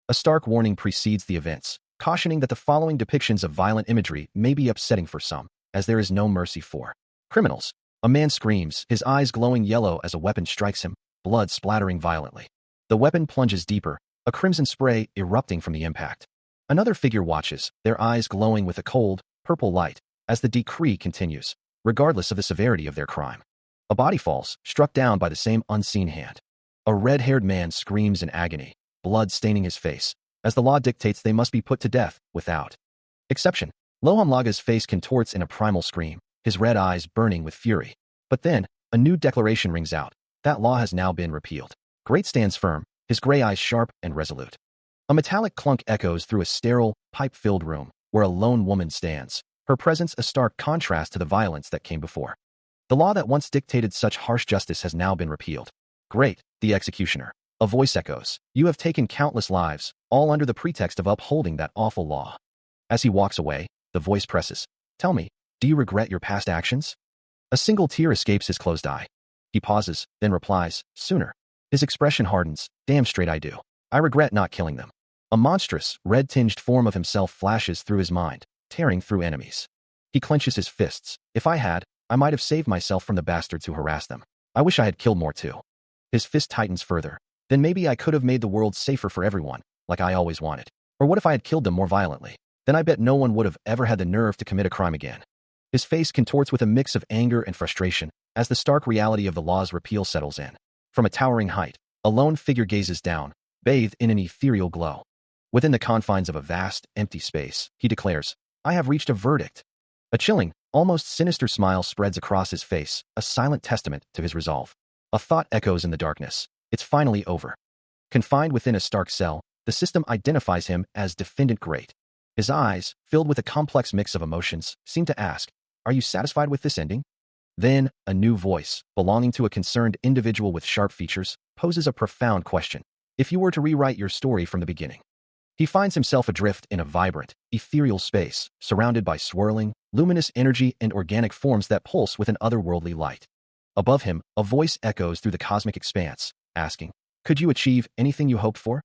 A stark warning precedes the events, cautioning that the following depictions of violent imagery may be upsetting for some, as there is no mercy for criminals. A man screams, his eyes glowing yellow as a weapon strikes him, blood splattering violently. The weapon plunges deeper, a crimson spray erupting from the impact. Another figure watches, their eyes glowing with a cold, purple light, as the decree continues, regardless of the severity of their crime. A body falls, struck down by the same unseen hand. A red-haired man screams in agony, blood staining his face, as the law dictates they must be put to death, without exception. Lohamlaga's face contorts in a primal scream, his red eyes burning with fury. But then, a new declaration rings out. That law has now been repealed. Great stands firm, his gray eyes sharp and resolute. A metallic clunk echoes through a sterile, pipe-filled room, where a lone woman stands, her presence a stark contrast to the violence that came before. The law that once dictated such harsh justice has now been repealed. Great, the executioner. A voice echoes, you have taken countless lives, all under the pretext of upholding that awful law. As he walks away, the voice presses, tell me, do you regret your past actions? A single tear escapes his closed eye. He pauses, then replies, sooner. His expression hardens, damn straight I do. I regret not killing them. A monstrous, red-tinged form of himself flashes through his mind, tearing through enemies. He clenches his fists. If I had, I might have saved myself from the bastards who harassed them. I wish I had killed more too. His fist tightens further. Then maybe I could have made the world safer for everyone, like I always wanted. Or what if I had killed them more violently? Then I bet no one would have ever had the nerve to commit a crime again. His face contorts with a mix of anger and frustration, as the stark reality of the law's repeal settles in. From a towering height, a lone figure gazes down, bathed in an ethereal glow. Within the confines of a vast, empty space, he declares, I have reached a verdict. A chilling, almost sinister smile spreads across his face, a silent testament to his resolve. A thought echoes in the darkness. It's finally over. Confined within a stark cell, the system identifies him as Defendant Great. His eyes, filled with a complex mix of emotions, seem to ask, are you satisfied with this ending? Then, a new voice, belonging to a concerned individual with sharp features, poses a profound question. If you were to rewrite your story from the beginning. He finds himself adrift in a vibrant, ethereal space, surrounded by swirling, luminous energy and organic forms that pulse with an otherworldly light. Above him, a voice echoes through the cosmic expanse, asking, could you achieve anything you hoped for?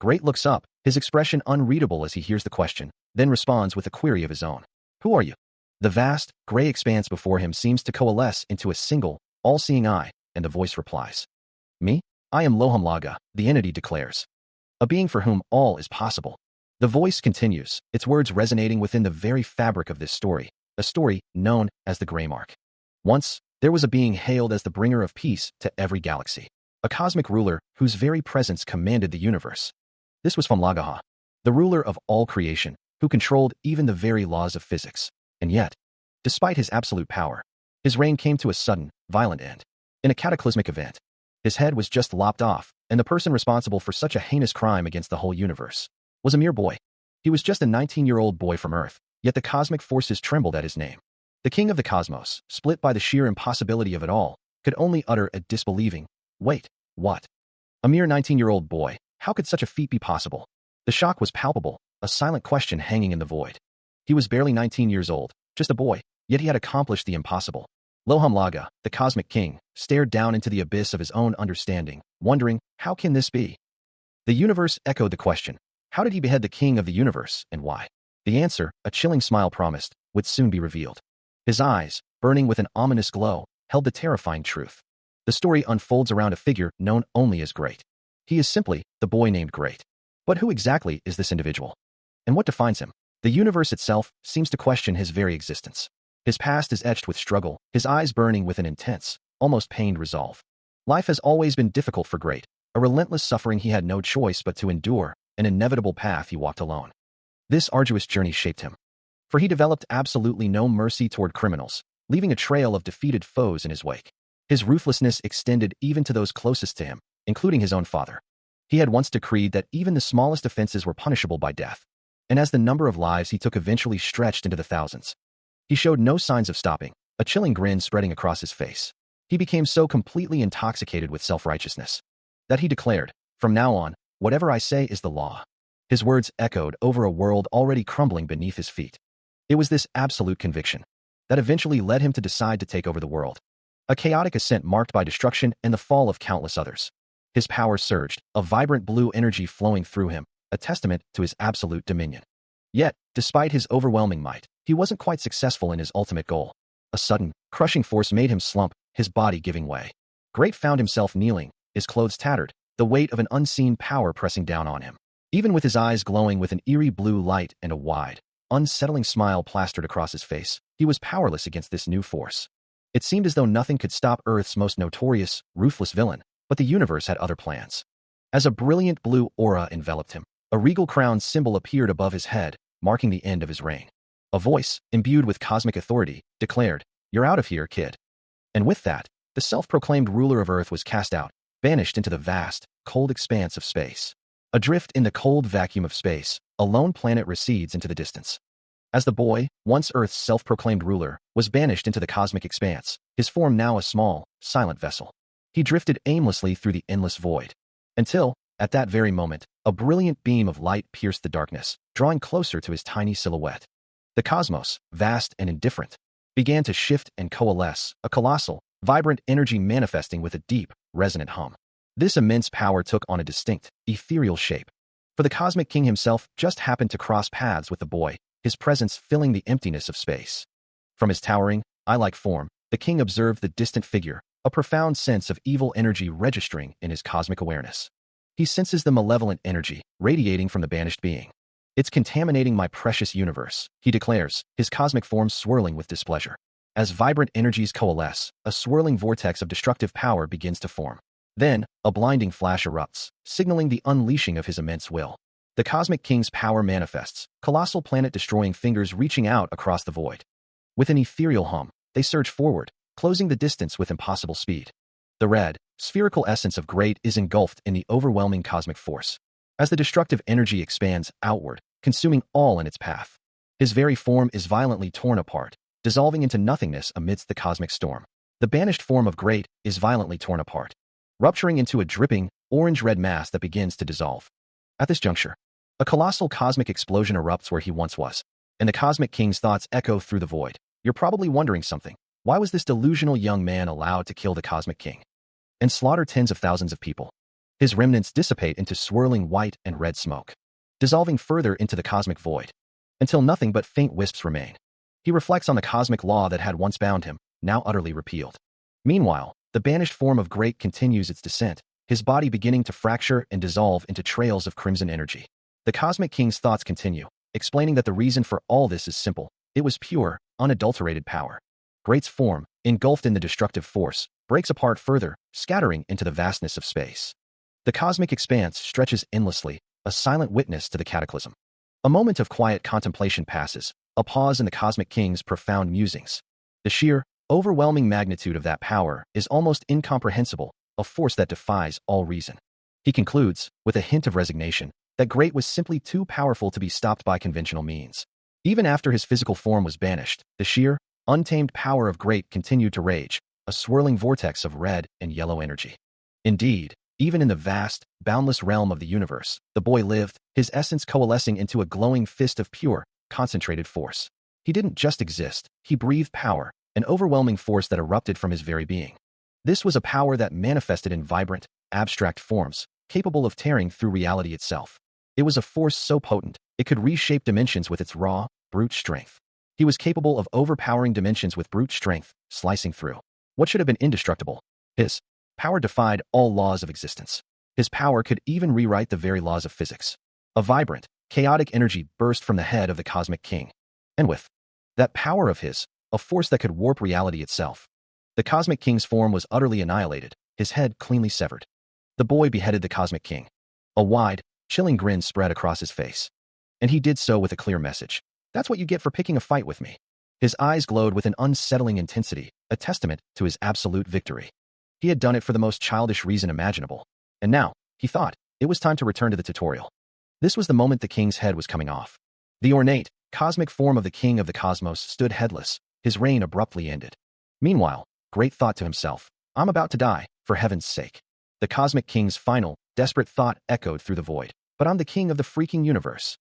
Great looks up, his expression unreadable as he hears the question, then responds with a query of his own. Who are you? The vast, gray expanse before him seems to coalesce into a single, all-seeing eye, and the voice replies. Me? I am Lohamlaga, the entity declares. A being for whom all is possible. The voice continues, its words resonating within the very fabric of this story, a story known as the Grey Mark. Once, there was a being hailed as the bringer of peace to every galaxy. A cosmic ruler whose very presence commanded the universe. This was Famlagaha, the ruler of all creation, who controlled even the very laws of physics. And yet, despite his absolute power, his reign came to a sudden, violent end. In a cataclysmic event, his head was just lopped off, and the person responsible for such a heinous crime against the whole universe was a mere boy. He was just a 19-year-old boy from Earth, yet the cosmic forces trembled at his name. The king of the cosmos, split by the sheer impossibility of it all, could only utter a disbelieving, wait, what? A mere 19-year-old boy, how could such a feat be possible? The shock was palpable, a silent question hanging in the void. He was barely 19 years old, just a boy, yet he had accomplished the impossible. Lohamlaga, the cosmic king, stared down into the abyss of his own understanding, wondering, how can this be? The universe echoed the question. How did he behead the king of the universe, and why? The answer, a chilling smile promised, would soon be revealed. His eyes, burning with an ominous glow, held the terrifying truth. The story unfolds around a figure known only as Great. He is simply the boy named Great. But who exactly is this individual? And what defines him? The universe itself seems to question his very existence. His past is etched with struggle, his eyes burning with an intense, almost pained resolve. Life has always been difficult for Great, a relentless suffering he had no choice but to endure, an inevitable path he walked alone. This arduous journey shaped him. For he developed absolutely no mercy toward criminals, leaving a trail of defeated foes in his wake. His ruthlessness extended even to those closest to him, including his own father. He had once decreed that even the smallest offenses were punishable by death. And as the number of lives he took eventually stretched into the thousands, he showed no signs of stopping, a chilling grin spreading across his face. He became so completely intoxicated with self-righteousness that he declared, from now on, whatever I say is the law. His words echoed over a world already crumbling beneath his feet. It was this absolute conviction that eventually led him to decide to take over the world. A chaotic ascent marked by destruction and the fall of countless others. His power surged, a vibrant blue energy flowing through him, a testament to his absolute dominion. Yet, despite his overwhelming might, he wasn't quite successful in his ultimate goal. A sudden, crushing force made him slump, his body giving way. Great found himself kneeling, his clothes tattered, the weight of an unseen power pressing down on him. Even with his eyes glowing with an eerie blue light and a wide, unsettling smile plastered across his face, he was powerless against this new force. It seemed as though nothing could stop Earth's most notorious, ruthless villain, but the universe had other plans. As a brilliant blue aura enveloped him, a regal crown symbol appeared above his head, marking the end of his reign. A voice, imbued with cosmic authority, declared, "You're out of here, kid." And with that, the self-proclaimed ruler of Earth was cast out, banished into the vast, cold expanse of space. Adrift in the cold vacuum of space, a lone planet recedes into the distance. As the boy, once Earth's self-proclaimed ruler, was banished into the cosmic expanse, his form now a small, silent vessel. He drifted aimlessly through the endless void. Until, at that very moment, a brilliant beam of light pierced the darkness, drawing closer to his tiny silhouette. The cosmos, vast and indifferent, began to shift and coalesce, a colossal, vibrant energy manifesting with a deep, resonant hum. This immense power took on a distinct, ethereal shape. For the Cosmic King himself just happened to cross paths with the boy, his presence filling the emptiness of space. From his towering, eye-like form, the king observed the distant figure, a profound sense of evil energy registering in his cosmic awareness. He senses the malevolent energy radiating from the banished being. "It's contaminating my precious universe," he declares, his cosmic form swirling with displeasure. As vibrant energies coalesce, a swirling vortex of destructive power begins to form. Then, a blinding flash erupts, signaling the unleashing of his immense will. The Cosmic King's power manifests, colossal planet-destroying fingers reaching out across the void. With an ethereal hum, they surge forward, closing the distance with impossible speed. The red, spherical essence of Great is engulfed in the overwhelming cosmic force. As the destructive energy expands outward, consuming all in its path, his very form is violently torn apart, dissolving into nothingness amidst the cosmic storm. The banished form of Great is violently torn apart, rupturing into a dripping, orange-red mass that begins to dissolve. At this juncture, a colossal cosmic explosion erupts where he once was, and the Cosmic King's thoughts echo through the void. You're probably wondering something. Why was this delusional young man allowed to kill the Cosmic King and slaughter tens of thousands of people? His remnants dissipate into swirling white and red smoke, dissolving further into the cosmic void, until nothing but faint wisps remain. He reflects on the cosmic law that had once bound him, now utterly repealed. Meanwhile, the banished form of Great continues its descent, his body beginning to fracture and dissolve into trails of crimson energy. The Cosmic King's thoughts continue, explaining that the reason for all this is simple. It was pure, unadulterated power. Great's form, engulfed in the destructive force, breaks apart further, scattering into the vastness of space. The cosmic expanse stretches endlessly, a silent witness to the cataclysm. A moment of quiet contemplation passes, a pause in the Cosmic King's profound musings. The sheer, overwhelming magnitude of that power is almost incomprehensible, a force that defies all reason. He concludes, with a hint of resignation, that Great was simply too powerful to be stopped by conventional means. Even after his physical form was banished, the sheer, untamed power of Great continued to rage, a swirling vortex of red and yellow energy. Indeed, even in the vast, boundless realm of the universe, the boy lived, his essence coalescing into a glowing fist of pure, concentrated force. He didn't just exist, he breathed power, an overwhelming force that erupted from his very being. This was a power that manifested in vibrant, abstract forms, capable of tearing through reality itself. It was a force so potent, it could reshape dimensions with its raw, brute strength. He was capable of overpowering dimensions with brute strength, slicing through what should have been indestructible. His power defied all laws of existence. His power could even rewrite the very laws of physics. A vibrant, chaotic energy burst from the head of the Cosmic King. And with that power of his, a force that could warp reality itself. The Cosmic King's form was utterly annihilated, his head cleanly severed. The boy beheaded the Cosmic King. A wide, chilling grin spread across his face. And he did so with a clear message. That's what you get for picking a fight with me. His eyes glowed with an unsettling intensity, a testament to his absolute victory. He had done it for the most childish reason imaginable. And now, he thought, it was time to return to the tutorial. This was the moment the king's head was coming off. The ornate, cosmic form of the king of the cosmos stood headless, his reign abruptly ended. Meanwhile, Great thought to himself, I'm about to die, for heaven's sake. The Cosmic King's final, desperate thought echoed through the void. But I'm the king of the freaking universe.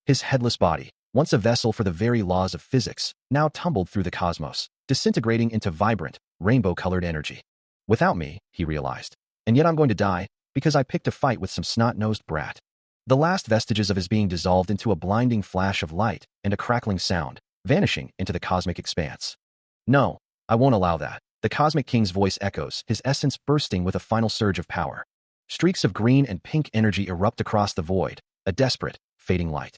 His headless body, once a vessel for the very laws of physics, now tumbled through the cosmos, disintegrating into vibrant, rainbow-colored energy. Without me, he realized. And yet I'm going to die, because I picked a fight with some snot-nosed brat. The last vestiges of his being dissolved into a blinding flash of light and a crackling sound, vanishing into the cosmic expanse. No, I won't allow that. The Cosmic King's voice echoes, his essence bursting with a final surge of power. Streaks of green and pink energy erupt across the void, a desperate, fading light.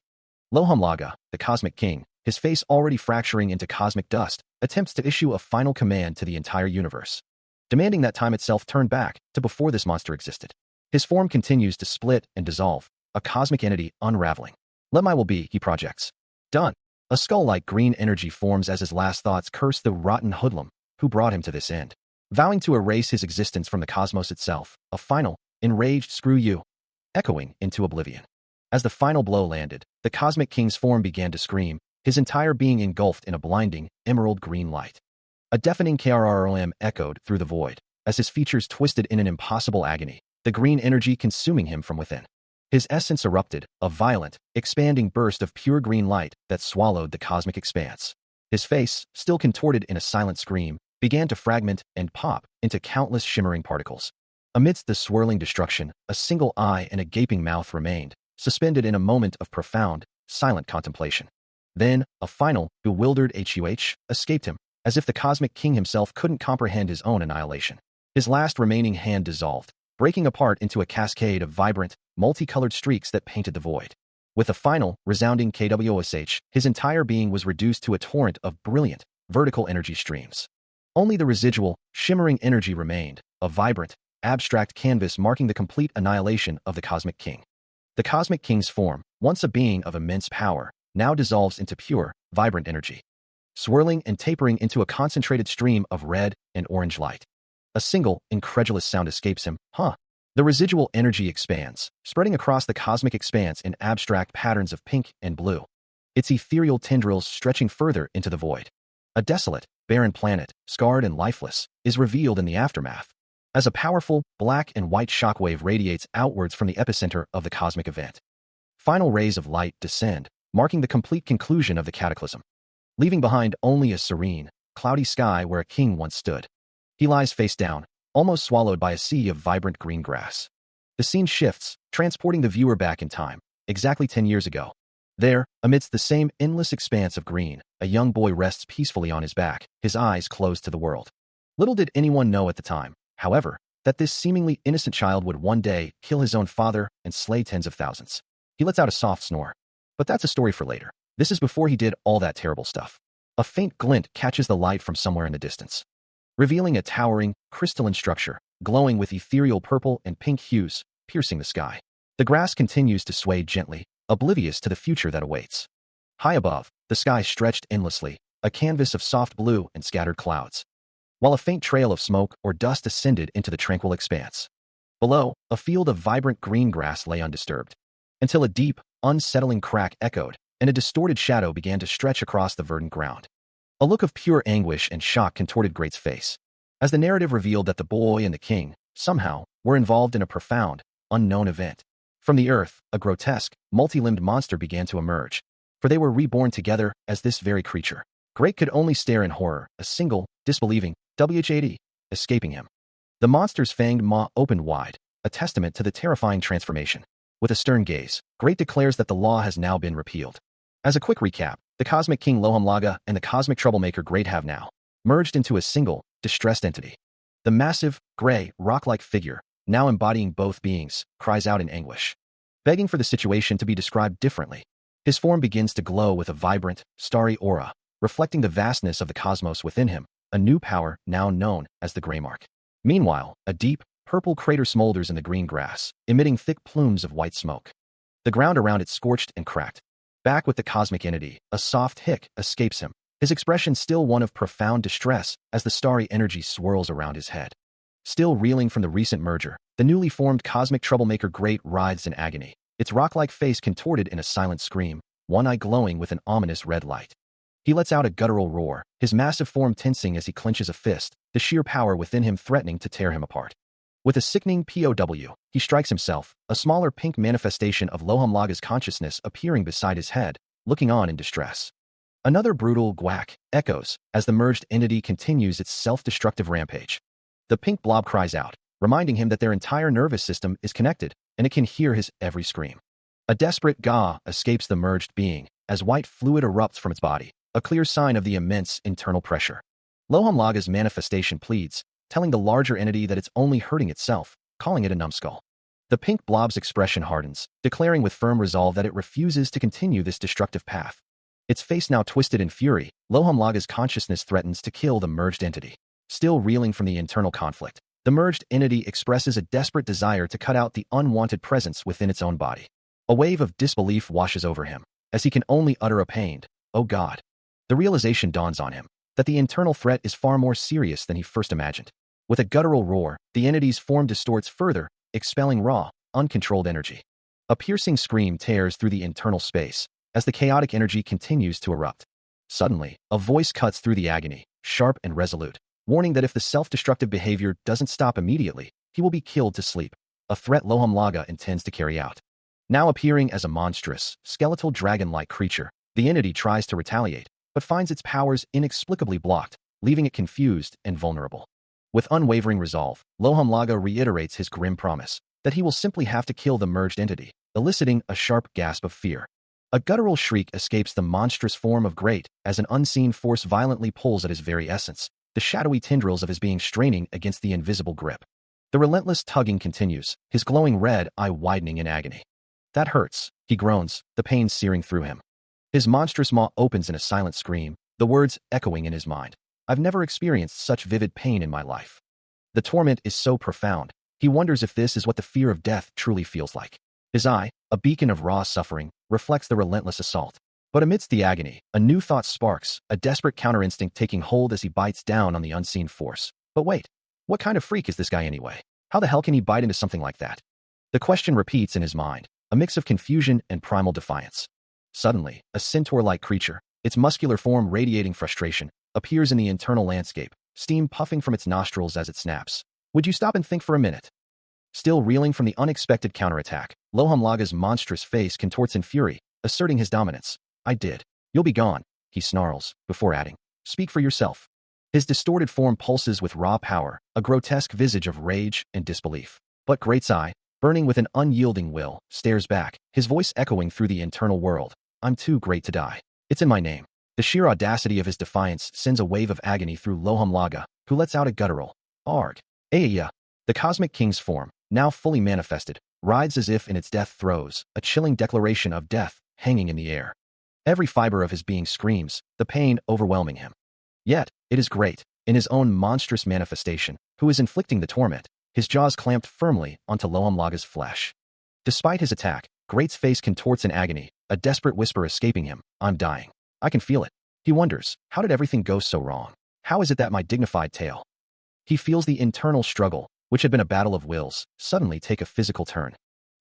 Lohamlaga, the Cosmic King, his face already fracturing into cosmic dust, attempts to issue a final command to the entire universe, demanding that time itself turn back to before this monster existed. His form continues to split and dissolve, a cosmic entity unraveling. Let my will be, he projects. Done. A skull-like green energy forms as his last thoughts curse the rotten hoodlum who brought him to this end, vowing to erase his existence from the cosmos itself, a final, enraged screw you, echoing into oblivion. As the final blow landed, the Cosmic King's form began to scream, his entire being engulfed in a blinding, emerald green light. A deafening KRROM echoed through the void, as his features twisted in an impossible agony, the green energy consuming him from within. His essence erupted, a violent, expanding burst of pure green light that swallowed the cosmic expanse. His face, still contorted in a silent scream, began to fragment and pop into countless shimmering particles. Amidst the swirling destruction, a single eye and a gaping mouth remained, suspended in a moment of profound, silent contemplation. Then, a final, bewildered HUH escaped him, as if the Cosmic King himself couldn't comprehend his own annihilation. His last remaining hand dissolved, breaking apart into a cascade of vibrant, multicolored streaks that painted the void. With a final, resounding KWOSH, his entire being was reduced to a torrent of brilliant, vertical energy streams. Only the residual, shimmering energy remained, a vibrant, abstract canvas marking the complete annihilation of the Cosmic King. The Cosmic King's form, once a being of immense power, now dissolves into pure, vibrant energy, swirling and tapering into a concentrated stream of red and orange light. A single, incredulous sound escapes him, huh? The residual energy expands, spreading across the cosmic expanse in abstract patterns of pink and blue, its ethereal tendrils stretching further into the void. A desolate, barren planet, scarred and lifeless, is revealed in the aftermath, as a powerful, black and white shockwave radiates outwards from the epicenter of the cosmic event. Final rays of light descend, marking the complete conclusion of the cataclysm, leaving behind only a serene, cloudy sky where a king once stood. He lies face down, almost swallowed by a sea of vibrant green grass. The scene shifts, transporting the viewer back in time, exactly 10 years ago. There, amidst the same endless expanse of green, a young boy rests peacefully on his back, his eyes closed to the world. Little did anyone know at the time, however, that this seemingly innocent child would one day kill his own father and slay tens of thousands. He lets out a soft snore. But that's a story for later. This is before he did all that terrible stuff. A faint glint catches the light from somewhere in the distance, revealing a towering, crystalline structure, glowing with ethereal purple and pink hues, piercing the sky. The grass continues to sway gently, oblivious to the future that awaits. High above, the sky stretched endlessly, a canvas of soft blue and scattered clouds, while a faint trail of smoke or dust ascended into the tranquil expanse. Below, a field of vibrant green grass lay undisturbed, until a deep, unsettling crack echoed, and a distorted shadow began to stretch across the verdant ground. A look of pure anguish and shock contorted Great's face, as the narrative revealed that the boy and the king, somehow, were involved in a profound, unknown event. From the earth, a grotesque, multi-limbed monster began to emerge, for they were reborn together as this very creature. Great could only stare in horror, a single, disbelieving, WHAD, escaping him. The monster's fanged maw opened wide, a testament to the terrifying transformation. With a stern gaze, Great declares that the law has now been repealed. As a quick recap, the Cosmic King Lohamlaga and the Cosmic Troublemaker Great have now merged into a single, distressed entity. The massive, gray, rock-like figure, now embodying both beings, cries out in anguish, begging for the situation to be described differently. His form begins to glow with a vibrant, starry aura, reflecting the vastness of the cosmos within him, a new power now known as the Grey Mark. Meanwhile, a deep, purple crater smolders in the green grass, emitting thick plumes of white smoke. The ground around it scorched and cracked. Back with the cosmic entity, a soft hic escapes him, his expression still one of profound distress as the starry energy swirls around his head. Still reeling from the recent merger, the newly formed Cosmic Troublemaker Great writhes in agony, its rock-like face contorted in a silent scream, one eye glowing with an ominous red light. He lets out a guttural roar, his massive form tensing as he clenches a fist, the sheer power within him threatening to tear him apart. With a sickening POW, he strikes himself, a smaller pink manifestation of Lohamlaga's consciousness appearing beside his head, looking on in distress. Another brutal gwack echoes as the merged entity continues its self-destructive rampage. The pink blob cries out, reminding him that their entire nervous system is connected, and it can hear his every scream. A desperate "gah" escapes the merged being, as white fluid erupts from its body, a clear sign of the immense internal pressure. Lohamlaga's manifestation pleads, telling the larger entity that it's only hurting itself, calling it a numbskull. The pink blob's expression hardens, declaring with firm resolve that it refuses to continue this destructive path. Its face now twisted in fury, Lohamlaga's consciousness threatens to kill the merged entity. Still reeling from the internal conflict, the merged entity expresses a desperate desire to cut out the unwanted presence within its own body. A wave of disbelief washes over him, as he can only utter a pained, "Oh God." The realization dawns on him that the internal threat is far more serious than he first imagined. With a guttural roar, the entity's form distorts further, expelling raw, uncontrolled energy. A piercing scream tears through the internal space, as the chaotic energy continues to erupt. Suddenly, a voice cuts through the agony, sharp and resolute, warning that if the self-destructive behavior doesn't stop immediately, he will be killed to sleep, a threat Lohamlaga intends to carry out. Now appearing as a monstrous, skeletal dragon-like creature, the entity tries to retaliate, but finds its powers inexplicably blocked, leaving it confused and vulnerable. With unwavering resolve, Lohamlaga reiterates his grim promise that he will simply have to kill the merged entity, eliciting a sharp gasp of fear. A guttural shriek escapes the monstrous form of Great as an unseen force violently pulls at his very essence, the shadowy tendrils of his being straining against the invisible grip. The relentless tugging continues, his glowing red eye widening in agony. "That hurts," he groans, the pain searing through him. His monstrous maw opens in a silent scream, the words echoing in his mind. "I've never experienced such vivid pain in my life." The torment is so profound, he wonders if this is what the fear of death truly feels like. His eye, a beacon of raw suffering, reflects the relentless assault. But amidst the agony, a new thought sparks, a desperate counterinstinct taking hold as he bites down on the unseen force. But wait, what kind of freak is this guy anyway? How the hell can he bite into something like that? The question repeats in his mind, a mix of confusion and primal defiance. Suddenly, a centaur-like creature, its muscular form radiating frustration, appears in the internal landscape, steam puffing from its nostrils as it snaps. "Would you stop and think for a minute?" Still reeling from the unexpected counterattack, Lohamlaga's monstrous face contorts in fury, asserting his dominance. "I did. You'll be gone," he snarls, before adding, "Speak for yourself." His distorted form pulses with raw power, a grotesque visage of rage and disbelief. But Great's eye, burning with an unyielding will, stares back, his voice echoing through the internal world. "I'm too great to die. It's in my name." The sheer audacity of his defiance sends a wave of agony through Lohamlaga, who lets out a guttural, "Arg." Aya. The cosmic king's form, now fully manifested, rides as if in its death throes, a chilling declaration of death hanging in the air. Every fiber of his being screams, the pain overwhelming him. Yet, it is Great, in his own monstrous manifestation, who is inflicting the torment, his jaws clamped firmly onto Lohamlaga's flesh. Despite his attack, Great's face contorts in agony, a desperate whisper escaping him, "I'm dying. I can feel it." He wonders, how did everything go so wrong? How is it that my dignified tale? He feels the internal struggle, which had been a battle of wills, suddenly take a physical turn.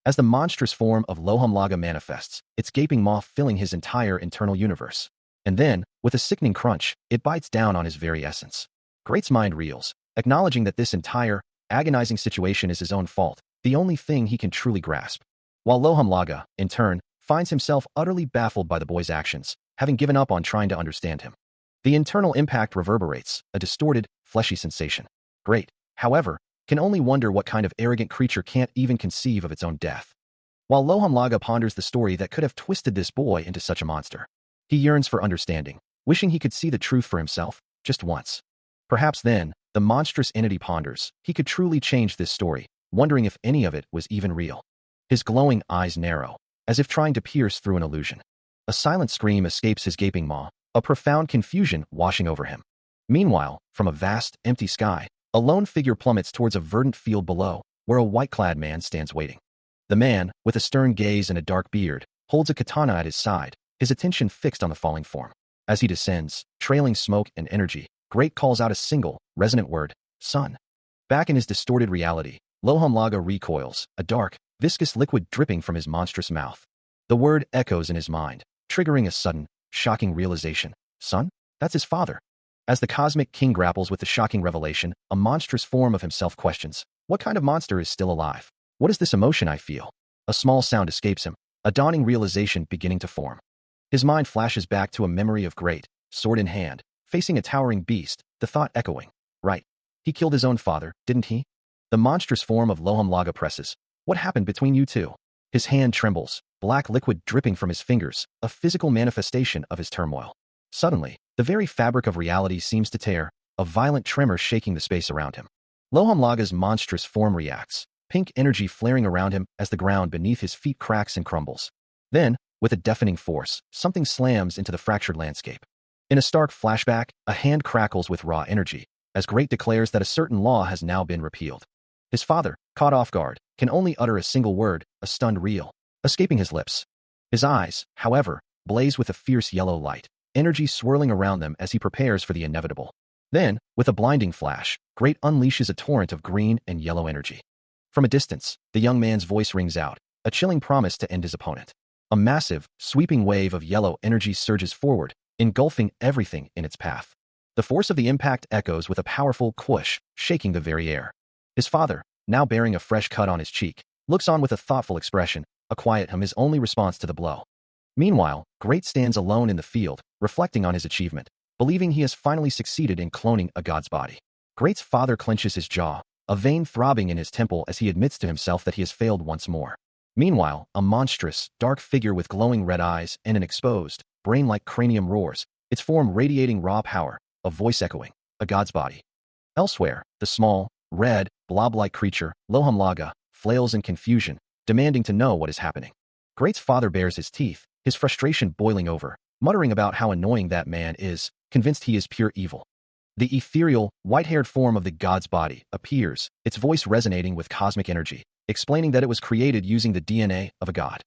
As the monstrous form of Lohamlaga manifests, its gaping maw filling his entire internal universe. And then, with a sickening crunch, it bites down on his very essence. Great's mind reels, acknowledging that this entire, agonizing situation is his own fault, the only thing he can truly grasp. While Lohamlaga, in turn, finds himself utterly baffled by the boy's actions, having given up on trying to understand him. The internal impact reverberates, a distorted, fleshy sensation. Great, however, can only wonder what kind of arrogant creature can't even conceive of its own death. While Lohamlaga ponders the story that could have twisted this boy into such a monster, he yearns for understanding, wishing he could see the truth for himself, just once. Perhaps then, the monstrous entity ponders, he could truly change this story, wondering if any of it was even real. His glowing eyes narrow, as if trying to pierce through an illusion. A silent scream escapes his gaping maw, a profound confusion washing over him. Meanwhile, from a vast, empty sky, a lone figure plummets towards a verdant field below, where a white-clad man stands waiting. The man, with a stern gaze and a dark beard, holds a katana at his side, his attention fixed on the falling form. As he descends, trailing smoke and energy, Great calls out a single, resonant word, "Son." Back in his distorted reality, Lohamlaga recoils, a dark, viscous liquid dripping from his monstrous mouth. The word echoes in his mind, triggering a sudden, shocking realization. Son? That's his father. As the cosmic king grapples with the shocking revelation, a monstrous form of himself questions, what kind of monster is still alive? What is this emotion I feel? A small sound escapes him, a dawning realization beginning to form. His mind flashes back to a memory of Great, sword in hand, facing a towering beast, the thought echoing. Right. He killed his own father, didn't he? The monstrous form of Lohamlaga presses. What happened between you two? His hand trembles, black liquid dripping from his fingers, a physical manifestation of his turmoil. Suddenly, the very fabric of reality seems to tear, a violent tremor shaking the space around him. Lohamlaga's monstrous form reacts, pink energy flaring around him as the ground beneath his feet cracks and crumbles. Then, with a deafening force, something slams into the fractured landscape. In a stark flashback, a hand crackles with raw energy, as Great declares that a certain law has now been repealed. His father, caught off guard, can only utter a single word, a stunned reel, escaping his lips. His eyes, however, blaze with a fierce yellow light, energy swirling around them as he prepares for the inevitable. Then, with a blinding flash, Great unleashes a torrent of green and yellow energy. From a distance, the young man's voice rings out, a chilling promise to end his opponent. A massive, sweeping wave of yellow energy surges forward, engulfing everything in its path. The force of the impact echoes with a powerful whoosh, shaking the very air. His father, now bearing a fresh cut on his cheek, looks on with a thoughtful expression, a quiet hum his only response to the blow. Meanwhile, Great stands alone in the field, reflecting on his achievement, believing he has finally succeeded in cloning a god's body. Great's father clenches his jaw, a vein throbbing in his temple as he admits to himself that he has failed once more. Meanwhile, a monstrous, dark figure with glowing red eyes and an exposed, brain-like cranium roars, its form radiating raw power, a voice echoing, a god's body. Elsewhere, the small, red, blob-like creature, Lohamlaga, flails in confusion, demanding to know what is happening. Great's father bares his teeth, his frustration boiling over, muttering about how annoying that man is, convinced he is pure evil. The ethereal, white-haired form of the god's body appears, its voice resonating with cosmic energy, explaining that it was created using the DNA of a god.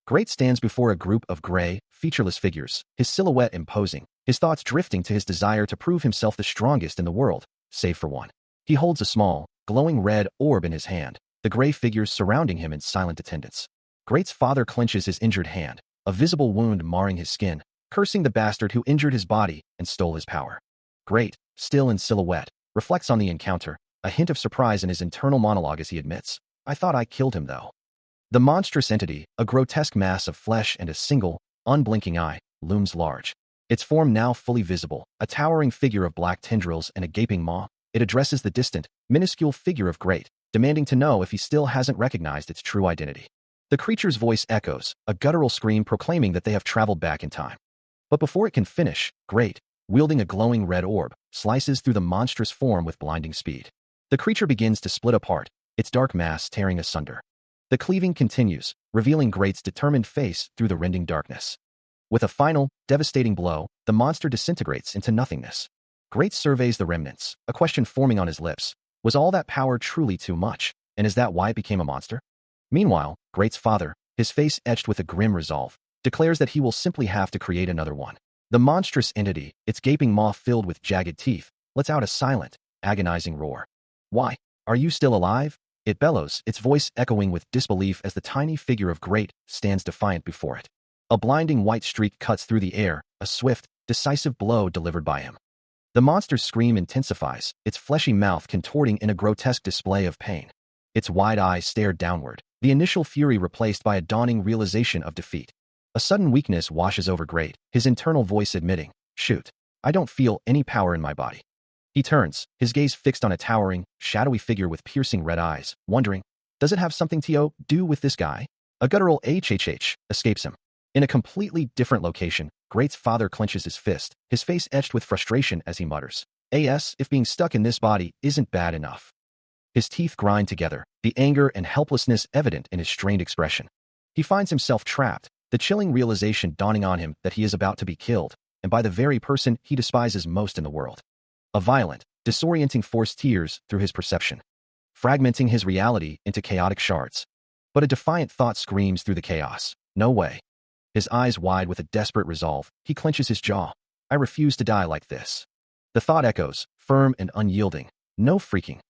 Great stands before a group of gray, featureless figures, his silhouette imposing, his thoughts drifting to his desire to prove himself the strongest in the world, save for one. He holds a small, glowing red orb in his hand, the gray figures surrounding him in silent attendance. Great's father clenches his injured hand, a visible wound marring his skin, cursing the bastard who injured his body and stole his power. Great, still in silhouette, reflects on the encounter, a hint of surprise in his internal monologue as he admits, "I thought I killed him though." The monstrous entity, a grotesque mass of flesh and a single, unblinking eye, looms large. Its form now fully visible, a towering figure of black tendrils and a gaping maw, it addresses the distant, minuscule figure of Great, demanding to know if he still hasn't recognized its true identity. The creature's voice echoes, a guttural scream proclaiming that they have traveled back in time. But before it can finish, Great, wielding a glowing red orb, slices through the monstrous form with blinding speed. The creature begins to split apart, its dark mass tearing asunder. The cleaving continues, revealing Great's determined face through the rending darkness. With a final, devastating blow, the monster disintegrates into nothingness. Great surveys the remnants, a question forming on his lips. Was all that power truly too much, and is that why it became a monster? Meanwhile, Great's father, his face etched with a grim resolve, declares that he will simply have to create another one. The monstrous entity, its gaping maw filled with jagged teeth, lets out a silent, agonizing roar. "Why? Are you still alive?" It bellows, its voice echoing with disbelief as the tiny figure of Great stands defiant before it. A blinding white streak cuts through the air, a swift, decisive blow delivered by him. The monster's scream intensifies, its fleshy mouth contorting in a grotesque display of pain. Its wide eyes stare downward, the initial fury replaced by a dawning realization of defeat. A sudden weakness washes over Great, his internal voice admitting, "Shoot, I don't feel any power in my body." He turns, his gaze fixed on a towering, shadowy figure with piercing red eyes, wondering, does it have something to do with this guy? A guttural HHH escapes him. In a completely different location, Great's father clenches his fist, his face etched with frustration as he mutters, if being stuck in this body isn't bad enough." His teeth grind together, the anger and helplessness evident in his strained expression. He finds himself trapped, the chilling realization dawning on him that he is about to be killed, and by the very person he despises most in the world. A violent, disorienting force tears through his perception, fragmenting his reality into chaotic shards. But a defiant thought screams through the chaos, "No way." His eyes wide with a desperate resolve, he clenches his jaw. "I refuse to die like this." The thought echoes, firm and unyielding, "No freaking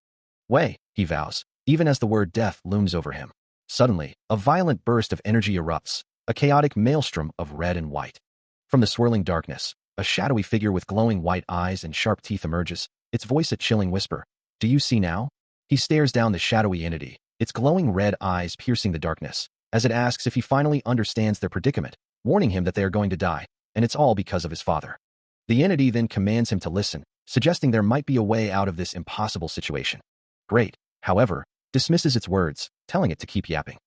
way," he vows, even as the word death looms over him. Suddenly, a violent burst of energy erupts, a chaotic maelstrom of red and white. From the swirling darkness, a shadowy figure with glowing white eyes and sharp teeth emerges, its voice a chilling whisper. "Do you see now?" He stares down the shadowy entity, its glowing red eyes piercing the darkness, as it asks if he finally understands their predicament, warning him that they are going to die, and it's all because of his father. The entity then commands him to listen, suggesting there might be a way out of this impossible situation. Great, however, dismisses its words, telling it to keep yapping.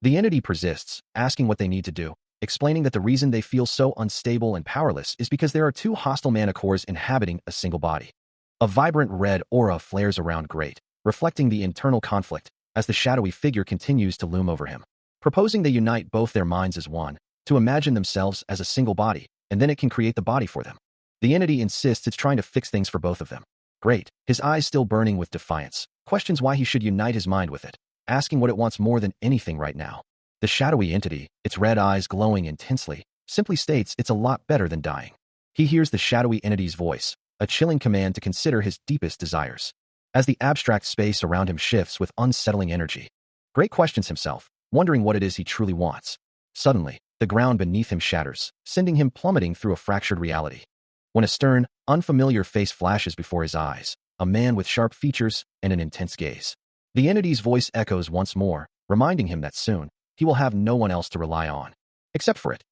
The entity persists, asking what they need to do, explaining that the reason they feel so unstable and powerless is because there are two hostile mana cores inhabiting a single body. A vibrant red aura flares around Great, reflecting the internal conflict as the shadowy figure continues to loom over him, proposing they unite both their minds as one, to imagine themselves as a single body, and then it can create the body for them. The entity insists it's trying to fix things for both of them. Great, his eyes still burning with defiance, questions why he should unite his mind with it, asking what it wants more than anything right now. The shadowy entity, its red eyes glowing intensely, simply states it's a lot better than dying. He hears the shadowy entity's voice, a chilling command to consider his deepest desires. As the abstract space around him shifts with unsettling energy, Great questions himself, wondering what it is he truly wants. Suddenly, the ground beneath him shatters, sending him plummeting through a fractured reality. When a stern, unfamiliar face flashes before his eyes, a man with sharp features and an intense gaze. The entity's voice echoes once more, reminding him that soon, he will have no one else to rely on. Except for it.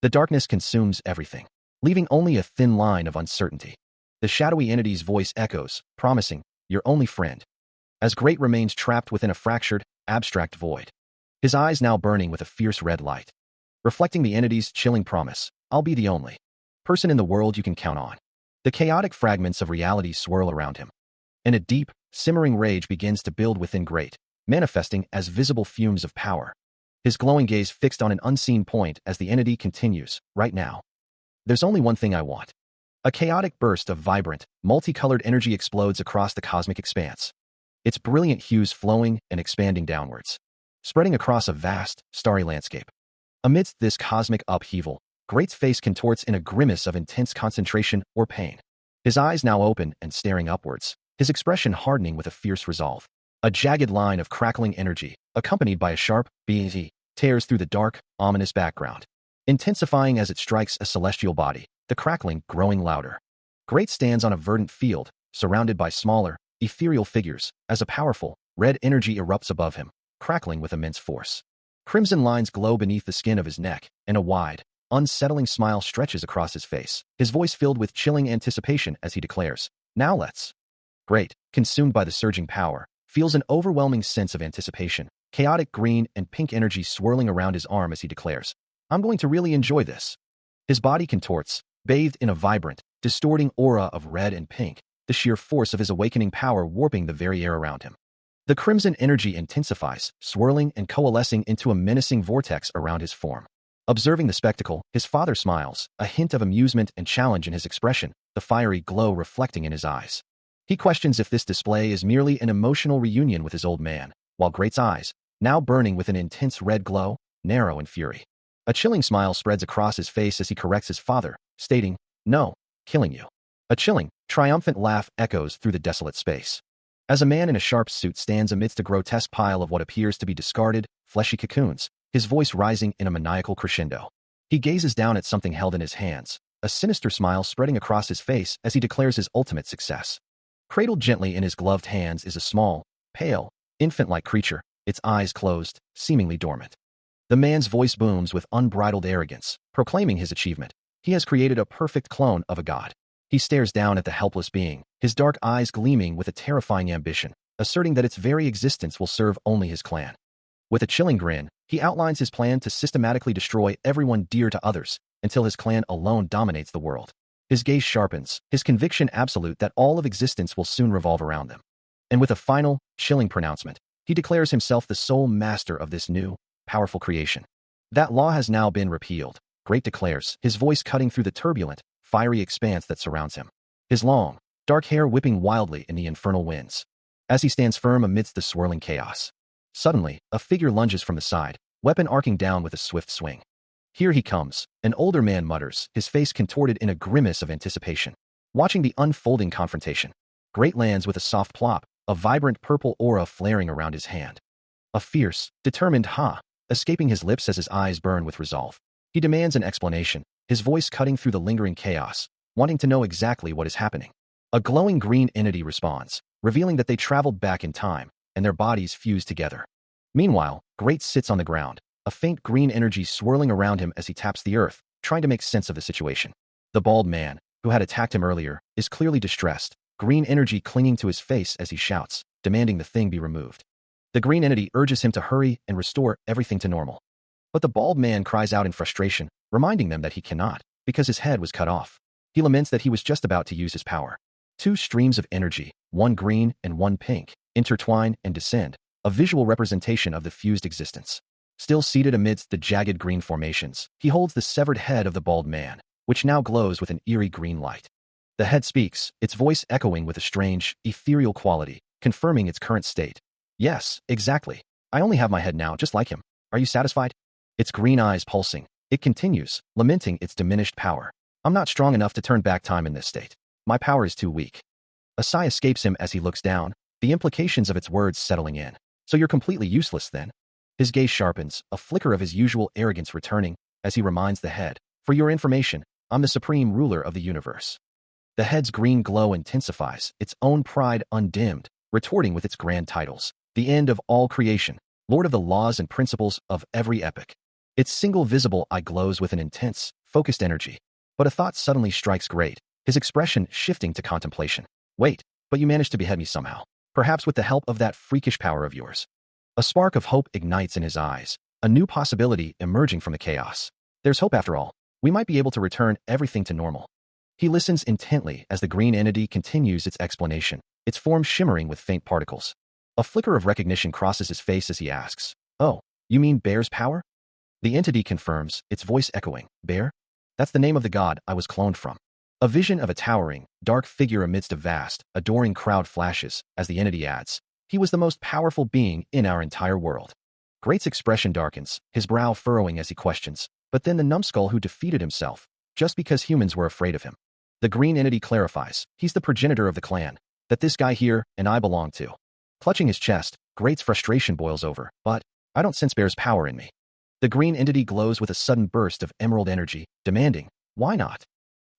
The darkness consumes everything, leaving only a thin line of uncertainty. The shadowy entity's voice echoes, promising, "Your only friend." As Great remains trapped within a fractured, abstract void. His eyes now burning with a fierce red light. Reflecting the entity's chilling promise, "I'll be the only person in the world you can count on." The chaotic fragments of reality swirl around him. And a deep, simmering rage begins to build within Great, manifesting as visible fumes of power. His glowing gaze fixed on an unseen point as the entity continues, "Right now, there's only one thing I want." A chaotic burst of vibrant, multicolored energy explodes across the cosmic expanse. Its brilliant hues flowing and expanding downwards, spreading across a vast, starry landscape. Amidst this cosmic upheaval, Great's face contorts in a grimace of intense concentration or pain. His eyes now open and staring upwards, his expression hardening with a fierce resolve. A jagged line of crackling energy, accompanied by a sharp "bzz," tears through the dark, ominous background, intensifying as it strikes a celestial body, the crackling growing louder. Great stands on a verdant field, surrounded by smaller, ethereal figures, as a powerful, red energy erupts above him, crackling with immense force. Crimson lines glow beneath the skin of his neck, and a wide, unsettling smile stretches across his face, his voice filled with chilling anticipation as he declares, "Now let's." Great, consumed by the surging power, feels an overwhelming sense of anticipation, chaotic green and pink energy swirling around his arm as he declares, "I'm going to really enjoy this." His body contorts, bathed in a vibrant, distorting aura of red and pink, the sheer force of his awakening power warping the very air around him. The crimson energy intensifies, swirling and coalescing into a menacing vortex around his form. Observing the spectacle, his father smiles, a hint of amusement and challenge in his expression, the fiery glow reflecting in his eyes. He questions if this display is merely an emotional reunion with his old man, while Great's eyes, now burning with an intense red glow, narrow in fury. A chilling smile spreads across his face as he corrects his father, stating, "No, killing you." A chilling, triumphant laugh echoes through the desolate space. As a man in a sharp suit stands amidst a grotesque pile of what appears to be discarded, fleshy cocoons, his voice rising in a maniacal crescendo. He gazes down at something held in his hands, a sinister smile spreading across his face as he declares his ultimate success. Cradled gently in his gloved hands is a small, pale, infant-like creature, its eyes closed, seemingly dormant. The man's voice booms with unbridled arrogance, proclaiming his achievement. He has created a perfect clone of a god. He stares down at the helpless being, his dark eyes gleaming with a terrifying ambition, asserting that its very existence will serve only his clan. With a chilling grin, he outlines his plan to systematically destroy everyone dear to others, until his clan alone dominates the world. His gaze sharpens, his conviction absolute that all of existence will soon revolve around them. And with a final, chilling pronouncement, he declares himself the sole master of this new, powerful creation. That law has now been repealed, Great declares, his voice cutting through the turbulent, fiery expanse that surrounds him. His long, dark hair whipping wildly in the infernal winds. As he stands firm amidst the swirling chaos. Suddenly, a figure lunges from the side, weapon arcing down with a swift swing. "Here he comes," an older man mutters, his face contorted in a grimace of anticipation. Watching the unfolding confrontation, Great lands with a soft plop, a vibrant purple aura flaring around his hand. A fierce, determined "ha" escaping his lips as his eyes burn with resolve. He demands an explanation, his voice cutting through the lingering chaos, wanting to know exactly what is happening. A glowing green entity responds, revealing that they traveled back in time, and their bodies fused together. Meanwhile, Great sits on the ground, a faint green energy swirling around him as he taps the earth, trying to make sense of the situation. The bald man, who had attacked him earlier, is clearly distressed, green energy clinging to his face as he shouts, demanding the thing be removed. The green entity urges him to hurry and restore everything to normal. But the bald man cries out in frustration, reminding them that he cannot, because his head was cut off. He laments that he was just about to use his power. Two streams of energy, one green and one pink, intertwine and descend, a visual representation of the fused existence. Still seated amidst the jagged green formations, he holds the severed head of the bald man, which now glows with an eerie green light. The head speaks, its voice echoing with a strange, ethereal quality, confirming its current state. Yes, exactly. I only have my head now, just like him. Are you satisfied? Its green eyes pulsing, it continues, lamenting its diminished power. I'm not strong enough to turn back time in this state. My power is too weak. A sigh escapes him as he looks down, the implications of its words settling in. So you're completely useless then? His gaze sharpens, a flicker of his usual arrogance returning, as he reminds the head, for your information, I'm the supreme ruler of the universe. The head's green glow intensifies, its own pride undimmed, retorting with its grand titles. The end of all creation, lord of the laws and principles of every epoch. Its single visible eye glows with an intense, focused energy. But a thought suddenly strikes Great, his expression shifting to contemplation. Wait, but you managed to behead me somehow. Perhaps with the help of that freakish power of yours. A spark of hope ignites in his eyes, a new possibility emerging from the chaos. There's hope after all. We might be able to return everything to normal. He listens intently as the green entity continues its explanation, its form shimmering with faint particles. A flicker of recognition crosses his face as he asks, "Oh, you mean Bear's power?" The entity confirms, its voice echoing, "Bear? That's the name of the god I was cloned from." A vision of a towering, dark figure amidst a vast, adoring crowd flashes, as the entity adds, "He was the most powerful being in our entire world." Great's expression darkens, his brow furrowing as he questions, but then the numbskull who defeated himself, just because humans were afraid of him. The green entity clarifies, he's the progenitor of the clan, that this guy here and I belong to. Clutching his chest, Great's frustration boils over, but I don't sense Bear's power in me. The green entity glows with a sudden burst of emerald energy, demanding, why not?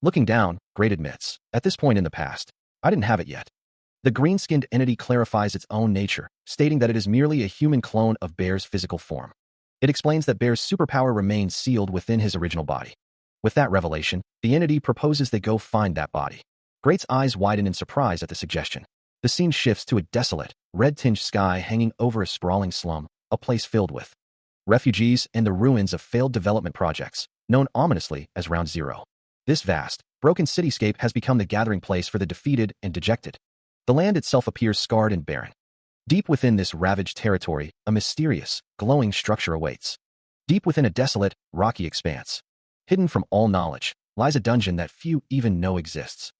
Looking down, Great admits, at this point in the past, I didn't have it yet. The green-skinned entity clarifies its own nature, stating that it is merely a human clone of Bear's physical form. It explains that Bear's superpower remains sealed within his original body. With that revelation, the entity proposes they go find that body. Great's eyes widen in surprise at the suggestion. The scene shifts to a desolate, red-tinged sky hanging over a sprawling slum, a place filled with refugees and the ruins of failed development projects, known ominously as Round Zero. This vast, broken cityscape has become the gathering place for the defeated and dejected. The land itself appears scarred and barren. Deep within this ravaged territory, a mysterious, glowing structure awaits. Deep within a desolate, rocky expanse, hidden from all knowledge, lies a dungeon that few even know exists.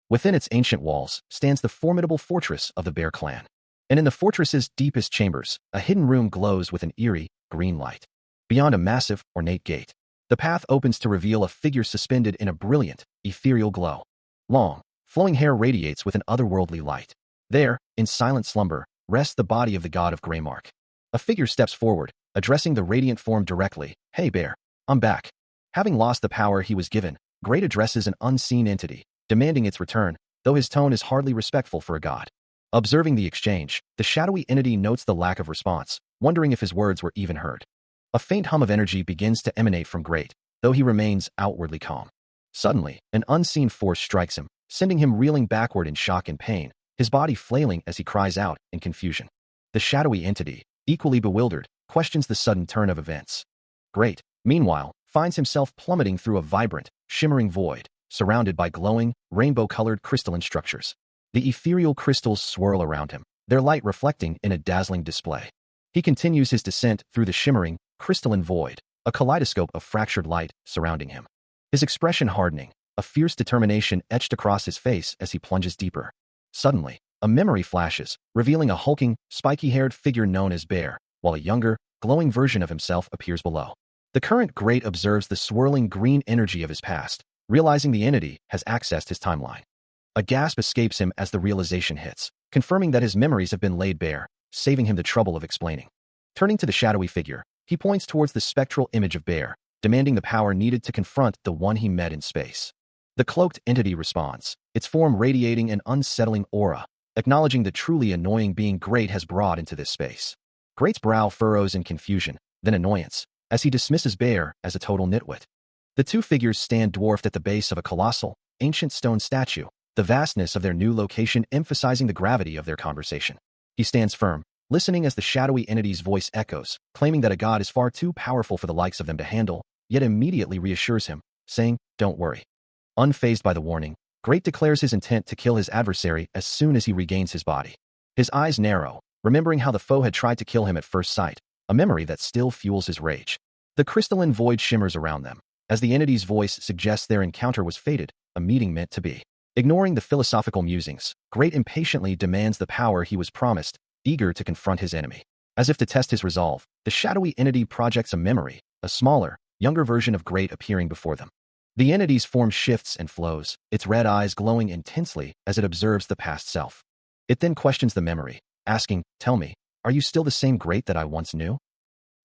Within its ancient walls stands the formidable fortress of the Bear clan. And in the fortress's deepest chambers, a hidden room glows with an eerie, green light. Beyond a massive, ornate gate, the path opens to reveal a figure suspended in a brilliant, ethereal glow. Long, flowing hair radiates with an otherworldly light. There, in silent slumber, rests the body of the god of Greymark. A figure steps forward, addressing the radiant form directly. Hey Bear, I'm back. Having lost the power he was given, Great addresses an unseen entity, demanding its return, though his tone is hardly respectful for a god. Observing the exchange, the shadowy entity notes the lack of response, wondering if his words were even heard. A faint hum of energy begins to emanate from Great, though he remains outwardly calm. Suddenly, an unseen force strikes him, sending him reeling backward in shock and pain, his body flailing as he cries out in confusion. The shadowy entity, equally bewildered, questions the sudden turn of events. Great, meanwhile, finds himself plummeting through a vibrant, shimmering void, surrounded by glowing, rainbow-colored crystalline structures. The ethereal crystals swirl around him, their light reflecting in a dazzling display. He continues his descent through the shimmering, crystalline void, a kaleidoscope of fractured light surrounding him. His expression hardening, a fierce determination etched across his face as he plunges deeper. Suddenly, a memory flashes, revealing a hulking, spiky-haired figure known as Bear, while a younger, glowing version of himself appears below. The current Great observes the swirling green energy of his past, realizing the entity has accessed his timeline. A gasp escapes him as the realization hits, confirming that his memories have been laid bare, saving him the trouble of explaining. Turning to the shadowy figure, he points towards the spectral image of Bear, demanding the power needed to confront the one he met in space. The cloaked entity responds, its form radiating an unsettling aura, acknowledging the truly annoying being Great has brought into this space. Great's brow furrows in confusion, then annoyance, as he dismisses Bear as a total nitwit. The two figures stand dwarfed at the base of a colossal, ancient stone statue, the vastness of their new location emphasizing the gravity of their conversation. He stands firm, listening as the shadowy entity's voice echoes, claiming that a god is far too powerful for the likes of them to handle, yet immediately reassures him, saying, "Don't worry." Unfazed by the warning, Great declares his intent to kill his adversary as soon as he regains his body. His eyes narrow, remembering how the foe had tried to kill him at first sight, a memory that still fuels his rage. The crystalline void shimmers around them, as the entity's voice suggests their encounter was fated, a meeting meant to be. Ignoring the philosophical musings, Great impatiently demands the power he was promised, eager to confront his enemy. As if to test his resolve, the shadowy entity projects a memory, a smaller, younger version of Great appearing before them. The entity's form shifts and flows, its red eyes glowing intensely as it observes the past self. It then questions the memory, asking, "Tell me, are you still the same Great that I once knew?"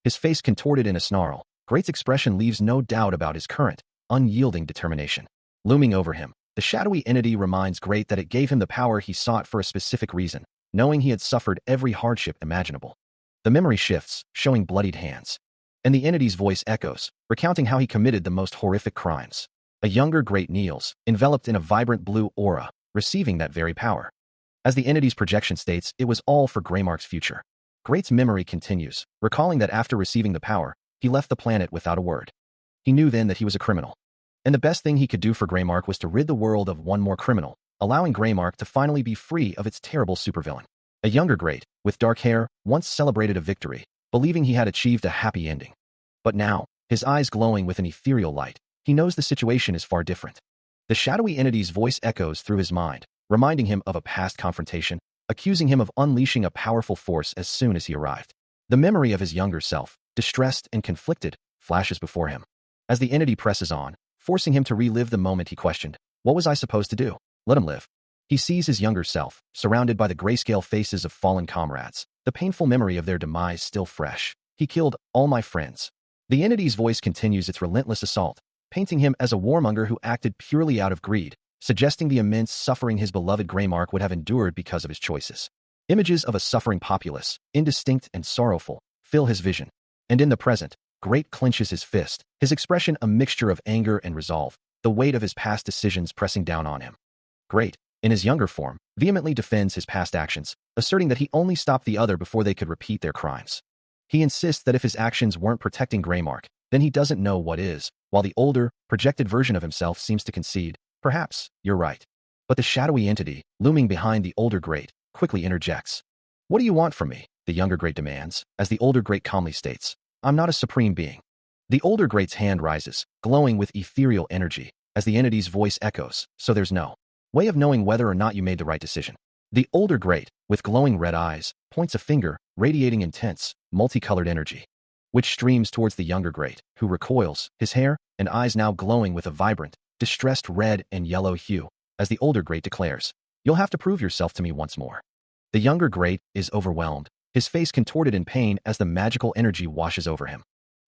His face contorted in a snarl, Great's expression leaves no doubt about his current, unyielding determination. Looming over him, the shadowy entity reminds Great that it gave him the power he sought for a specific reason, knowing he had suffered every hardship imaginable. The memory shifts, showing bloodied hands. And the entity's voice echoes, recounting how he committed the most horrific crimes. A younger Great kneels, enveloped in a vibrant blue aura, receiving that very power. As the entity's projection states, it was all for Greymark's future. Great's memory continues, recalling that after receiving the power, he left the planet without a word. He knew then that he was a criminal. And the best thing he could do for Greymark was to rid the world of one more criminal, allowing Greymark to finally be free of its terrible supervillain. A younger Great, with dark hair, once celebrated a victory, believing he had achieved a happy ending. But now, his eyes glowing with an ethereal light, he knows the situation is far different. The shadowy entity's voice echoes through his mind, reminding him of a past confrontation, accusing him of unleashing a powerful force as soon as he arrived. The memory of his younger self, distressed and conflicted, flashes before him. As the entity presses on, forcing him to relive the moment he questioned, "What was I supposed to do?" Let him live. He sees his younger self, surrounded by the grayscale faces of fallen comrades, the painful memory of their demise still fresh. "He killed all my friends." The entity's voice continues its relentless assault, painting him as a warmonger who acted purely out of greed, suggesting the immense suffering his beloved Greymark would have endured because of his choices. Images of a suffering populace, indistinct and sorrowful, fill his vision. And in the present, Great clenches his fist, his expression a mixture of anger and resolve, the weight of his past decisions pressing down on him. Great, in his younger form, vehemently defends his past actions, asserting that he only stopped the other before they could repeat their crimes. He insists that if his actions weren't protecting Greymark, then he doesn't know what is, while the older, projected version of himself seems to concede, "Perhaps, you're right." But the shadowy entity, looming behind the older Great, quickly interjects. "What do you want from me?" the younger Great demands, as the older Great calmly states, "I'm not a supreme being." The older Great's hand rises, glowing with ethereal energy, as the entity's voice echoes, "So there's no way of knowing whether or not you made the right decision." The older Great, with glowing red eyes, points a finger, radiating intense, multicolored energy, which streams towards the younger Great, who recoils, his hair and eyes now glowing with a vibrant, distressed red and yellow hue, as the older Great declares, "You'll have to prove yourself to me once more." The younger Great is overwhelmed, his face contorted in pain as the magical energy washes over him.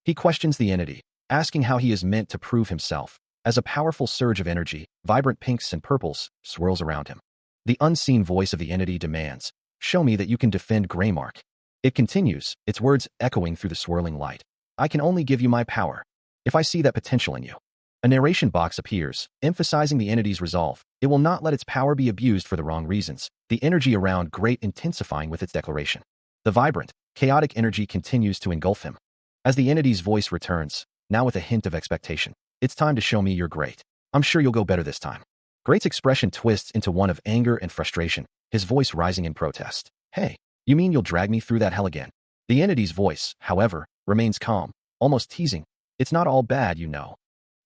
He questions the entity, asking how he is meant to prove himself, as a powerful surge of energy, vibrant pinks and purples, swirls around him. The unseen voice of the entity demands, "Show me that you can defend Greymark." It continues, its words echoing through the swirling light. "I can only give you my power if I see that potential in you." A narration box appears, emphasizing the entity's resolve. It will not let its power be abused for the wrong reasons, the energy around Great intensifying with its declaration. The vibrant, chaotic energy continues to engulf him. As the entity's voice returns, now with a hint of expectation, "It's time to show me you're great. I'm sure you'll go better this time." Great's expression twists into one of anger and frustration, his voice rising in protest. "Hey, you mean you'll drag me through that hell again?" The entity's voice, however, remains calm, almost teasing, "It's not all bad, you know."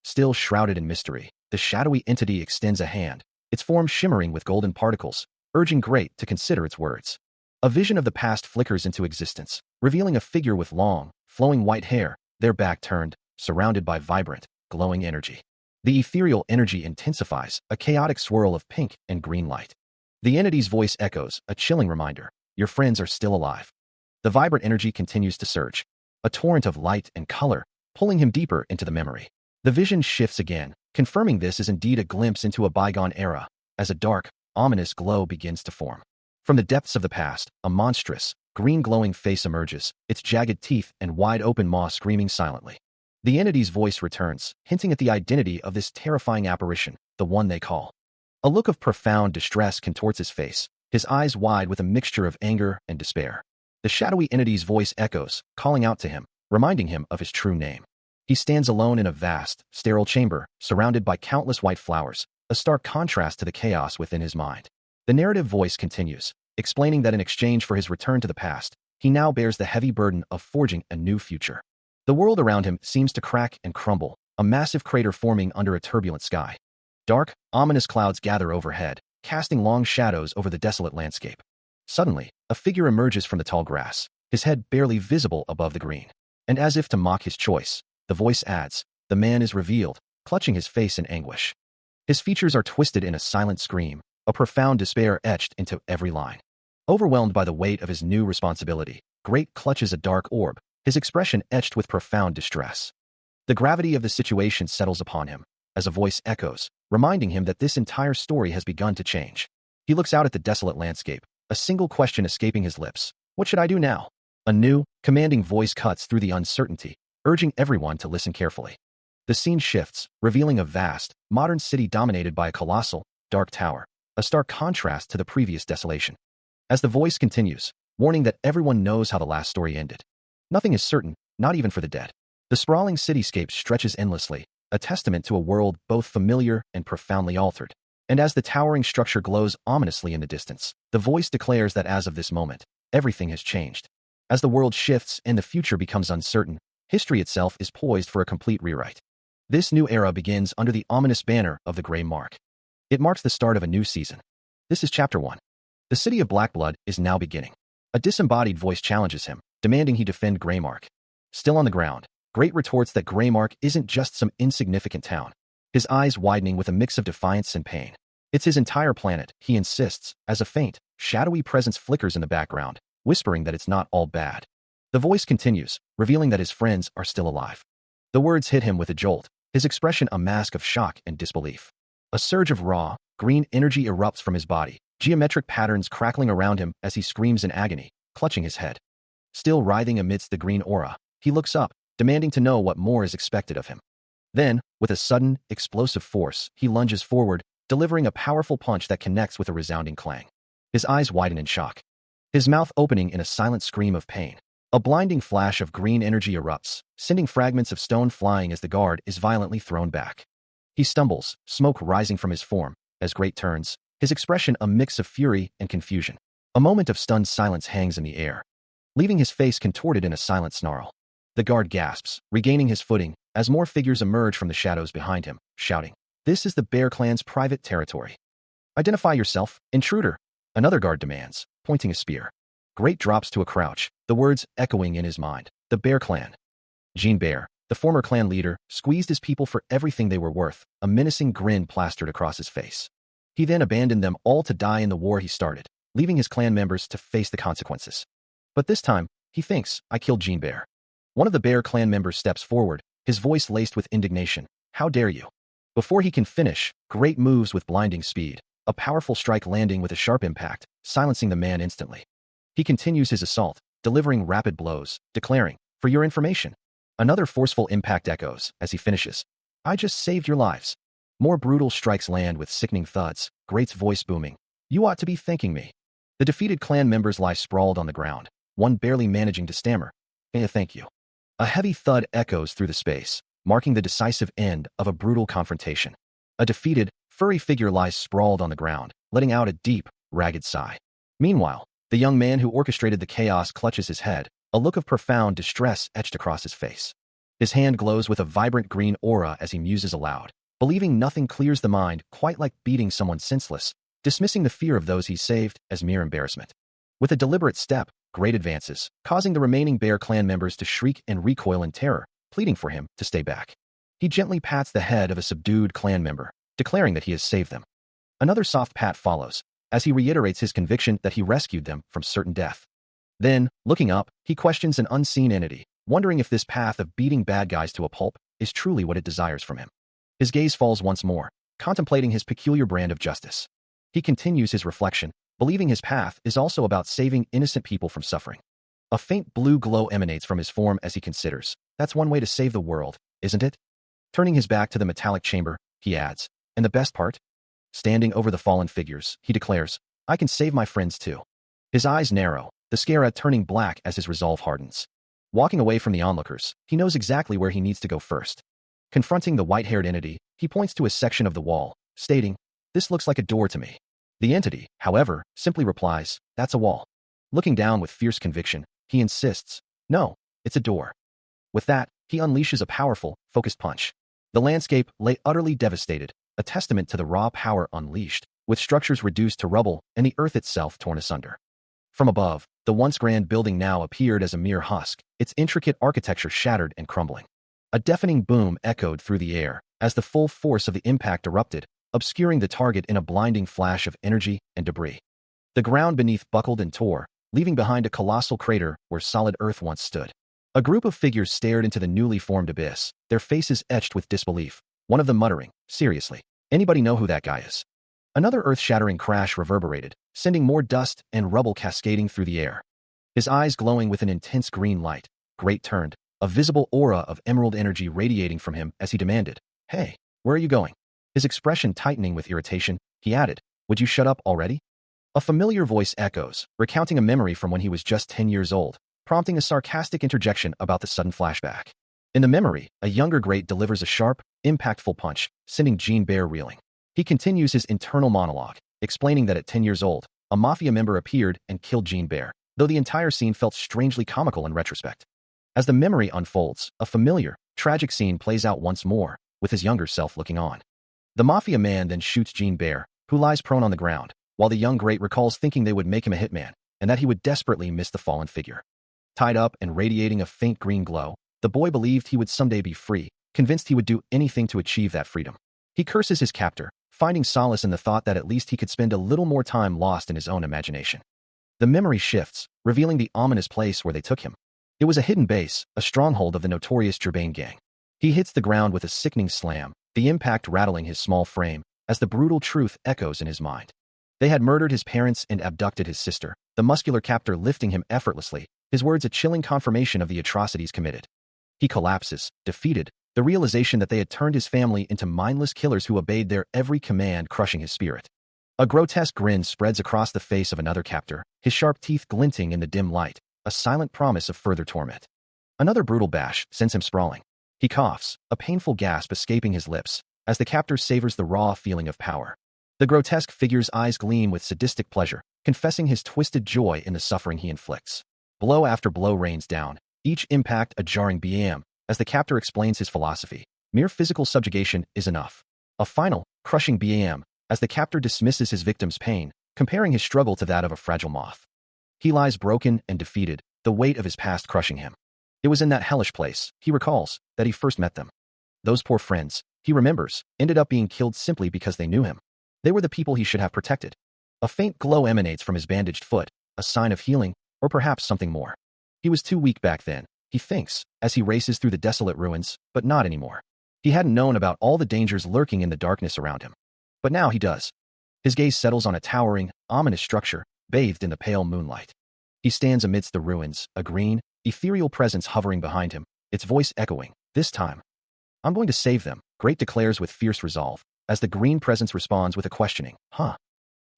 Still shrouded in mystery, the shadowy entity extends a hand, its form shimmering with golden particles, urging Great to consider its words. A vision of the past flickers into existence, revealing a figure with long, flowing white hair, their back turned, surrounded by vibrant, glowing energy. The ethereal energy intensifies, a chaotic swirl of pink and green light. The entity's voice echoes, a chilling reminder, "Your friends are still alive." The vibrant energy continues to surge, a torrent of light and color, pulling him deeper into the memory. The vision shifts again, confirming this is indeed a glimpse into a bygone era, as a dark, ominous glow begins to form. From the depths of the past, a monstrous, green glowing face emerges, its jagged teeth and wide-open maw screaming silently. The entity's voice returns, hinting at the identity of this terrifying apparition, the one they call. A look of profound distress contorts his face, his eyes wide with a mixture of anger and despair. The shadowy entity's voice echoes, calling out to him, reminding him of his true name. He stands alone in a vast, sterile chamber, surrounded by countless white flowers, a stark contrast to the chaos within his mind. The narrative voice continues, explaining that in exchange for his return to the past, he now bears the heavy burden of forging a new future. The world around him seems to crack and crumble, a massive crater forming under a turbulent sky. Dark, ominous clouds gather overhead, casting long shadows over the desolate landscape. Suddenly, a figure emerges from the tall grass, his head barely visible above the green. And as if to mock his choice, the voice adds, the man is revealed, clutching his face in anguish. His features are twisted in a silent scream, a profound despair etched into every line. Overwhelmed by the weight of his new responsibility, Great clutches a dark orb, his expression etched with profound distress. The gravity of the situation settles upon him, as a voice echoes, reminding him that this entire story has begun to change. He looks out at the desolate landscape, a single question escaping his lips. What should I do now? A new, commanding voice cuts through the uncertainty, urging everyone to listen carefully. The scene shifts, revealing a vast, modern city dominated by a colossal, dark tower, a stark contrast to the previous desolation. As the voice continues, warning that everyone knows how the last story ended. Nothing is certain, not even for the dead. The sprawling cityscape stretches endlessly, a testament to a world both familiar and profoundly altered. And as the towering structure glows ominously in the distance, the voice declares that as of this moment, everything has changed. As the world shifts and the future becomes uncertain, history itself is poised for a complete rewrite. This new era begins under the ominous banner of the Grey Mark. It marks the start of a new season. This is Chapter 1. The city of Blackblood is now beginning. A disembodied voice challenges him, demanding he defend Greymark. Still on the ground, Great retorts that Greymark isn't just some insignificant town, his eyes widening with a mix of defiance and pain. It's his entire planet, he insists, as a faint, shadowy presence flickers in the background, whispering that it's not all bad. The voice continues, revealing that his friends are still alive. The words hit him with a jolt, his expression a mask of shock and disbelief. A surge of raw, green energy erupts from his body, geometric patterns crackling around him as he screams in agony, clutching his head. Still writhing amidst the green aura, he looks up, demanding to know what more is expected of him. Then, with a sudden, explosive force, he lunges forward, delivering a powerful punch that connects with a resounding clang. His eyes widen in shock, his mouth opening in a silent scream of pain. A blinding flash of green energy erupts, sending fragments of stone flying as the guard is violently thrown back. He stumbles, smoke rising from his form, as Great turns, his expression a mix of fury and confusion. A moment of stunned silence hangs in the air, leaving his face contorted in a silent snarl. The guard gasps, regaining his footing, as more figures emerge from the shadows behind him, shouting, "This is the Bear Clan's private territory. Identify yourself, intruder," another guard demands, pointing a spear. Great drops to a crouch, the words echoing in his mind. The Bear Clan. Jean Bear, the former clan leader, squeezed his people for everything they were worth, a menacing grin plastered across his face. He then abandoned them all to die in the war he started, leaving his clan members to face the consequences. But this time, he thinks, I killed Jean Bear. One of the Bear Clan members steps forward, his voice laced with indignation. How dare you? Before he can finish, Great moves with blinding speed, a powerful strike landing with a sharp impact, silencing the man instantly. He continues his assault, delivering rapid blows, declaring, "For your information." Another forceful impact echoes as he finishes. "I just saved your lives." More brutal strikes land with sickening thuds, Great's voice booming. "You ought to be thanking me." The defeated clan members lie sprawled on the ground, one barely managing to stammer, "Thank you." A heavy thud echoes through the space, marking the decisive end of a brutal confrontation. A defeated, furry figure lies sprawled on the ground, letting out a deep, ragged sigh. Meanwhile, the young man who orchestrated the chaos clutches his head, a look of profound distress etched across his face. His hand glows with a vibrant green aura as he muses aloud, believing nothing clears the mind quite like beating someone senseless, dismissing the fear of those he saved as mere embarrassment. With a deliberate step, Great advances, causing the remaining Bear Clan members to shriek and recoil in terror, pleading for him to stay back. He gently pats the head of a subdued clan member, declaring that he has saved them. Another soft pat follows, as he reiterates his conviction that he rescued them from certain death. Then, looking up, he questions an unseen entity, wondering if this path of beating bad guys to a pulp is truly what it desires from him. His gaze falls once more, contemplating his peculiar brand of justice. He continues his reflection, believing his path is also about saving innocent people from suffering. A faint blue glow emanates from his form as he considers, "That's one way to save the world, isn't it?" Turning his back to the metallic chamber, he adds, "And the best part?" Standing over the fallen figures, he declares, "I can save my friends too." His eyes narrow, the Scara turning black as his resolve hardens. Walking away from the onlookers, he knows exactly where he needs to go first. Confronting the white-haired entity, he points to a section of the wall, stating, "This looks like a door to me." The entity, however, simply replies, "That's a wall." Looking down with fierce conviction, he insists, "No, it's a door." With that, he unleashes a powerful, focused punch. The landscape lay utterly devastated, a testament to the raw power unleashed, with structures reduced to rubble and the earth itself torn asunder. From above, the once grand building now appeared as a mere husk, its intricate architecture shattered and crumbling. A deafening boom echoed through the air as the full force of the impact erupted, obscuring the target in a blinding flash of energy and debris. The ground beneath buckled and tore, leaving behind a colossal crater where solid earth once stood. A group of figures stared into the newly formed abyss, their faces etched with disbelief, one of them muttering, "Seriously, anybody know who that guy is?" Another earth-shattering crash reverberated, sending more dust and rubble cascading through the air. His eyes glowing with an intense green light, Great turned, a visible aura of emerald energy radiating from him as he demanded, "Hey, where are you going?" His expression tightening with irritation, he added, "Would you shut up already?" A familiar voice echoes, recounting a memory from when he was just 10 years old, prompting a sarcastic interjection about the sudden flashback. In the memory, a younger great delivers a sharp, impactful punch, sending Jean Bear reeling. He continues his internal monologue, explaining that at 10 years old, a mafia member appeared and killed Jean Bear, though the entire scene felt strangely comical in retrospect. As the memory unfolds, a familiar, tragic scene plays out once more, with his younger self looking on. The mafia man then shoots Jean Bear, who lies prone on the ground, while the young great recalls thinking they would make him a hitman, and that he would desperately miss the fallen figure. Tied up and radiating a faint green glow, the boy believed he would someday be free, convinced he would do anything to achieve that freedom. He curses his captor, finding solace in the thought that at least he could spend a little more time lost in his own imagination. The memory shifts, revealing the ominous place where they took him. It was a hidden base, a stronghold of the notorious Gerbain gang. He hits the ground with a sickening slam, the impact rattling his small frame, as the brutal truth echoes in his mind. They had murdered his parents and abducted his sister, the muscular captor lifting him effortlessly, his words a chilling confirmation of the atrocities committed. He collapses, defeated, the realization that they had turned his family into mindless killers who obeyed their every command, crushing his spirit. A grotesque grin spreads across the face of another captor, his sharp teeth glinting in the dim light, a silent promise of further torment. Another brutal bash sends him sprawling. He coughs, a painful gasp escaping his lips, as the captor savors the raw feeling of power. The grotesque figure's eyes gleam with sadistic pleasure, confessing his twisted joy in the suffering he inflicts. Blow after blow rains down, each impact a jarring bam, as the captor explains his philosophy. Mere physical subjugation is enough. A final, crushing bam, as the captor dismisses his victim's pain, comparing his struggle to that of a fragile moth. He lies broken and defeated, the weight of his past crushing him. It was in that hellish place, he recalls, that he first met them. Those poor friends, he remembers, ended up being killed simply because they knew him. They were the people he should have protected. A faint glow emanates from his bandaged foot, a sign of healing, or perhaps something more. He was too weak back then, he thinks, as he races through the desolate ruins, but not anymore. He hadn't known about all the dangers lurking in the darkness around him. But now he does. His gaze settles on a towering, ominous structure, bathed in the pale moonlight. He stands amidst the ruins, a green, ethereal presence hovering behind him, its voice echoing, "This time, I'm going to save them," Great declares with fierce resolve, as the green presence responds with a questioning, "Huh?"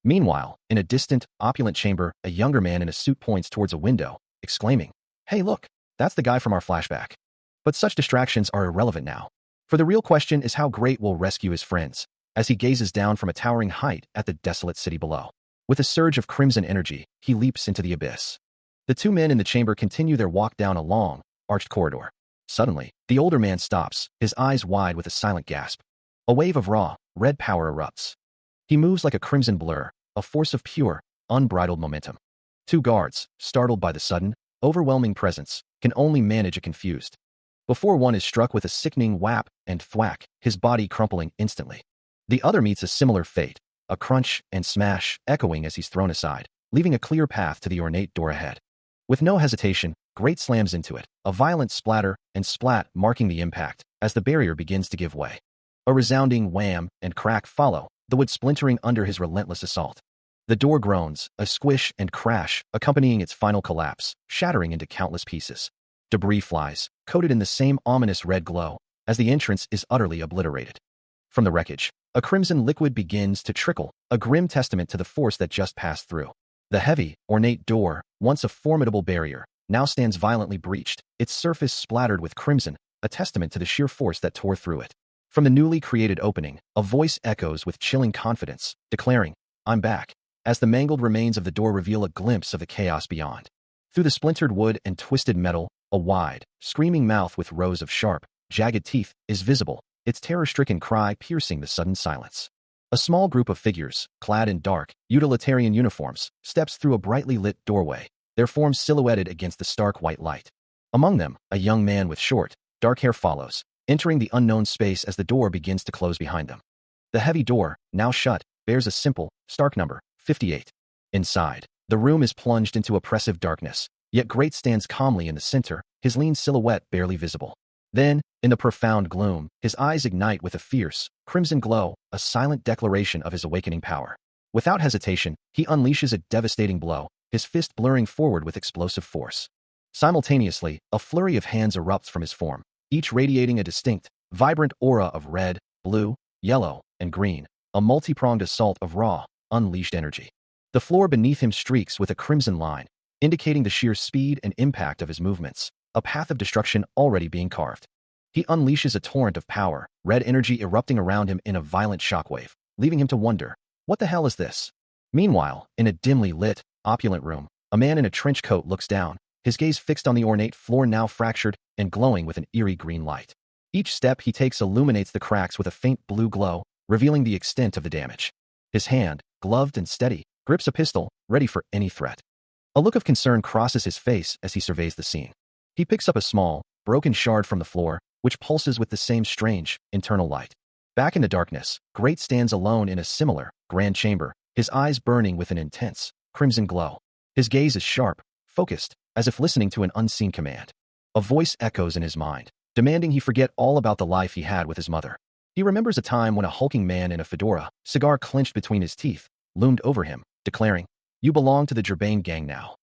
Meanwhile, in a distant, opulent chamber, a younger man in a suit points towards a window, exclaiming, "Hey look, that's the guy from our flashback." But such distractions are irrelevant now. For the real question is how Great will rescue his friends, as he gazes down from a towering height at the desolate city below. With a surge of crimson energy, he leaps into the abyss. The two men in the chamber continue their walk down a long, arched corridor. Suddenly, the older man stops, his eyes wide with a silent gasp. A wave of raw, red power erupts. He moves like a crimson blur, a force of pure, unbridled momentum. Two guards, startled by the sudden, overwhelming presence, can only manage a confused. Before one is struck with a sickening whap and thwack, his body crumpling instantly. The other meets a similar fate, a crunch and smash echoing as he's thrown aside, leaving a clear path to the ornate door ahead. With no hesitation, Great slams into it, a violent splatter and splat marking the impact, as the barrier begins to give way. A resounding wham and crack follow, the wood splintering under his relentless assault. The door groans, a squish and crash, accompanying its final collapse, shattering into countless pieces. Debris flies, coated in the same ominous red glow, as the entrance is utterly obliterated. From the wreckage, a crimson liquid begins to trickle, a grim testament to the force that just passed through. The heavy, ornate door, once a formidable barrier, now stands violently breached, its surface splattered with crimson, a testament to the sheer force that tore through it. From the newly created opening, a voice echoes with chilling confidence, declaring, "I'm back," as the mangled remains of the door reveal a glimpse of the chaos beyond. Through the splintered wood and twisted metal, a wide, screaming mouth with rows of sharp, jagged teeth is visible, its terror-stricken cry piercing the sudden silence. A small group of figures, clad in dark, utilitarian uniforms, steps through a brightly lit doorway, their forms silhouetted against the stark white light. Among them, a young man with short, dark hair follows, entering the unknown space as the door begins to close behind them. The heavy door, now shut, bears a simple, stark number, 58. Inside, the room is plunged into oppressive darkness, yet Great stands calmly in the center, his lean silhouette barely visible. Then, in the profound gloom, his eyes ignite with a fierce, crimson glow, a silent declaration of his awakening power. Without hesitation, he unleashes a devastating blow, his fist blurring forward with explosive force. Simultaneously, a flurry of hands erupts from his form, each radiating a distinct, vibrant aura of red, blue, yellow, and green, a multi-pronged assault of raw, unleashed energy. The floor beneath him streaks with a crimson line, indicating the sheer speed and impact of his movements, a path of destruction already being carved. He unleashes a torrent of power, red energy erupting around him in a violent shockwave, leaving him to wonder, what the hell is this? Meanwhile, in a dimly lit, opulent room, a man in a trench coat looks down, his gaze fixed on the ornate floor now fractured and glowing with an eerie green light. Each step he takes illuminates the cracks with a faint blue glow, revealing the extent of the damage. His hand, gloved and steady, grips a pistol, ready for any threat. A look of concern crosses his face as he surveys the scene. He picks up a small, broken shard from the floor, which pulses with the same strange, internal light. Back in the darkness, Great stands alone in a similar, grand chamber, his eyes burning with an intense, crimson glow. His gaze is sharp, focused, as if listening to an unseen command. A voice echoes in his mind, demanding he forget all about the life he had with his mother. He remembers a time when a hulking man in a fedora, cigar clenched between his teeth, loomed over him, declaring, "You belong to the Gerbane gang now."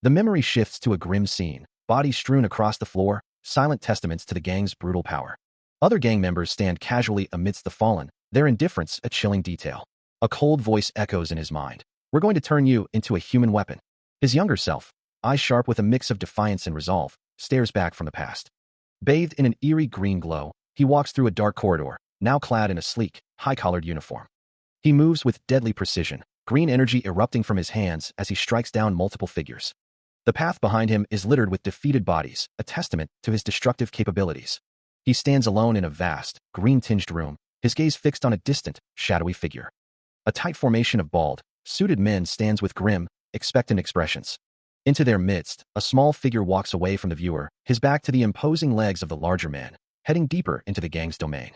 The memory shifts to a grim scene, bodies strewn across the floor, silent testaments to the gang's brutal power. Other gang members stand casually amidst the fallen, their indifference a chilling detail. A cold voice echoes in his mind. "We're going to turn you into a human weapon." His younger self, eyes sharp with a mix of defiance and resolve, stares back from the past. Bathed in an eerie green glow, he walks through a dark corridor, now clad in a sleek, high-collared uniform. He moves with deadly precision, green energy erupting from his hands as he strikes down multiple figures. The path behind him is littered with defeated bodies, a testament to his destructive capabilities. He stands alone in a vast, green-tinged room, his gaze fixed on a distant, shadowy figure. A tight formation of bald, suited men stands with grim, expectant expressions. Into their midst, a small figure walks away from the viewer, his back to the imposing legs of the larger man, heading deeper into the gang's domain.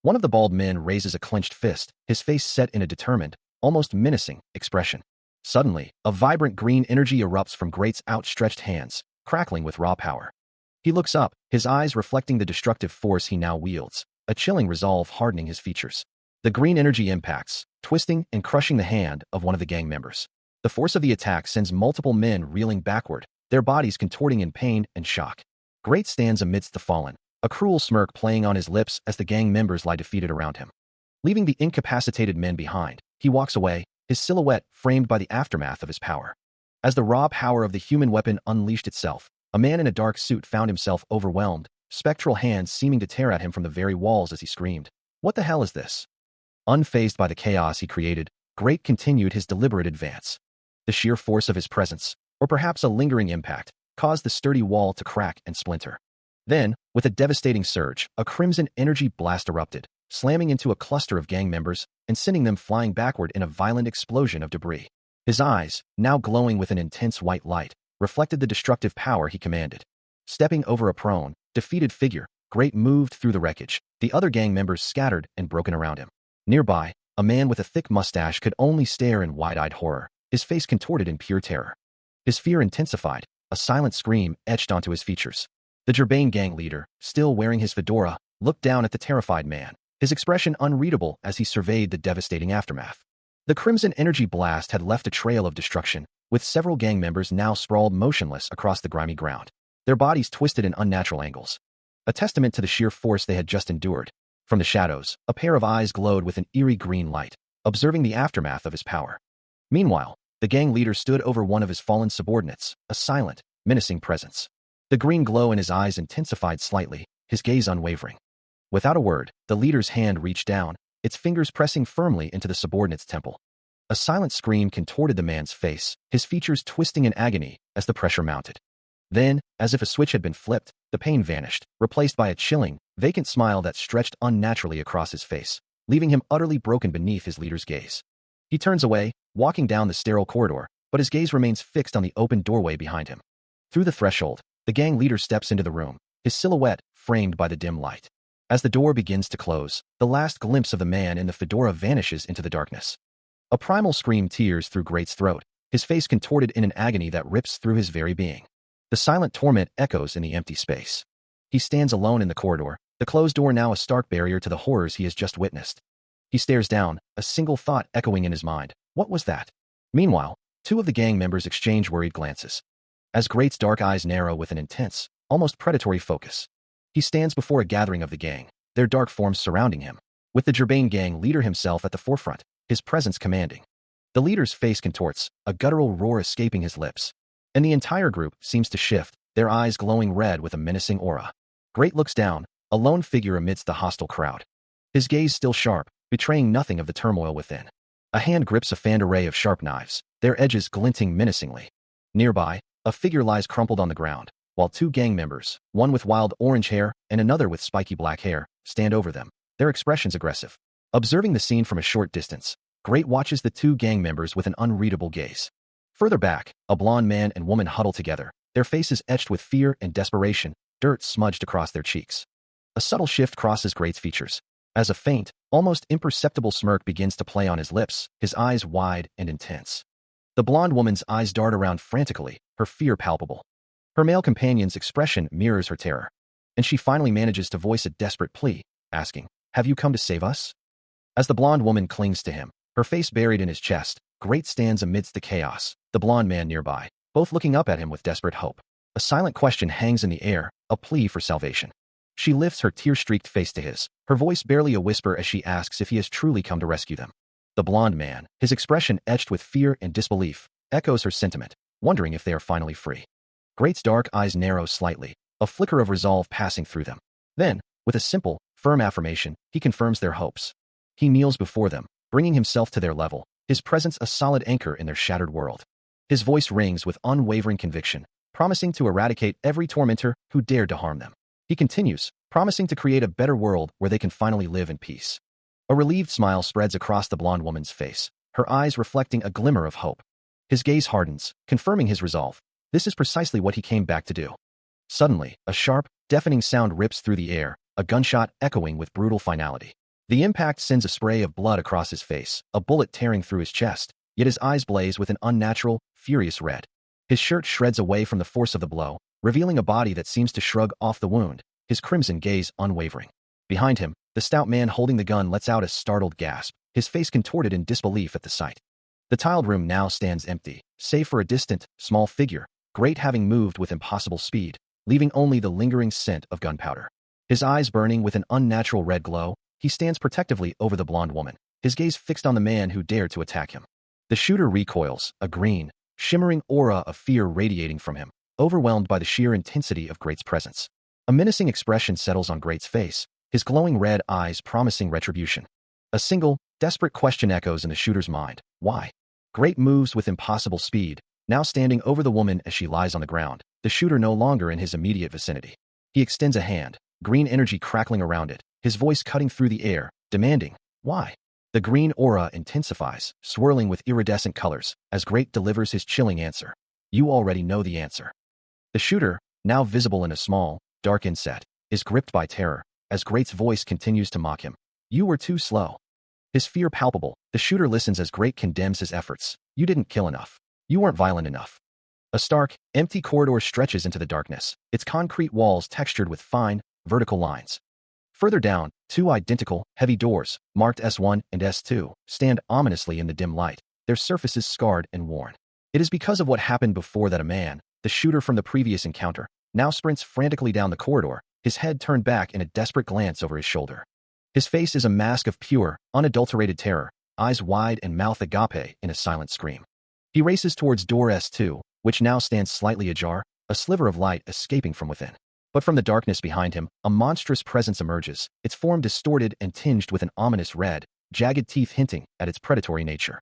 One of the bald men raises a clenched fist, his face set in a determined, almost menacing, expression. Suddenly, a vibrant green energy erupts from Great's outstretched hands, crackling with raw power. He looks up, his eyes reflecting the destructive force he now wields, a chilling resolve hardening his features. The green energy impacts, twisting and crushing the hand of one of the gang members. The force of the attack sends multiple men reeling backward, their bodies contorting in pain and shock. Great stands amidst the fallen, a cruel smirk playing on his lips as the gang members lie defeated around him. Leaving the incapacitated men behind, he walks away, his silhouette framed by the aftermath of his power. As the raw power of the human weapon unleashed itself, a man in a dark suit found himself overwhelmed, spectral hands seeming to tear at him from the very walls as he screamed, "What the hell is this?" Unfazed by the chaos he created, Great continued his deliberate advance. The sheer force of his presence, or perhaps a lingering impact, caused the sturdy wall to crack and splinter. Then, with a devastating surge, a crimson energy blast erupted, slamming into a cluster of gang members and sending them flying backward in a violent explosion of debris. His eyes, now glowing with an intense white light, reflected the destructive power he commanded. Stepping over a prone, defeated figure, Great moved through the wreckage, the other gang members scattered and broken around him. Nearby, a man with a thick mustache could only stare in wide-eyed horror, his face contorted in pure terror. His fear intensified, a silent scream etched onto his features. The Gerbane gang leader, still wearing his fedora, looked down at the terrified man, his expression unreadable as he surveyed the devastating aftermath. The crimson energy blast had left a trail of destruction, with several gang members now sprawled motionless across the grimy ground, their bodies twisted in unnatural angles. A testament to the sheer force they had just endured. From the shadows, a pair of eyes glowed with an eerie green light, observing the aftermath of his power. Meanwhile, The gang leader stood over one of his fallen subordinates, a silent, menacing presence. The green glow in his eyes intensified slightly, his gaze unwavering. Without a word, the leader's hand reached down, its fingers pressing firmly into the subordinate's temple. A silent scream contorted the man's face, his features twisting in agony as the pressure mounted. Then, as if a switch had been flipped, the pain vanished, replaced by a chilling, vacant smile that stretched unnaturally across his face, leaving him utterly broken beneath his leader's gaze. He turns away, walking down the sterile corridor, but his gaze remains fixed on the open doorway behind him. Through the threshold, the gang leader steps into the room, his silhouette framed by the dim light. As the door begins to close, the last glimpse of the man in the fedora vanishes into the darkness. A primal scream tears through Great's throat, his face contorted in an agony that rips through his very being. The silent torment echoes in the empty space. He stands alone in the corridor, the closed door now a stark barrier to the horrors he has just witnessed. He stares down, a single thought echoing in his mind. What was that? Meanwhile, two of the gang members exchange worried glances. As Great's dark eyes narrow with an intense, almost predatory focus. He stands before a gathering of the gang, their dark forms surrounding him, with the Gerbane gang leader himself at the forefront, his presence commanding. The leader's face contorts, a guttural roar escaping his lips. And the entire group seems to shift, their eyes glowing red with a menacing aura. Great looks down, a lone figure amidst the hostile crowd. His gaze still sharp, betraying nothing of the turmoil within. A hand grips a fanned array of sharp knives, their edges glinting menacingly. Nearby, a figure lies crumpled on the ground, while two gang members, one with wild orange hair and another with spiky black hair, stand over them, their expressions aggressive. Observing the scene from a short distance, Great watches the two gang members with an unreadable gaze. Further back, a blonde man and woman huddle together, their faces etched with fear and desperation, dirt smudged across their cheeks. A subtle shift crosses Great's features. As a faint, almost imperceptible smirk begins to play on his lips, his eyes wide and intense. The blonde woman's eyes dart around frantically, her fear palpable. Her male companion's expression mirrors her terror. And she finally manages to voice a desperate plea, asking, "Have you come to save us?" As the blonde woman clings to him, her face buried in his chest, Great stands amidst the chaos, the blonde man nearby, both looking up at him with desperate hope. A silent question hangs in the air, a plea for salvation. She lifts her tear-streaked face to his, her voice barely a whisper as she asks if he has truly come to rescue them. The blonde man, his expression etched with fear and disbelief, echoes her sentiment, wondering if they are finally free. Great's dark eyes narrow slightly, a flicker of resolve passing through them. Then, with a simple, firm affirmation, he confirms their hopes. He kneels before them, bringing himself to their level, his presence a solid anchor in their shattered world. His voice rings with unwavering conviction, promising to eradicate every tormentor who dared to harm them. He continues, promising to create a better world where they can finally live in peace. A relieved smile spreads across the blonde woman's face, her eyes reflecting a glimmer of hope. His gaze hardens, confirming his resolve. This is precisely what he came back to do. Suddenly, a sharp, deafening sound rips through the air, a gunshot echoing with brutal finality. The impact sends a spray of blood across his face, a bullet tearing through his chest, yet his eyes blaze with an unnatural, furious red. His shirt shreds away from the force of the blow, revealing a body that seems to shrug off the wound, his crimson gaze unwavering. Behind him, the stout man holding the gun lets out a startled gasp, his face contorted in disbelief at the sight. The tiled room now stands empty, save for a distant, small figure, Great having moved with impossible speed, leaving only the lingering scent of gunpowder. His eyes burning with an unnatural red glow, he stands protectively over the blonde woman, his gaze fixed on the man who dared to attack him. The shooter recoils, a green, shimmering aura of fear radiating from him, overwhelmed by the sheer intensity of Great's presence. A menacing expression settles on Great's face, his glowing red eyes promising retribution. A single, desperate question echoes in the shooter's mind. Why? Great moves with impossible speed, now standing over the woman as she lies on the ground, the shooter no longer in his immediate vicinity. He extends a hand, green energy crackling around it, his voice cutting through the air, demanding, "Why?" The green aura intensifies, swirling with iridescent colors, as Great delivers his chilling answer. You already know the answer. The shooter, now visible in a small, dark inset, is gripped by terror, as Great's voice continues to mock him. You were too slow. His fear palpable, the shooter listens as Great condemns his efforts. You didn't kill enough. You weren't violent enough. A stark, empty corridor stretches into the darkness, its concrete walls textured with fine, vertical lines. Further down, two identical, heavy doors, marked S1 and S2, stand ominously in the dim light, their surfaces scarred and worn. It is because of what happened before that a man, the shooter from the previous encounter, now sprints frantically down the corridor, his head turned back in a desperate glance over his shoulder. His face is a mask of pure, unadulterated terror, eyes wide and mouth agape in a silent scream. He races towards door S2, which now stands slightly ajar, a sliver of light escaping from within. But from the darkness behind him, a monstrous presence emerges, its form distorted and tinged with an ominous red, jagged teeth hinting at its predatory nature.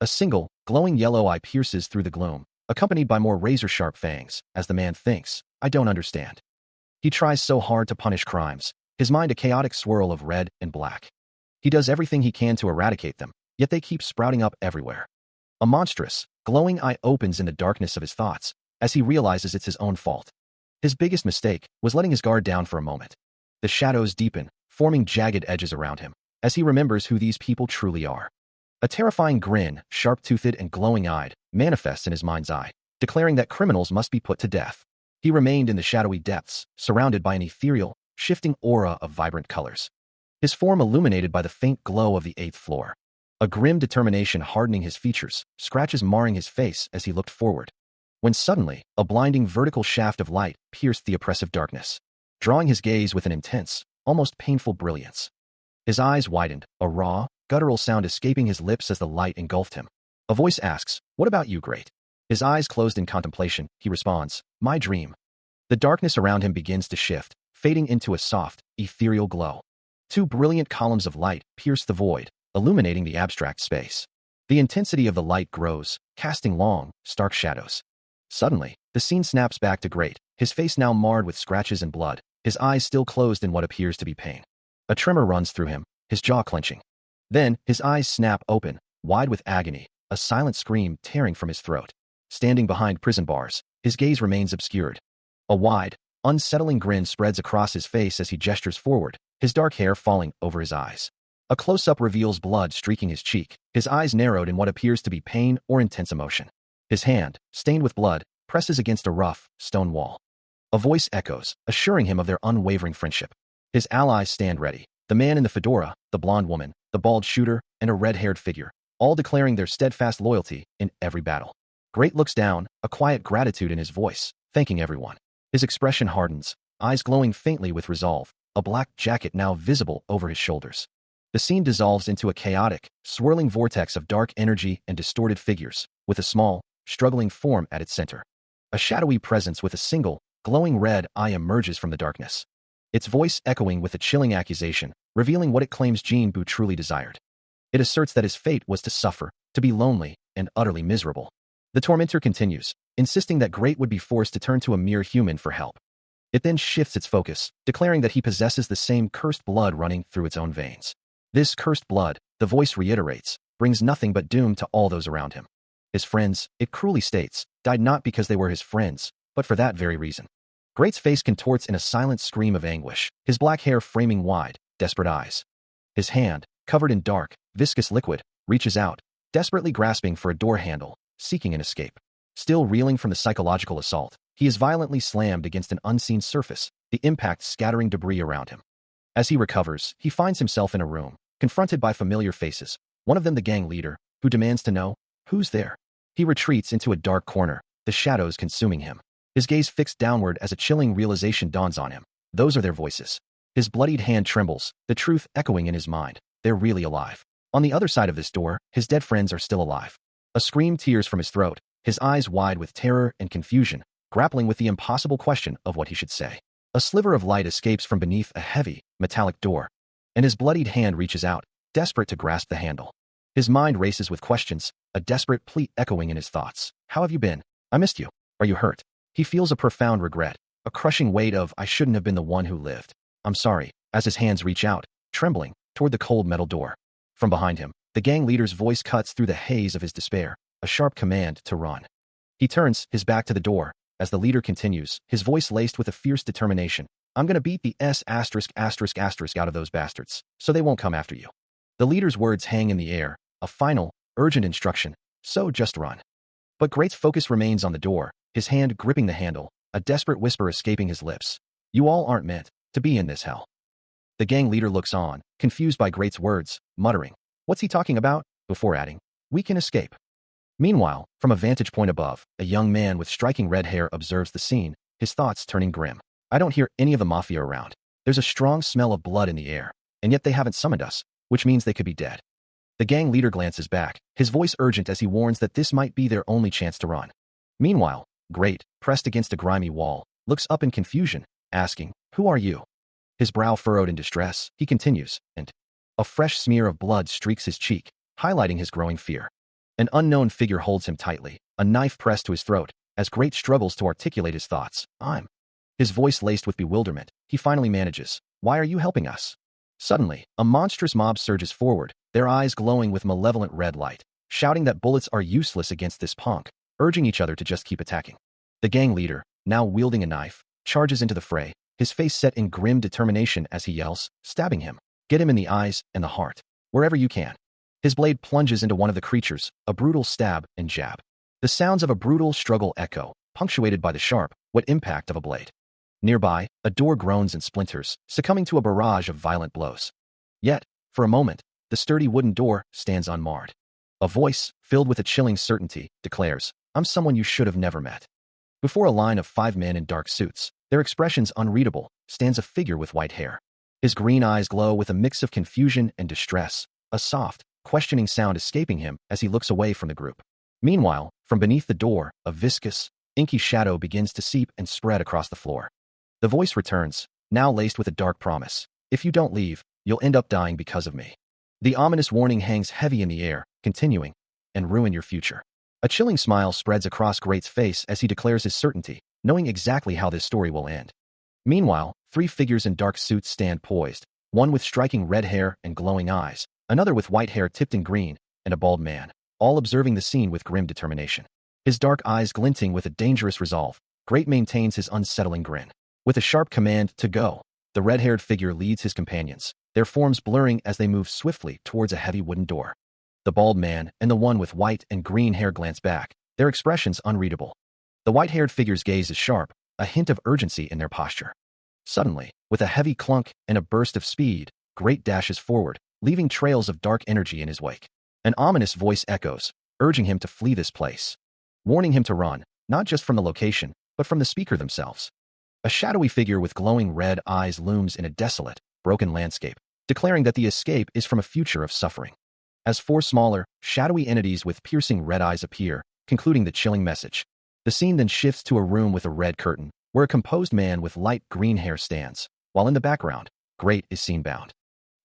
A single, glowing yellow eye pierces through the gloom, accompanied by more razor-sharp fangs, as the man thinks, I don't understand. He tries so hard to punish crimes, his mind a chaotic swirl of red and black. He does everything he can to eradicate them, yet they keep sprouting up everywhere. A monstrous, glowing eye opens in the darkness of his thoughts, as he realizes it's his own fault. His biggest mistake was letting his guard down for a moment. The shadows deepen, forming jagged edges around him, as he remembers who these people truly are. A terrifying grin, sharp-toothed and glowing-eyed, manifests in his mind's eye, declaring that criminals must be put to death. He remained in the shadowy depths, surrounded by an ethereal, shifting aura of vibrant colors. His form illuminated by the faint glow of the 8th floor. A grim determination hardening his features, scratches marring his face as he looked forward. When suddenly, a blinding vertical shaft of light pierced the oppressive darkness, drawing his gaze with an intense, almost painful brilliance. His eyes widened, a raw, guttural sound escaping his lips as the light engulfed him. A voice asks, "What about you, Great?" His eyes closed in contemplation, he responds, "My dream." The darkness around him begins to shift, fading into a soft, ethereal glow. Two brilliant columns of light pierce the void, illuminating the abstract space. The intensity of the light grows, casting long, stark shadows. Suddenly, the scene snaps back to Great, his face now marred with scratches and blood, his eyes still closed in what appears to be pain. A tremor runs through him, his jaw clenching. Then, his eyes snap open, wide with agony, a silent scream tearing from his throat. Standing behind prison bars, his gaze remains obscured. A wide, unsettling grin spreads across his face as he gestures forward, his dark hair falling over his eyes. A close-up reveals blood streaking his cheek, his eyes narrowed in what appears to be pain or intense emotion. His hand, stained with blood, presses against a rough, stone wall. A voice echoes, assuring him of their unwavering friendship. His allies stand ready, the man in the fedora, the blonde woman, the bald shooter, and a red-haired figure, all declaring their steadfast loyalty in every battle. Great looks down, a quiet gratitude in his voice, thanking everyone. His expression hardens, eyes glowing faintly with resolve, a black jacket now visible over his shoulders. The scene dissolves into a chaotic, swirling vortex of dark energy and distorted figures, with a small, struggling form at its center. A shadowy presence with a single, glowing red eye emerges from the darkness. Its voice echoing with a chilling accusation, revealing what it claims Jinbu truly desired. It asserts that his fate was to suffer, to be lonely, and utterly miserable. The tormentor continues, insisting that Great would be forced to turn to a mere human for help. It then shifts its focus, declaring that he possesses the same cursed blood running through its own veins. This cursed blood, the voice reiterates, brings nothing but doom to all those around him. His friends, it cruelly states, died not because they were his friends, but for that very reason. Great's face contorts in a silent scream of anguish, his black hair framing wide, desperate eyes. His hand, covered in dark, viscous liquid, reaches out, desperately grasping for a door handle, seeking an escape. Still reeling from the psychological assault, he is violently slammed against an unseen surface, the impact scattering debris around him. As he recovers, he finds himself in a room, confronted by familiar faces, one of them the gang leader, who demands to know, who's there? He retreats into a dark corner, the shadows consuming him. His gaze fixed downward as a chilling realization dawns on him. Those are their voices. His bloodied hand trembles, the truth echoing in his mind. They're really alive. On the other side of this door, his dead friends are still alive. A scream tears from his throat, his eyes wide with terror and confusion, grappling with the impossible question of what he should say. A sliver of light escapes from beneath a heavy, metallic door, and his bloodied hand reaches out, desperate to grasp the handle. His mind races with questions, a desperate plea echoing in his thoughts. How have you been? I missed you. Are you hurt? He feels a profound regret, a crushing weight of, I shouldn't have been the one who lived. I'm sorry, as his hands reach out, trembling, toward the cold metal door. From behind him, the gang leader's voice cuts through the haze of his despair, a sharp command to run. He turns, his back to the door, as the leader continues, his voice laced with a fierce determination. I'm gonna beat the out of those bastards, so they won't come after you. The leader's words hang in the air, a final, urgent instruction, so just run. But Great's focus remains on the door, his hand gripping the handle, a desperate whisper escaping his lips. You all aren't meant to be in this hell. The gang leader looks on, confused by Great's words, muttering, what's he talking about? Before adding, we can escape. Meanwhile, from a vantage point above, a young man with striking red hair observes the scene, his thoughts turning grim. I don't hear any of the mafia around. There's a strong smell of blood in the air, and yet they haven't summoned us, which means they could be dead. The gang leader glances back, his voice urgent as he warns that this might be their only chance to run. Meanwhile, Great, pressed against a grimy wall, looks up in confusion, asking, "Who are you?" His brow furrowed in distress, he continues, and a fresh smear of blood streaks his cheek, highlighting his growing fear. An unknown figure holds him tightly, a knife pressed to his throat, as Great struggles to articulate his thoughts. His voice laced with bewilderment, he finally manages, "Why are you helping us?" Suddenly, a monstrous mob surges forward, their eyes glowing with malevolent red light, shouting that bullets are useless against this punk, urging each other to just keep attacking. The gang leader, now wielding a knife, charges into the fray, his face set in grim determination as he yells, stabbing him. "Get him in the eyes and the heart, wherever you can." His blade plunges into one of the creatures, a brutal stab and jab. The sounds of a brutal struggle echo, punctuated by the sharp, wet impact of a blade. Nearby, a door groans and splinters, succumbing to a barrage of violent blows. Yet, for a moment, the sturdy wooden door stands unmarred. A voice, filled with a chilling certainty, declares, "I'm someone you should have never met." Before a line of 5 men in dark suits, their expressions unreadable, stands a figure with white hair. His green eyes glow with a mix of confusion and distress, a soft, questioning sound escaping him as he looks away from the group. Meanwhile, from beneath the door, a viscous, inky shadow begins to seep and spread across the floor. The voice returns, now laced with a dark promise. "If you don't leave, you'll end up dying because of me." The ominous warning hangs heavy in the air, continuing, "and ruin your future." A chilling smile spreads across Great's face as he declares his certainty, knowing exactly how this story will end. Meanwhile, 3 figures in dark suits stand poised, one with striking red hair and glowing eyes, another with white hair tipped in green, and a bald man, all observing the scene with grim determination. His dark eyes glinting with a dangerous resolve, Great maintains his unsettling grin. With a sharp command to go, the red-haired figure leads his companions, their forms blurring as they move swiftly towards a heavy wooden door. The bald man and the one with white and green hair glance back, their expressions unreadable. The white-haired figure's gaze is sharp, a hint of urgency in their posture. Suddenly, with a heavy clunk and a burst of speed, Great dashes forward, leaving trails of dark energy in his wake. An ominous voice echoes, urging him to flee this place, warning him to run, not just from the location, but from the speaker themselves. A shadowy figure with glowing red eyes looms in a desolate, broken landscape, declaring that the escape is from a future of suffering. As 4 smaller, shadowy entities with piercing red eyes appear, concluding the chilling message. The scene then shifts to a room with a red curtain, where a composed man with light green hair stands, while in the background, Great is seen bound.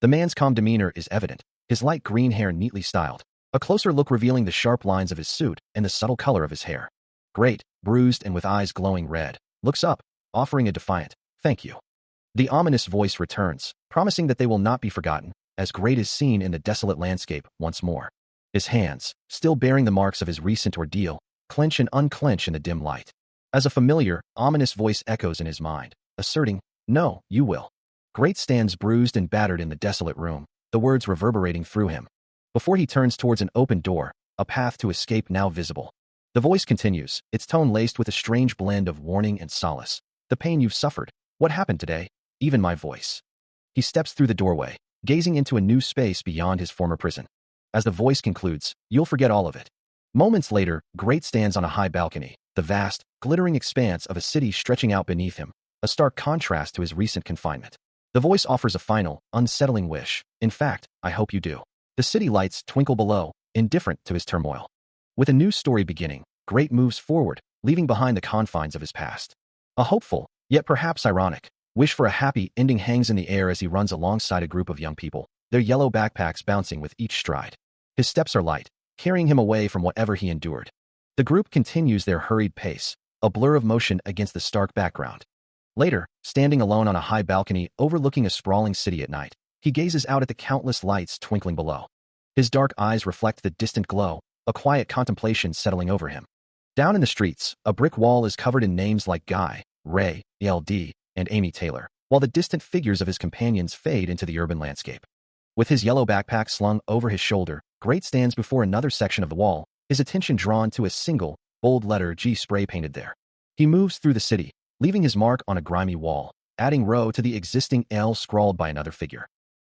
The man's calm demeanor is evident, his light green hair neatly styled, a closer look revealing the sharp lines of his suit and the subtle color of his hair. Great, bruised and with eyes glowing red, looks up, offering a defiant, "Thank you." The ominous voice returns, promising that they will not be forgotten, as Great is seen in the desolate landscape once more. His hands, still bearing the marks of his recent ordeal, clench and unclench in the dim light. As a familiar, ominous voice echoes in his mind, asserting, "No, you will." Great stands bruised and battered in the desolate room, the words reverberating through him. Before he turns towards an open door, a path to escape now visible. The voice continues, its tone laced with a strange blend of warning and solace. "The pain you've suffered, what happened today, even my voice." He steps through the doorway, gazing into a new space beyond his former prison. As the voice concludes, "You'll forget all of it." Moments later, Great stands on a high balcony, the vast, glittering expanse of a city stretching out beneath him, a stark contrast to his recent confinement. The voice offers a final, unsettling wish. "In fact, I hope you do." The city lights twinkle below, indifferent to his turmoil. With a new story beginning, Great moves forward, leaving behind the confines of his past. A hopeful, yet perhaps ironic, wish for a happy ending hangs in the air as he runs alongside a group of young people, their yellow backpacks bouncing with each stride. His steps are light, carrying him away from whatever he endured. The group continues their hurried pace, a blur of motion against the stark background. Later, standing alone on a high balcony overlooking a sprawling city at night, he gazes out at the countless lights twinkling below. His dark eyes reflect the distant glow, a quiet contemplation settling over him. Down in the streets, a brick wall is covered in names like Guy, Ray, LD, and Amy Taylor, while the distant figures of his companions fade into the urban landscape. With his yellow backpack slung over his shoulder, Great stands before another section of the wall, his attention drawn to a single, bold letter G spray-painted there. He moves through the city, leaving his mark on a grimy wall, adding row to the existing L scrawled by another figure.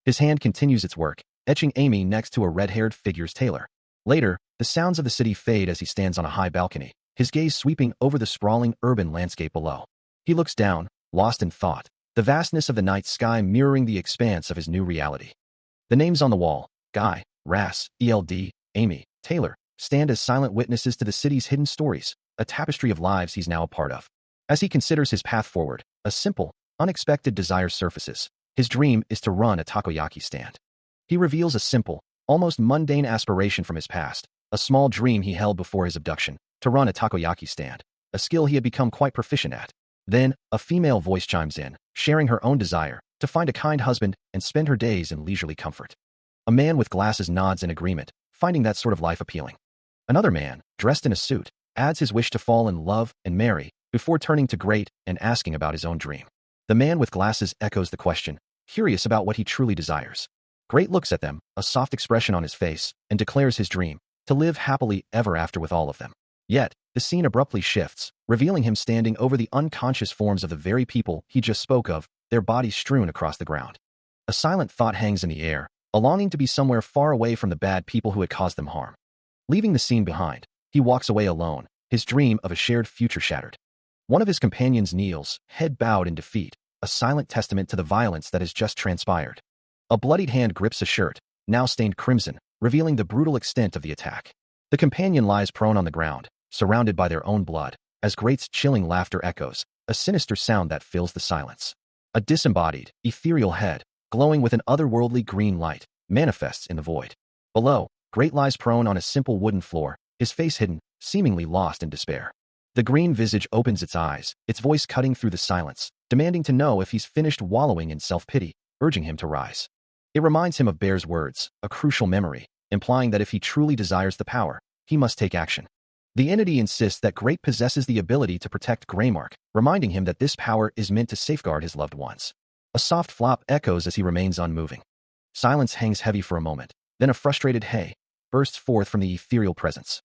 His hand continues its work, etching Amy next to a red-haired figure's Taylor. Later, the sounds of the city fade as he stands on a high balcony, his gaze sweeping over the sprawling urban landscape below. He looks down, lost in thought, the vastness of the night sky mirroring the expanse of his new reality. The names on the wall, Guy, Ras, ELD, Amy, Taylor, stand as silent witnesses to the city's hidden stories, a tapestry of lives he's now a part of. As he considers his path forward, a simple, unexpected desire surfaces. His dream is to run a takoyaki stand. He reveals a simple, almost mundane aspiration from his past, a small dream he held before his abduction, to run a takoyaki stand, a skill he had become quite proficient at. Then, a female voice chimes in, sharing her own desire, to find a kind husband and spend her days in leisurely comfort. A man with glasses nods in agreement, finding that sort of life appealing. Another man, dressed in a suit, adds his wish to fall in love and marry, before turning to Great and asking about his own dream. The man with glasses echoes the question, curious about what he truly desires. Great looks at them, a soft expression on his face, and declares his dream, to live happily ever after with all of them. Yet, the scene abruptly shifts, revealing him standing over the unconscious forms of the very people he just spoke of, their bodies strewn across the ground. A silent thought hangs in the air, a longing to be somewhere far away from the bad people who had caused them harm. Leaving the scene behind, he walks away alone, his dream of a shared future shattered. One of his companions kneels, head bowed in defeat, a silent testament to the violence that has just transpired. A bloodied hand grips a shirt, now stained crimson, revealing the brutal extent of the attack. The companion lies prone on the ground, surrounded by their own blood, as Great's chilling laughter echoes, a sinister sound that fills the silence. A disembodied, ethereal head, glowing with an otherworldly green light, manifests in the void. Below, Great lies prone on a simple wooden floor, his face hidden, seemingly lost in despair. The green visage opens its eyes, its voice cutting through the silence, demanding to know if he's finished wallowing in self-pity, urging him to rise. It reminds him of Bear's words, a crucial memory, implying that if he truly desires the power, he must take action. The entity insists that Great possesses the ability to protect Greymark, reminding him that this power is meant to safeguard his loved ones. A soft flop echoes as he remains unmoving. Silence hangs heavy for a moment, then a frustrated hey bursts forth from the ethereal presence.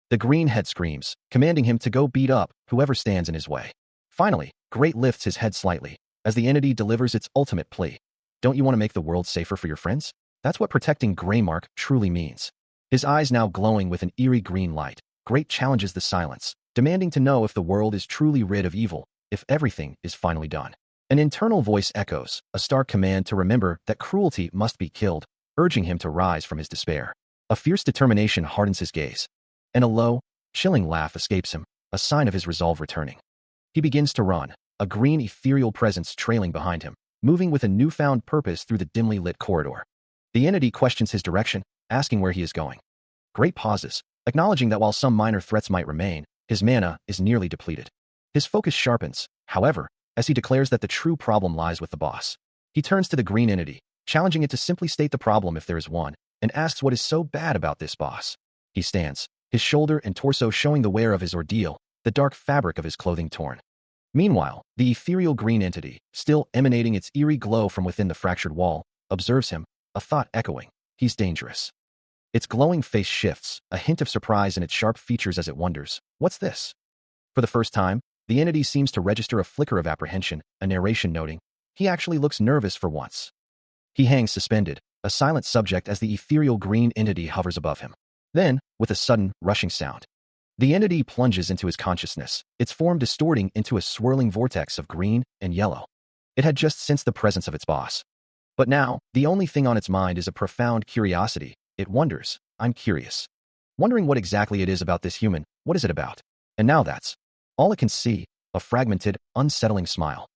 The green head screams, commanding him to go beat up whoever stands in his way. Finally, Great lifts his head slightly, as the entity delivers its ultimate plea. Don't you want to make the world safer for your friends? That's what protecting Greymark truly means. His eyes now glowing with an eerie green light, Great challenges the silence, demanding to know if the world is truly rid of evil, if everything is finally done. An internal voice echoes, a stark command to remember that cruelty must be killed, urging him to rise from his despair. A fierce determination hardens his gaze, and a low, chilling laugh escapes him, a sign of his resolve returning. He begins to run, a green ethereal presence trailing behind him, moving with a newfound purpose through the dimly lit corridor. The entity questions his direction, asking where he is going. Great pauses, acknowledging that while some minor threats might remain, his mana is nearly depleted. His focus sharpens, however, as he declares that the true problem lies with the boss. He turns to the green entity, challenging it to simply state the problem if there is one, and asks what is so bad about this boss. He stands, his shoulder and torso showing the wear of his ordeal, the dark fabric of his clothing torn. Meanwhile, the ethereal green entity, still emanating its eerie glow from within the fractured wall, observes him, a thought echoing, he's dangerous. Its glowing face shifts, a hint of surprise in its sharp features as it wonders, what's this? For the first time, the entity seems to register a flicker of apprehension, a narration noting, he actually looks nervous for once. He hangs suspended, a silent subject as the ethereal green entity hovers above him. Then, with a sudden, rushing sound, the entity plunges into his consciousness, its form distorting into a swirling vortex of green and yellow. It had just sensed the presence of its boss. But now, the only thing on its mind is a profound curiosity. It wonders, I'm curious. Wondering what exactly it is about this human, what is it about? And now that's all it can see, a fragmented, unsettling smile.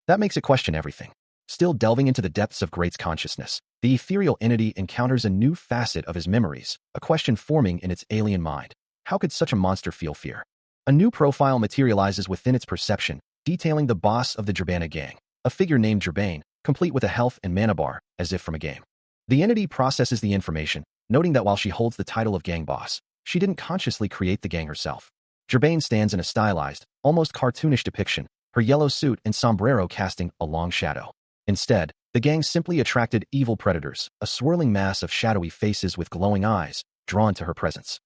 That makes it question everything. Still delving into the depths of Great's consciousness, the ethereal entity encounters a new facet of his memories, a question forming in its alien mind. How could such a monster feel fear? A new profile materializes within its perception, detailing the boss of the Gerbana gang, a figure named Gerbane, complete with a health and mana bar, as if from a game. The entity processes the information, noting that while she holds the title of gang boss, she didn't consciously create the gang herself. Gerbane stands in a stylized, almost cartoonish depiction, her yellow suit and sombrero casting a long shadow. Instead, the gang simply attracted evil predators, a swirling mass of shadowy faces with glowing eyes, drawn to her presence.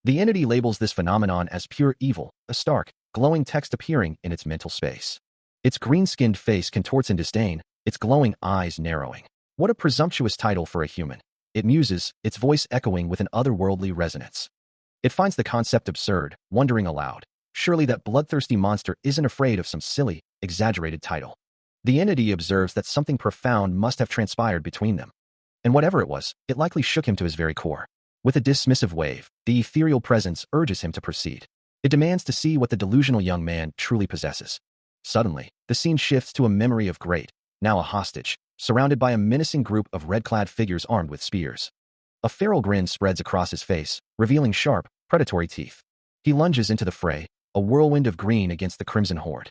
The entity labels this phenomenon as pure evil, a stark, glowing text appearing in its mental space. Its green-skinned face contorts in disdain, its glowing eyes narrowing. What a presumptuous title for a human. It muses, its voice echoing with an otherworldly resonance. It finds the concept absurd, wondering aloud, surely that bloodthirsty monster isn't afraid of some silly, exaggerated title. The entity observes that something profound must have transpired between them. And whatever it was, it likely shook him to his very core. With a dismissive wave, the ethereal presence urges him to proceed. It demands to see what the delusional young man truly possesses. Suddenly, the scene shifts to a memory of Great, now a hostage, surrounded by a menacing group of red-clad figures armed with spears. A feral grin spreads across his face, revealing sharp, predatory teeth. He lunges into the fray, a whirlwind of green against the crimson horde.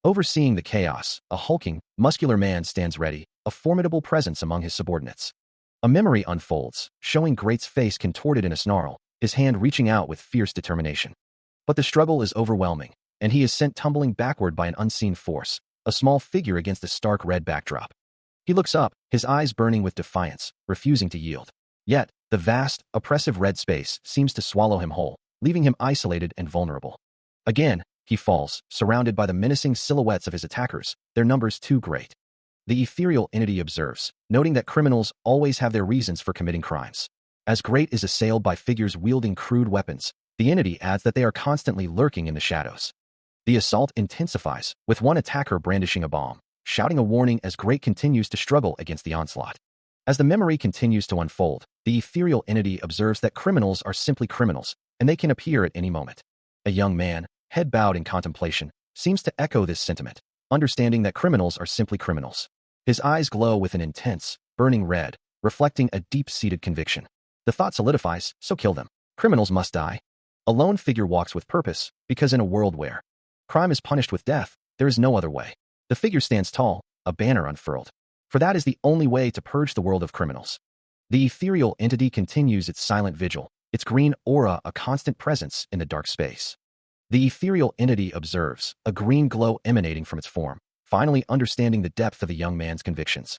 Overseeing the chaos, a hulking, muscular man stands ready, a formidable presence among his subordinates. A memory unfolds, showing Great's face contorted in a snarl, his hand reaching out with fierce determination. But the struggle is overwhelming, and he is sent tumbling backward by an unseen force, a small figure against a stark red backdrop. He looks up, his eyes burning with defiance, refusing to yield. Yet, the vast, oppressive red space seems to swallow him whole, leaving him isolated and vulnerable. Again, he falls, surrounded by the menacing silhouettes of his attackers, their numbers too great. The ethereal entity observes, noting that criminals always have their reasons for committing crimes. As Great is assailed by figures wielding crude weapons, the entity adds that they are constantly lurking in the shadows. The assault intensifies, with one attacker brandishing a bomb, shouting a warning as Great continues to struggle against the onslaught. As the memory continues to unfold, the ethereal entity observes that criminals are simply criminals, and they can appear at any moment. A young man, head bowed in contemplation, seems to echo this sentiment, understanding that criminals are simply criminals. His eyes glow with an intense, burning red, reflecting a deep-seated conviction. The thought solidifies, so kill them. Criminals must die. A lone figure walks with purpose, because in a world where crime is punished with death, there is no other way. The figure stands tall, a banner unfurled. For that is the only way to purge the world of criminals. The ethereal entity continues its silent vigil, its green aura a constant presence in the dark space. The ethereal entity observes, a green glow emanating from its form, finally understanding the depth of the young man's convictions.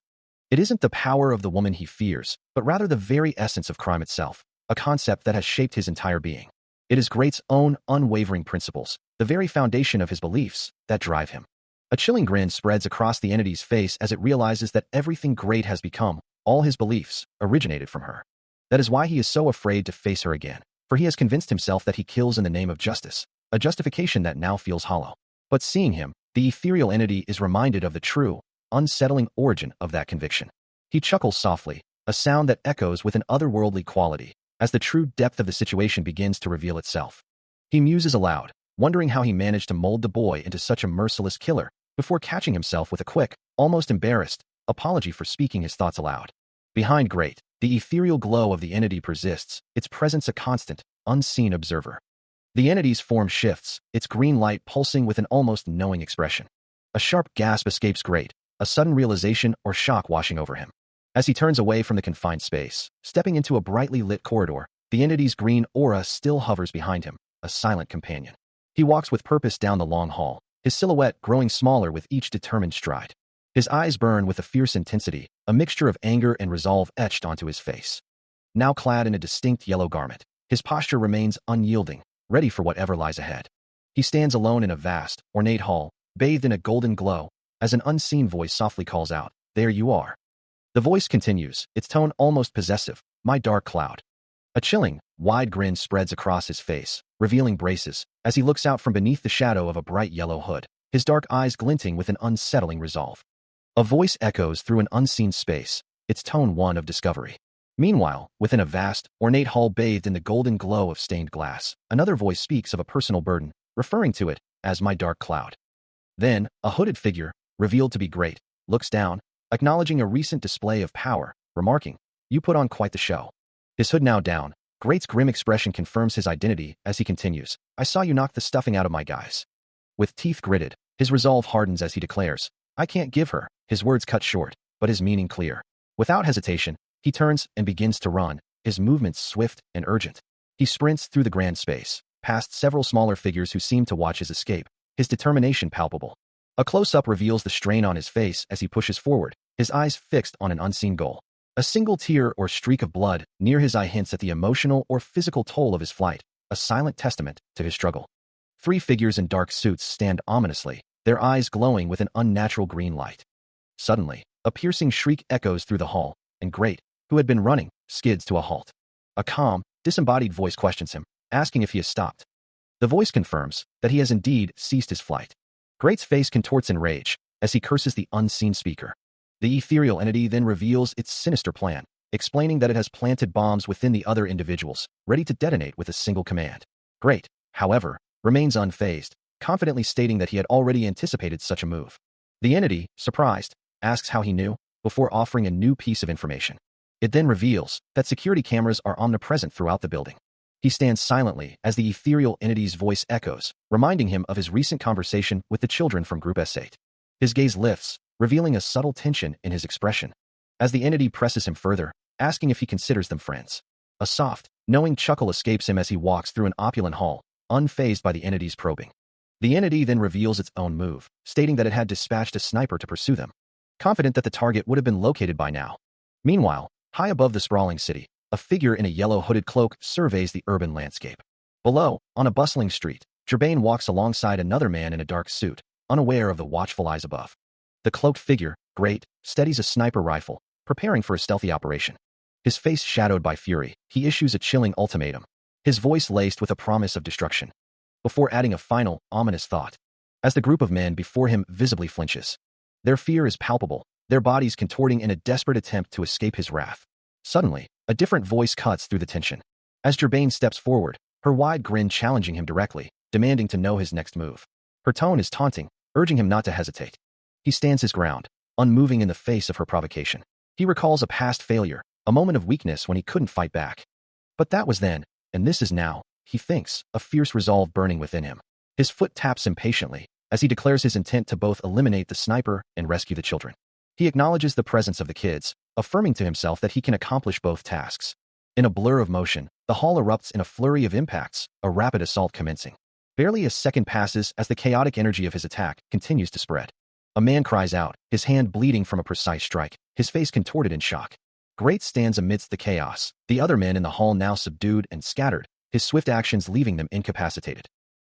It isn't the power of the woman he fears, but rather the very essence of crime itself, a concept that has shaped his entire being. It is Great's own unwavering principles, the very foundation of his beliefs, that drive him. A chilling grin spreads across the entity's face as it realizes that everything Great has become, all his beliefs, originated from her. That is why he is so afraid to face her again, for he has convinced himself that he kills in the name of justice, a justification that now feels hollow. But seeing him, the ethereal entity is reminded of the true, unsettling origin of that conviction. He chuckles softly, a sound that echoes with an otherworldly quality, as the true depth of the situation begins to reveal itself. He muses aloud, wondering how he managed to mold the boy into such a merciless killer, before catching himself with a quick, almost embarrassed, apology for speaking his thoughts aloud. Behind Great, the ethereal glow of the entity persists, its presence a constant, unseen observer. The entity's form shifts, its green light pulsing with an almost knowing expression. A sharp gasp escapes Great, a sudden realization or shock washing over him. As he turns away from the confined space, stepping into a brightly lit corridor, the entity's green aura still hovers behind him, a silent companion. He walks with purpose down the long hall, his silhouette growing smaller with each determined stride. His eyes burn with a fierce intensity, a mixture of anger and resolve etched onto his face. Now clad in a distinct yellow garment, his posture remains unyielding, ready for whatever lies ahead. He stands alone in a vast, ornate hall, bathed in a golden glow, as an unseen voice softly calls out, "There you are." The voice continues, its tone almost possessive, "My dark cloud." A chilling, wide grin spreads across his face, revealing braces, as he looks out from beneath the shadow of a bright yellow hood, his dark eyes glinting with an unsettling resolve. A voice echoes through an unseen space, its tone one of discovery. Meanwhile, within a vast, ornate hall bathed in the golden glow of stained glass, another voice speaks of a personal burden, referring to it as "my dark cloud." Then, a hooded figure, revealed to be Great, looks down, acknowledging a recent display of power, remarking, "You put on quite the show." His hood now down, Great's grim expression confirms his identity as he continues, "I saw you knock the stuffing out of my guys." With teeth gritted, his resolve hardens as he declares, "I can't give her," his words cut short, but his meaning clear. Without hesitation, he turns and begins to run, his movements swift and urgent. He sprints through the grand space, past several smaller figures who seem to watch his escape, his determination palpable. A close-up reveals the strain on his face as he pushes forward, his eyes fixed on an unseen goal. A single tear or streak of blood near his eye hints at the emotional or physical toll of his flight, a silent testament to his struggle. 3 figures in dark suits stand ominously, their eyes glowing with an unnatural green light. Suddenly, a piercing shriek echoes through the hall, and Great, who had been running, skids to a halt. A calm, disembodied voice questions him, asking if he has stopped. The voice confirms that he has indeed ceased his flight. Great's face contorts in rage as he curses the unseen speaker. The ethereal entity then reveals its sinister plan, explaining that it has planted bombs within the other individuals, ready to detonate with a single command. Great, however, remains unfazed, confidently stating that he had already anticipated such a move. The entity, surprised, asks how he knew, before offering a new piece of information. It then reveals that security cameras are omnipresent throughout the building. He stands silently as the ethereal entity's voice echoes, reminding him of his recent conversation with the children from Group S8. His gaze lifts, revealing a subtle tension in his expression, as the entity presses him further, asking if he considers them friends. A soft, knowing chuckle escapes him as he walks through an opulent hall, unfazed by the entity's probing. The entity then reveals its own move, stating that it had dispatched a sniper to pursue them, confident that the target would have been located by now. Meanwhile, high above the sprawling city, a figure in a yellow hooded cloak surveys the urban landscape. Below, on a bustling street, Jabane walks alongside another man in a dark suit, unaware of the watchful eyes above. The cloaked figure, Great, steadies a sniper rifle, preparing for a stealthy operation. His face shadowed by fury, he issues a chilling ultimatum, his voice laced with a promise of destruction, before adding a final, ominous thought. As the group of men before him visibly flinches. Their fear is palpable, their bodies contorting in a desperate attempt to escape his wrath. Suddenly, a different voice cuts through the tension. As Jabane steps forward, her wide grin challenging him directly, demanding to know his next move. Her tone is taunting, urging him not to hesitate. He stands his ground, unmoving in the face of her provocation. He recalls a past failure, a moment of weakness when he couldn't fight back. But that was then, and this is now, he thinks, a fierce resolve burning within him. His foot taps impatiently, as he declares his intent to both eliminate the sniper and rescue the children. He acknowledges the presence of the kids, affirming to himself that he can accomplish both tasks. In a blur of motion, the hall erupts in a flurry of impacts, a rapid assault commencing. Barely a second passes as the chaotic energy of his attack continues to spread. A man cries out, his hand bleeding from a precise strike, his face contorted in shock. Great stands amidst the chaos, the other men in the hall now subdued and scattered, his swift actions leaving them incapacitated.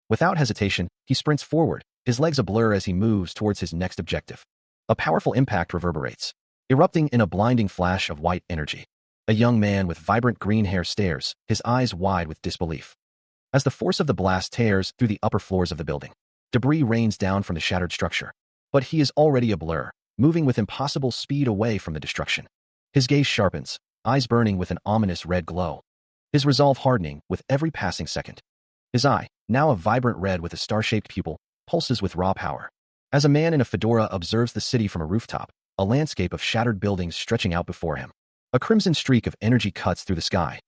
Without hesitation, he sprints forward, his legs a blur as he moves towards his next objective. A powerful impact reverberates, erupting in a blinding flash of white energy. A young man with vibrant green hair stares, his eyes wide with disbelief. As the force of the blast tears through the upper floors of the building, debris rains down from the shattered structure. But he is already a blur, moving with impossible speed away from the destruction. His gaze sharpens, eyes burning with an ominous red glow. His resolve hardening with every passing second. His eye, now a vibrant red with a star-shaped pupil, pulses with raw power. As a man in a fedora observes the city from a rooftop, a landscape of shattered buildings stretching out before him. A crimson streak of energy cuts through the sky.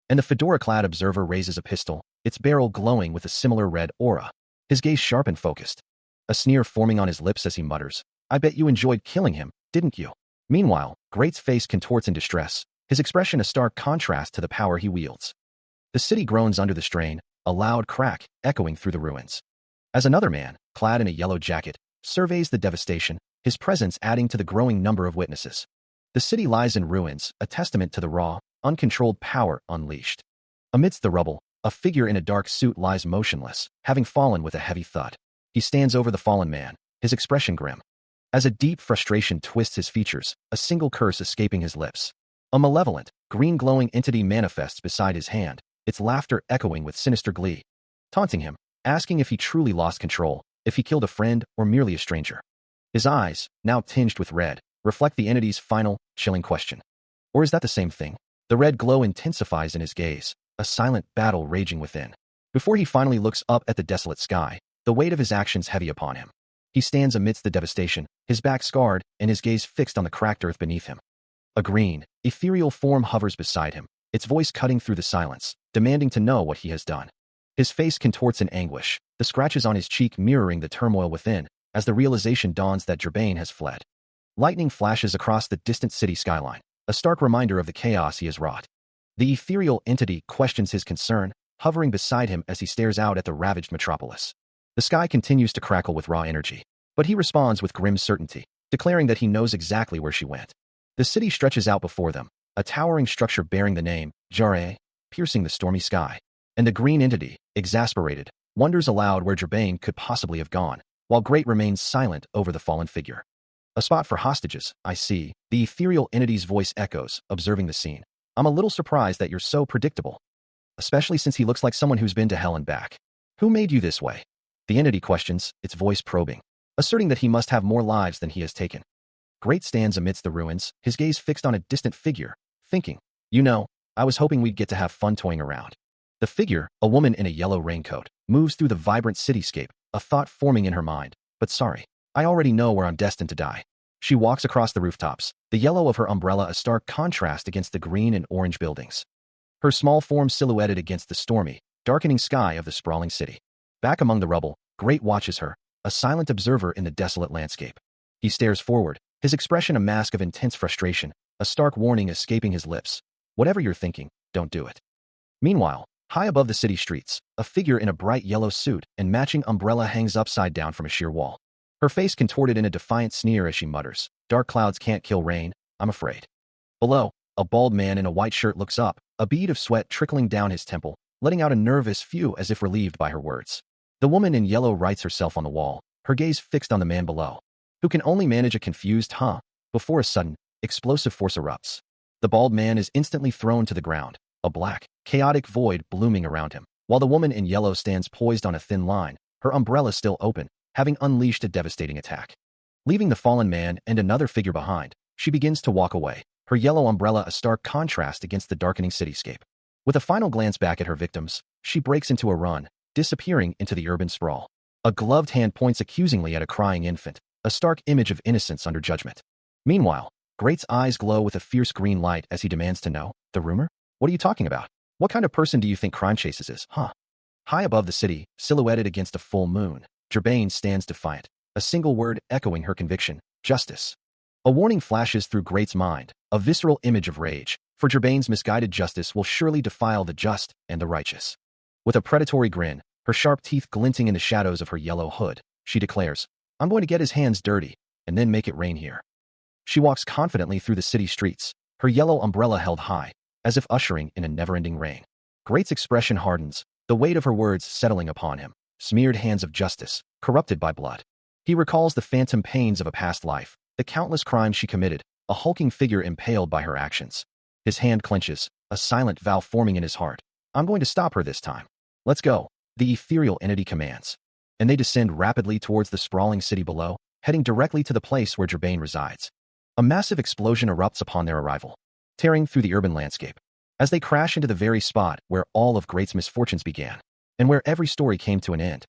And the fedora-clad observer raises a pistol, its barrel glowing with a similar red aura. His gaze sharp and focused. A sneer forming on his lips as he mutters, "I bet you enjoyed killing him, didn't you?" Meanwhile, Great's face contorts in distress, his expression a stark contrast to the power he wields. The city groans under the strain, a loud crack echoing through the ruins. As another man, clad in a yellow jacket, surveys the devastation, his presence adding to the growing number of witnesses. The city lies in ruins, a testament to the raw, uncontrolled power unleashed. Amidst the rubble, a figure in a dark suit lies motionless, having fallen with a heavy thud. He stands over the fallen man, his expression grim. As a deep frustration twists his features, a single curse escaping his lips. A malevolent, green-glowing entity manifests beside his hand, its laughter echoing with sinister glee, taunting him, asking if he truly lost control, if he killed a friend or merely a stranger. His eyes, now tinged with red, reflect the entity's final, chilling question. Or is that the same thing? The red glow intensifies in his gaze, a silent battle raging within. Before he finally looks up at the desolate sky, the weight of his actions heavy upon him. He stands amidst the devastation, his back scarred, and his gaze fixed on the cracked earth beneath him. A green, ethereal form hovers beside him, its voice cutting through the silence, demanding to know what he has done. His face contorts in anguish, the scratches on his cheek mirroring the turmoil within, as the realization dawns that Jabane has fled. Lightning flashes across the distant city skyline, a stark reminder of the chaos he has wrought. The ethereal entity questions his concern, hovering beside him as he stares out at the ravaged metropolis. The sky continues to crackle with raw energy, but he responds with grim certainty, declaring that he knows exactly where she went. The city stretches out before them, a towering structure bearing the name, Jare, piercing the stormy sky. And the green entity, exasperated, wonders aloud where Jabane could possibly have gone, while Great remains silent over the fallen figure. A spot for hostages, I see, the ethereal entity's voice echoes, observing the scene. I'm a little surprised that you're so predictable. Especially since he looks like someone who's been to hell and back. Who made you this way? The entity questions, its voice probing, asserting that he must have more lives than he has taken. Great stands amidst the ruins, his gaze fixed on a distant figure, thinking, "You know, I was hoping we'd get to have fun toying around." The figure, a woman in a yellow raincoat, moves through the vibrant cityscape, a thought forming in her mind. But sorry, I already know where I'm destined to die. She walks across the rooftops, the yellow of her umbrella a stark contrast against the green and orange buildings. Her small form silhouetted against the stormy, darkening sky of the sprawling city. Back among the rubble, Great watches her, a silent observer in the desolate landscape. He stares forward, his expression a mask of intense frustration, a stark warning escaping his lips. Whatever you're thinking, don't do it. Meanwhile, high above the city streets, a figure in a bright yellow suit and matching umbrella hangs upside down from a sheer wall. Her face contorted in a defiant sneer as she mutters, "Dark clouds can't kill rain, I'm afraid." Below, a bald man in a white shirt looks up, a bead of sweat trickling down his temple, letting out a nervous phew as if relieved by her words. The woman in yellow writes herself on the wall, her gaze fixed on the man below, who can only manage a confused "huh," before a sudden, explosive force erupts. The bald man is instantly thrown to the ground, a black, chaotic void blooming around him, while the woman in yellow stands poised on a thin line, her umbrella still open, having unleashed a devastating attack. Leaving the fallen man and another figure behind, she begins to walk away, her yellow umbrella a stark contrast against the darkening cityscape. With a final glance back at her victims, she breaks into a run, disappearing into the urban sprawl. A gloved hand points accusingly at a crying infant, a stark image of innocence under judgment. Meanwhile, Great's eyes glow with a fierce green light as he demands to know, "The rumor? What are you talking about? What kind of person do you think Crime Chases is, huh?" High above the city, silhouetted against a full moon, Gerbain stands defiant, a single word echoing her conviction, "Justice." A warning flashes through Great's mind, a visceral image of rage, for Gerbain's misguided justice will surely defile the just and the righteous. With a predatory grin, her sharp teeth glinting in the shadows of her yellow hood, she declares, "I'm going to get his hands dirty, and then make it rain here." She walks confidently through the city streets, her yellow umbrella held high, as if ushering in a never-ending rain. Great's expression hardens, the weight of her words settling upon him, smeared hands of justice, corrupted by blood. He recalls the phantom pains of a past life, the countless crimes she committed, a hulking figure impaled by her actions. His hand clenches, a silent vow forming in his heart. "I'm going to stop her this time. Let's go," the ethereal entity commands. And they descend rapidly towards the sprawling city below, heading directly to the place where Gerbain resides. A massive explosion erupts upon their arrival, tearing through the urban landscape. As they crash into the very spot where all of Great's misfortunes began, and where every story came to an end.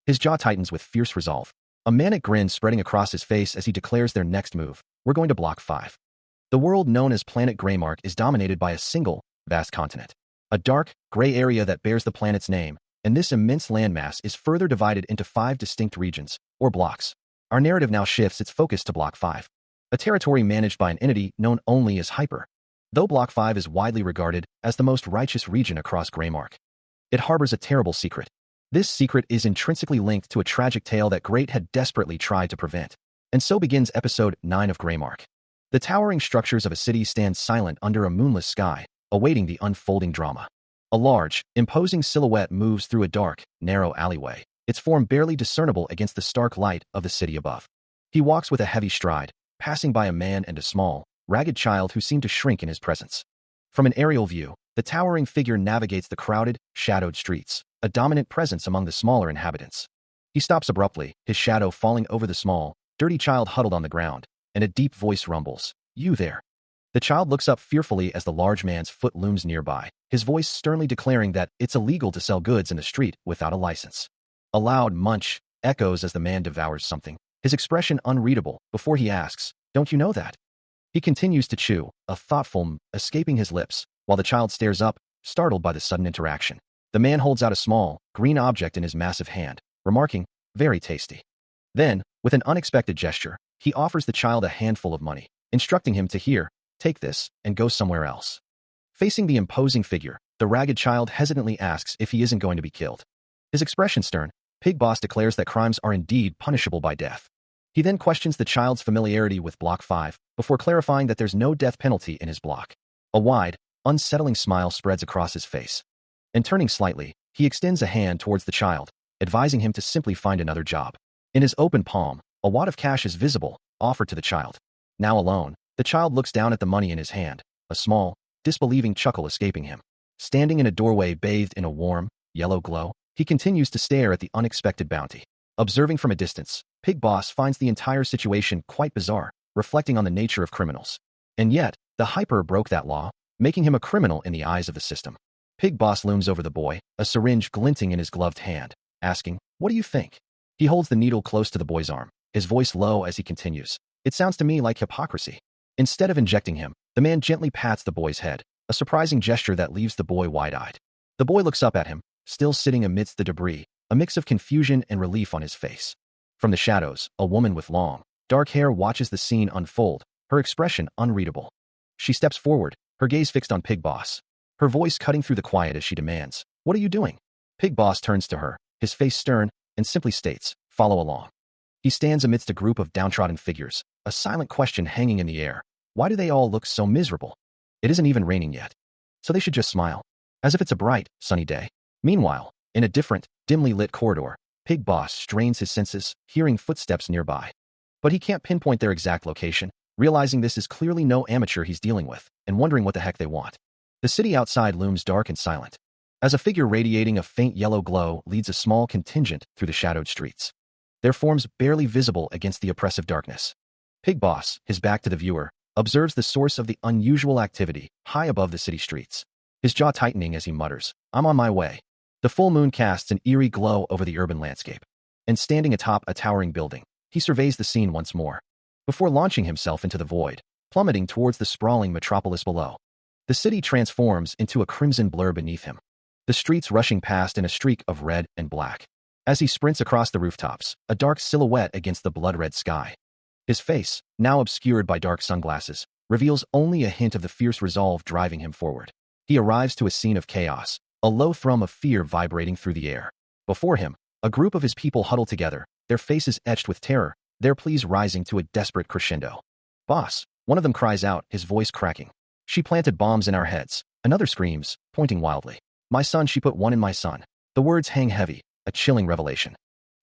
His jaw tightens with fierce resolve, a manic grin spreading across his face as he declares their next move. "We're going to Block 5. The world known as Planet Greymark is dominated by a single, vast continent. A dark, gray area that bears the planet's name, and this immense landmass is further divided into 5 distinct regions, or blocks. Our narrative now shifts its focus to Block 5, a territory managed by an entity known only as Hyper. Though Block 5 is widely regarded as the most righteous region across Greymark, it harbors a terrible secret. This secret is intrinsically linked to a tragic tale that Great had desperately tried to prevent. And so begins Episode 9 of Greymark. The towering structures of a city stand silent under a moonless sky, awaiting the unfolding drama. A large, imposing silhouette moves through a dark, narrow alleyway, its form barely discernible against the stark light of the city above. He walks with a heavy stride, passing by a man and a small, ragged child who seem to shrink in his presence. From an aerial view, the towering figure navigates the crowded, shadowed streets, a dominant presence among the smaller inhabitants. He stops abruptly, his shadow falling over the small, dirty child huddled on the ground, and a deep voice rumbles, "You there." The child looks up fearfully as the large man's foot looms nearby, his voice sternly declaring that it's illegal to sell goods in the street without a license. A loud munch echoes as the man devours something, his expression unreadable, before he asks, "Don't you know that?" He continues to chew, a thoughtful escaping his lips, while the child stares up, startled by the sudden interaction. The man holds out a small, green object in his massive hand, remarking, "Very tasty." Then, with an unexpected gesture, he offers the child a handful of money, instructing him to "Here, take this, and go somewhere else." Facing the imposing figure, the ragged child hesitantly asks if he isn't going to be killed. His expression stern, Pig Boss declares that crimes are indeed punishable by death. He then questions the child's familiarity with Block 5, before clarifying that there's no death penalty in his block. A wide, unsettling smile spreads across his face. And turning slightly, he extends a hand towards the child, advising him to simply find another job. In his open palm, a wad of cash is visible, offered to the child. Now alone, the child looks down at the money in his hand, a small, disbelieving chuckle escaping him. Standing in a doorway bathed in a warm, yellow glow, he continues to stare at the unexpected bounty. Observing from a distance, Pig Boss finds the entire situation quite bizarre, reflecting on the nature of criminals. And yet, the Hyper broke that law, making him a criminal in the eyes of the system. Pig Boss looms over the boy, a syringe glinting in his gloved hand, asking, "What do you think?" He holds the needle close to the boy's arm, his voice low as he continues. "It sounds to me like hypocrisy." Instead of injecting him, the man gently pats the boy's head, a surprising gesture that leaves the boy wide-eyed. The boy looks up at him, still sitting amidst the debris, a mix of confusion and relief on his face. From the shadows, a woman with long, dark hair watches the scene unfold, her expression unreadable. She steps forward, her gaze fixed on Pig Boss, her voice cutting through the quiet as she demands, "What are you doing?" Pig Boss turns to her, his face stern, and simply states, "Follow along." He stands amidst a group of downtrodden figures, a silent question hanging in the air. Why do they all look so miserable? It isn't even raining yet, so they should just smile, as if it's a bright, sunny day. Meanwhile, in a different, dimly lit corridor, Pig Boss strains his senses, hearing footsteps nearby. But he can't pinpoint their exact location, realizing this is clearly no amateur he's dealing with, and wondering what the heck they want. The city outside looms dark and silent, as a figure radiating a faint yellow glow leads a small contingent through the shadowed streets. Their forms barely visible against the oppressive darkness. Pig Boss, his back to the viewer, observes the source of the unusual activity high above the city streets, his jaw tightening as he mutters, "I'm on my way." The full moon casts an eerie glow over the urban landscape, and standing atop a towering building, he surveys the scene once more, before launching himself into the void, plummeting towards the sprawling metropolis below. The city transforms into a crimson blur beneath him, the streets rushing past in a streak of red and black. As he sprints across the rooftops, a dark silhouette against the blood-red sky. His face, now obscured by dark sunglasses, reveals only a hint of the fierce resolve driving him forward. He arrives to a scene of chaos, a low thrum of fear vibrating through the air. Before him, a group of his people huddle together, their faces etched with terror, their pleas rising to a desperate crescendo. "Boss," one of them cries out, his voice cracking. "She planted bombs in our heads." Another screams, pointing wildly. "My son, she put one in my son." The words hang heavy, a chilling revelation.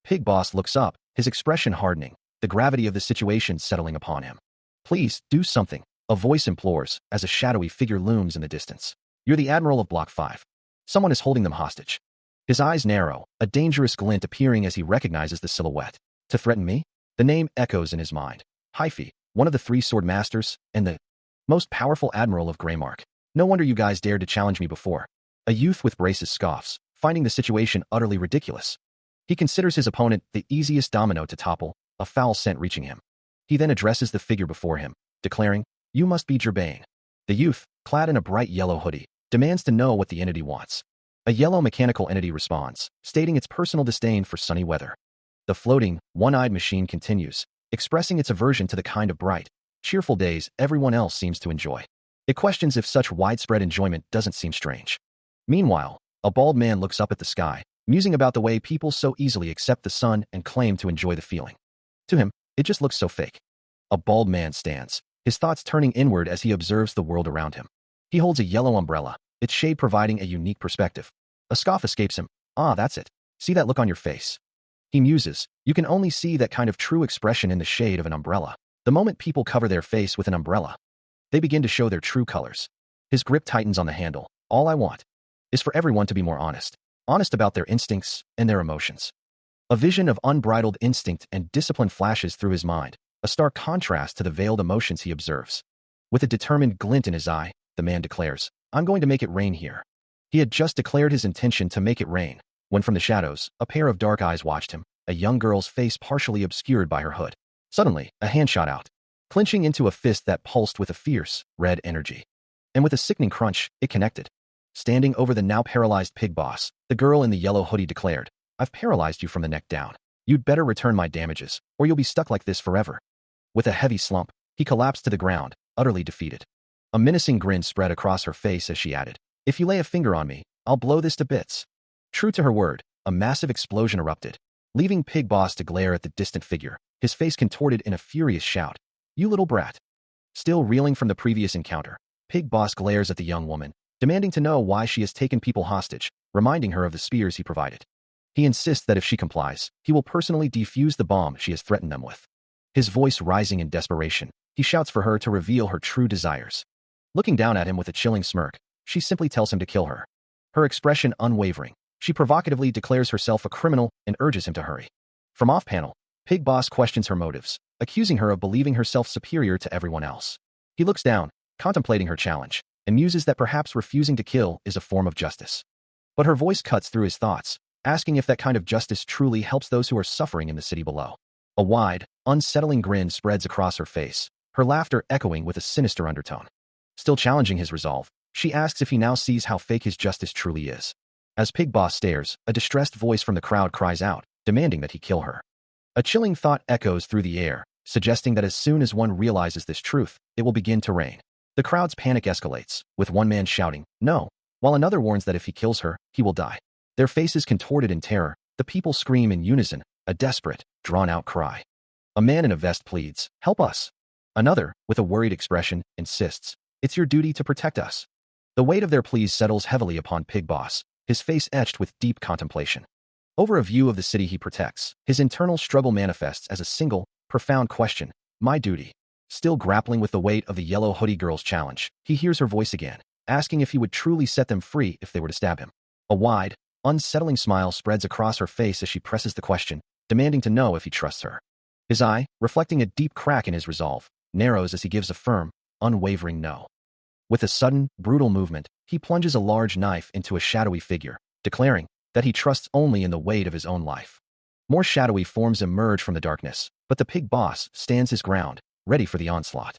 Pig Boss looks up, his expression hardening, the gravity of the situation settling upon him. "Please, do something," a voice implores, as a shadowy figure looms in the distance. "You're the Admiral of Block 5. Someone is holding them hostage." His eyes narrow, a dangerous glint appearing as he recognizes the silhouette. "To threaten me?" The name echoes in his mind. Hyphy, one of the 3 sword masters, and the most powerful admiral of Greymark. "No wonder you guys dared to challenge me before." A youth with braces scoffs, finding the situation utterly ridiculous. He considers his opponent the easiest domino to topple, a foul scent reaching him. He then addresses the figure before him, declaring, "You must be Gerbane." The youth, clad in a bright yellow hoodie, demands to know what the entity wants. A yellow mechanical entity responds, stating its personal disdain for sunny weather. The floating, one-eyed machine continues, expressing its aversion to the kind of bright, cheerful days everyone else seems to enjoy. It questions if such widespread enjoyment doesn't seem strange. Meanwhile, a bald man looks up at the sky, musing about the way people so easily accept the sun and claim to enjoy the feeling. To him, it just looks so fake. A bald man stands, his thoughts turning inward as he observes the world around him. He holds a yellow umbrella, its shade providing a unique perspective. A scoff escapes him. "Ah, that's it. See that look on your face?" He muses. You can only see that kind of true expression in the shade of an umbrella. The moment people cover their face with an umbrella, they begin to show their true colors. His grip tightens on the handle. "All I want is for everyone to be more honest about their instincts and their emotions." A vision of unbridled instinct and discipline flashes through his mind, a stark contrast to the veiled emotions he observes. With a determined glint in his eye, the man declares, "I'm going to make it rain here." He had just declared his intention to make it rain, when from the shadows, a pair of dark eyes watched him, a young girl's face partially obscured by her hood. Suddenly, a hand shot out, clenching into a fist that pulsed with a fierce, red energy. And with a sickening crunch, it connected. Standing over the now paralyzed Pig Boss, the girl in the yellow hoodie declared, "I've paralyzed you from the neck down. You'd better return my damages, or you'll be stuck like this forever." With a heavy slump, he collapsed to the ground, utterly defeated. A menacing grin spread across her face as she added, "If you lay a finger on me, I'll blow this to bits." True to her word, a massive explosion erupted, leaving Pig Boss to glare at the distant figure, his face contorted in a furious shout. "You little brat." Still reeling from the previous encounter, Pig Boss glares at the young woman, demanding to know why she has taken people hostage, reminding her of the spears he provided. He insists that if she complies, he will personally defuse the bomb she has threatened them with. His voice rising in desperation, he shouts for her to reveal her true desires. Looking down at him with a chilling smirk, she simply tells him to kill her. Her expression unwavering, she provocatively declares herself a criminal and urges him to hurry. From off-panel, Pig Boss questions her motives, accusing her of believing herself superior to everyone else. He looks down, contemplating her challenge, and muses that perhaps refusing to kill is a form of justice. But her voice cuts through his thoughts, asking if that kind of justice truly helps those who are suffering in the city below. A wide, unsettling grin spreads across her face, her laughter echoing with a sinister undertone. Still challenging his resolve, she asks if he now sees how fake his justice truly is. As Pig Boss stares, a distressed voice from the crowd cries out, demanding that he kill her. A chilling thought echoes through the air, suggesting that as soon as one realizes this truth, it will begin to rain. The crowd's panic escalates, with one man shouting, "No," while another warns that if he kills her, he will die. Their faces contorted in terror, the people scream in unison, a desperate, drawn-out cry. A man in a vest pleads, "Help us." Another, with a worried expression, insists, "It's your duty to protect us." The weight of their pleas settles heavily upon Pig Boss, his face etched with deep contemplation. Over a view of the city he protects, his internal struggle manifests as a single, profound question, my duty. Still grappling with the weight of the yellow hoodie girl's challenge, he hears her voice again, asking if he would truly set them free if they were to stab him. A wide, unsettling smile spreads across her face as she presses the question, demanding to know if he trusts her. His eye, reflecting a deep crack in his resolve, narrows as he gives a firm, unwavering no. With a sudden, brutal movement, he plunges a large knife into a shadowy figure, declaring that he trusts only in the weight of his own life. More shadowy forms emerge from the darkness, but the Pig Boss stands his ground, ready for the onslaught.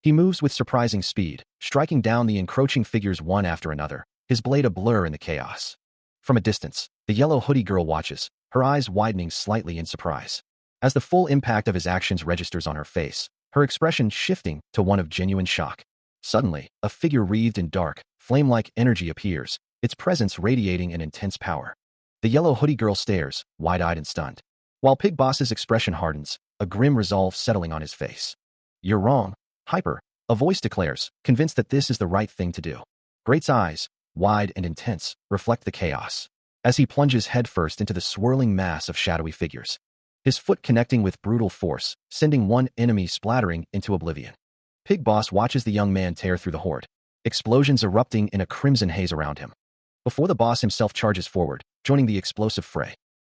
He moves with surprising speed, striking down the encroaching figures one after another, his blade a blur in the chaos. From a distance, the yellow hoodie girl watches, her eyes widening slightly in surprise. As the full impact of his actions registers on her face, her expression shifting to one of genuine shock. Suddenly, a figure wreathed in dark, flame-like energy appears, its presence radiating an intense power. The yellow hoodie girl stares, wide-eyed and stunned. While Pig Boss's expression hardens, a grim resolve settling on his face. "You're wrong, Hyper," a voice declares, convinced that this is the right thing to do. Great's eyes, wide and intense, reflect the chaos, as he plunges headfirst into the swirling mass of shadowy figures. His foot connecting with brutal force, sending one enemy splattering into oblivion. Pig Boss watches the young man tear through the horde, explosions erupting in a crimson haze around him. Before the boss himself charges forward, joining the explosive fray.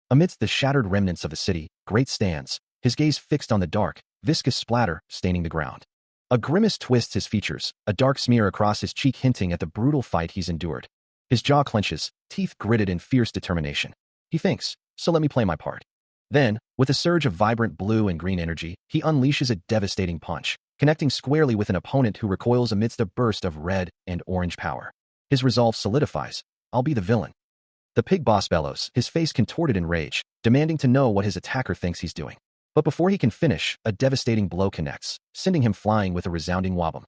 Amidst the shattered remnants of the city, Great stands, his gaze fixed on the dark, viscous splatter staining the ground. A grimace twists his features, a dark smear across his cheek hinting at the brutal fight he's endured. His jaw clenches, teeth gritted in fierce determination. He thinks, so let me play my part. Then, with a surge of vibrant blue and green energy, he unleashes a devastating punch, connecting squarely with an opponent who recoils amidst a burst of red and orange power. His resolve solidifies, I'll be the villain. The Pig Boss bellows, his face contorted in rage, demanding to know what his attacker thinks he's doing. But before he can finish, a devastating blow connects, sending him flying with a resounding wobble.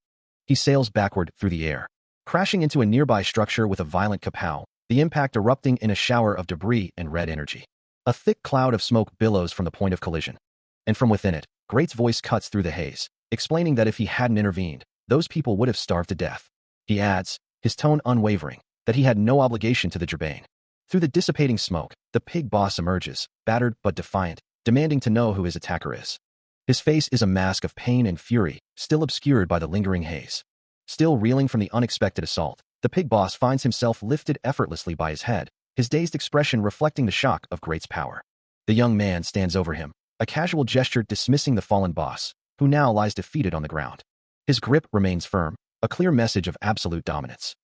He sails backward through the air, crashing into a nearby structure with a violent kapow, the impact erupting in a shower of debris and red energy. A thick cloud of smoke billows from the point of collision. And from within it, Great's voice cuts through the haze, explaining that if he hadn't intervened, those people would have starved to death. He adds, his tone unwavering, that he had no obligation to the Jabane. Through the dissipating smoke, the Pig Boss emerges, battered but defiant, demanding to know who his attacker is. His face is a mask of pain and fury, still obscured by the lingering haze. Still reeling from the unexpected assault, the Pig Boss finds himself lifted effortlessly by his head, his dazed expression reflecting the shock of Great's power. The young man stands over him, a casual gesture dismissing the fallen boss, who now lies defeated on the ground. His grip remains firm, a clear message of absolute dominance.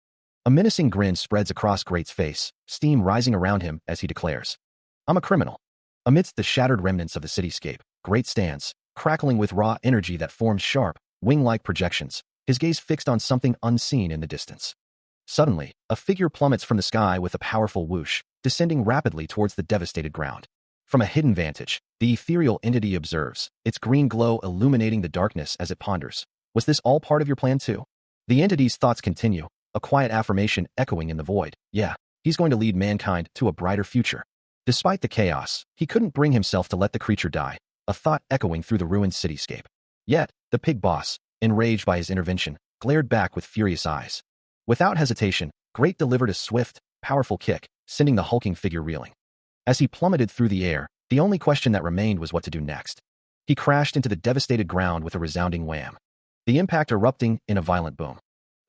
A menacing grin spreads across Great's face, steam rising around him as he declares, I'm a criminal. Amidst the shattered remnants of the cityscape, Great stands, crackling with raw energy that forms sharp, wing-like projections, his gaze fixed on something unseen in the distance. Suddenly, a figure plummets from the sky with a powerful whoosh, descending rapidly towards the devastated ground. From a hidden vantage, the ethereal entity observes, its green glow illuminating the darkness as it ponders. Was this all part of your plan too? The entity's thoughts continue, a quiet affirmation echoing in the void. Yeah, he's going to lead mankind to a brighter future. Despite the chaos, he couldn't bring himself to let the creature die, a thought echoing through the ruined cityscape. Yet, the Pig Boss, enraged by his intervention, glared back with furious eyes. Without hesitation, Great delivered a swift, powerful kick, sending the hulking figure reeling. As he plummeted through the air, the only question that remained was what to do next. He crashed into the devastated ground with a resounding wham, the impact erupting in a violent boom.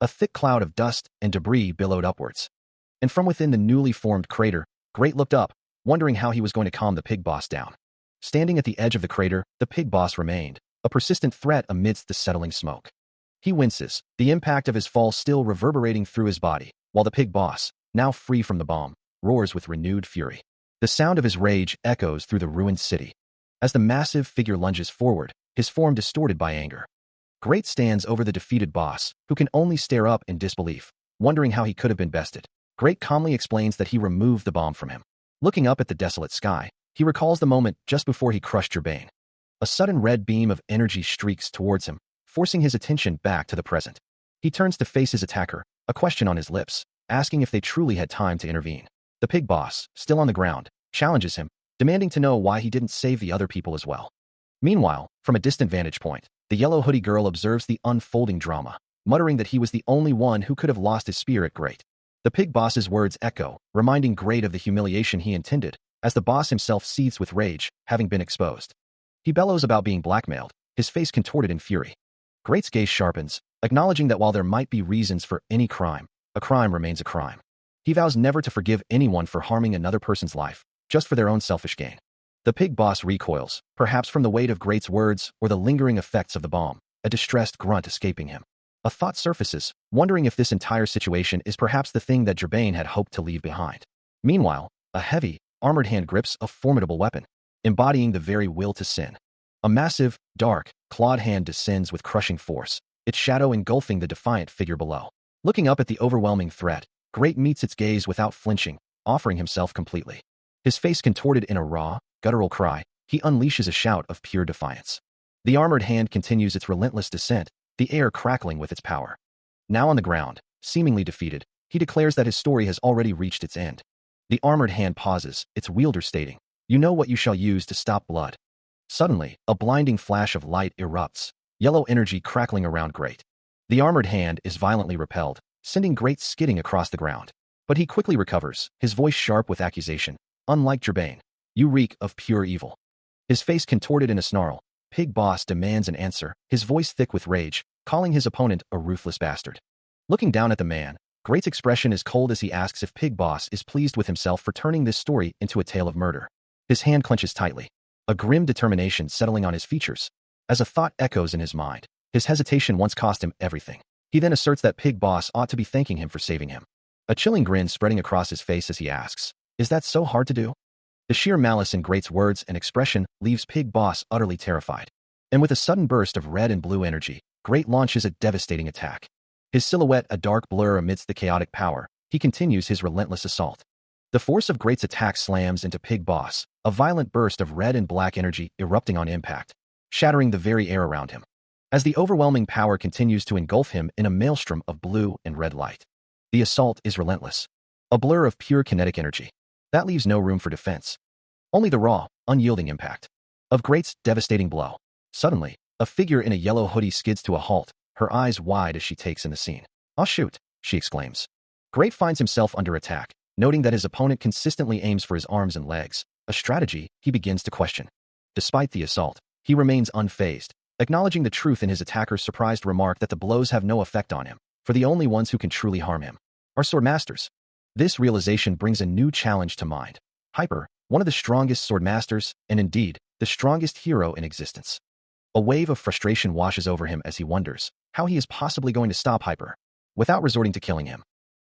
A thick cloud of dust and debris billowed upwards. And from within the newly formed crater, Great looked up, wondering how he was going to calm the Pig Boss down. Standing at the edge of the crater, the Pig Boss remained, a persistent threat amidst the settling smoke. He winces, the impact of his fall still reverberating through his body, while the pig boss, now free from the bomb, roars with renewed fury. The sound of his rage echoes through the ruined city. As the massive figure lunges forward, his form distorted by anger. Great stands over the defeated boss, who can only stare up in disbelief, wondering how he could have been bested. Great calmly explains that he removed the bomb from him. Looking up at the desolate sky, he recalls the moment just before he crushed Gerbane. A sudden red beam of energy streaks towards him, forcing his attention back to the present. He turns to face his attacker, a question on his lips, asking if they truly had time to intervene. The pig boss, still on the ground, challenges him, demanding to know why he didn't save the other people as well. Meanwhile, from a distant vantage point, the yellow hoodie girl observes the unfolding drama, muttering that he was the only one who could have lost his spear at Great. The pig boss's words echo, reminding Great of the humiliation he intended, as the boss himself seethes with rage, having been exposed. He bellows about being blackmailed, his face contorted in fury. Great's gaze sharpens, acknowledging that while there might be reasons for any crime, a crime remains a crime. He vows never to forgive anyone for harming another person's life, just for their own selfish gain. The pig boss recoils, perhaps from the weight of Great's words or the lingering effects of the bomb, a distressed grunt escaping him. A thought surfaces, wondering if this entire situation is perhaps the thing that Gerbane had hoped to leave behind. Meanwhile, a heavy, armored hand grips a formidable weapon, embodying the very will to sin. A massive, dark, clawed hand descends with crushing force, its shadow engulfing the defiant figure below. Looking up at the overwhelming threat, Great meets its gaze without flinching, offering himself completely. His face contorted in a raw, guttural cry, he unleashes a shout of pure defiance. The armored hand continues its relentless descent, the air crackling with its power. Now on the ground, seemingly defeated, he declares that his story has already reached its end. The armored hand pauses, its wielder stating, "You know what you shall use to stop blood." Suddenly, a blinding flash of light erupts, yellow energy crackling around Great. The armored hand is violently repelled, sending Great skidding across the ground. But he quickly recovers, his voice sharp with accusation. "Unlike Gerbane, you reek of pure evil." His face contorted in a snarl, Pig Boss demands an answer, his voice thick with rage, calling his opponent a ruthless bastard. Looking down at the man, Great's expression is cold as he asks if Pig Boss is pleased with himself for turning this story into a tale of murder. His hand clenches tightly, a grim determination settling on his features. As a thought echoes in his mind, his hesitation once cost him everything. He then asserts that Pig Boss ought to be thanking him for saving him. A chilling grin spreading across his face as he asks, "Is that so hard to do?" The sheer malice in Great's words and expression leaves Pig Boss utterly terrified. And with a sudden burst of red and blue energy, Great launches a devastating attack. His silhouette a dark blur amidst the chaotic power, he continues his relentless assault. The force of Great's attack slams into Pig Boss, a violent burst of red and black energy erupting on impact, shattering the very air around him. As the overwhelming power continues to engulf him in a maelstrom of blue and red light. The assault is relentless. A blur of pure kinetic energy. That leaves no room for defense. Only the raw, unyielding impact of Great's devastating blow. Suddenly, a figure in a yellow hoodie skids to a halt, her eyes wide as she takes in the scene. "Oh shoot," she exclaims. Great finds himself under attack, noting that his opponent consistently aims for his arms and legs, a strategy he begins to question. Despite the assault, he remains unfazed, acknowledging the truth in his attacker's surprised remark that the blows have no effect on him, for the only ones who can truly harm him are sword masters. This realization brings a new challenge to mind. Hyper, one of the strongest sword masters, and indeed, the strongest hero in existence. A wave of frustration washes over him as he wonders how he is possibly going to stop Hyper without resorting to killing him.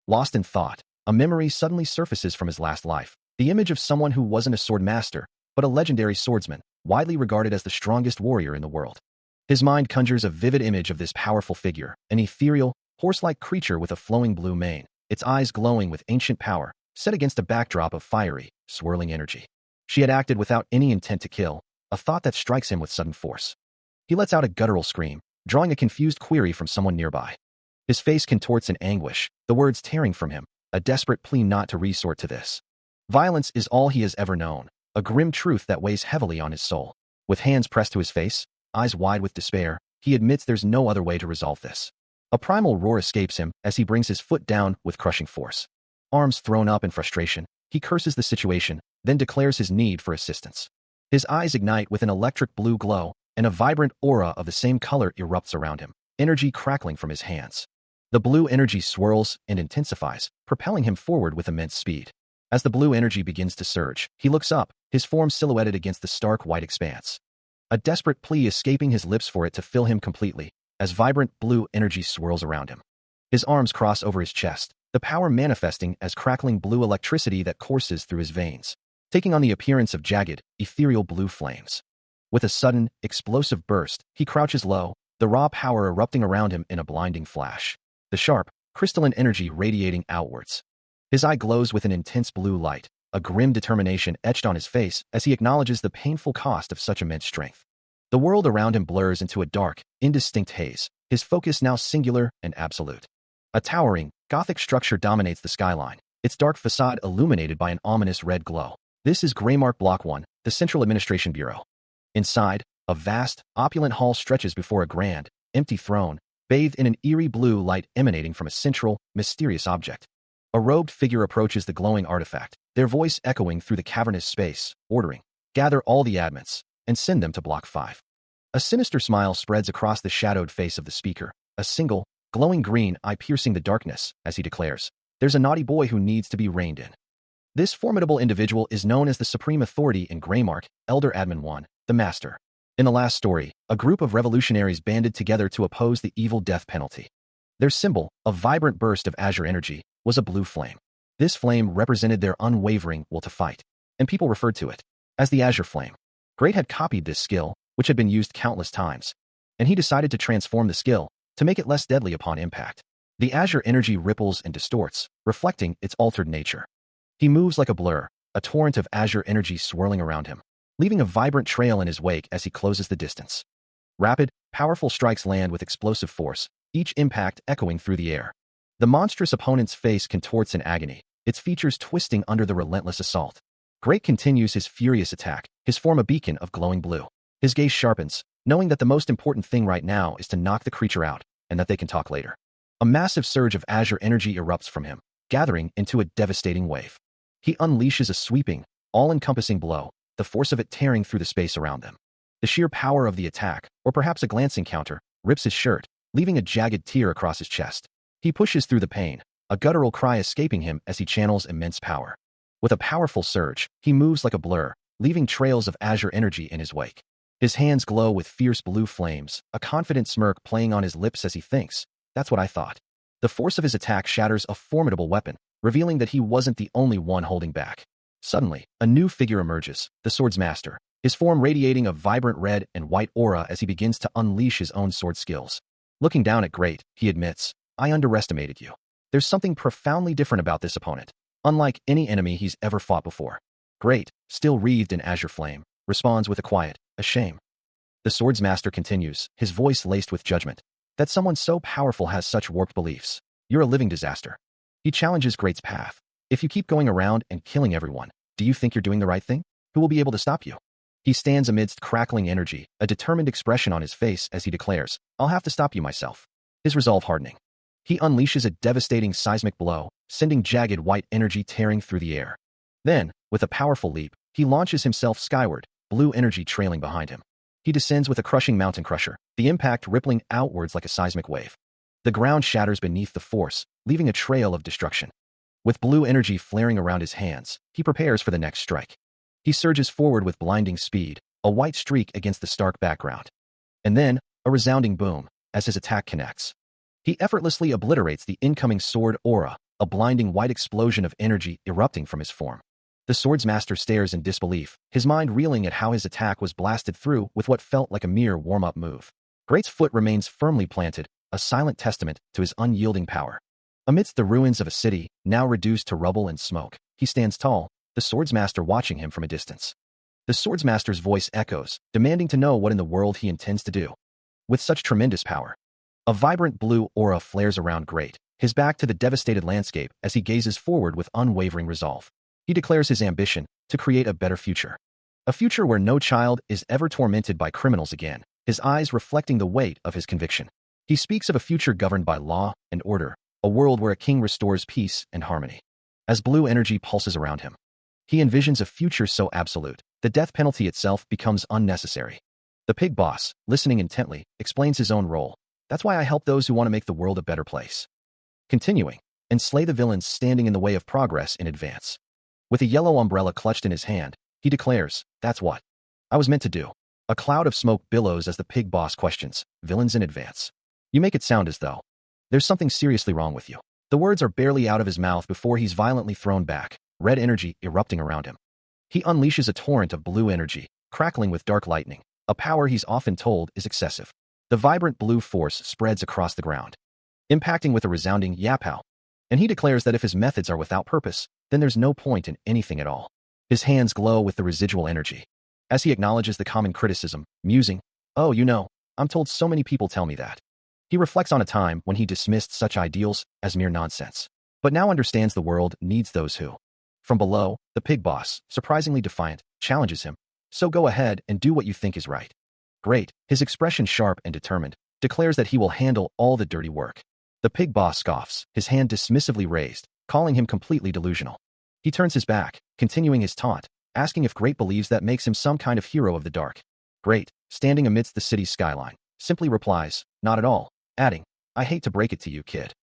Lost in thought, a memory suddenly surfaces from his last life, the image of someone who wasn't a sword master, but a legendary swordsman, widely regarded as the strongest warrior in the world. His mind conjures a vivid image of this powerful figure, an ethereal, horse-like creature with a flowing blue mane, its eyes glowing with ancient power, set against a backdrop of fiery, swirling energy. She had acted without any intent to kill, a thought that strikes him with sudden force. He lets out a guttural scream, drawing a confused query from someone nearby. His face contorts in anguish, the words tearing from him, a desperate plea not to resort to this. Violence is all he has ever known, a grim truth that weighs heavily on his soul. With hands pressed to his face, eyes wide with despair, he admits there's no other way to resolve this. A primal roar escapes him as he brings his foot down with crushing force. Arms thrown up in frustration, he curses the situation, then declares his need for assistance. His eyes ignite with an electric blue glow, and a vibrant aura of the same color erupts around him, energy crackling from his hands. The blue energy swirls and intensifies, propelling him forward with immense speed. As the blue energy begins to surge, he looks up, his form silhouetted against the stark white expanse. A desperate plea escaping his lips for it to fill him completely, as vibrant blue energy swirls around him. His arms cross over his chest, the power manifesting as crackling blue electricity that courses through his veins, taking on the appearance of jagged, ethereal blue flames. With a sudden, explosive burst, he crouches low, the raw power erupting around him in a blinding flash. The sharp, crystalline energy radiating outwards. His eye glows with an intense blue light, a grim determination etched on his face as he acknowledges the painful cost of such immense strength. The world around him blurs into a dark, indistinct haze, his focus now singular and absolute. A towering, Gothic structure dominates the skyline, its dark facade illuminated by an ominous red glow. This is Greymark Block 1, the Central Administration Bureau. Inside, a vast, opulent hall stretches before a grand, empty throne, bathed in an eerie blue light emanating from a central, mysterious object. A robed figure approaches the glowing artifact, their voice echoing through the cavernous space, ordering, "Gather all the admins, and send them to Block 5. A sinister smile spreads across the shadowed face of the speaker, a single, glowing green eye piercing the darkness, as he declares, "There's a naughty boy who needs to be reined in." This formidable individual is known as the supreme authority in Greymark, Elder Admin 1, the Master. In the last story, a group of revolutionaries banded together to oppose the evil death penalty. Their symbol, a vibrant burst of azure energy, was a blue flame. This flame represented their unwavering will to fight, and people referred to it as the Azure Flame. Great had copied this skill, which had been used countless times, and he decided to transform the skill to make it less deadly upon impact. The azure energy ripples and distorts, reflecting its altered nature. He moves like a blur, a torrent of azure energy swirling around him, leaving a vibrant trail in his wake as he closes the distance. Rapid, powerful strikes land with explosive force, each impact echoing through the air. The monstrous opponent's face contorts in agony, its features twisting under the relentless assault. Great continues his furious attack, his form a beacon of glowing blue. His gaze sharpens, knowing that the most important thing right now is to knock the creature out, and that they can talk later. A massive surge of azure energy erupts from him, gathering into a devastating wave. He unleashes a sweeping, all-encompassing blow, the force of it tearing through the space around them. The sheer power of the attack, or perhaps a glancing counter, rips his shirt, leaving a jagged tear across his chest. He pushes through the pain, a guttural cry escaping him as he channels immense power. With a powerful surge, he moves like a blur, leaving trails of azure energy in his wake. His hands glow with fierce blue flames, a confident smirk playing on his lips as he thinks, "That's what I thought." The force of his attack shatters a formidable weapon, revealing that he wasn't the only one holding back. Suddenly, a new figure emerges, the Sword's Master, his form radiating a vibrant red and white aura as he begins to unleash his own sword skills. Looking down at Great, he admits, "I underestimated you. There's something profoundly different about this opponent, unlike any enemy he's ever fought before." Great, still wreathed in azure flame, responds with a quiet, "A shame." The Swords Master continues, his voice laced with judgment, "That someone so powerful has such warped beliefs. You're a living disaster." He challenges Great's path. "If you keep going around and killing everyone, do you think you're doing the right thing? Who will be able to stop you?" He stands amidst crackling energy, a determined expression on his face as he declares, "I'll have to stop you myself." His resolve hardening. He unleashes a devastating seismic blow, sending jagged white energy tearing through the air. Then, with a powerful leap, he launches himself skyward, blue energy trailing behind him. He descends with a crushing mountain crusher, the impact rippling outwards like a seismic wave. The ground shatters beneath the force, leaving a trail of destruction. With blue energy flaring around his hands, he prepares for the next strike. He surges forward with blinding speed, a white streak against the stark background. And then, a resounding boom, as his attack connects. He effortlessly obliterates the incoming sword aura, a blinding white explosion of energy erupting from his form. The Swords Master stares in disbelief, his mind reeling at how his attack was blasted through with what felt like a mere warm-up move. Great's foot remains firmly planted, a silent testament to his unyielding power. Amidst the ruins of a city, now reduced to rubble and smoke, he stands tall, the Swords Master watching him from a distance. The Swords Master's voice echoes, demanding to know what in the world he intends to do. With such tremendous power, a vibrant blue aura flares around Great, his back to the devastated landscape as he gazes forward with unwavering resolve. He declares his ambition to create a better future. A future where no child is ever tormented by criminals again, his eyes reflecting the weight of his conviction. He speaks of a future governed by law and order, a world where a king restores peace and harmony. As blue energy pulses around him, he envisions a future so absolute, the death penalty itself becomes unnecessary. The pig boss, listening intently, explains his own role. "That's why I help those who want to make the world a better place." Continuing, "And slay the villains standing in the way of progress in advance." With a yellow umbrella clutched in his hand, he declares, "That's what I was meant to do." A cloud of smoke billows as the pig boss questions, "Villains in advance? You make it sound as though there's something seriously wrong with you. The words are barely out of his mouth before he's violently thrown back, red energy erupting around him. He unleashes a torrent of blue energy, crackling with dark lightning, a power he's often told is excessive. The vibrant blue force spreads across the ground, impacting with a resounding yapow. And he declares that if his methods are without purpose, then there's no point in anything at all. His hands glow with the residual energy. As he acknowledges the common criticism, musing, "Oh, I'm told so many people tell me that." He reflects on a time when he dismissed such ideals as mere nonsense, but now understands the world needs those who. From below, the pig boss, surprisingly defiant, challenges him. "So go ahead and do what you think is right." Great, his expression sharp and determined, declares that he will handle all the dirty work. The pig boss scoffs, his hand dismissively raised, calling him completely delusional. He turns his back, continuing his taunt, asking if Great believes that makes him some kind of hero of the dark. Great, standing amidst the city's skyline, simply replies, "Not at all," adding, "I hate to break it to you, kid."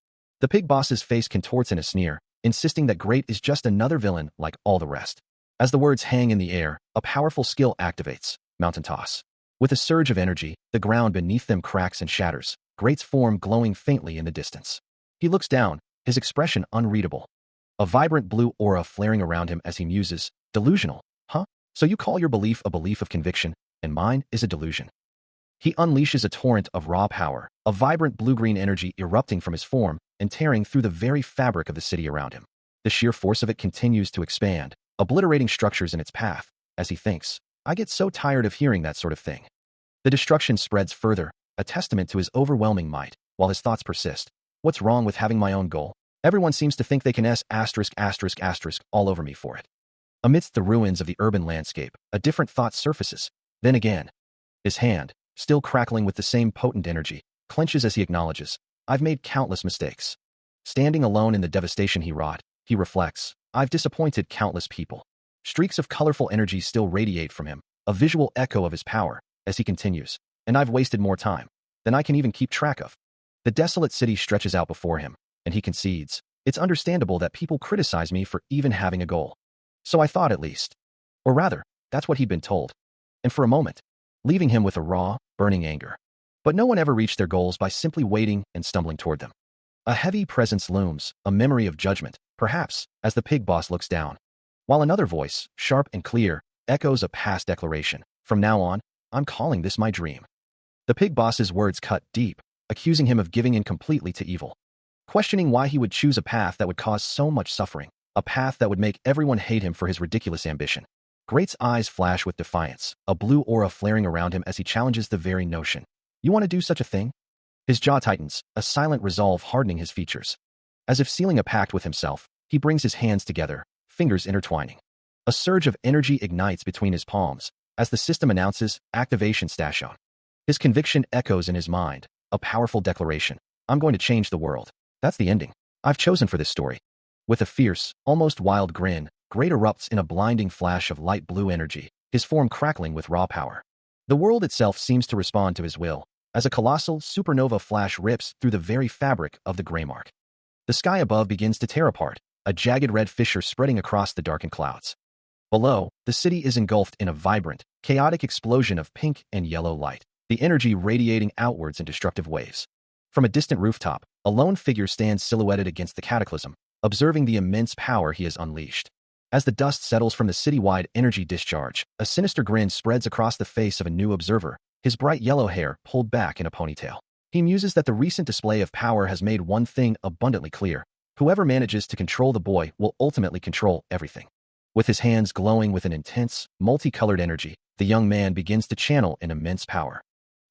The pig boss's face contorts in a sneer, insisting that Great is just another villain like all the rest. As the words hang in the air, a powerful skill activates, mountain toss. With a surge of energy, the ground beneath them cracks and shatters, Great's form glowing faintly in the distance. He looks down, his expression unreadable. A vibrant blue aura flaring around him as he muses, "Delusional, huh? So you call your belief a belief of conviction, and mine is a delusion." He unleashes a torrent of raw power, a vibrant blue-green energy erupting from his form and tearing through the very fabric of the city around him. The sheer force of it continues to expand, obliterating structures in its path, as he thinks, "I get so tired of hearing that sort of thing." The destruction spreads further, a testament to his overwhelming might, while his thoughts persist. "What's wrong with having my own goal? Everyone seems to think they can all over me for it." Amidst the ruins of the urban landscape, a different thought surfaces. Then again, his hand, still crackling with the same potent energy, clenches as he acknowledges, "I've made countless mistakes." Standing alone in the devastation he wrought, he reflects, "I've disappointed countless people." Streaks of colorful energy still radiate from him, a visual echo of his power, as he continues, "And I've wasted more time than I can even keep track of." The desolate city stretches out before him, and he concedes, "It's understandable that people criticize me for even having a goal. So I thought at least." Or rather, that's what he'd been told. And for a moment, leaving him with a raw, burning anger. But no one ever reached their goals by simply waiting and stumbling toward them. A heavy presence looms, a memory of judgment, perhaps, as the pig boss looks down. While another voice, sharp and clear, echoes a past declaration, "From now on, I'm calling this my dream." The pig boss's words cut deep, accusing him of giving in completely to evil. Questioning why he would choose a path that would cause so much suffering, a path that would make everyone hate him for his ridiculous ambition. Great's eyes flash with defiance, a blue aura flaring around him as he challenges the very notion. "You want to do such a thing?" His jaw tightens, a silent resolve hardening his features. As if sealing a pact with himself, he brings his hands together, fingers intertwining. A surge of energy ignites between his palms, as the system announces, "Activation station." His conviction echoes in his mind, a powerful declaration. "I'm going to change the world. That's the ending I've chosen for this story." With a fierce, almost wild grin, Great erupts in a blinding flash of light blue energy, his form crackling with raw power. The world itself seems to respond to his will, as a colossal supernova flash rips through the very fabric of the gray mark. The sky above begins to tear apart, a jagged red fissure spreading across the darkened clouds. Below, the city is engulfed in a vibrant, chaotic explosion of pink and yellow light, the energy radiating outwards in destructive waves. From a distant rooftop, a lone figure stands silhouetted against the cataclysm, observing the immense power he has unleashed. As the dust settles from the citywide energy discharge, a sinister grin spreads across the face of a new observer, his bright yellow hair pulled back in a ponytail. He muses that the recent display of power has made one thing abundantly clear: whoever manages to control the boy will ultimately control everything. With his hands glowing with an intense, multicolored energy, the young man begins to channel an immense power.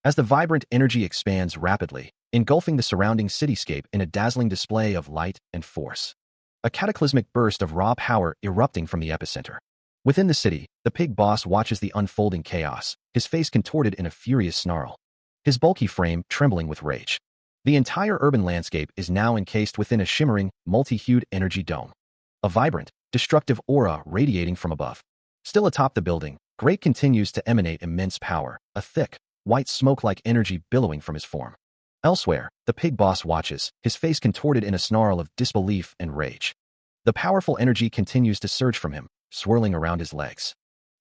As the vibrant energy expands rapidly, engulfing the surrounding cityscape in a dazzling display of light and force. A cataclysmic burst of raw power erupting from the epicenter. Within the city, the pig boss watches the unfolding chaos, his face contorted in a furious snarl, his bulky frame trembling with rage. The entire urban landscape is now encased within a shimmering, multi-hued energy dome. A vibrant, destructive aura radiating from above. Still atop the building, Great continues to emanate immense power, a thick, white smoke-like energy billowing from his form. Elsewhere, the pig boss watches, his face contorted in a snarl of disbelief and rage. The powerful energy continues to surge from him, swirling around his legs.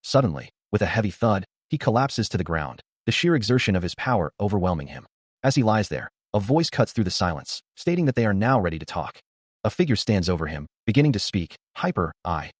Suddenly, with a heavy thud, he collapses to the ground, the sheer exertion of his power overwhelming him. As he lies there, A voice cuts through the silence, stating that they are now ready to talk. A figure stands over him, beginning to speak. Hyper, I.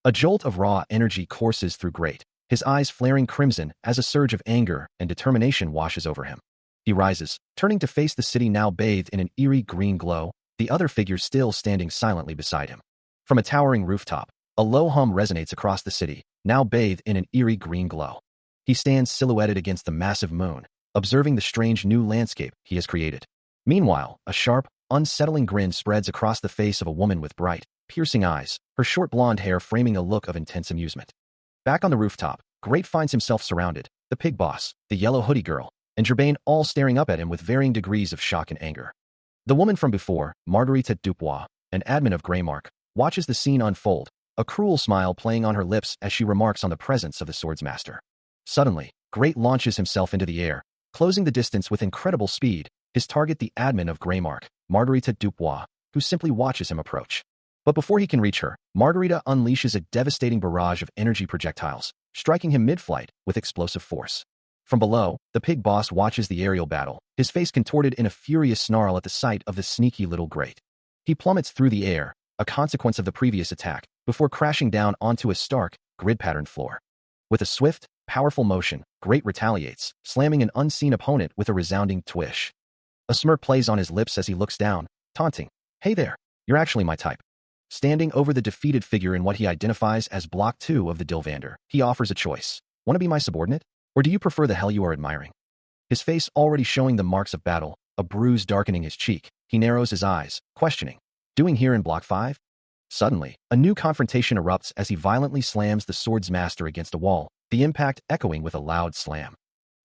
A jolt of raw energy courses through Great, his eyes flaring crimson as a surge of anger and determination washes over him. He rises, turning to face the city now bathed in an eerie green glow, the other figure still standing silently beside him. From a towering rooftop, a low hum resonates across the city, now bathed in an eerie green glow. He stands silhouetted against the massive moon, observing the strange new landscape he has created. Meanwhile, a sharp, unsettling grin spreads across the face of a woman with bright, piercing eyes, her short blonde hair framing a look of intense amusement. Back on the rooftop, Great finds himself surrounded, the pig boss, the yellow hoodie girl, and Gerbain all staring up at him with varying degrees of shock and anger. The woman from before, Marguerite Dupois, an admin of Greymark, watches the scene unfold, a cruel smile playing on her lips as she remarks on the presence of the swordsmaster. Suddenly, Great launches himself into the air, closing the distance with incredible speed, his target the admin of Greymark, Marguerite Dupois, who simply watches him approach. But before he can reach her, Margarita unleashes a devastating barrage of energy projectiles, striking him mid-flight with explosive force. From below, the pig boss watches the aerial battle, his face contorted in a furious snarl at the sight of the sneaky little Great. He plummets through the air, a consequence of the previous attack, before crashing down onto a stark, grid-patterned floor. With a swift, powerful motion, Great retaliates, slamming an unseen opponent with a resounding twish. A smirk plays on his lips as he looks down, taunting, "Hey there, you're actually my type." Standing over the defeated figure in what he identifies as Block 2 of the Dilvander, he offers a choice. Want to be my subordinate? Or do you prefer the hell you are admiring? His face already showing the marks of battle, a bruise darkening his cheek, he narrows his eyes, questioning, "Doing here in Block 5? Suddenly, a new confrontation erupts as he violently slams the swordsmaster against a wall, the impact echoing with a loud slam.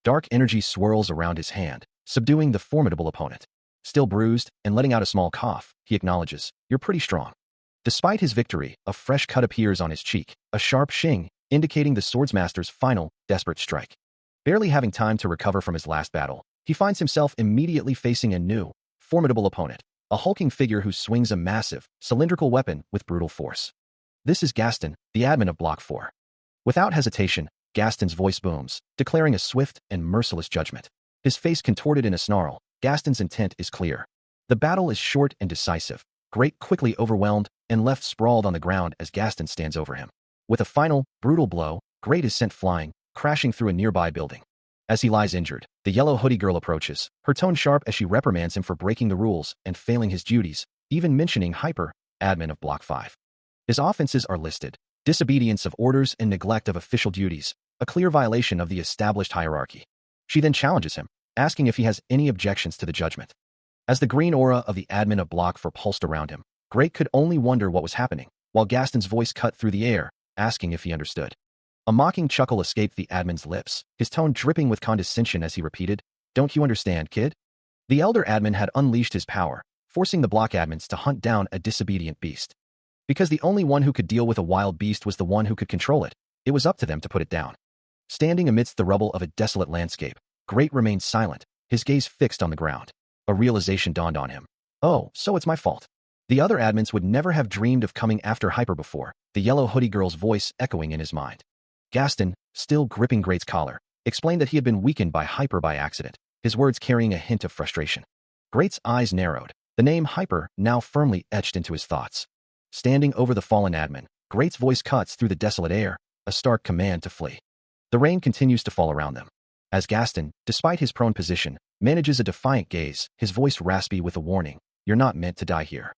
Dark energy swirls around his hand, subduing the formidable opponent. Still bruised and letting out a small cough, he acknowledges, "You're pretty strong." Despite his victory, a fresh cut appears on his cheek, a sharp shing, indicating the swordsmaster's final, desperate strike. Barely having time to recover from his last battle, he finds himself immediately facing a new, formidable opponent, a hulking figure who swings a massive, cylindrical weapon with brutal force. This is Gaston, the admin of Block 4. Without hesitation, Gaston's voice booms, declaring a swift and merciless judgment. His face contorted in a snarl, Gaston's intent is clear. The battle is short and decisive, Great quickly overwhelmed and left sprawled on the ground as Gaston stands over him. With a final, brutal blow, Great is sent flying, crashing through a nearby building. As he lies injured, the yellow hoodie girl approaches, her tone sharp as she reprimands him for breaking the rules and failing his duties, even mentioning Hyper, admin of Block 5. His offenses are listed: disobedience of orders and neglect of official duties, a clear violation of the established hierarchy. She then challenges him, asking if he has any objections to the judgment. As the green aura of the admin of Block 4 pulsed around him, Great could only wonder what was happening, while Gaston's voice cut through the air, asking if he understood. A mocking chuckle escaped the admin's lips, his tone dripping with condescension as he repeated, "Don't you understand, kid?" The elder admin had unleashed his power, forcing the Block admins to hunt down a disobedient beast. Because the only one who could deal with a wild beast was the one who could control it, it was up to them to put it down. Standing amidst the rubble of a desolate landscape, Great remained silent, his gaze fixed on the ground. A realization dawned on him. Oh, so it's my fault. The other admins would never have dreamed of coming after Hyper before, the yellow hoodie girl's voice echoing in his mind. Gaston, still gripping Great's collar, explained that he had been weakened by Hyper by accident, his words carrying a hint of frustration. Great's eyes narrowed, the name Hyper now firmly etched into his thoughts. Standing over the fallen admin, Great's voice cuts through the desolate air, a stark command to flee. The rain continues to fall around them. As Gaston, despite his prone position, manages a defiant gaze, his voice raspy with a warning, "You're not meant to die here."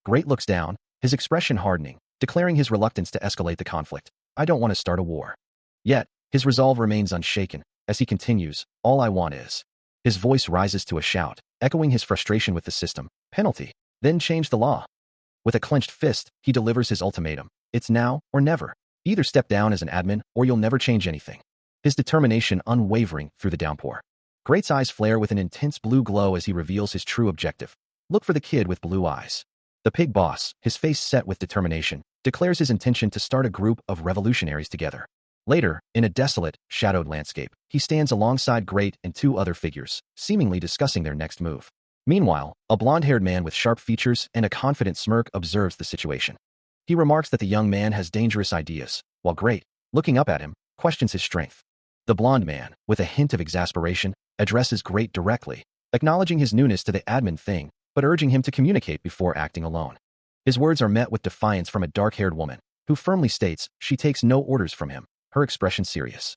Great looks down, his expression hardening, declaring his reluctance to escalate the conflict. "I don't want to start a war." Yet, his resolve remains unshaken, as he continues, "All I want is." His voice rises to a shout, echoing his frustration with the system. "Penalty. Then change the law." With a clenched fist, he delivers his ultimatum. "It's now or never. Either step down as an admin, or you'll never change anything." His determination unwavering through the downpour. Great's eyes flare with an intense blue glow as he reveals his true objective. Look for the kid with blue eyes. The pig boss, his face set with determination, declares his intention to start a group of revolutionaries together. Later, in a desolate, shadowed landscape, he stands alongside Great and two other figures, seemingly discussing their next move. Meanwhile, a blonde-haired man with sharp features and a confident smirk observes the situation. He remarks that the young man has dangerous ideas, while Great, looking up at him, questions his strength. The blonde man, with a hint of exasperation, addresses Great directly, acknowledging his newness to the admin thing, but urging him to communicate before acting alone. His words are met with defiance from a dark-haired woman, who firmly states she takes no orders from him, her expression serious.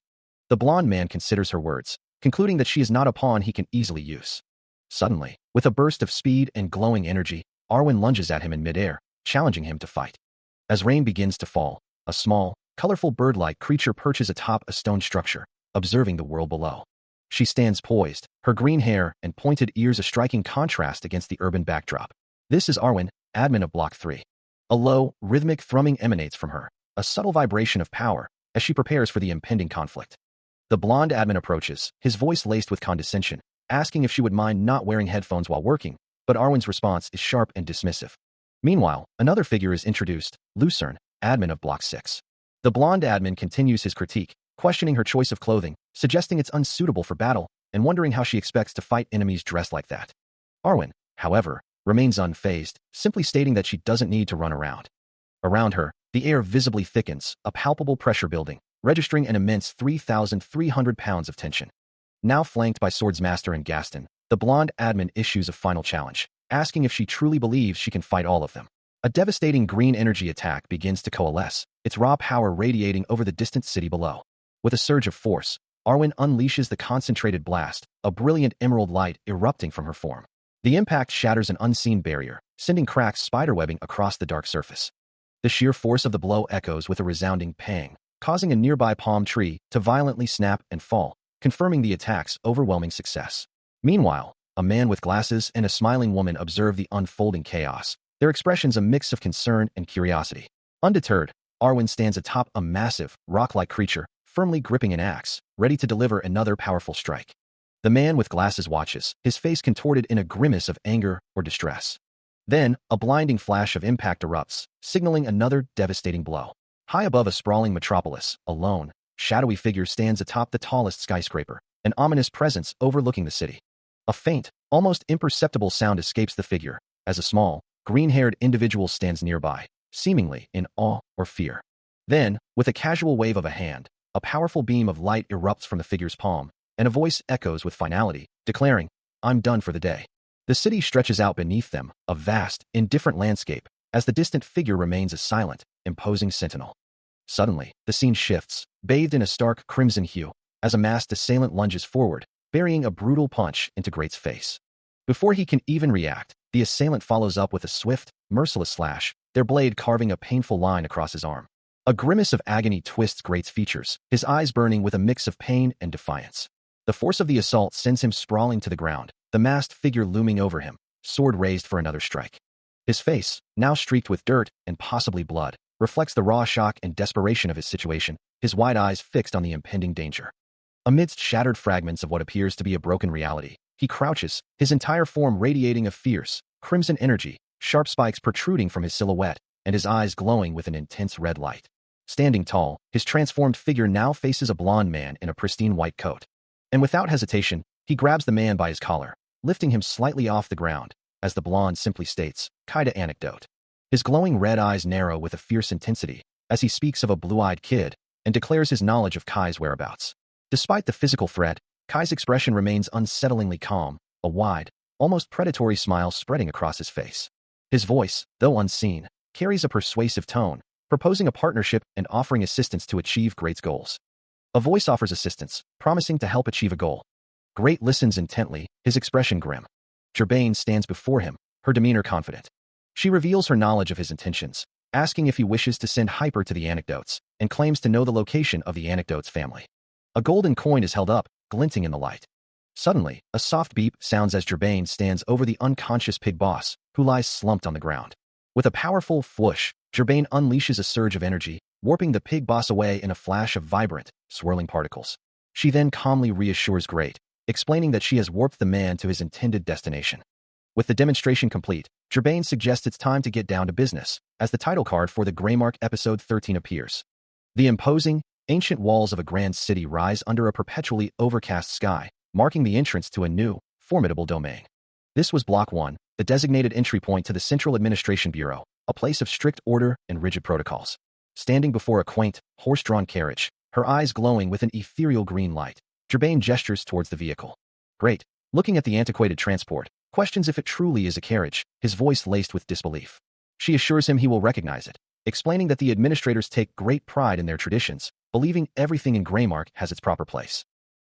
The blonde man considers her words, concluding that she is not a pawn he can easily use. Suddenly, with a burst of speed and glowing energy, Arwen lunges at him in midair, challenging him to fight. As rain begins to fall, a small, colorful bird-like creature perches atop a stone structure, observing the world below. She stands poised, her green hair and pointed ears a striking contrast against the urban backdrop. This is Arwen, admin of Block 3. A low, rhythmic thrumming emanates from her, a subtle vibration of power, as she prepares for the impending conflict. The blonde admin approaches, his voice laced with condescension, asking if she would mind not wearing headphones while working, but Arwen's response is sharp and dismissive. Meanwhile, another figure is introduced, Lucerne, admin of Block 6. The blonde admin continues his critique, questioning her choice of clothing, suggesting it's unsuitable for battle, and wondering how she expects to fight enemies dressed like that. Arwen, however, remains unfazed, simply stating that she doesn't need to run around. Around her, the air visibly thickens, a palpable pressure building, registering an immense 3,300 pounds of tension. Now flanked by Swordsmaster and Gaston, the blonde admin issues a final challenge, asking if she truly believes she can fight all of them. A devastating green energy attack begins to coalesce, its raw power radiating over the distant city below. With a surge of force, Arwen unleashes the concentrated blast, a brilliant emerald light erupting from her form. The impact shatters an unseen barrier, sending cracks spiderwebbing across the dark surface. The sheer force of the blow echoes with a resounding pang, causing a nearby palm tree to violently snap and fall, confirming the attack's overwhelming success. Meanwhile, a man with glasses and a smiling woman observe the unfolding chaos, their expressions a mix of concern and curiosity. Undeterred, Arwen stands atop a massive, rock-like creature, firmly gripping an axe, ready to deliver another powerful strike. The man with glasses watches, his face contorted in a grimace of anger or distress. Then, a blinding flash of impact erupts, signaling another devastating blow. High above a sprawling metropolis, a lone, shadowy figure stands atop the tallest skyscraper, an ominous presence overlooking the city. A faint, almost imperceptible sound escapes the figure, as a small, green-haired individual stands nearby, seemingly in awe or fear. Then, with a casual wave of a hand, a powerful beam of light erupts from the figure's palm, and a voice echoes with finality, declaring, "I'm done for the day." The city stretches out beneath them, a vast, indifferent landscape, as the distant figure remains a silent, imposing sentinel. Suddenly, the scene shifts, bathed in a stark crimson hue, as a masked assailant lunges forward, burying a brutal punch into Great's face. Before he can even react, the assailant follows up with a swift, merciless slash, their blade carving a painful line across his arm. A grimace of agony twists Great's features, his eyes burning with a mix of pain and defiance. The force of the assault sends him sprawling to the ground, the masked figure looming over him, sword raised for another strike. His face, now streaked with dirt and possibly blood, reflects the raw shock and desperation of his situation, his wide eyes fixed on the impending danger. Amidst shattered fragments of what appears to be a broken reality, he crouches, his entire form radiating a fierce, crimson energy, sharp spikes protruding from his silhouette, and his eyes glowing with an intense red light. Standing tall, his transformed figure now faces a blond man in a pristine white coat. And without hesitation, he grabs the man by his collar, lifting him slightly off the ground, as the blonde simply states, "Kinda anecdote." His glowing red eyes narrow with a fierce intensity, as he speaks of a blue-eyed kid, and declares his knowledge of Kai's whereabouts. Despite the physical threat, Kai's expression remains unsettlingly calm, a wide, almost predatory smile spreading across his face. His voice, though unseen, carries a persuasive tone, proposing a partnership and offering assistance to achieve Great's goals. A voice offers assistance, promising to help achieve a goal. Great listens intently, his expression grim. Gerbain stands before him, her demeanor confident. She reveals her knowledge of his intentions, asking if he wishes to send Hyper to the Anecdotes, and claims to know the location of the Anecdotes family. A golden coin is held up, glinting in the light. Suddenly, a soft beep sounds as Gerbain stands over the unconscious pig boss, who lies slumped on the ground. With a powerful whoosh, Gerbain unleashes a surge of energy, warping the pig boss away in a flash of vibrant, swirling particles. She then calmly reassures Great, explaining that she has warped the man to his intended destination. With the demonstration complete, Gerbain suggests it's time to get down to business, as the title card for the Greymark episode 13 appears. The imposing, ancient walls of a grand city rise under a perpetually overcast sky, marking the entrance to a new, formidable domain. This was Block 1, the designated entry point to the Central Administration Bureau, a place of strict order and rigid protocols. Standing before a quaint, horse-drawn carriage, her eyes glowing with an ethereal green light, Gerbain gestures towards the vehicle. "Great, Looking at the antiquated transport, questions if it truly is a carriage, his voice laced with disbelief. She assures him he will recognize it, explaining that the administrators take great pride in their traditions, believing everything in Greymark has its proper place.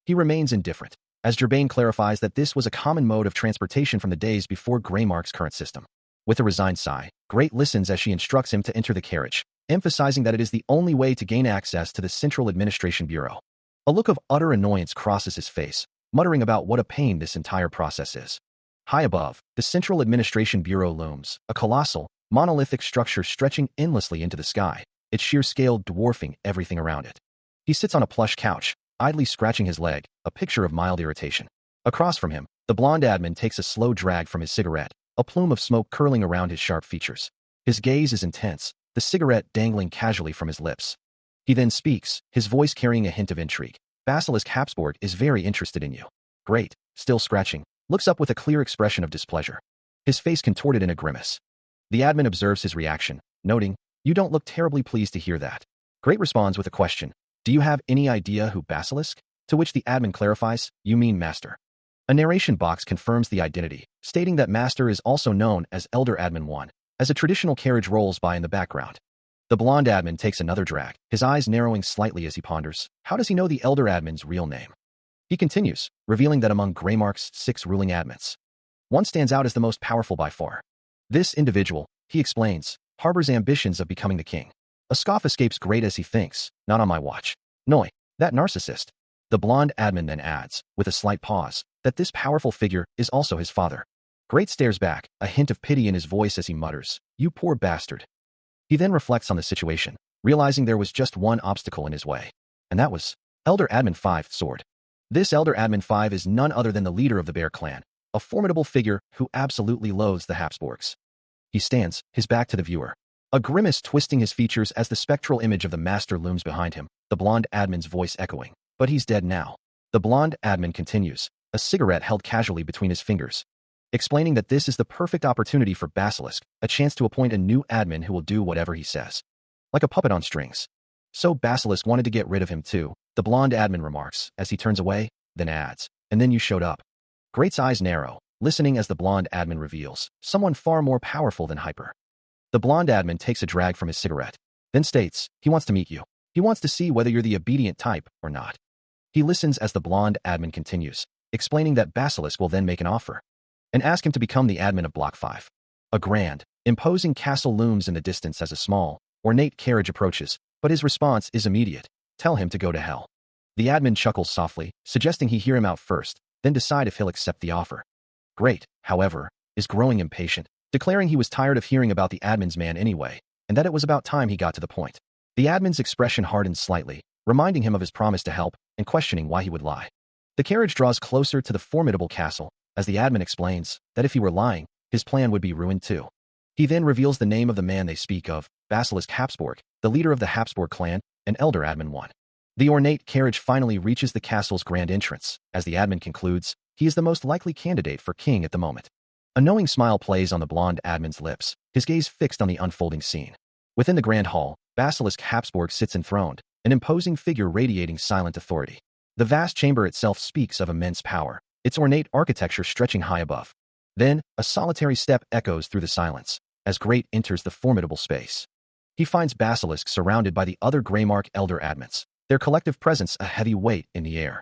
He remains indifferent, as Gerbain clarifies that this was a common mode of transportation from the days before Greymark's current system. With a resigned sigh, Great listens as she instructs him to enter the carriage, emphasizing that it is the only way to gain access to the Central Administration Bureau. A look of utter annoyance crosses his face, muttering about what a pain this entire process is. High above, the Central Administration Bureau looms, a colossal, monolithic structure stretching endlessly into the sky, its sheer scale dwarfing everything around it. He sits on a plush couch, idly scratching his leg, a picture of mild irritation. Across from him, the blonde admin takes a slow drag from his cigarette, a plume of smoke curling around his sharp features. His gaze is intense, the cigarette dangling casually from his lips. He then speaks, his voice carrying a hint of intrigue. Basilisk Habsburg is very interested in you. Great, still scratching, looks up with a clear expression of displeasure. His face contorted in a grimace. The admin observes his reaction, noting, "You don't look terribly pleased to hear that." Great responds with a question, "Do you have any idea who Basilisk?" To which the admin clarifies, "You mean Master." A narration box confirms the identity, stating that Master is also known as Elder Admin 1, as a traditional carriage rolls by in the background. The blonde admin takes another drag, his eyes narrowing slightly as he ponders, how does he know the Elder Admin's real name? He continues, revealing that among Greymark's 6 ruling admins, one stands out as the most powerful by far. This individual, he explains, harbors ambitions of becoming the king. A scoff escapes Great as he thinks, not on my watch. Noi, that narcissist. The blonde admin then adds, with a slight pause, that this powerful figure is also his father. Great stares back, a hint of pity in his voice as he mutters, "You poor bastard." He then reflects on the situation, realizing there was just one obstacle in his way. And that was Elder Admin 5 Sword. This Elder Admin 5 is none other than the leader of the Bear clan, a formidable figure who absolutely loathes the Habsburgs. He stands, his back to the viewer, a grimace twisting his features as the spectral image of the master looms behind him, the blonde admin's voice echoing. But he's dead now. The blonde admin continues, a cigarette held casually between his fingers, explaining that this is the perfect opportunity for Basilisk, a chance to appoint a new admin who will do whatever he says. Like a puppet on strings. So Basilisk wanted to get rid of him too, the blonde admin remarks, as he turns away, then adds, "And then you showed up." Great's eyes narrow, listening as the blonde admin reveals, someone far more powerful than Hyper. The blonde admin takes a drag from his cigarette, then states, he wants to meet you. He wants to see whether you're the obedient type or not. He listens as the blonde admin continues, explaining that Basilisk will then make an offer and ask him to become the admin of Block 5. A grand, imposing castle looms in the distance as a small, ornate carriage approaches, but his response is immediate, tell him to go to hell. The admin chuckles softly, suggesting he hear him out first, then decide if he'll accept the offer. Great, however, is growing impatient, declaring he was tired of hearing about the admin's man anyway, and that it was about time he got to the point. The admin's expression hardens slightly, reminding him of his promise to help, and questioning why he would lie. The carriage draws closer to the formidable castle, as the admin explains that if he were lying, his plan would be ruined too. He then reveals the name of the man they speak of, Basilisk Habsburg, the leader of the Habsburg clan, and Elder Admin 1. The ornate carriage finally reaches the castle's grand entrance. As the admin concludes, he is the most likely candidate for king at the moment. A knowing smile plays on the blonde admin's lips, his gaze fixed on the unfolding scene. Within the grand hall, Basilisk Habsburg sits enthroned, an imposing figure radiating silent authority. The vast chamber itself speaks of immense power, its ornate architecture stretching high above. Then, a solitary step echoes through the silence, as Great enters the formidable space. He finds Basilisk surrounded by the other Greymark Elder Admins, their collective presence a heavy weight in the air.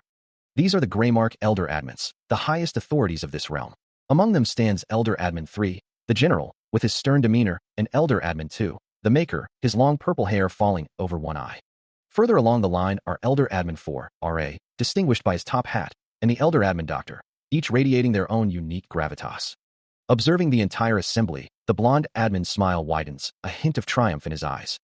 These are the Greymark Elder Admins, the highest authorities of this realm. Among them stands Elder Admin 3, the general, with his stern demeanor, and Elder Admin 2, the maker, his long purple hair falling over one eye. Further along the line are Elder Admin 4, RA, distinguished by his top hat, and the Elder Admin Doctor, each radiating their own unique gravitas. Observing the entire assembly, the blonde admin's smile widens, a hint of triumph in his eyes.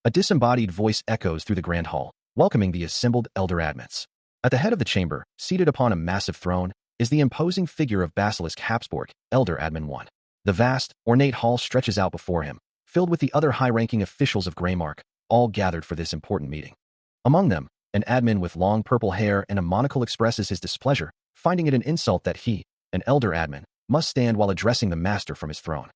A disembodied voice echoes through the grand hall, welcoming the assembled Elder Admins. At the head of the chamber, seated upon a massive throne, is the imposing figure of Basilisk Habsburg, Elder Admin 1. The vast, ornate hall stretches out before him, filled with the other high-ranking officials of Greymark, all gathered for this important meeting. Among them, an admin with long purple hair and a monocle expresses his displeasure, finding it an insult that he, an Elder Admin, must stand while addressing the master from his throne.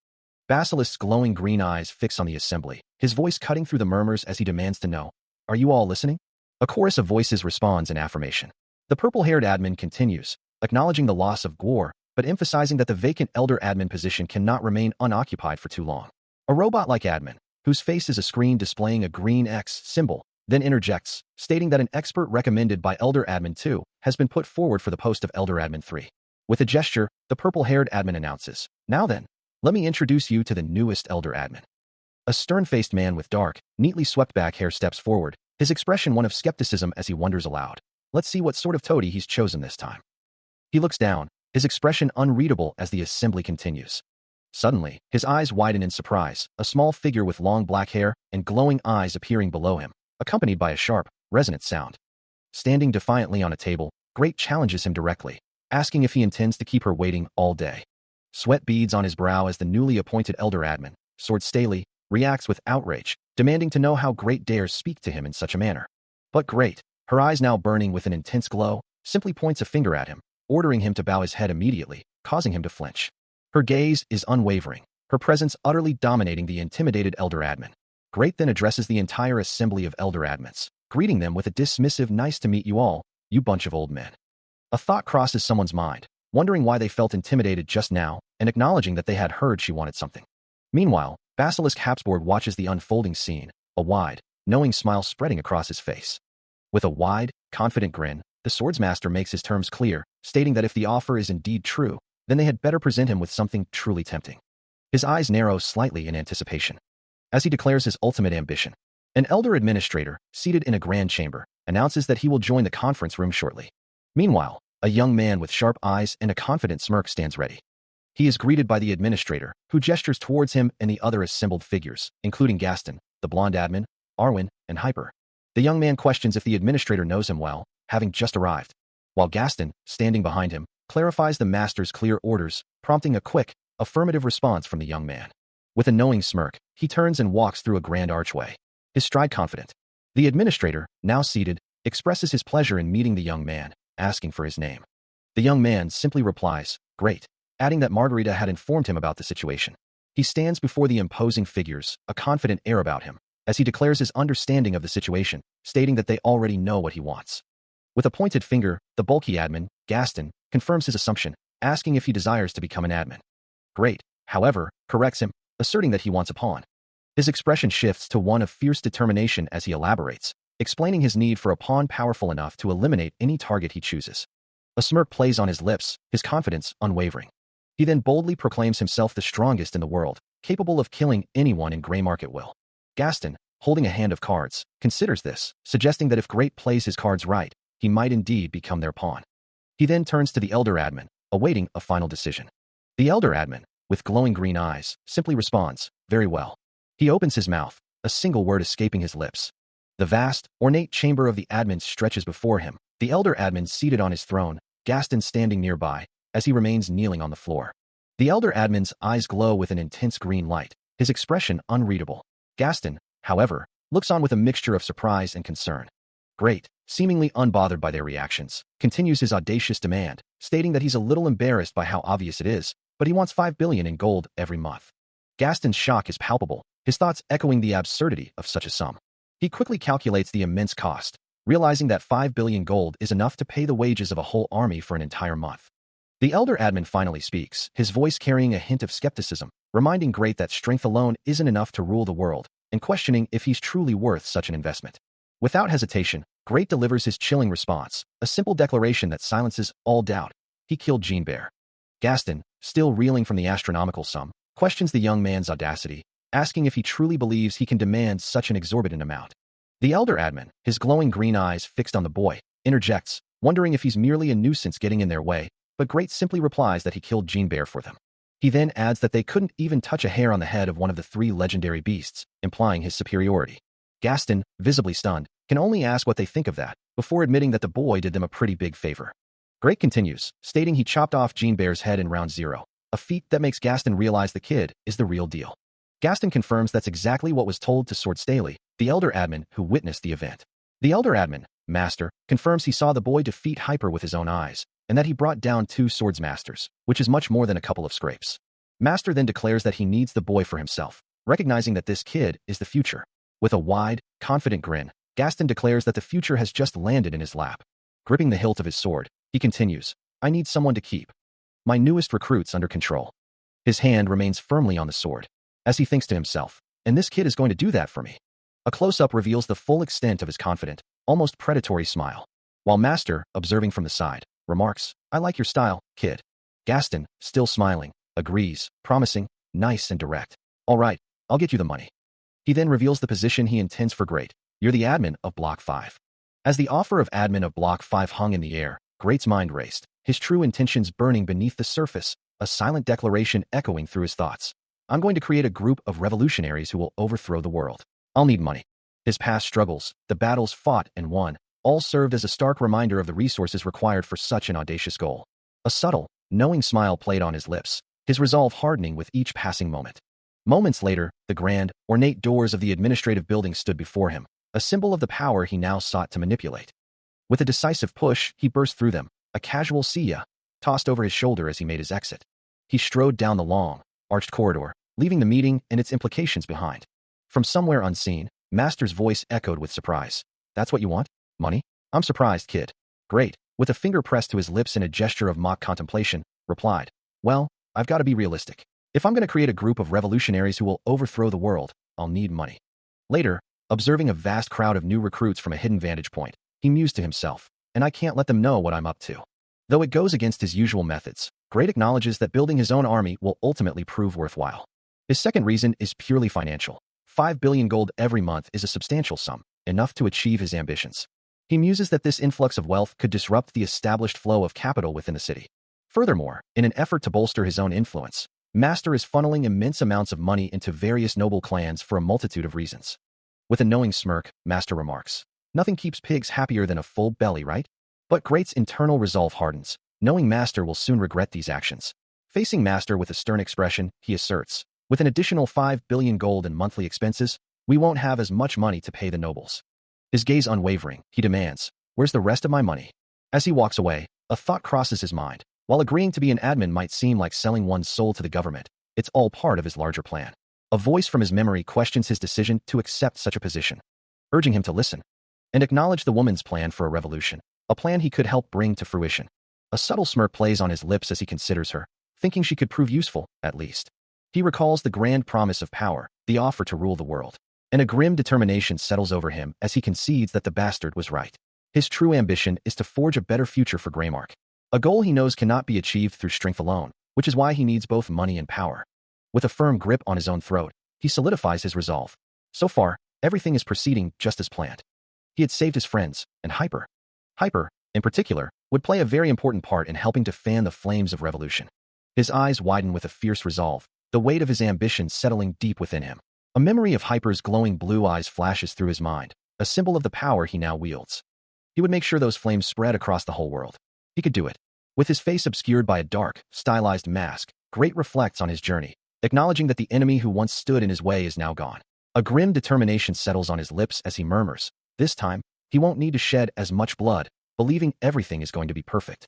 Basilisk's glowing green eyes fix on the assembly, his voice cutting through the murmurs as he demands to know, "Are you all listening?" A chorus of voices responds in affirmation. The purple-haired admin continues, acknowledging the loss of Gwar, but emphasizing that the vacant elder admin position cannot remain unoccupied for too long. A robot-like admin, whose face is a screen displaying a green X symbol, then interjects, stating that an expert recommended by Elder Admin 2 has been put forward for the post of Elder Admin 3. With a gesture, the purple-haired admin announces, "Now then, let me introduce you to the newest Elder Admin." A stern-faced man with dark, neatly swept-back hair steps forward, his expression one of skepticism as he wonders aloud. Let's see what sort of toady he's chosen this time. He looks down, his expression unreadable as the assembly continues. Suddenly, his eyes widen in surprise, a small figure with long black hair and glowing eyes appearing below him, accompanied by a sharp, resonant sound. Standing defiantly on a table, Great challenges him directly, asking if he intends to keep her waiting all day. Sweat beads on his brow as the newly appointed elder admin, Sword Staley, reacts with outrage, demanding to know how Great dares speak to him in such a manner. But Great, her eyes now burning with an intense glow, simply points a finger at him, ordering him to bow his head immediately, causing him to flinch. Her gaze is unwavering, her presence utterly dominating the intimidated elder admin. Great then addresses the entire assembly of elder admins, greeting them with a dismissive "Nice to meet you all, you bunch of old men." A thought crosses someone's mind, wondering why they felt intimidated just now, and acknowledging that they had heard she wanted something. Meanwhile, Basilisk Habsburg watches the unfolding scene, a wide, knowing smile spreading across his face. With a wide, confident grin, the swordsmaster makes his terms clear, stating that if the offer is indeed true, then they had better present him with something truly tempting. His eyes narrow slightly in anticipation, as he declares his ultimate ambition. An elder administrator, seated in a grand chamber, announces that he will join the conference room shortly. Meanwhile, a young man with sharp eyes and a confident smirk stands ready. He is greeted by the administrator, who gestures towards him and the other assembled figures, including Gaston, the blonde admin, Arwen, and Hyper. The young man questions if the administrator knows him well, having just arrived, while Gaston, standing behind him, clarifies the master's clear orders, prompting a quick, affirmative response from the young man. With a knowing smirk, he turns and walks through a grand archway, his stride confident. The administrator, now seated, expresses his pleasure in meeting the young man, asking for his name. The young man simply replies, "Great," adding that Margarita had informed him about the situation. He stands before the imposing figures, a confident air about him, as he declares his understanding of the situation, stating that they already know what he wants. With a pointed finger, the bulky admin, Gaston, confirms his assumption, asking if he desires to become an admin. Great, however, corrects him, asserting that he wants a pawn. His expression shifts to one of fierce determination as he elaborates, explaining his need for a pawn powerful enough to eliminate any target he chooses. A smirk plays on his lips, his confidence unwavering. He then boldly proclaims himself the strongest in the world, capable of killing anyone in Greymark at will. Gaston, holding a hand of cards, considers this, suggesting that if Great plays his cards right, he might indeed become their pawn. He then turns to the elder admin, awaiting a final decision. The elder admin, with glowing green eyes, simply responds, "Very well." He opens his mouth, a single word escaping his lips. The vast, ornate chamber of the admin stretches before him, the elder admin seated on his throne, Gaston standing nearby, as he remains kneeling on the floor. The elder admin's eyes glow with an intense green light, his expression unreadable. Gaston, however, looks on with a mixture of surprise and concern. Great, seemingly unbothered by their reactions, continues his audacious demand, stating that he's a little embarrassed by how obvious it is, but he wants 5 billion in gold every month. Gaston's shock is palpable, his thoughts echoing the absurdity of such a sum. He quickly calculates the immense cost, realizing that 5 billion gold is enough to pay the wages of a whole army for an entire month. The elder admin finally speaks, his voice carrying a hint of skepticism, reminding Great that strength alone isn't enough to rule the world, and questioning if he's truly worth such an investment. Without hesitation, Great delivers his chilling response, a simple declaration that silences all doubt. He killed Jean Bear. Gaston, still reeling from the astronomical sum, questions the young man's audacity, asking if he truly believes he can demand such an exorbitant amount. The elder admin, his glowing green eyes fixed on the boy, interjects, wondering if he's merely a nuisance getting in their way, but Great simply replies that he killed Jean Bear for them. He then adds that they couldn't even touch a hair on the head of one of the 3 legendary beasts, implying his superiority. Gaston, visibly stunned, can only ask what they think of that, before admitting that the boy did them a pretty big favor. Great continues, stating he chopped off Jean Bear's head in round 0, a feat that makes Gaston realize the kid is the real deal. Gaston confirms that's exactly what was told to Sword Staley, the elder admin who witnessed the event. The elder admin, Master, confirms he saw the boy defeat Hyper with his own eyes, and that he brought down 2 swordsmasters, which is much more than a couple of scrapes. Master then declares that he needs the boy for himself, recognizing that this kid is the future. With a wide, confident grin, Gaston declares that the future has just landed in his lap. Gripping the hilt of his sword, he continues, I need someone to keep my newest recruits under control. His hand remains firmly on the sword, as he thinks to himself, and this kid is going to do that for me. A close-up reveals the full extent of his confident, almost predatory smile, while Master, observing from the side, remarks, I like your style, kid. Gaston, still smiling, agrees, promising, nice and direct. All right, I'll get you the money. He then reveals the position he intends for Great. You're the admin of Block 5. As the offer of admin of Block 5 hung in the air, Great's mind raced, his true intentions burning beneath the surface, a silent declaration echoing through his thoughts. I'm going to create a group of revolutionaries who will overthrow the world. I'll need money. His past struggles, the battles fought and won, all served as a stark reminder of the resources required for such an audacious goal. A subtle, knowing smile played on his lips, his resolve hardening with each passing moment. Moments later, the grand, ornate doors of the administrative building stood before him, a symbol of the power he now sought to manipulate. With a decisive push, he burst through them, a casual see ya, tossed over his shoulder as he made his exit. He strode down the long, arched corridor, leaving the meeting and its implications behind. From somewhere unseen, Master's voice echoed with surprise. That's what you want? Money? I'm surprised, kid. Great, with a finger pressed to his lips in a gesture of mock contemplation, replied, well, I've got to be realistic. If I'm going to create a group of revolutionaries who will overthrow the world, I'll need money. Later, observing a vast crowd of new recruits from a hidden vantage point, he mused to himself, and I can't let them know what I'm up to. Though it goes against his usual methods, Great acknowledges that building his own army will ultimately prove worthwhile. His second reason is purely financial. 5 billion gold every month is a substantial sum, enough to achieve his ambitions. He muses that this influx of wealth could disrupt the established flow of capital within the city. Furthermore, in an effort to bolster his own influence, Master is funneling immense amounts of money into various noble clans for a multitude of reasons. With a knowing smirk, Master remarks, nothing keeps pigs happier than a full belly, right? But Great's internal resolve hardens, knowing Master will soon regret these actions. Facing Master with a stern expression, he asserts, with an additional 5 billion gold in monthly expenses, we won't have as much money to pay the nobles. His gaze unwavering, he demands, where's the rest of my money? As he walks away, a thought crosses his mind. While agreeing to be an admin might seem like selling one's soul to the government, it's all part of his larger plan. A voice from his memory questions his decision to accept such a position, urging him to listen and acknowledge the woman's plan for a revolution, a plan he could help bring to fruition. A subtle smirk plays on his lips as he considers her, thinking she could prove useful, at least. He recalls the grand promise of power, the offer to rule the world, and a grim determination settles over him as he concedes that the bastard was right. His true ambition is to forge a better future for Greymark. A goal he knows cannot be achieved through strength alone, which is why he needs both money and power. With a firm grip on his own throat, he solidifies his resolve. So far, everything is proceeding just as planned. He had saved his friends, and Hyper, in particular, would play a very important part in helping to fan the flames of revolution. His eyes widen with a fierce resolve, the weight of his ambition settling deep within him. A memory of Hyper's glowing blue eyes flashes through his mind, a symbol of the power he now wields. He would make sure those flames spread across the whole world. He could do it. With his face obscured by a dark, stylized mask, Great reflects on his journey, acknowledging that the enemy who once stood in his way is now gone. A grim determination settles on his lips as he murmurs, this time, he won't need to shed as much blood, believing everything is going to be perfect.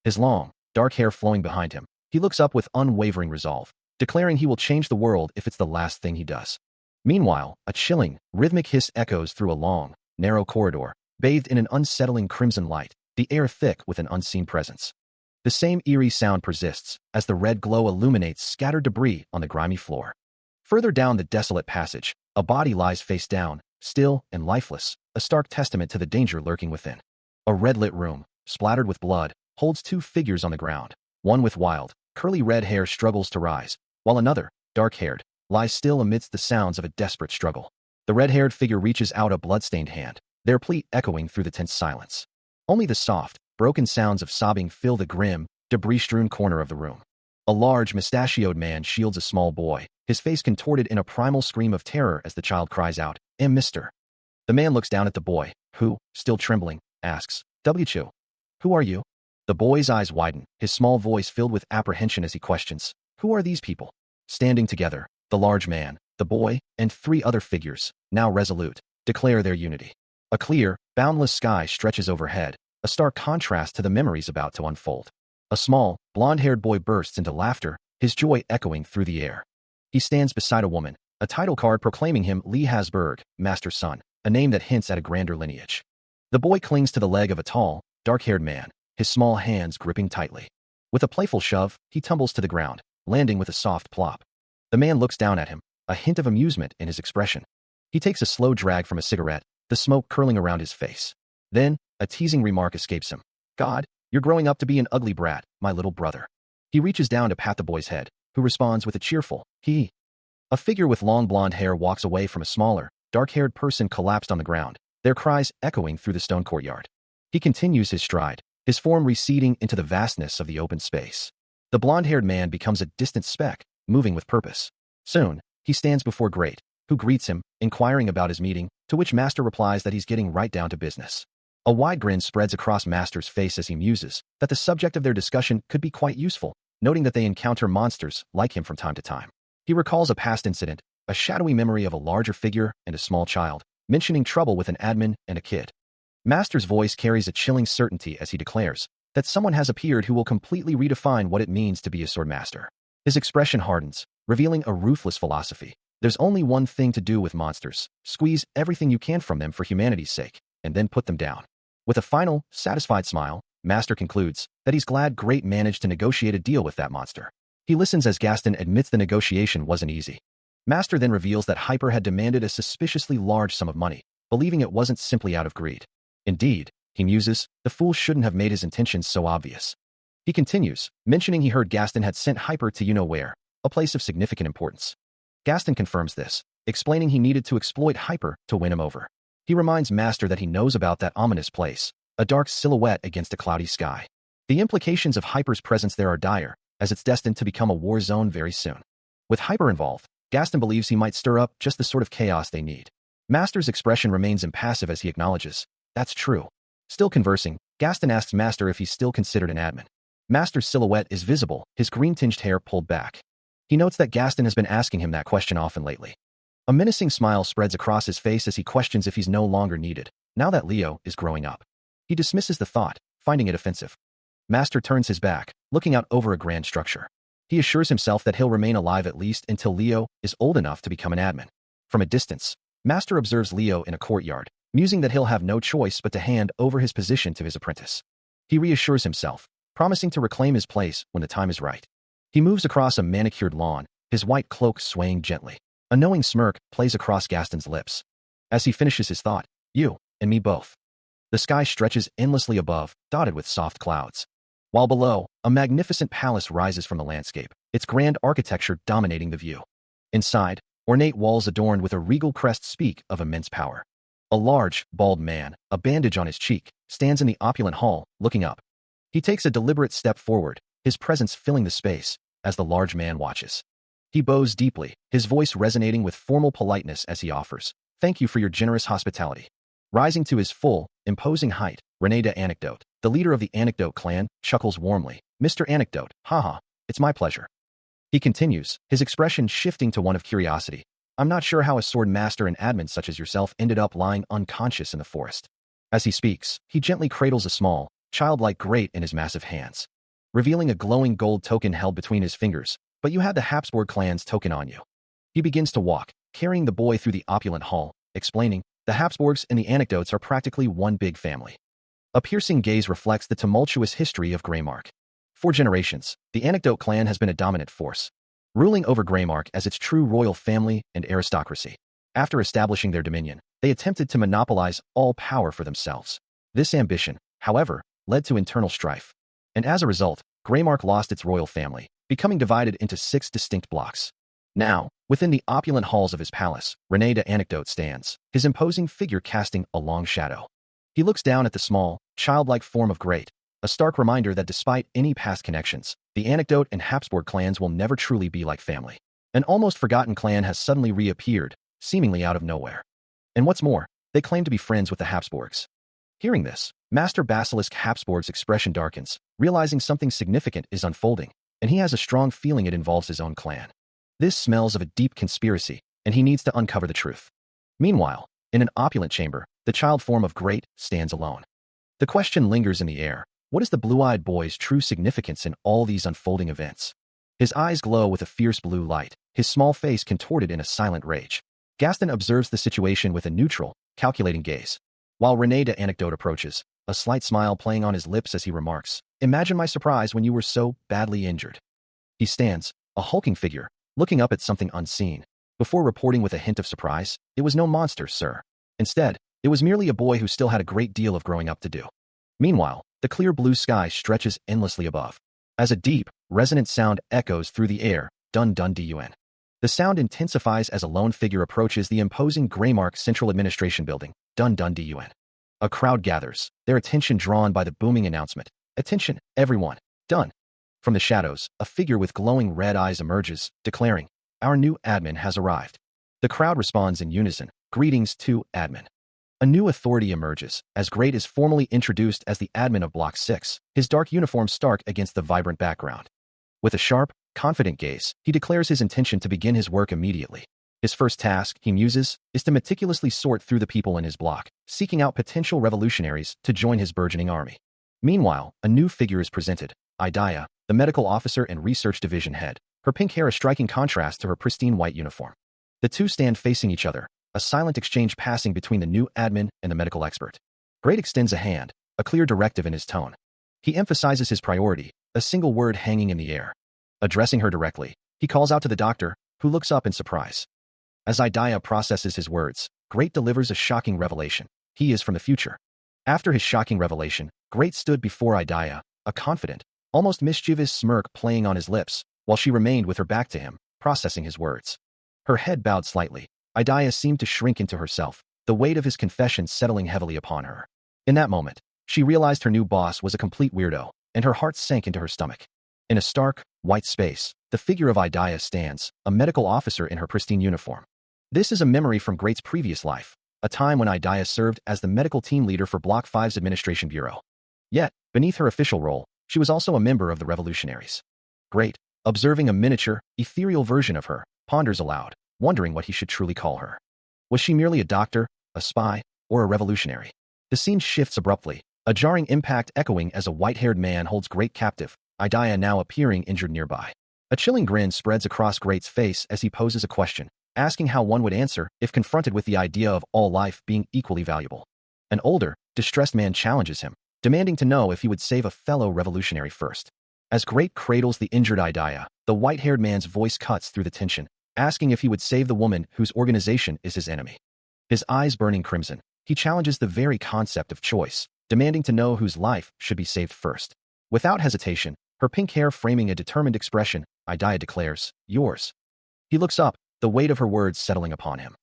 His long, dark hair flowing behind him, he looks up with unwavering resolve, declaring he will change the world if it's the last thing he does. Meanwhile, a chilling, rhythmic hiss echoes through a long, narrow corridor, bathed in an unsettling crimson light, the air thick with an unseen presence. The same eerie sound persists as the red glow illuminates scattered debris on the grimy floor. Further down the desolate passage, a body lies face down, still and lifeless, a stark testament to the danger lurking within. A red-lit room, splattered with blood, holds two figures on the ground. One with wild, curly red hair struggles to rise, while another, dark-haired, lies still amidst the sounds of a desperate struggle. The red-haired figure reaches out a blood-stained hand, their plea echoing through the tense silence. Only the soft, broken sounds of sobbing fill the grim, debris-strewn corner of the room. A large, mustachioed man shields a small boy, his face contorted in a primal scream of terror as the child cries out, Mister. The man looks down at the boy, who, still trembling, asks, W. Who are you? The boy's eyes widen, his small voice filled with apprehension as he questions, who are these people? Standing together, the large man, the boy, and three other figures, now resolute, declare their unity. A clear, boundless sky stretches overhead, a stark contrast to the memories about to unfold. A small, blonde-haired boy bursts into laughter, his joy echoing through the air. He stands beside a woman, a title card proclaiming him Lee Hasberg, Master's son, a name that hints at a grander lineage. The boy clings to the leg of a tall, dark-haired man, his small hands gripping tightly. With a playful shove, he tumbles to the ground, landing with a soft plop. The man looks down at him, a hint of amusement in his expression. He takes a slow drag from a cigarette, the smoke curling around his face. Then, a teasing remark escapes him. God, you're growing up to be an ugly brat, my little brother. He reaches down to pat the boy's head, who responds with a cheerful, he. A figure with long blonde hair walks away from a smaller, dark-haired person collapsed on the ground, their cries echoing through the stone courtyard. He continues his stride, his form receding into the vastness of the open space. The blonde-haired man becomes a distant speck, moving with purpose. Soon, he stands before Great, who greets him, inquiring about his meeting, to which Master replies that he's getting right down to business. A wide grin spreads across Master's face as he muses that the subject of their discussion could be quite useful, noting that they encounter monsters like him from time to time. He recalls a past incident, a shadowy memory of a larger figure and a small child, mentioning trouble with an admin and a kid. Master's voice carries a chilling certainty as he declares that someone has appeared who will completely redefine what it means to be a swordmaster. His expression hardens, revealing a ruthless philosophy. There's only one thing to do with monsters: squeeze everything you can from them for humanity's sake, and then put them down. With a final, satisfied smile, Master concludes that he's glad Great managed to negotiate a deal with that monster. He listens as Gaston admits the negotiation wasn't easy. Master then reveals that Hyper had demanded a suspiciously large sum of money, believing it wasn't simply out of greed. Indeed, he muses, the fool shouldn't have made his intentions so obvious. He continues, mentioning he heard Gaston had sent Hyper to you-know-where, a place of significant importance. Gaston confirms this, explaining he needed to exploit Hyper to win him over. He reminds Master that he knows about that ominous place, a dark silhouette against a cloudy sky. The implications of Hyper's presence there are dire, as it's destined to become a war zone very soon. With Hyper involved, Gaston believes he might stir up just the sort of chaos they need. Master's expression remains impassive as he acknowledges, that's true. Still conversing, Gaston asks Master if he's still considered an admin. Master's silhouette is visible, his green-tinged hair pulled back. He notes that Gaston has been asking him that question often lately. A menacing smile spreads across his face as he questions if he's no longer needed, now that Leo is growing up. He dismisses the thought, finding it offensive. Master turns his back, looking out over a grand structure. He assures himself that he'll remain alive at least until Leo is old enough to become an admin. From a distance, Master observes Leo in a courtyard, musing that he'll have no choice but to hand over his position to his apprentice. He reassures himself, promising to reclaim his place when the time is right. He moves across a manicured lawn, his white cloak swaying gently. A knowing smirk plays across Gaston's lips. As he finishes his thought, you and me both. The sky stretches endlessly above, dotted with soft clouds. While below, a magnificent palace rises from the landscape, its grand architecture dominating the view. Inside, ornate walls adorned with a regal crest speak of immense power. A large, bald man, a bandage on his cheek, stands in the opulent hall, looking up. He takes a deliberate step forward, his presence filling the space, as the large man watches. He bows deeply, his voice resonating with formal politeness as he offers, "Thank you for your generous hospitality." Rising to his full, imposing height, René de Anecdote, the leader of the Anecdote clan, chuckles warmly. "Mr. Anecdote, haha, it's my pleasure." He continues, his expression shifting to one of curiosity. "I'm not sure how a sword master and admin such as yourself ended up lying unconscious in the forest." As he speaks, he gently cradles a small, childlike Great in his massive hands, revealing a glowing gold token held between his fingers. "But you had the Habsburg clan's token on you." He begins to walk, carrying the boy through the opulent hall, explaining, "The Habsburgs and the Anecdotes are practically one big family." A piercing gaze reflects the tumultuous history of Greymark. For generations, the Anecdote clan has been a dominant force, ruling over Greymark as its true royal family and aristocracy. After establishing their dominion, they attempted to monopolize all power for themselves. This ambition, however, led to internal strife. And as a result, Greymark lost its royal family, becoming divided into 6 distinct blocks. Now, within the opulent halls of his palace, René de Anecdote stands, his imposing figure casting a long shadow. He looks down at the small, childlike form of Great, a stark reminder that despite any past connections, the Anecdote and Habsburg clans will never truly be like family. An almost forgotten clan has suddenly reappeared, seemingly out of nowhere. And what's more, they claim to be friends with the Habsburgs. Hearing this, Master Basilisk Habsburg's expression darkens, realizing something significant is unfolding, and he has a strong feeling it involves his own clan. This smells of a deep conspiracy, and he needs to uncover the truth. Meanwhile, in an opulent chamber, the child form of Great stands alone. The question lingers in the air, what is the blue-eyed boy's true significance in all these unfolding events? His eyes glow with a fierce blue light, his small face contorted in a silent rage. Gaston observes the situation with a neutral, calculating gaze. While René de Anecdote approaches, a slight smile playing on his lips as he remarks, "Imagine my surprise when you were so badly injured." He stands, a hulking figure, looking up at something unseen. Before reporting with a hint of surprise, "It was no monster, sir. Instead, it was merely a boy who still had a great deal of growing up to do." Meanwhile, the clear blue sky stretches endlessly above. As a deep, resonant sound echoes through the air, dun dun dun. The sound intensifies as a lone figure approaches the imposing Greymark Central Administration Building, dun dun dun. A crowd gathers, their attention drawn by the booming announcement, "Attention, everyone, done." From the shadows, a figure with glowing red eyes emerges, declaring, "Our new admin has arrived." The crowd responds in unison, "Greetings to admin." A new authority emerges, as Great is formally introduced as the admin of Block 6, his dark uniform stark against the vibrant background. With a sharp, confident gaze, he declares his intention to begin his work immediately. His first task, he muses, is to meticulously sort through the people in his block, seeking out potential revolutionaries to join his burgeoning army. Meanwhile, a new figure is presented, Idaya, the medical officer and research division head, her pink hair a striking contrast to her pristine white uniform. The two stand facing each other, a silent exchange passing between the new admin and the medical expert. Great extends a hand, a clear directive in his tone. He emphasizes his priority, a single word hanging in the air. Addressing her directly, he calls out to the doctor, who looks up in surprise. As Idaya processes his words, Great delivers a shocking revelation. He is from the future. After his shocking revelation, Great stood before Idaya, a confident, almost mischievous smirk playing on his lips, while she remained with her back to him, processing his words. Her head bowed slightly. Idaya seemed to shrink into herself, the weight of his confession settling heavily upon her. In that moment, she realized her new boss was a complete weirdo, and her heart sank into her stomach. In a stark, white space, the figure of Idaya stands, a medical officer in her pristine uniform. This is a memory from Great's previous life, a time when Idaya served as the medical team leader for Block 5's Administration Bureau. Yet, beneath her official role, she was also a member of the revolutionaries. Great, observing a miniature, ethereal version of her, ponders aloud, wondering what he should truly call her. Was she merely a doctor, a spy, or a revolutionary? The scene shifts abruptly, a jarring impact echoing as a white-haired man holds Great captive, Idaya now appearing injured nearby. A chilling grin spreads across Great's face as he poses a question, asking how one would answer if confronted with the idea of all life being equally valuable. An older, distressed man challenges him, demanding to know if he would save a fellow revolutionary first. As Great cradles the injured Idaya, the white-haired man's voice cuts through the tension, asking if he would save the woman whose organization is his enemy. His eyes burning crimson, he challenges the very concept of choice, demanding to know whose life should be saved first. Without hesitation, her pink hair framing a determined expression, Idaya declares, "Yours." He looks up, the weight of her words settling upon him.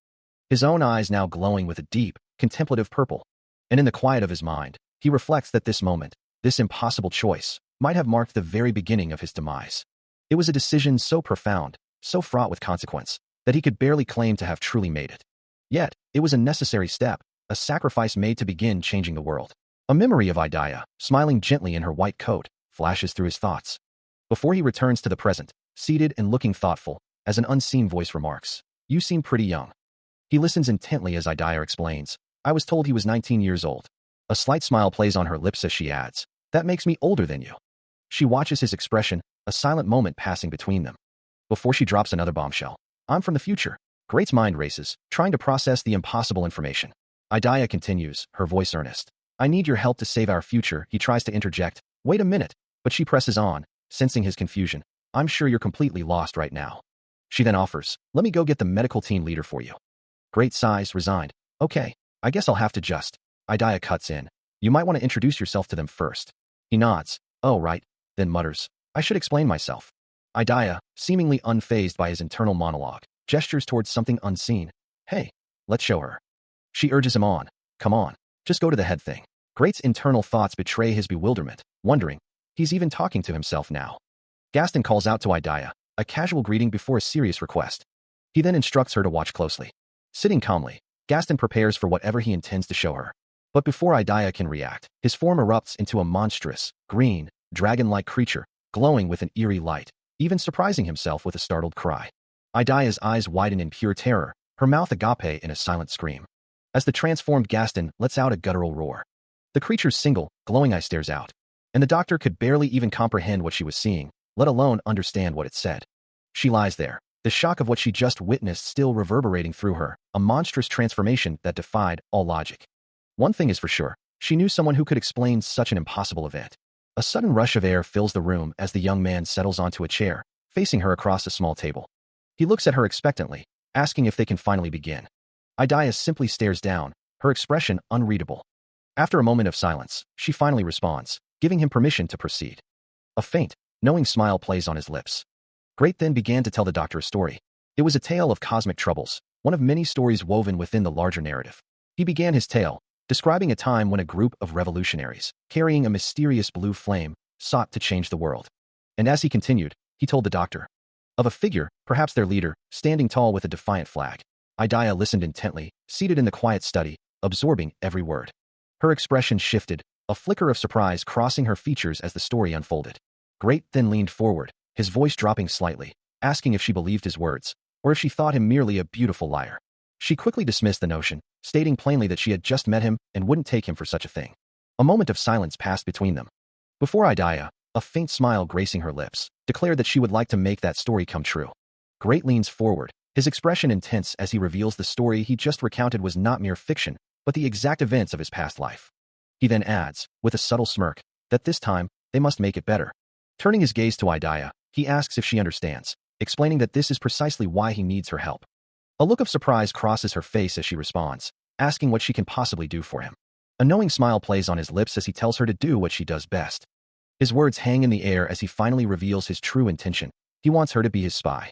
His own eyes now glowing with a deep, contemplative purple. And in the quiet of his mind, he reflects that this moment, this impossible choice, might have marked the very beginning of his demise. It was a decision so profound, so fraught with consequence, that he could barely claim to have truly made it. Yet, it was a necessary step, a sacrifice made to begin changing the world. A memory of Idaya, smiling gently in her white coat, flashes through his thoughts. Before he returns to the present, seated and looking thoughtful, as an unseen voice remarks, "You seem pretty young." He listens intently as Idaya explains, "I was told he was 19 years old." A slight smile plays on her lips as she adds, "That makes me older than you." She watches his expression, a silent moment passing between them. Before she drops another bombshell, "I'm from the future." Great's mind races, trying to process the impossible information. Idaya continues, her voice earnest. "I need your help to save our future." He tries to interject, "Wait a minute," but she presses on, sensing his confusion. "I'm sure you're completely lost right now." She then offers, "Let me go get the medical team leader for you." Great sighs, resigned. "Okay, I guess I'll have to just." Idaya cuts in. "You might want to introduce yourself to them first." He nods. "Oh, right," then mutters, "I should explain myself." Idaya, seemingly unfazed by his internal monologue, gestures towards something unseen. "Hey, let's show her." She urges him on. "Come on, just go to the head thing." Great's internal thoughts betray his bewilderment, wondering, he's even talking to himself now. Gaston calls out to Idaya, a casual greeting before a serious request. He then instructs her to watch closely. Sitting calmly, Gaston prepares for whatever he intends to show her. But before Idaya can react, his form erupts into a monstrous, green, dragon-like creature, glowing with an eerie light, even surprising himself with a startled cry. Idaya's eyes widen in pure terror, her mouth agape in a silent scream. As the transformed Gaston lets out a guttural roar. The creature's single, glowing eye stares out, and the doctor could barely even comprehend what she was seeing, let alone understand what it said. She lies there, the shock of what she just witnessed still reverberating through her, a monstrous transformation that defied all logic. One thing is for sure, She knew someone who could explain such an impossible event. A sudden rush of air fills the room as the young man settles onto a chair, facing her across a small table. He looks at her expectantly, asking if they can finally begin. Idaya simply stares down, her expression unreadable. After a moment of silence, she finally responds, giving him permission to proceed. A faint, knowing smile plays on his lips. Great then began to tell the doctor a story. It was a tale of cosmic troubles, one of many stories woven within the larger narrative. He began his tale, describing a time when a group of revolutionaries, carrying a mysterious blue flame, sought to change the world. And as he continued, he told the doctor of a figure, perhaps their leader, standing tall with a defiant flag. Idaya listened intently, seated in the quiet study, absorbing every word. Her expression shifted, a flicker of surprise crossing her features as the story unfolded. Great then leaned forward, his voice dropping slightly, asking if she believed his words, or if she thought him merely a beautiful liar. She quickly dismissed the notion, stating plainly that she had just met him and wouldn't take him for such a thing. A moment of silence passed between them. Before Idaya, a faint smile gracing her lips, declared that she would like to make that story come true. Great leans forward, his expression intense as he reveals the story he just recounted was not mere fiction, but the exact events of his past life. He then adds, with a subtle smirk, that this time, they must make it better. Turning his gaze to Idaya, he asks if she understands, explaining that this is precisely why he needs her help. A look of surprise crosses her face as she responds, asking what she can possibly do for him. A knowing smile plays on his lips as he tells her to do what she does best. His words hang in the air as he finally reveals his true intention. He wants her to be his spy.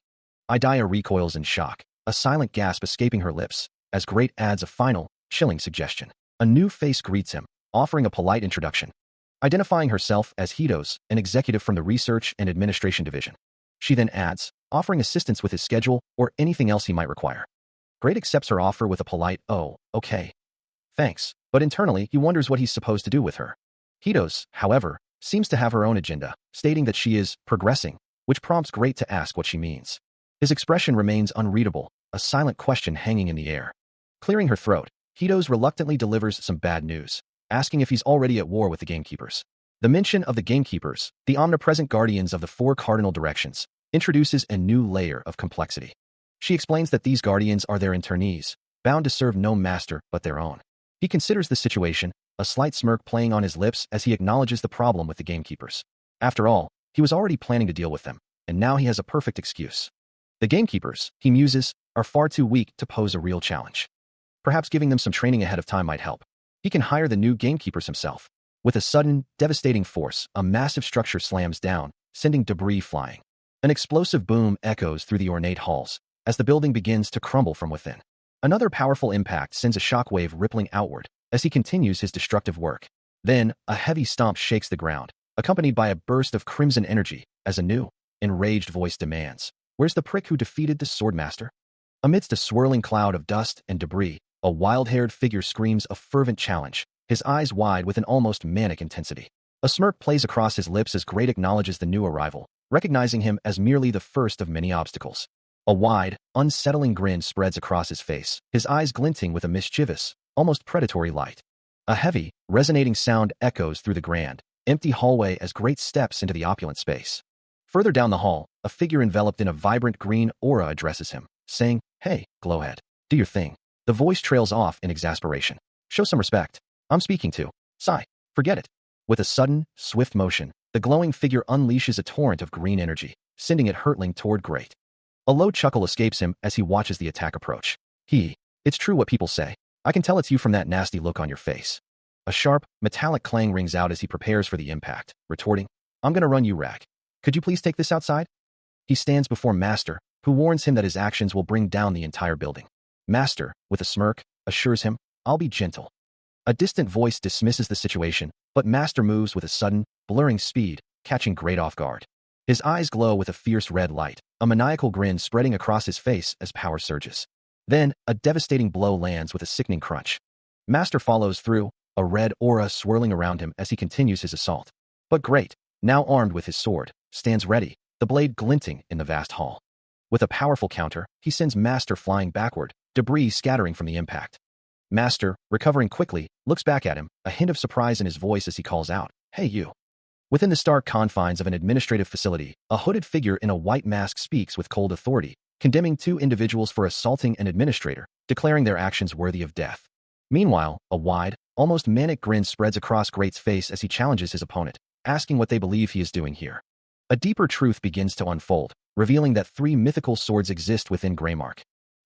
Idaya recoils in shock, a silent gasp escaping her lips, as Great adds a final, chilling suggestion. A new face greets him, offering a polite introduction. Identifying herself as Hitos, an executive from the Research and Administration Division. She then adds, offering assistance with his schedule or anything else he might require. Great accepts her offer with a polite, "Oh, okay. Thanks," but internally he wonders what he's supposed to do with her. Hitos, however, seems to have her own agenda, stating that she is progressing, which prompts Great to ask what she means. His expression remains unreadable, a silent question hanging in the air. Clearing her throat, Hitos reluctantly delivers some bad news, asking if he's already at war with the gamekeepers. The mention of the gamekeepers, the omnipresent guardians of the four cardinal directions, introduces a new layer of complexity. She explains that these guardians are their internees, bound to serve no master but their own. He considers the situation, a slight smirk playing on his lips as he acknowledges the problem with the gamekeepers. After all, he was already planning to deal with them, and now he has a perfect excuse. The gamekeepers, he muses, are far too weak to pose a real challenge. Perhaps giving them some training ahead of time might help. He can hire the new gamekeepers himself. With a sudden, devastating force, a massive structure slams down, sending debris flying. An explosive boom echoes through the ornate halls, as the building begins to crumble from within. Another powerful impact sends a shockwave rippling outward, as he continues his destructive work. Then, a heavy stomp shakes the ground, accompanied by a burst of crimson energy, as a new, enraged voice demands, "Where's the prick who defeated the swordmaster?" Amidst a swirling cloud of dust and debris, a wild-haired figure screams a fervent challenge, his eyes wide with an almost manic intensity. A smirk plays across his lips as Great acknowledges the new arrival, recognizing him as merely the first of many obstacles. A wide, unsettling grin spreads across his face, his eyes glinting with a mischievous, almost predatory light. A heavy, resonating sound echoes through the grand, empty hallway as Great steps into the opulent space. Further down the hall, a figure enveloped in a vibrant green aura addresses him, saying, "Hey, Glowhead, do your thing." The voice trails off in exasperation. "Show some respect. I'm speaking to." Sigh. "Forget it." With a sudden, swift motion, the glowing figure unleashes a torrent of green energy, sending it hurtling toward Great. A low chuckle escapes him as he watches the attack approach. "It's true what people say. I can tell it's you from that nasty look on your face." A sharp, metallic clang rings out as he prepares for the impact, retorting, "I'm gonna run you rag. Could you please take this outside?" He stands before Master, who warns him that his actions will bring down the entire building. Master, with a smirk, assures him, "I'll be gentle." A distant voice dismisses the situation, but Master moves with a sudden, blurring speed, catching Great off guard. His eyes glow with a fierce red light, a maniacal grin spreading across his face as power surges. Then, a devastating blow lands with a sickening crunch. Master follows through, a red aura swirling around him as he continues his assault. But Great, now armed with his sword, stands ready, the blade glinting in the vast hall. With a powerful counter, he sends Master flying backward, debris scattering from the impact. Master, recovering quickly, looks back at him, a hint of surprise in his voice as he calls out, "Hey you." Within the stark confines of an administrative facility, a hooded figure in a white mask speaks with cold authority, condemning two individuals for assaulting an administrator, declaring their actions worthy of death. Meanwhile, a wide, Almost manic grin spreads across Great's face as he challenges his opponent, asking what they believe he is doing here. A deeper truth begins to unfold, revealing that 3 mythical swords exist within Greymark.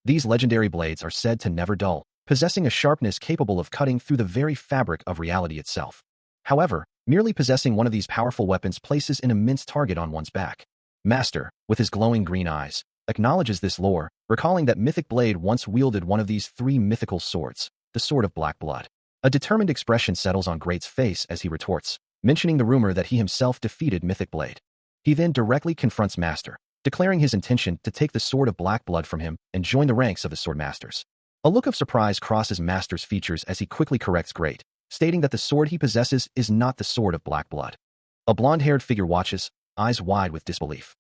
These legendary blades are said to never dull, possessing a sharpness capable of cutting through the very fabric of reality itself. However, merely possessing one of these powerful weapons places an immense target on one's back. Master, with his glowing green eyes, acknowledges this lore, recalling that Mythic Blade once wielded one of these 3 mythical swords, the Sword of Black Blood. A determined expression settles on Great's face as he retorts, mentioning the rumor that he himself defeated Mythic Blade. He then directly confronts Master, declaring his intention to take the Sword of Black Blood from him and join the ranks of the Sword Masters. A look of surprise crosses Master's features as he quickly corrects Great, stating that the sword he possesses is not the Sword of Black Blood. A blonde-haired figure watches, eyes wide with disbelief.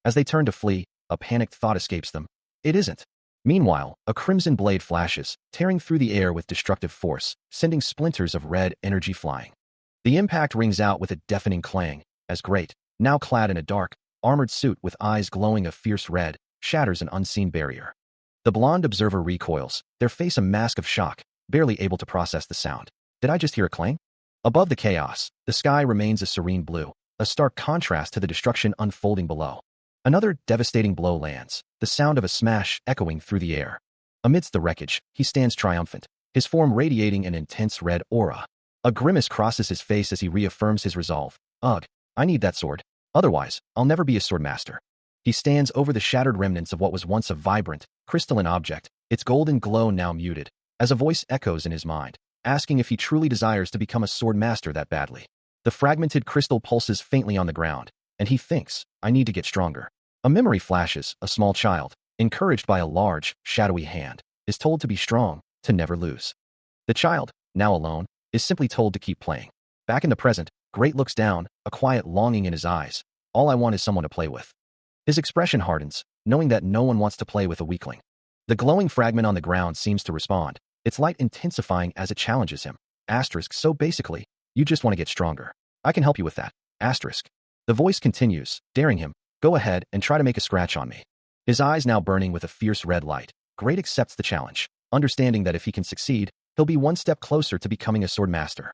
As they turn to flee, a panicked thought escapes them. It isn't. Meanwhile, a crimson blade flashes, tearing through the air with destructive force, sending splinters of red energy flying. The impact rings out with a deafening clang, as Great, now clad in a dark, armored suit with eyes glowing a fierce red, shatters an unseen barrier. The blonde observer recoils, their face a mask of shock, barely able to process the sound. Did I just hear a clang? Above the chaos, the sky remains a serene blue, a stark contrast to the destruction unfolding below. Another devastating blow lands, the sound of a smash echoing through the air. Amidst the wreckage, he stands triumphant, his form radiating an intense red aura. A grimace crosses his face as he reaffirms his resolve. Ugh, I need that sword. Otherwise, I'll never be a sword master. He stands over the shattered remnants of what was once a vibrant, crystalline object, its golden glow now muted, as a voice echoes in his mind, asking if he truly desires to become a sword master that badly. The fragmented crystal pulses faintly on the ground, and he thinks, I need to get stronger. A memory flashes, a small child, encouraged by a large, shadowy hand, is told to be strong, to never lose. The child, now alone, is simply told to keep playing. Back in the present, Great looks down, a quiet longing in his eyes. All I want is someone to play with. His expression hardens, knowing that no one wants to play with a weakling. The glowing fragment on the ground seems to respond, its light intensifying as it challenges him. Asterisk, so basically, you just want to get stronger. I can help you with that. Asterisk. The voice continues, daring him, go ahead and try to make a scratch on me. His eyes now burning with a fierce red light, Great accepts the challenge, understanding that if he can succeed, he'll be one step closer to becoming a sword master.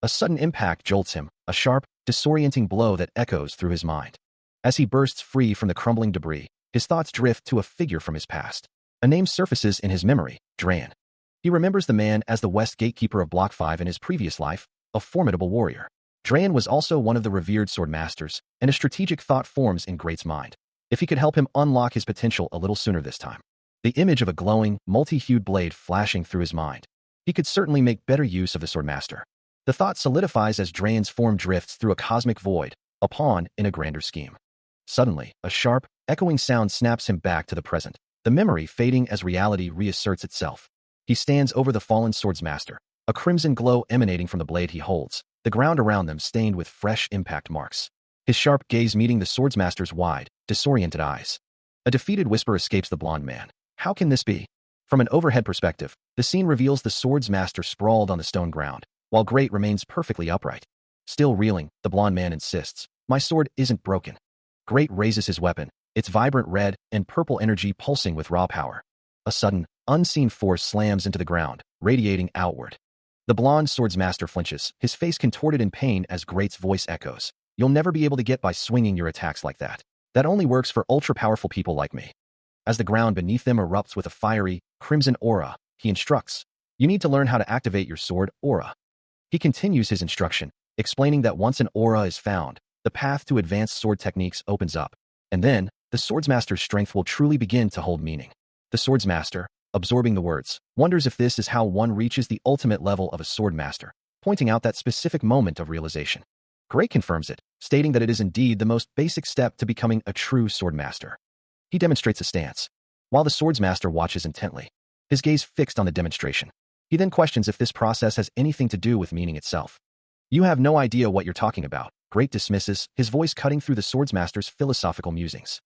A sudden impact jolts him, a sharp, disorienting blow that echoes through his mind. As he bursts free from the crumbling debris, his thoughts drift to a figure from his past. A name surfaces in his memory, Dran. He remembers the man as the West Gatekeeper of Block 5 in his previous life, a formidable warrior. Dran was also one of the revered sword masters, and a strategic thought forms in Great's mind. If he could help him unlock his potential a little sooner this time. The image of a glowing, multi-hued blade flashing through his mind. He could certainly make better use of the sword master. The thought solidifies as Dran's form drifts through a cosmic void, a pawn in a grander scheme. Suddenly, a sharp, echoing sound snaps him back to the present, the memory fading as reality reasserts itself. He stands over the fallen swordsmaster, a crimson glow emanating from the blade he holds, the ground around them stained with fresh impact marks. His sharp gaze meeting the swordsmaster's wide, disoriented eyes. A defeated whisper escapes the blond man. How can this be? From an overhead perspective, the scene reveals the swordsmaster sprawled on the stone ground, while Great remains perfectly upright. Still reeling, the blond man insists, my sword isn't broken. Great raises his weapon, its vibrant red and purple energy pulsing with raw power. A sudden, unseen force slams into the ground, radiating outward. The blonde swordsmaster flinches, his face contorted in pain as Great's voice echoes. You'll never be able to get by swinging your attacks like that. That only works for ultra-powerful people like me. As the ground beneath them erupts with a fiery, crimson aura, he instructs, you need to learn how to activate your sword aura. He continues his instruction, explaining that once an aura is found, the path to advanced sword techniques opens up, and then, the swordsmaster's strength will truly begin to hold meaning. The swordsmaster, absorbing the words, wonders if this is how one reaches the ultimate level of a swordmaster, pointing out that specific moment of realization. Great confirms it, stating that it is indeed the most basic step to becoming a true swordmaster. He demonstrates a stance, while the swordsmaster watches intently, his gaze fixed on the demonstration. He then questions if this process has anything to do with meaning itself. You have no idea what you're talking about, Great dismisses, his voice cutting through the swordsmaster's philosophical musings.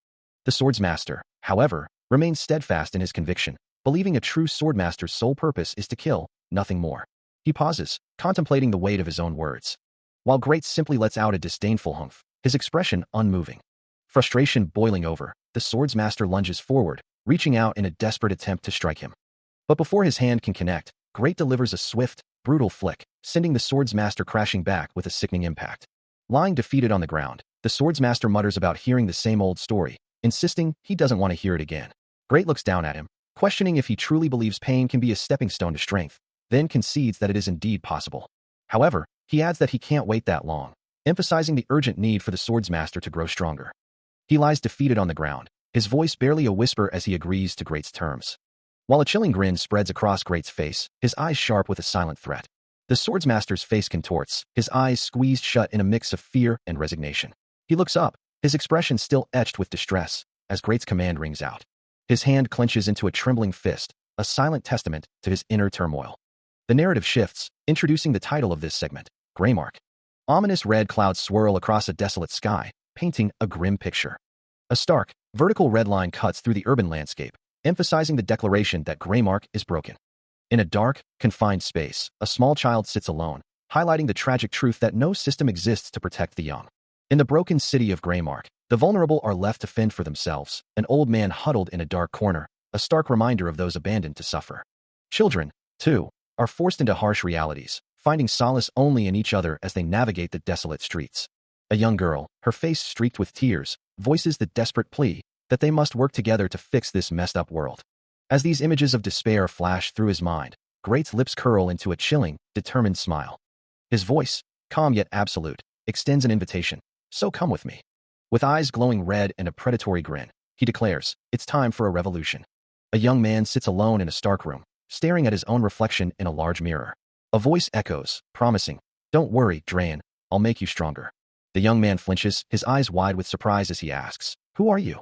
The swordsmaster, however, remains steadfast in his conviction, believing a true swordmaster's sole purpose is to kill, nothing more. He pauses, contemplating the weight of his own words. While Great simply lets out a disdainful humph, his expression unmoving. Frustration boiling over, the swordsmaster lunges forward, reaching out in a desperate attempt to strike him. But before his hand can connect, Great delivers a swift, brutal flick, sending the Swordsmaster crashing back with a sickening impact. Lying defeated on the ground, the Swordsmaster mutters about hearing the same old story, insisting he doesn't want to hear it again. Great looks down at him, questioning if he truly believes pain can be a stepping stone to strength, then concedes that it is indeed possible. However, he adds that he can't wait that long, emphasizing the urgent need for the Swordsmaster to grow stronger. He lies defeated on the ground, his voice barely a whisper as he agrees to Great's terms. While a chilling grin spreads across Great's face, his eyes sharp with a silent threat. The Swordsmaster's face contorts, his eyes squeezed shut in a mix of fear and resignation. He looks up, his expression still etched with distress, as Great's command rings out. His hand clenches into a trembling fist, a silent testament to his inner turmoil. The narrative shifts, introducing the title of this segment, Greymark. Ominous red clouds swirl across a desolate sky, painting a grim picture. A stark, vertical red line cuts through the urban landscape, emphasizing the declaration that Greymark is broken. In a dark, confined space, a small child sits alone, highlighting the tragic truth that no system exists to protect the young. In the broken city of Greymark, the vulnerable are left to fend for themselves, an old man huddled in a dark corner, a stark reminder of those abandoned to suffer. Children, too, are forced into harsh realities, finding solace only in each other as they navigate the desolate streets. A young girl, her face streaked with tears, voices the desperate plea that they must work together to fix this messed-up world. As these images of despair flash through his mind, Great's lips curl into a chilling, determined smile. His voice, calm yet absolute, extends an invitation. So come with me. With eyes glowing red and a predatory grin, he declares, it's time for a revolution. A young man sits alone in a stark room, staring at his own reflection in a large mirror. A voice echoes, promising, don't worry, Drayan, I'll make you stronger. The young man flinches, his eyes wide with surprise as he asks, who are you?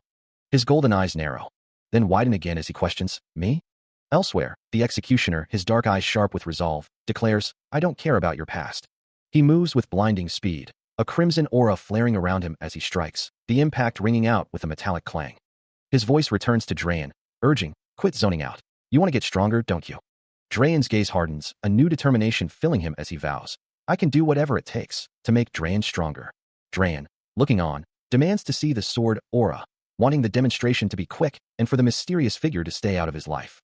His golden eyes narrow, then widen again as he questions, me? Elsewhere, the executioner, his dark eyes sharp with resolve, declares, I don't care about your past. He moves with blinding speed, a crimson aura flaring around him as he strikes, the impact ringing out with a metallic clang. His voice returns to Drayan, urging, quit zoning out. You want to get stronger, don't you? Drayan's gaze hardens, a new determination filling him as he vows, I can do whatever it takes to make Drayan stronger. Drayan, looking on, demands to see the sword aura, wanting the demonstration to be quick and for the mysterious figure to stay out of his life.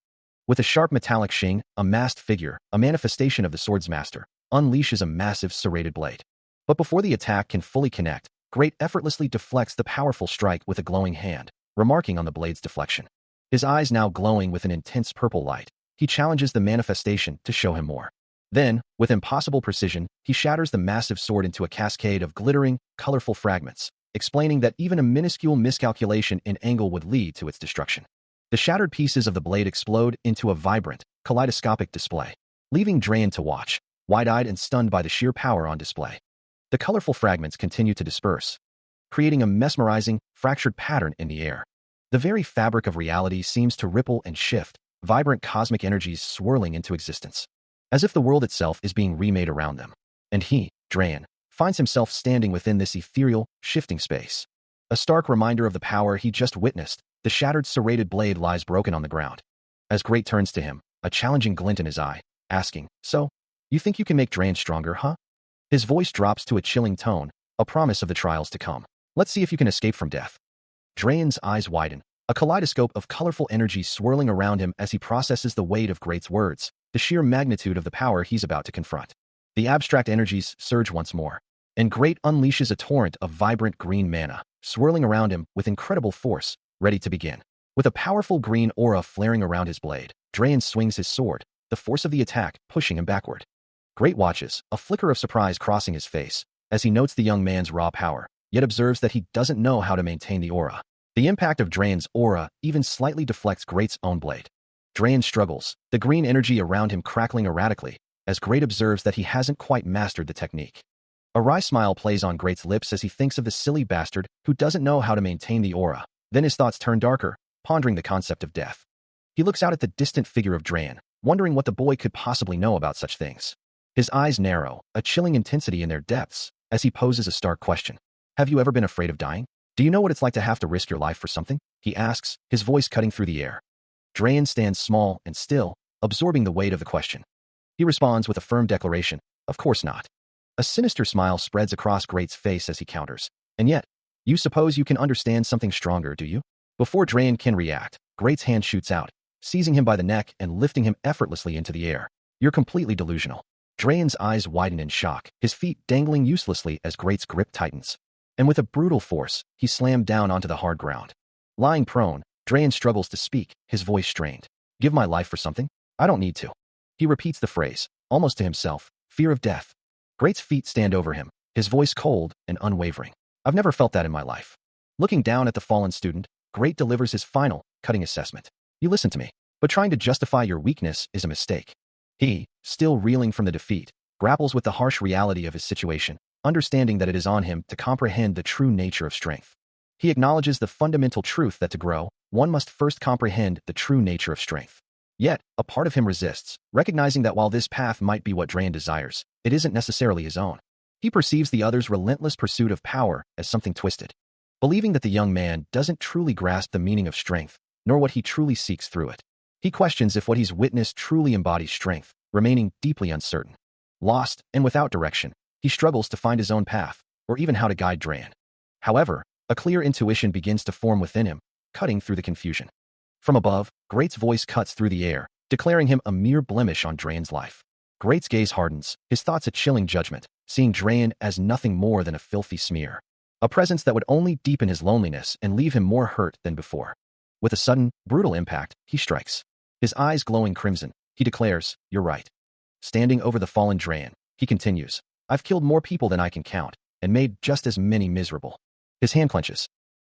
With a sharp metallic shing, a masked figure, a manifestation of the Swordsmaster, unleashes a massive serrated blade. But before the attack can fully connect, Great effortlessly deflects the powerful strike with a glowing hand, remarking on the blade's deflection. His eyes now glowing with an intense purple light, he challenges the manifestation to show him more. Then, with impossible precision, he shatters the massive sword into a cascade of glittering, colorful fragments, explaining that even a minuscule miscalculation in angle would lead to its destruction. The shattered pieces of the blade explode into a vibrant, kaleidoscopic display, leaving Drayan to watch, wide-eyed and stunned by the sheer power on display. The colorful fragments continue to disperse, creating a mesmerizing, fractured pattern in the air. The very fabric of reality seems to ripple and shift, vibrant cosmic energies swirling into existence, as if the world itself is being remade around them. And he, Drayan, finds himself standing within this ethereal, shifting space. A stark reminder of the power he just witnessed, the shattered serrated blade lies broken on the ground. As Great turns to him, a challenging glint in his eye, asking, so, you think you can make Drayan stronger, huh? His voice drops to a chilling tone, a promise of the trials to come. Let's see if you can escape from death. Drayan's eyes widen, a kaleidoscope of colorful energy swirling around him as he processes the weight of Great's words, the sheer magnitude of the power he's about to confront. The abstract energies surge once more, and Great unleashes a torrent of vibrant green mana, swirling around him with incredible force, ready to begin. With a powerful green aura flaring around his blade, Drayan swings his sword, the force of the attack pushing him backward. Great watches, a flicker of surprise crossing his face, as he notes the young man's raw power, yet observes that he doesn't know how to maintain the aura. The impact of Drayan's aura even slightly deflects Great's own blade. Drayan struggles, the green energy around him crackling erratically, as Great observes that he hasn't quite mastered the technique. A wry smile plays on Great's lips as he thinks of the silly bastard who doesn't know how to maintain the aura. Then his thoughts turn darker, pondering the concept of death. He looks out at the distant figure of Drayan, wondering what the boy could possibly know about such things. His eyes narrow, a chilling intensity in their depths, as he poses a stark question. Have you ever been afraid of dying? Do you know what it's like to have to risk your life for something? He asks, his voice cutting through the air. Drayan stands small and still, absorbing the weight of the question. He responds with a firm declaration, of course not. A sinister smile spreads across Great's face as he counters. And yet, you suppose you can understand something stronger, do you? Before Drayan can react, Great's hand shoots out, seizing him by the neck and lifting him effortlessly into the air. You're completely delusional. Drayan's eyes widen in shock, his feet dangling uselessly as Great's grip tightens. And with a brutal force, he slammed down onto the hard ground. Lying prone, Drayan struggles to speak, his voice strained. Give my life for something? I don't need to. He repeats the phrase, almost to himself, fear of death. Great's feet stand over him, his voice cold and unwavering. I've never felt that in my life. Looking down at the fallen student, Great delivers his final, cutting assessment. You listen to me, but trying to justify your weakness is a mistake. He, still reeling from the defeat, grapples with the harsh reality of his situation, understanding that it is on him to comprehend the true nature of strength. He acknowledges the fundamental truth that to grow, one must first comprehend the true nature of strength. Yet, a part of him resists, recognizing that while this path might be what Drayan desires, it isn't necessarily his own. He perceives the other's relentless pursuit of power as something twisted. Believing that the young man doesn't truly grasp the meaning of strength, nor what he truly seeks through it. He questions if what he's witnessed truly embodies strength, remaining deeply uncertain. Lost and without direction, he struggles to find his own path, or even how to guide Drayan. However, a clear intuition begins to form within him, cutting through the confusion. From above, Great's voice cuts through the air, declaring him a mere blemish on Drayan's life. Great's gaze hardens, his thoughts a chilling judgment, seeing Drayan as nothing more than a filthy smear. A presence that would only deepen his loneliness and leave him more hurt than before. With a sudden, brutal impact, he strikes. His eyes glowing crimson, he declares, "You're right." Standing over the fallen Drayan, he continues, "I've killed more people than I can count, and made just as many miserable." His hand clenches.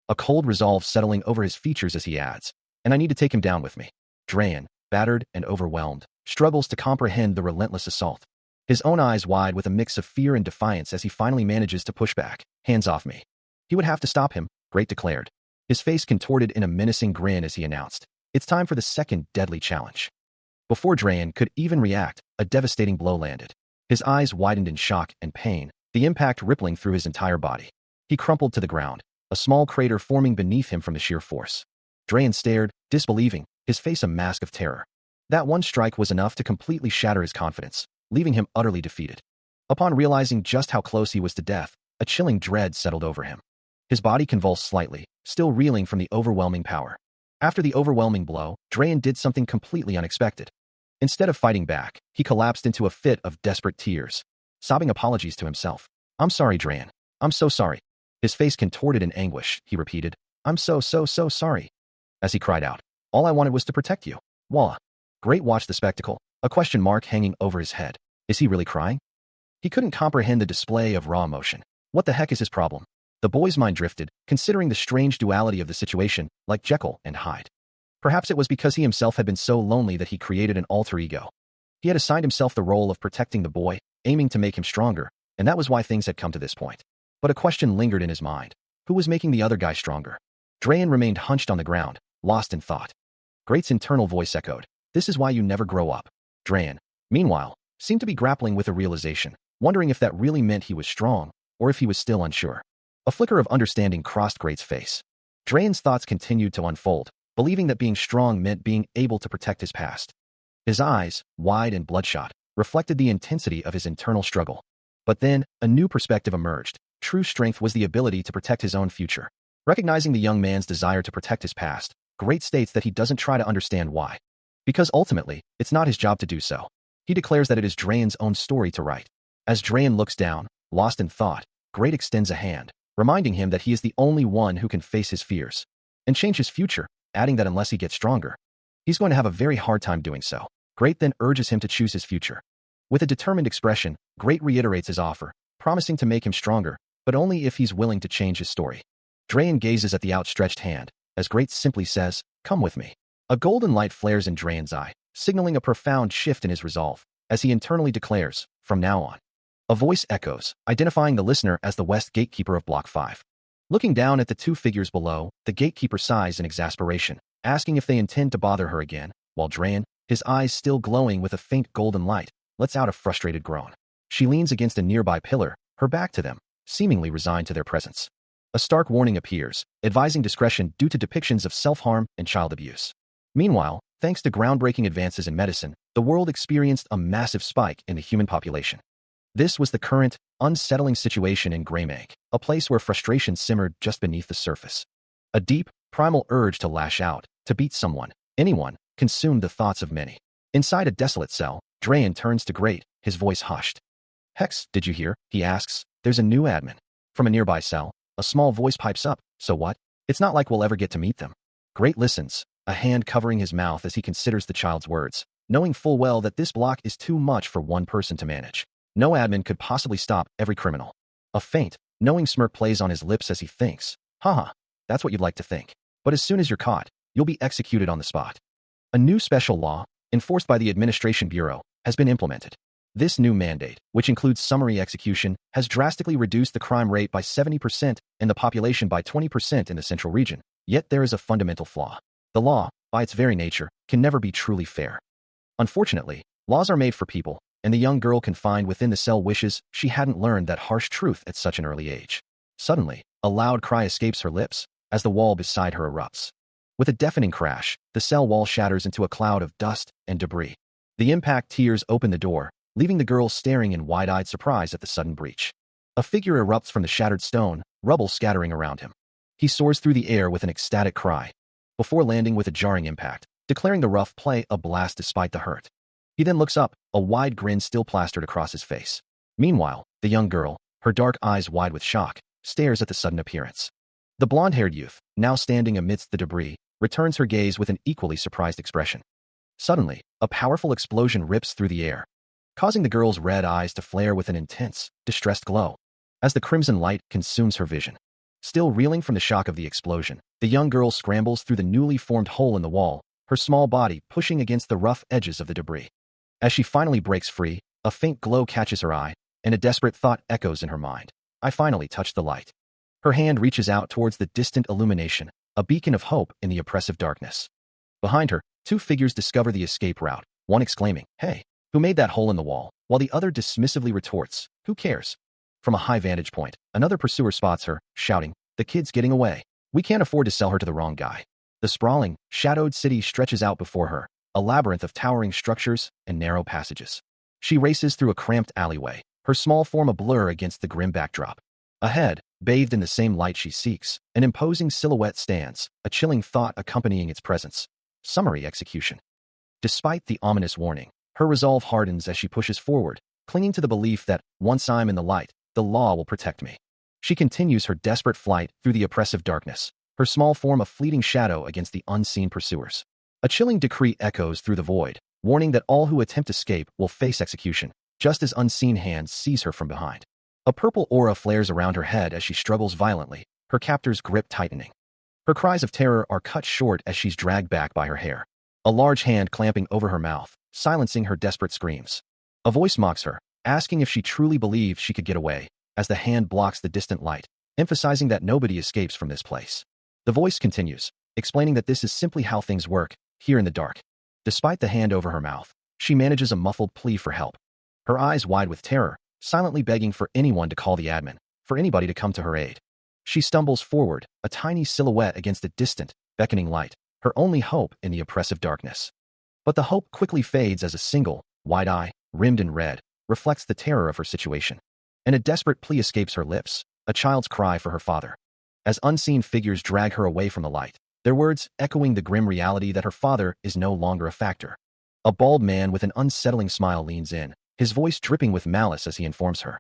A cold resolve settling over his features as he adds, "And I need to take him down with me." Drayan, battered and overwhelmed, struggles to comprehend the relentless assault. His own eyes wide with a mix of fear and defiance as he finally manages to push back. "Hands off me." He would have to stop him, Great declared. His face contorted in a menacing grin as he announced, "It's time for the second deadly challenge." Before Drayan could even react, a devastating blow landed. His eyes widened in shock and pain, the impact rippling through his entire body. He crumpled to the ground, a small crater forming beneath him from the sheer force. Drayan stared, disbelieving, his face a mask of terror. That one strike was enough to completely shatter his confidence, leaving him utterly defeated. Upon realizing just how close he was to death, a chilling dread settled over him. His body convulsed slightly, still reeling from the overwhelming power. After the overwhelming blow, Drayan did something completely unexpected. Instead of fighting back, he collapsed into a fit of desperate tears, sobbing apologies to himself. "I'm sorry, Drayan. I'm so sorry." His face contorted in anguish, he repeated, "I'm so sorry." As he cried out, "All I wanted was to protect you." Wah. Great watched the spectacle, a question mark hanging over his head. Is he really crying? He couldn't comprehend the display of raw emotion. What the heck is his problem? The boy's mind drifted, considering the strange duality of the situation, like Jekyll and Hyde. Perhaps it was because he himself had been so lonely that he created an alter ego. He had assigned himself the role of protecting the boy, aiming to make him stronger, and that was why things had come to this point. But a question lingered in his mind. Who was making the other guy stronger? Drayan remained hunched on the ground, lost in thought. Great's internal voice echoed, "This is why you never grow up." Drayan, meanwhile, seemed to be grappling with a realization, wondering if that really meant he was strong, or if he was still unsure. A flicker of understanding crossed Great's face. Drayan's thoughts continued to unfold, believing that being strong meant being able to protect his past. His eyes, wide and bloodshot, reflected the intensity of his internal struggle. But then, a new perspective emerged. True strength was the ability to protect his own future. Recognizing the young man's desire to protect his past, Great states that he doesn't try to understand why. Because ultimately, it's not his job to do so. He declares that it is Drayan's own story to write. As Drayan looks down, lost in thought, Great extends a hand, reminding him that he is the only one who can face his fears and change his future, adding that unless he gets stronger, he's going to have a very hard time doing so. Great then urges him to choose his future. With a determined expression, Great reiterates his offer, promising to make him stronger, but only if he's willing to change his story. Drayan gazes at the outstretched hand, as Great simply says, "Come with me." A golden light flares in Drayan's eye, signaling a profound shift in his resolve, as he internally declares, "From now on." A voice echoes, identifying the listener as the West Gatekeeper of Block 5. Looking down at the two figures below, the gatekeeper sighs in exasperation, asking if they intend to bother her again, while Drayan, his eyes still glowing with a faint golden light, lets out a frustrated groan. She leans against a nearby pillar, her back to them, seemingly resigned to their presence. A stark warning appears, advising discretion due to depictions of self-harm and child abuse. Meanwhile, thanks to groundbreaking advances in medicine, the world experienced a massive spike in the human population. This was the current, unsettling situation in Greymank, a place where frustration simmered just beneath the surface. A deep, primal urge to lash out, to beat someone, anyone, consumed the thoughts of many. Inside a desolate cell, Drayan turns to grate, his voice hushed. Hex, did you hear? He asks. There's a new admin. From a nearby cell, a small voice pipes up. So what? It's not like we'll ever get to meet them. Grate listens, a hand covering his mouth as he considers the child's words, knowing full well that this block is too much for one person to manage. No admin could possibly stop every criminal. A faint, knowing smirk plays on his lips as he thinks. Haha, that's what you'd like to think. But as soon as you're caught, you'll be executed on the spot. A new special law, enforced by the Administration Bureau, has been implemented. This new mandate, which includes summary execution, has drastically reduced the crime rate by 70% and the population by 20% in the central region. Yet there is a fundamental flaw. The law, by its very nature, can never be truly fair. Unfortunately, laws are made for people, and the young girl confined within the cell wishes she hadn't learned that harsh truth at such an early age. Suddenly, a loud cry escapes her lips as the wall beside her erupts. With a deafening crash, the cell wall shatters into a cloud of dust and debris. The impact tears open the door, leaving the girl staring in wide-eyed surprise at the sudden breach. A figure erupts from the shattered stone, rubble scattering around him. He soars through the air with an ecstatic cry, before landing with a jarring impact, declaring the rough play a blast despite the hurt. He then looks up, a wide grin still plastered across his face. Meanwhile, the young girl, her dark eyes wide with shock, stares at the sudden appearance. The blonde-haired youth, now standing amidst the debris, returns her gaze with an equally surprised expression. Suddenly, a powerful explosion rips through the air, causing the girl's red eyes to flare with an intense, distressed glow, as the crimson light consumes her vision. Still reeling from the shock of the explosion, the young girl scrambles through the newly formed hole in the wall, her small body pushing against the rough edges of the debris. As she finally breaks free, a faint glow catches her eye, and a desperate thought echoes in her mind. I finally touched the light. Her hand reaches out towards the distant illumination, a beacon of hope in the oppressive darkness. Behind her, two figures discover the escape route, one exclaiming, "Hey, who made that hole in the wall?" while the other dismissively retorts, "Who cares?" From a high vantage point, another pursuer spots her, shouting, "The kid's getting away. We can't afford to sell her to the wrong guy." The sprawling, shadowed city stretches out before her, a labyrinth of towering structures and narrow passages. She races through a cramped alleyway, her small form a blur against the grim backdrop. Ahead, bathed in the same light she seeks, an imposing silhouette stands, a chilling thought accompanying its presence. Summary execution. Despite the ominous warning, her resolve hardens as she pushes forward, clinging to the belief that, once I'm in the light, the law will protect me. She continues her desperate flight through the oppressive darkness, her small form a fleeting shadow against the unseen pursuers. A chilling decree echoes through the void, warning that all who attempt escape will face execution, just as unseen hands seize her from behind. A purple aura flares around her head as she struggles violently, her captor's grip tightening. Her cries of terror are cut short as she's dragged back by her hair, a large hand clamping over her mouth, silencing her desperate screams. A voice mocks her, asking if she truly believes she could get away, as the hand blocks the distant light, emphasizing that nobody escapes from this place. The voice continues, explaining that this is simply how things work, here in the dark. Despite the hand over her mouth, she manages a muffled plea for help. Her eyes wide with terror, silently begging for anyone to call the admin, for anybody to come to her aid. She stumbles forward, a tiny silhouette against a distant, beckoning light, her only hope in the oppressive darkness. But the hope quickly fades as a single, wide eye, rimmed in red, reflects the terror of her situation. And a desperate plea escapes her lips, a child's cry for her father. As unseen figures drag her away from the light, their words echoing the grim reality that her father is no longer a factor. A bald man with an unsettling smile leans in, his voice dripping with malice as he informs her.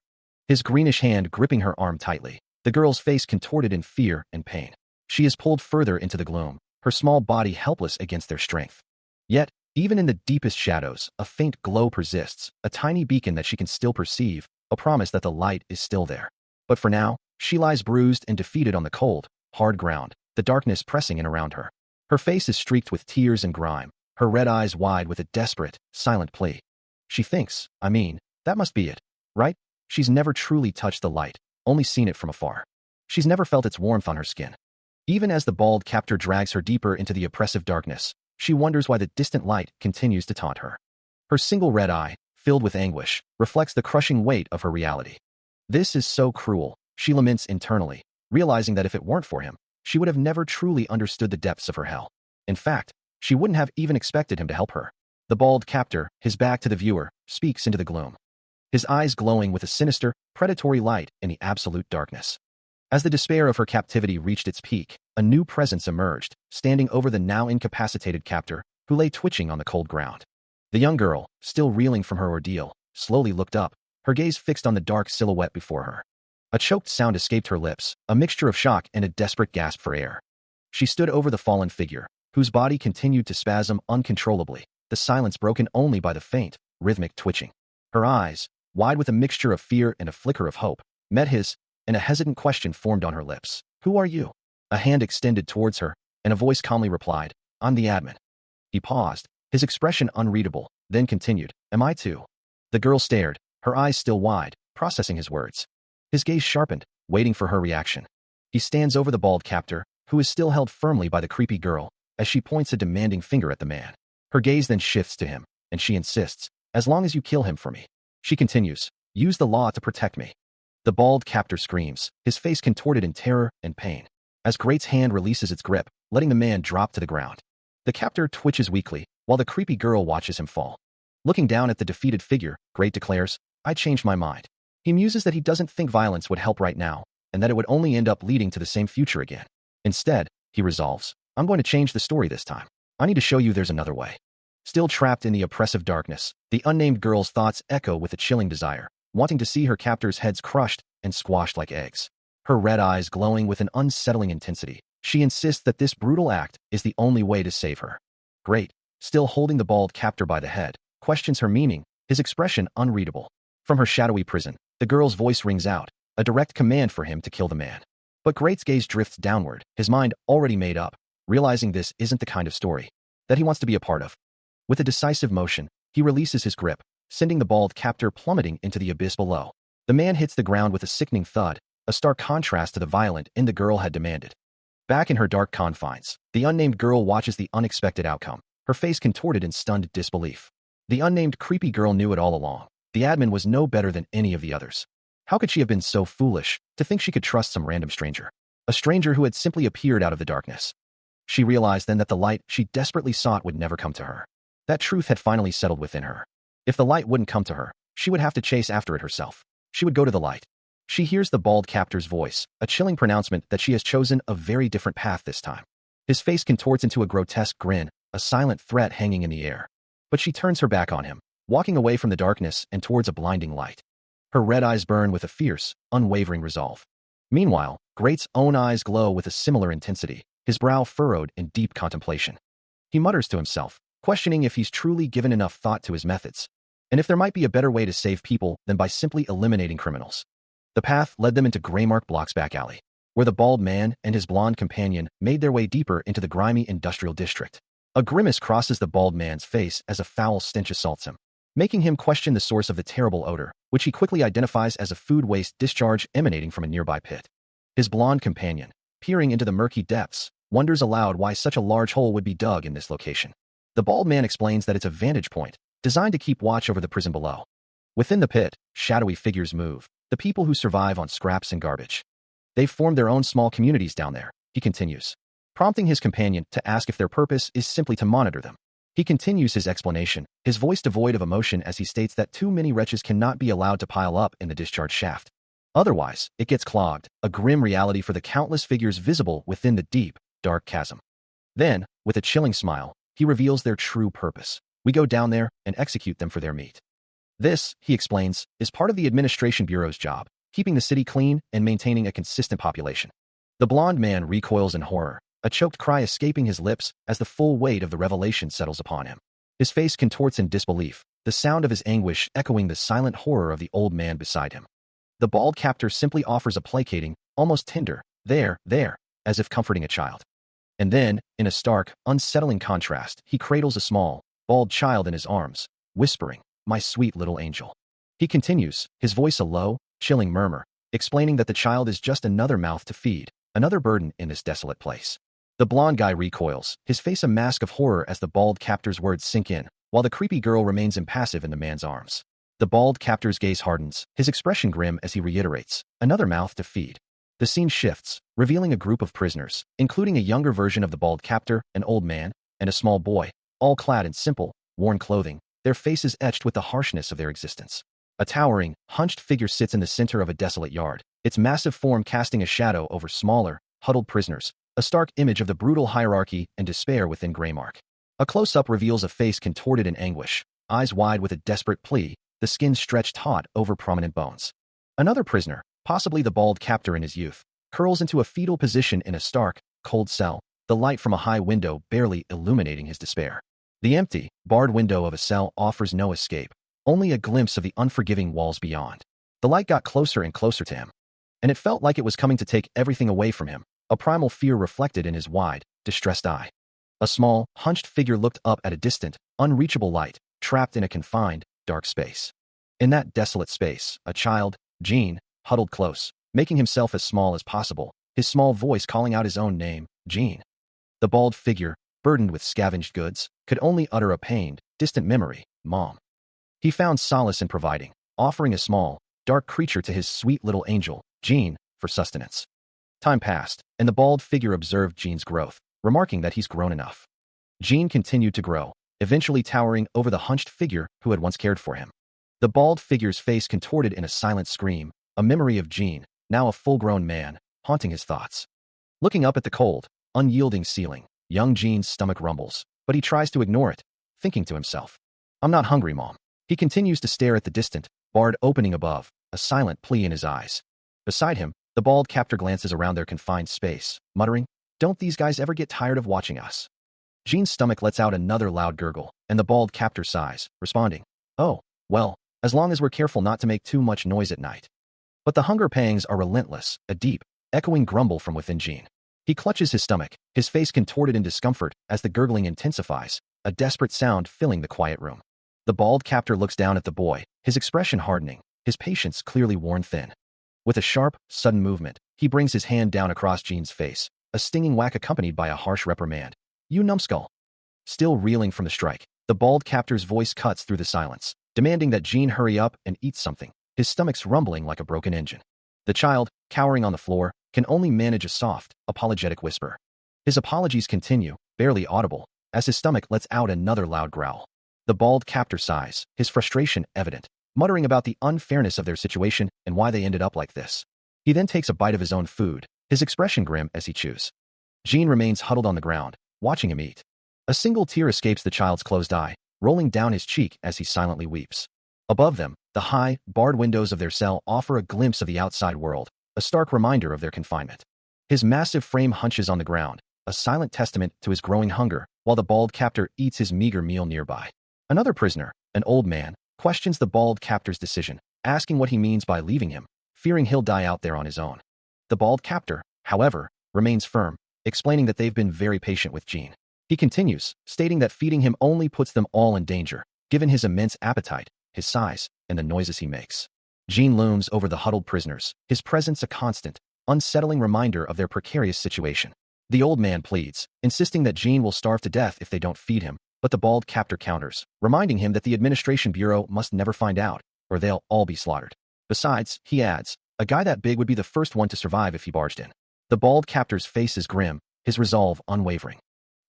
His greenish hand gripping her arm tightly, the girl's face contorted in fear and pain. She is pulled further into the gloom, her small body helpless against their strength. Yet, even in the deepest shadows, a faint glow persists, a tiny beacon that she can still perceive, a promise that the light is still there. But for now, she lies bruised and defeated on the cold, hard ground, the darkness pressing in around her. Her face is streaked with tears and grime, her red eyes wide with a desperate, silent plea. She thinks, that must be it, right? She's never truly touched the light, only seen it from afar. She's never felt its warmth on her skin. Even as the bald captor drags her deeper into the oppressive darkness, she wonders why the distant light continues to taunt her. Her single red eye, filled with anguish, reflects the crushing weight of her reality. This is so cruel, she laments internally, realizing that if it weren't for him, she would have never truly understood the depths of her hell. In fact, she wouldn't have even expected him to help her. The bald captor, his back to the viewer, speaks into the gloom, his eyes glowing with a sinister, predatory light in the absolute darkness. As the despair of her captivity reached its peak, a new presence emerged, standing over the now incapacitated captor, who lay twitching on the cold ground. The young girl, still reeling from her ordeal, slowly looked up, her gaze fixed on the dark silhouette before her. A choked sound escaped her lips, a mixture of shock and a desperate gasp for air. She stood over the fallen figure, whose body continued to spasm uncontrollably, the silence broken only by the faint, rhythmic twitching. Her eyes, wide with a mixture of fear and a flicker of hope, met his, and a hesitant question formed on her lips. "Who are you?" A hand extended towards her, and a voice calmly replied, "I'm the admin." He paused, his expression unreadable, then continued, "Am I too?" The girl stared, her eyes still wide, processing his words. His gaze sharpened, waiting for her reaction. He stands over the bald captor, who is still held firmly by the creepy girl, as she points a demanding finger at the man. Her gaze then shifts to him, and she insists, "As long as you kill him for me." She continues, "Use the law to protect me." The bald captor screams, his face contorted in terror and pain, as Great's hand releases its grip, letting the man drop to the ground. The captor twitches weakly, while the creepy girl watches him fall. Looking down at the defeated figure, Great declares, "I changed my mind." He muses that he doesn't think violence would help right now, and that it would only end up leading to the same future again. Instead, he resolves, "I'm going to change the story this time. I need to show you there's another way." Still trapped in the oppressive darkness, the unnamed girl's thoughts echo with a chilling desire, wanting to see her captors' heads crushed and squashed like eggs. Her red eyes glowing with an unsettling intensity, she insists that this brutal act is the only way to save her. Great, still holding the bald captor by the head, questions her meaning, his expression unreadable. From her shadowy prison, the girl's voice rings out, a direct command for him to kill the man. But Great's gaze drifts downward, his mind already made up, realizing this isn't the kind of story that he wants to be a part of. With a decisive motion, he releases his grip, sending the bald captor plummeting into the abyss below. The man hits the ground with a sickening thud, a stark contrast to the violent end the girl had demanded. Back in her dark confines, the unnamed girl watches the unexpected outcome, her face contorted in stunned disbelief. The unnamed creepy girl knew it all along. The admin was no better than any of the others. How could she have been so foolish to think she could trust some random stranger? A stranger who had simply appeared out of the darkness. She realized then that the light she desperately sought would never come to her. That truth had finally settled within her. If the light wouldn't come to her, she would have to chase after it herself. She would go to the light. She hears the bald captor's voice, a chilling pronouncement that she has chosen a very different path this time. His face contorts into a grotesque grin, a silent threat hanging in the air. But she turns her back on him, walking away from the darkness and towards a blinding light. Her red eyes burn with a fierce, unwavering resolve. Meanwhile, Great's own eyes glow with a similar intensity, his brow furrowed in deep contemplation. He mutters to himself, questioning if he's truly given enough thought to his methods, and if there might be a better way to save people than by simply eliminating criminals. The path led them into Greymark Block's back alley, where the bald man and his blonde companion made their way deeper into the grimy industrial district. A grimace crosses the bald man's face as a foul stench assaults him, making him question the source of the terrible odor, which he quickly identifies as a food waste discharge emanating from a nearby pit. His blonde companion, peering into the murky depths, wonders aloud why such a large hole would be dug in this location. The bald man explains that it's a vantage point, designed to keep watch over the prison below. Within the pit, shadowy figures move, the people who survive on scraps and garbage. They've formed their own small communities down there, he continues, prompting his companion to ask if their purpose is simply to monitor them. He continues his explanation, his voice devoid of emotion as he states that too many wretches cannot be allowed to pile up in the discharge shaft. Otherwise, it gets clogged, a grim reality for the countless figures visible within the deep, dark chasm. Then, with a chilling smile, he reveals their true purpose. We go down there and execute them for their meat. This, he explains, is part of the Administration Bureau's job, keeping the city clean and maintaining a consistent population. The blond man recoils in horror, a choked cry escaping his lips as the full weight of the revelation settles upon him. His face contorts in disbelief, the sound of his anguish echoing the silent horror of the old man beside him. The bald captor simply offers a placating, almost tender, there, as if comforting a child. And then, in a stark, unsettling contrast, he cradles a small, bald child in his arms, whispering, "My sweet little angel." He continues, his voice a low, chilling murmur, explaining that the child is just another mouth to feed, another burden in this desolate place. The blond guy recoils, his face a mask of horror as the bald captor's words sink in, while the creepy girl remains impassive in the man's arms. The bald captor's gaze hardens, his expression grim as he reiterates, "Another mouth to feed." The scene shifts, revealing a group of prisoners, including a younger version of the bald captor, an old man, and a small boy, all clad in simple, worn clothing, their faces etched with the harshness of their existence. A towering, hunched figure sits in the center of a desolate yard, its massive form casting a shadow over smaller, huddled prisoners, a stark image of the brutal hierarchy and despair within Greymark. A close-up reveals a face contorted in anguish, eyes wide with a desperate plea, the skin stretched taut over prominent bones. Another prisoner, possibly the bald captor in his youth, curls into a fetal position in a stark, cold cell, the light from a high window barely illuminating his despair. The empty, barred window of a cell offers no escape, only a glimpse of the unforgiving walls beyond. The light got closer and closer to him, and it felt like it was coming to take everything away from him, a primal fear reflected in his wide, distressed eye. A small, hunched figure looked up at a distant, unreachable light, trapped in a confined, dark space. In that desolate space, a child, Jean, huddled close, making himself as small as possible, his small voice calling out his own name, Jean. The bald figure, burdened with scavenged goods, could only utter a pained, distant memory, Mom. He found solace in providing, offering a small, dark creature to his sweet little angel, Jean, for sustenance. Time passed, and the bald figure observed Jean's growth, remarking that he's grown enough. Jean continued to grow, eventually towering over the hunched figure who had once cared for him. The bald figure's face contorted in a silent scream, a memory of Jean, now a full-grown man, haunting his thoughts. Looking up at the cold, unyielding ceiling, young Jean's stomach rumbles, but he tries to ignore it, thinking to himself, "I'm not hungry, Mom." He continues to stare at the distant, barred opening above, a silent plea in his eyes. Beside him, the bald captor glances around their confined space, muttering, "Don't these guys ever get tired of watching us?" Jean's stomach lets out another loud gurgle, and the bald captor sighs, responding, "Oh, well, as long as we're careful not to make too much noise at night." But the hunger pangs are relentless, a deep, echoing grumble from within Jean. He clutches his stomach, his face contorted in discomfort as the gurgling intensifies, a desperate sound filling the quiet room. The bald captor looks down at the boy, his expression hardening, his patience clearly worn thin. With a sharp, sudden movement, he brings his hand down across Jean's face, a stinging whack accompanied by a harsh reprimand. "You numbskull." Still reeling from the strike, the bald captor's voice cuts through the silence, demanding that Jean hurry up and eat something, his stomach's rumbling like a broken engine. The child, cowering on the floor, can only manage a soft, apologetic whisper. His apologies continue, barely audible, as his stomach lets out another loud growl. The bald captor sighs, his frustration evident, muttering about the unfairness of their situation and why they ended up like this. He then takes a bite of his own food, his expression grim as he chews. Jean remains huddled on the ground, watching him eat. A single tear escapes the child's closed eye, rolling down his cheek as he silently weeps. Above them, the high, barred windows of their cell offer a glimpse of the outside world, a stark reminder of their confinement. His massive frame hunches on the ground, a silent testament to his growing hunger, while the bald captor eats his meager meal nearby. Another prisoner, an old man, questions the bald captor's decision, asking what he means by leaving him, fearing he'll die out there on his own. The bald captor, however, remains firm, explaining that they've been very patient with Jean. He continues, stating that feeding him only puts them all in danger, given his immense appetite, his size, and the noises he makes. Jean looms over the huddled prisoners, his presence a constant, unsettling reminder of their precarious situation. The old man pleads, insisting that Jean will starve to death if they don't feed him, but the bald captor counters, reminding him that the Administration Bureau must never find out, or they'll all be slaughtered. Besides, he adds, a guy that big would be the first one to survive if he barged in. The bald captor's face is grim, his resolve unwavering.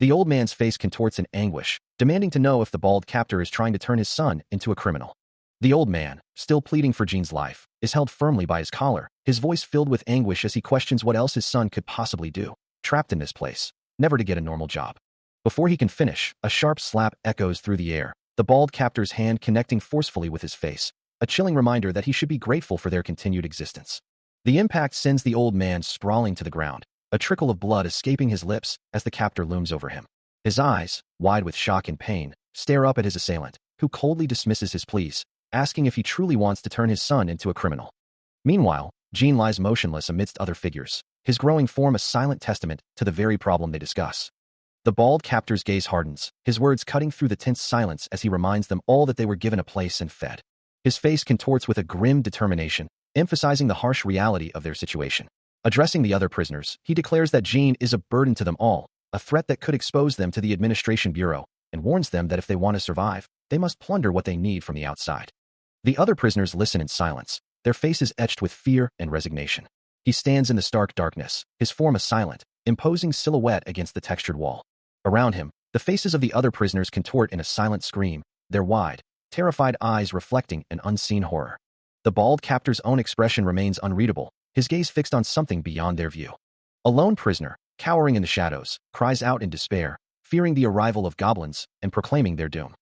The old man's face contorts in anguish, demanding to know if the bald captor is trying to turn his son into a criminal. The old man, still pleading for Jean's life, is held firmly by his collar, his voice filled with anguish as he questions what else his son could possibly do, trapped in this place, never to get a normal job. Before he can finish, a sharp slap echoes through the air, the bald captor's hand connecting forcefully with his face, a chilling reminder that he should be grateful for their continued existence. The impact sends the old man sprawling to the ground, a trickle of blood escaping his lips as the captor looms over him. His eyes, wide with shock and pain, stare up at his assailant, who coldly dismisses his pleas, asking if he truly wants to turn his son into a criminal. Meanwhile, Jean lies motionless amidst other figures, his growing form a silent testament to the very problem they discuss. The bald captor's gaze hardens, his words cutting through the tense silence as he reminds them all that they were given a place and fed. His face contorts with a grim determination, emphasizing the harsh reality of their situation. Addressing the other prisoners, he declares that Jean is a burden to them all, a threat that could expose them to the Administration Bureau, and warns them that if they want to survive, they must plunder what they need from the outside. The other prisoners listen in silence, their faces etched with fear and resignation. He stands in the stark darkness, his form a silent, imposing silhouette against the textured wall. Around him, the faces of the other prisoners contort in a silent scream, their wide, terrified eyes reflecting an unseen horror. The bald captor's own expression remains unreadable, his gaze fixed on something beyond their view. A lone prisoner, cowering in the shadows, cries out in despair, fearing the arrival of goblins and proclaiming their doom.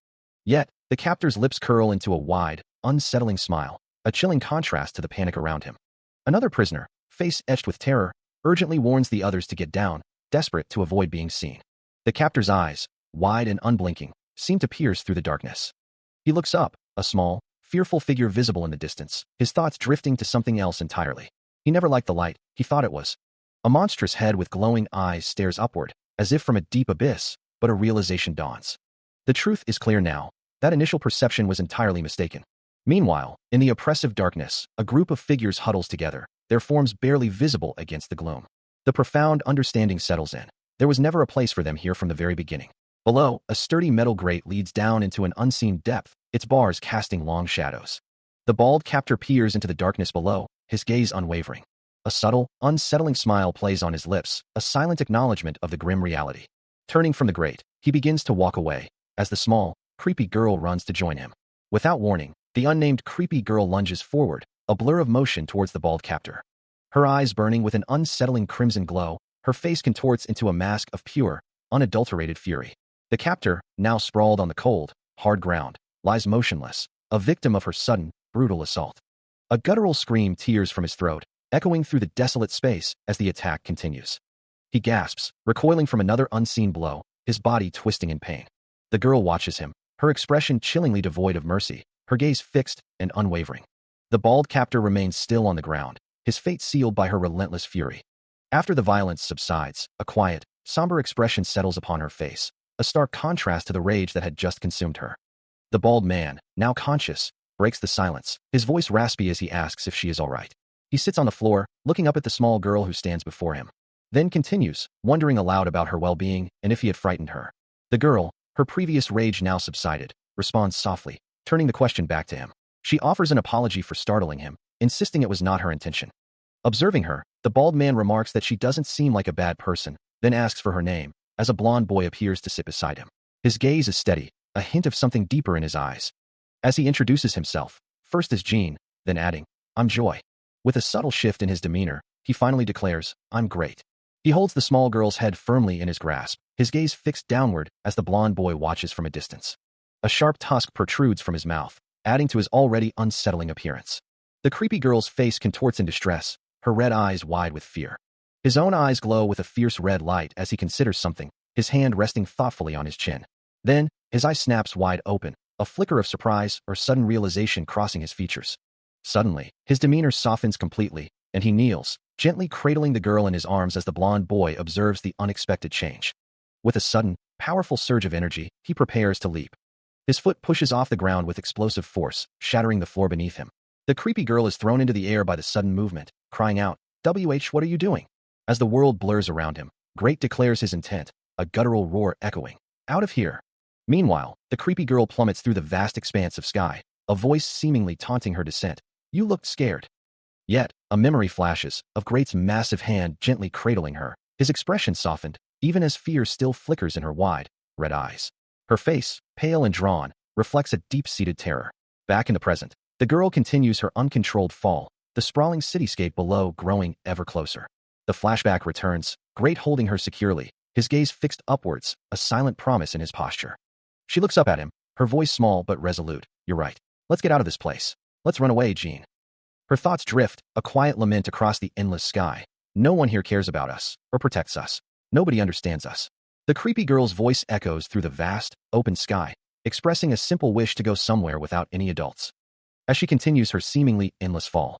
Yet, The captor's lips curl into a wide, unsettling smile, a chilling contrast to the panic around him. Another prisoner, face etched with terror, urgently warns the others to get down, desperate to avoid being seen. The captor's eyes, wide and unblinking, seem to pierce through the darkness. He looks up, a small, fearful figure visible in the distance, his thoughts drifting to something else entirely. He never liked the light, he thought it was. A monstrous head with glowing eyes stares upward, as if from a deep abyss, but a realization dawns. The truth is clear now. That initial perception was entirely mistaken. Meanwhile, in the oppressive darkness, a group of figures huddles together, their forms barely visible against the gloom. The profound understanding settles in. There was never a place for them here from the very beginning. Below, a sturdy metal grate leads down into an unseen depth, its bars casting long shadows. The bald captor peers into the darkness below, his gaze unwavering. A subtle, unsettling smile plays on his lips, a silent acknowledgement of the grim reality. Turning from the grate, he begins to walk away, as the small, creepy girl runs to join him. Without warning, the unnamed creepy girl lunges forward, a blur of motion towards the bald captor. Her eyes burning with an unsettling crimson glow, her face contorts into a mask of pure, unadulterated fury. The captor, now sprawled on the cold, hard ground, lies motionless, a victim of her sudden, brutal assault. A guttural scream tears from his throat, echoing through the desolate space as the attack continues. He gasps, recoiling from another unseen blow, his body twisting in pain. The girl watches him, her expression chillingly devoid of mercy, her gaze fixed and unwavering. The bald captor remains still on the ground, his fate sealed by her relentless fury. After the violence subsides, a quiet, somber expression settles upon her face, a stark contrast to the rage that had just consumed her. The bald man, now conscious, breaks the silence, his voice raspy as he asks if she is all right. He sits on the floor, looking up at the small girl who stands before him. Then continues, wondering aloud about her well-being and if he had frightened her. The girl, her previous rage now subsided, responds softly, turning the question back to him. She offers an apology for startling him, insisting it was not her intention. Observing her, the bald man remarks that she doesn't seem like a bad person, then asks for her name, as a blond boy appears to sit beside him. His gaze is steady, a hint of something deeper in his eyes. As he introduces himself, first as Jean, then adding, "I'm Joy." With a subtle shift in his demeanor, he finally declares, "I'm great." He holds the small girl's head firmly in his grasp, his gaze fixed downward as the blond boy watches from a distance. A sharp tusk protrudes from his mouth, adding to his already unsettling appearance. The creepy girl's face contorts in distress, her red eyes wide with fear. His own eyes glow with a fierce red light as he considers something, his hand resting thoughtfully on his chin. Then, his eye snaps wide open, a flicker of surprise or sudden realization crossing his features. Suddenly, his demeanor softens completely, and he kneels, gently cradling the girl in his arms as the blond boy observes the unexpected change. With a sudden, powerful surge of energy, he prepares to leap. His foot pushes off the ground with explosive force, shattering the floor beneath him. The creepy girl is thrown into the air by the sudden movement, crying out, what are you doing?" As the world blurs around him, Great declares his intent, a guttural roar echoing, "Out of here!" Meanwhile, the creepy girl plummets through the vast expanse of sky, a voice seemingly taunting her descent. "You looked scared." Yet, a memory flashes, of Great's massive hand gently cradling her, his expression softened, even as fear still flickers in her wide, red eyes. Her face, pale and drawn, reflects a deep-seated terror. Back in the present, the girl continues her uncontrolled fall, the sprawling cityscape below growing ever closer. The flashback returns, Great holding her securely, his gaze fixed upwards, a silent promise in his posture. She looks up at him, her voice small but resolute. "You're right. Let's get out of this place. Let's run away, Jean." Her thoughts drift, a quiet lament across the endless sky. No one here cares about us, or protects us. Nobody understands us. The creepy girl's voice echoes through the vast, open sky, expressing a simple wish to go somewhere without any adults. As she continues her seemingly endless fall.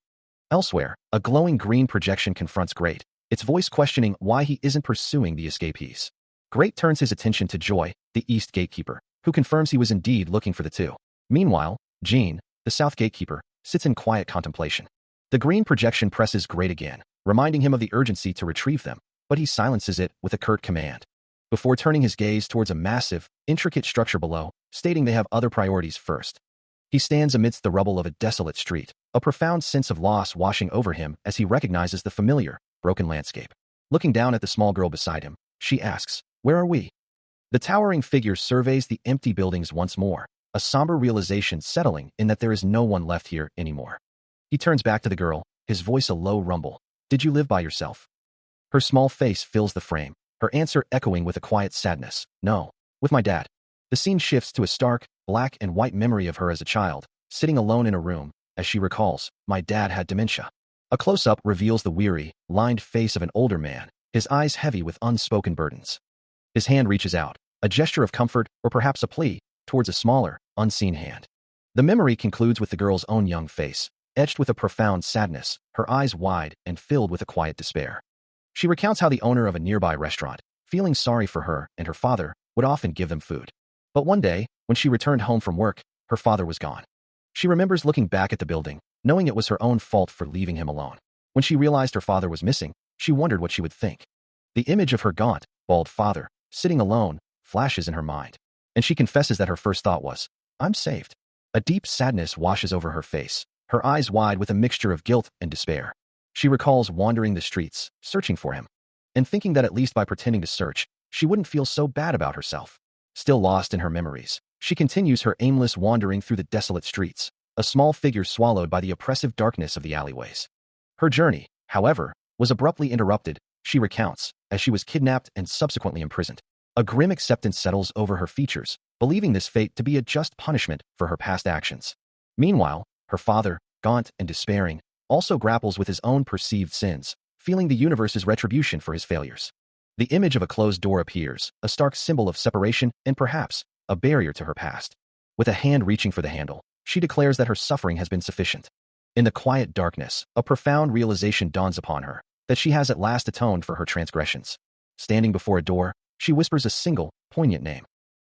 Elsewhere, a glowing green projection confronts Great, its voice questioning why he isn't pursuing the escapees. Great turns his attention to Joy, the East Gatekeeper, who confirms he was indeed looking for the two. Meanwhile, Jean, the South Gatekeeper, sits in quiet contemplation. The green projection presses Great again, reminding him of the urgency to retrieve them, but he silences it with a curt command. Before turning his gaze towards a massive, intricate structure below, stating they have other priorities first. He stands amidst the rubble of a desolate street, a profound sense of loss washing over him as he recognizes the familiar, broken landscape. Looking down at the small girl beside him, she asks, "Where are we?" The towering figure surveys the empty buildings once more, a somber realization settling in that there is no one left here anymore. He turns back to the girl, his voice a low rumble. "Did you live by yourself?" Her small face fills the frame, her answer echoing with a quiet sadness. "No, with my dad." The scene shifts to a stark, black and white memory of her as a child, sitting alone in a room, as she recalls, "My dad had dementia." A close-up reveals the weary, lined face of an older man, his eyes heavy with unspoken burdens. His hand reaches out, a gesture of comfort or perhaps a plea, towards a smaller, unseen hand. The memory concludes with the girl's own young face, etched with a profound sadness, her eyes wide and filled with a quiet despair. She recounts how the owner of a nearby restaurant, feeling sorry for her and her father, would often give them food. But one day, when she returned home from work, her father was gone. She remembers looking back at the building, knowing it was her own fault for leaving him alone. When she realized her father was missing, she wondered what she would think. The image of her gaunt, bald father, sitting alone, flashes in her mind. And she confesses that her first thought was, "I'm saved." A deep sadness washes over her face, her eyes wide with a mixture of guilt and despair. She recalls wandering the streets, searching for him, and thinking that at least by pretending to search, she wouldn't feel so bad about herself. Still lost in her memories, she continues her aimless wandering through the desolate streets, a small figure swallowed by the oppressive darkness of the alleyways. Her journey, however, was abruptly interrupted, she recounts, as she was kidnapped and subsequently imprisoned. A grim acceptance settles over her features, believing this fate to be a just punishment for her past actions. Meanwhile, her father, gaunt and despairing, also grapples with his own perceived sins, feeling the universe's retribution for his failures. The image of a closed door appears, a stark symbol of separation and perhaps a barrier to her past. With a hand reaching for the handle, she declares that her suffering has been sufficient. In the quiet darkness, a profound realization dawns upon her, that she has at last atoned for her transgressions. Standing before a door, she whispers a single, poignant name.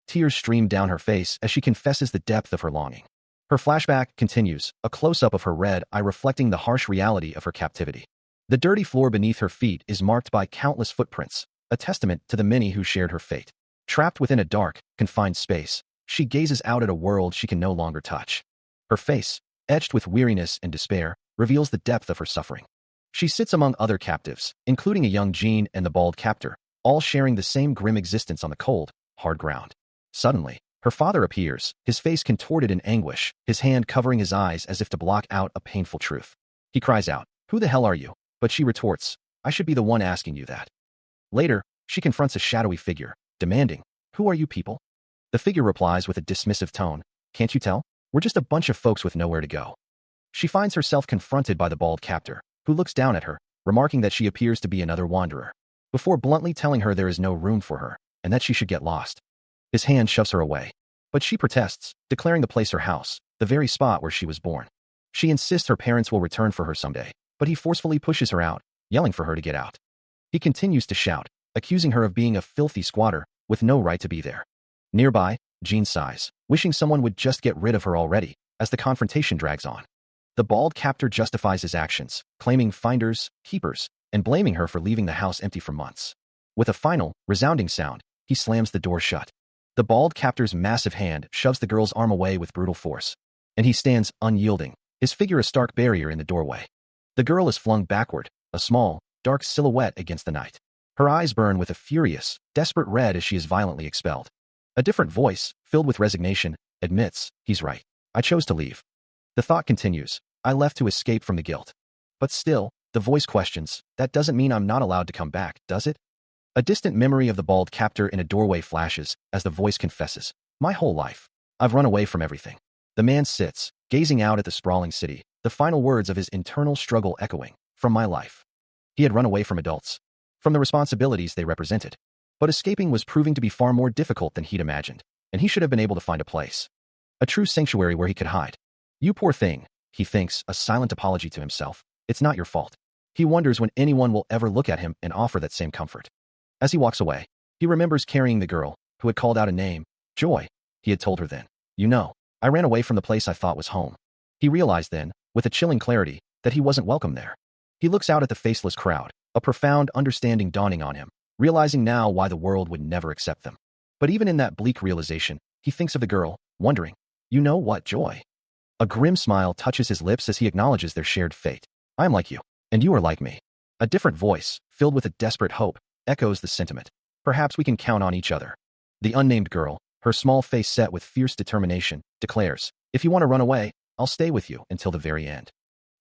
Tears stream down her face as she confesses the depth of her longing. Her flashback continues, a close-up of her red eye reflecting the harsh reality of her captivity. The dirty floor beneath her feet is marked by countless footprints, a testament to the many who shared her fate. Trapped within a dark, confined space, she gazes out at a world she can no longer touch. Her face, etched with weariness and despair, reveals the depth of her suffering. She sits among other captives, including a young Jean and the bald captor, all sharing the same grim existence on the cold, hard ground. Suddenly, her father appears, his face contorted in anguish, his hand covering his eyes as if to block out a painful truth. He cries out, "Who the hell are you?" But she retorts, "I should be the one asking you that." Later, she confronts a shadowy figure, demanding, "Who are you people?" The figure replies with a dismissive tone, "Can't you tell? We're just a bunch of folks with nowhere to go." She finds herself confronted by the bald captor, who looks down at her, remarking that she appears to be another wanderer, before bluntly telling her there is no room for her, and that she should get lost. His hand shoves her away, but she protests, declaring the place her house, the very spot where she was born. She insists her parents will return for her someday, but he forcefully pushes her out, yelling for her to get out. He continues to shout, accusing her of being a filthy squatter, with no right to be there. Nearby, Jean sighs, wishing someone would just get rid of her already, as the confrontation drags on. The bald captor justifies his actions, claiming finders, keepers, and blaming her for leaving the house empty for months. With a final, resounding sound, he slams the door shut. The bald captor's massive hand shoves the girl's arm away with brutal force, and he stands unyielding, his figure a stark barrier in the doorway. The girl is flung backward, a small, dark silhouette against the night. Her eyes burn with a furious, desperate red as she is violently expelled. A different voice, filled with resignation, admits, "He's right. I chose to leave." The thought continues, "I left to escape from the guilt." But still, the voice questions, "That doesn't mean I'm not allowed to come back, does it?" A distant memory of the bald captor in a doorway flashes as the voice confesses, "My whole life, I've run away from everything." The man sits, gazing out at the sprawling city, the final words of his internal struggle echoing, "From my life." He had run away from adults, from the responsibilities they represented. But escaping was proving to be far more difficult than he'd imagined, and he should have been able to find a place. A true sanctuary where he could hide. "You poor thing," he thinks, a silent apology to himself. "It's not your fault." He wonders when anyone will ever look at him and offer that same comfort. As he walks away, he remembers carrying the girl, who had called out a name, Joy. He had told her then, "You know, I ran away from the place I thought was home." He realized then, with a chilling clarity, that he wasn't welcome there. He looks out at the faceless crowd, a profound understanding dawning on him, realizing now why the world would never accept them. But even in that bleak realization, he thinks of the girl, wondering, "You know what, Joy?" A grim smile touches his lips as he acknowledges their shared fate. "I am like you, and you are like me." A different voice, filled with a desperate hope, echoes the sentiment. "Perhaps we can count on each other." The unnamed girl, her small face set with fierce determination, declares, "If you want to run away, I'll stay with you until the very end."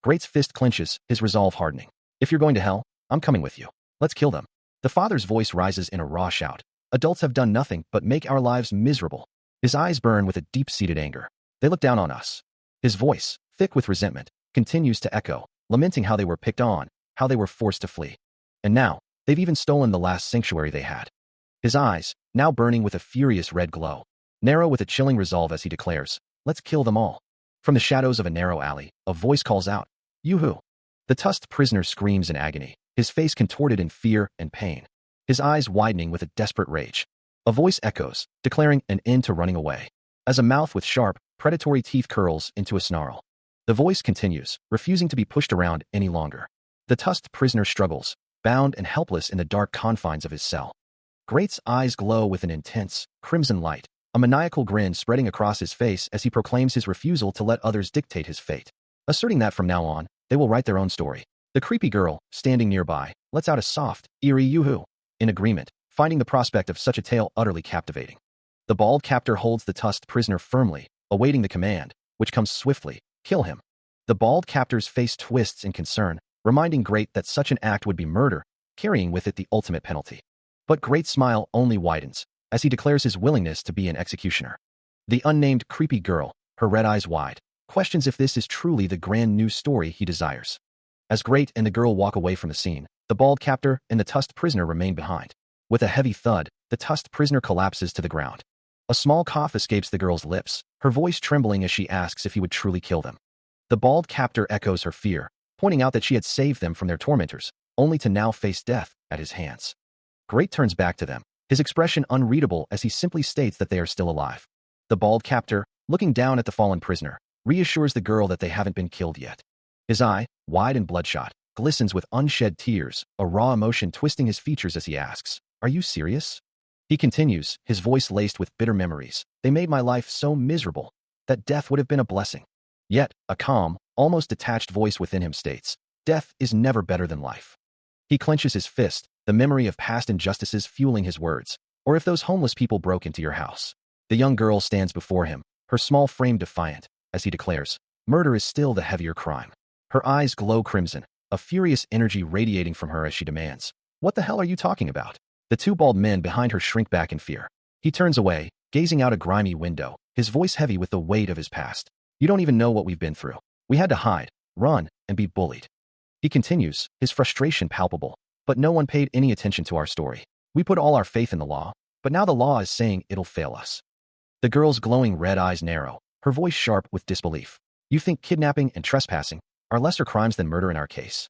Great's fist clenches, his resolve hardening. "If you're going to hell, I'm coming with you. Let's kill them." The father's voice rises in a raw shout. "Adults have done nothing but make our lives miserable." His eyes burn with a deep-seated anger. They look down on us. His voice, thick with resentment, continues to echo, lamenting how they were picked on, how they were forced to flee. And now, they've even stolen the last sanctuary they had. His eyes, now burning with a furious red glow, narrow with a chilling resolve as he declares, "Let's kill them all." From the shadows of a narrow alley, a voice calls out, "You who?" The tusked prisoner screams in agony, his face contorted in fear and pain, his eyes widening with a desperate rage. A voice echoes, declaring an end to running away, as a mouth with sharp, predatory teeth curls into a snarl. The voice continues, refusing to be pushed around any longer. The tusked prisoner struggles, bound and helpless in the dark confines of his cell. Great's eyes glow with an intense, crimson light, a maniacal grin spreading across his face as he proclaims his refusal to let others dictate his fate, asserting that from now on, they will write their own story. The creepy girl, standing nearby, lets out a soft, eerie yoo-hoo, in agreement, finding the prospect of such a tale utterly captivating. The bald captor holds the tusked prisoner firmly, awaiting the command, which comes swiftly, "Kill him." The bald captor's face twists in concern, reminding Great that such an act would be murder, carrying with it the ultimate penalty. But Great's smile only widens, as he declares his willingness to be an executioner. The unnamed creepy girl, her red eyes wide, questions if this is truly the grand new story he desires. As Great and the girl walk away from the scene, the bald captor and the tusked prisoner remain behind. With a heavy thud, the tusked prisoner collapses to the ground. A small cough escapes the girl's lips, her voice trembling as she asks if he would truly kill them. The bald captor echoes her fear, pointing out that she had saved them from their tormentors, only to now face death at his hands. Great turns back to them, his expression unreadable as he simply states that they are still alive. The bald captor, looking down at the fallen prisoner, reassures the girl that they haven't been killed yet. His eye, wide and bloodshot, glistens with unshed tears, a raw emotion twisting his features as he asks, "Are you serious?" He continues, his voice laced with bitter memories. "They made my life so miserable that death would have been a blessing." Yet, a calm, almost detached voice within him states, "Death is never better than life." He clenches his fist, the memory of past injustices fueling his words. "Or if those homeless people broke into your house." The young girl stands before him, her small frame defiant, as he declares, "Murder is still the heavier crime." Her eyes glow crimson, a furious energy radiating from her as she demands, "What the hell are you talking about?" The two bald men behind her shrink back in fear. He turns away, gazing out a grimy window, his voice heavy with the weight of his past. "You don't even know what we've been through. We had to hide, run, and be bullied." He continues, his frustration palpable. "But no one paid any attention to our story. We put all our faith in the law, but now the law is saying it'll fail us." The girl's glowing red eyes narrow, her voice sharp with disbelief. "You think kidnapping and trespassing are lesser crimes than murder in our case?"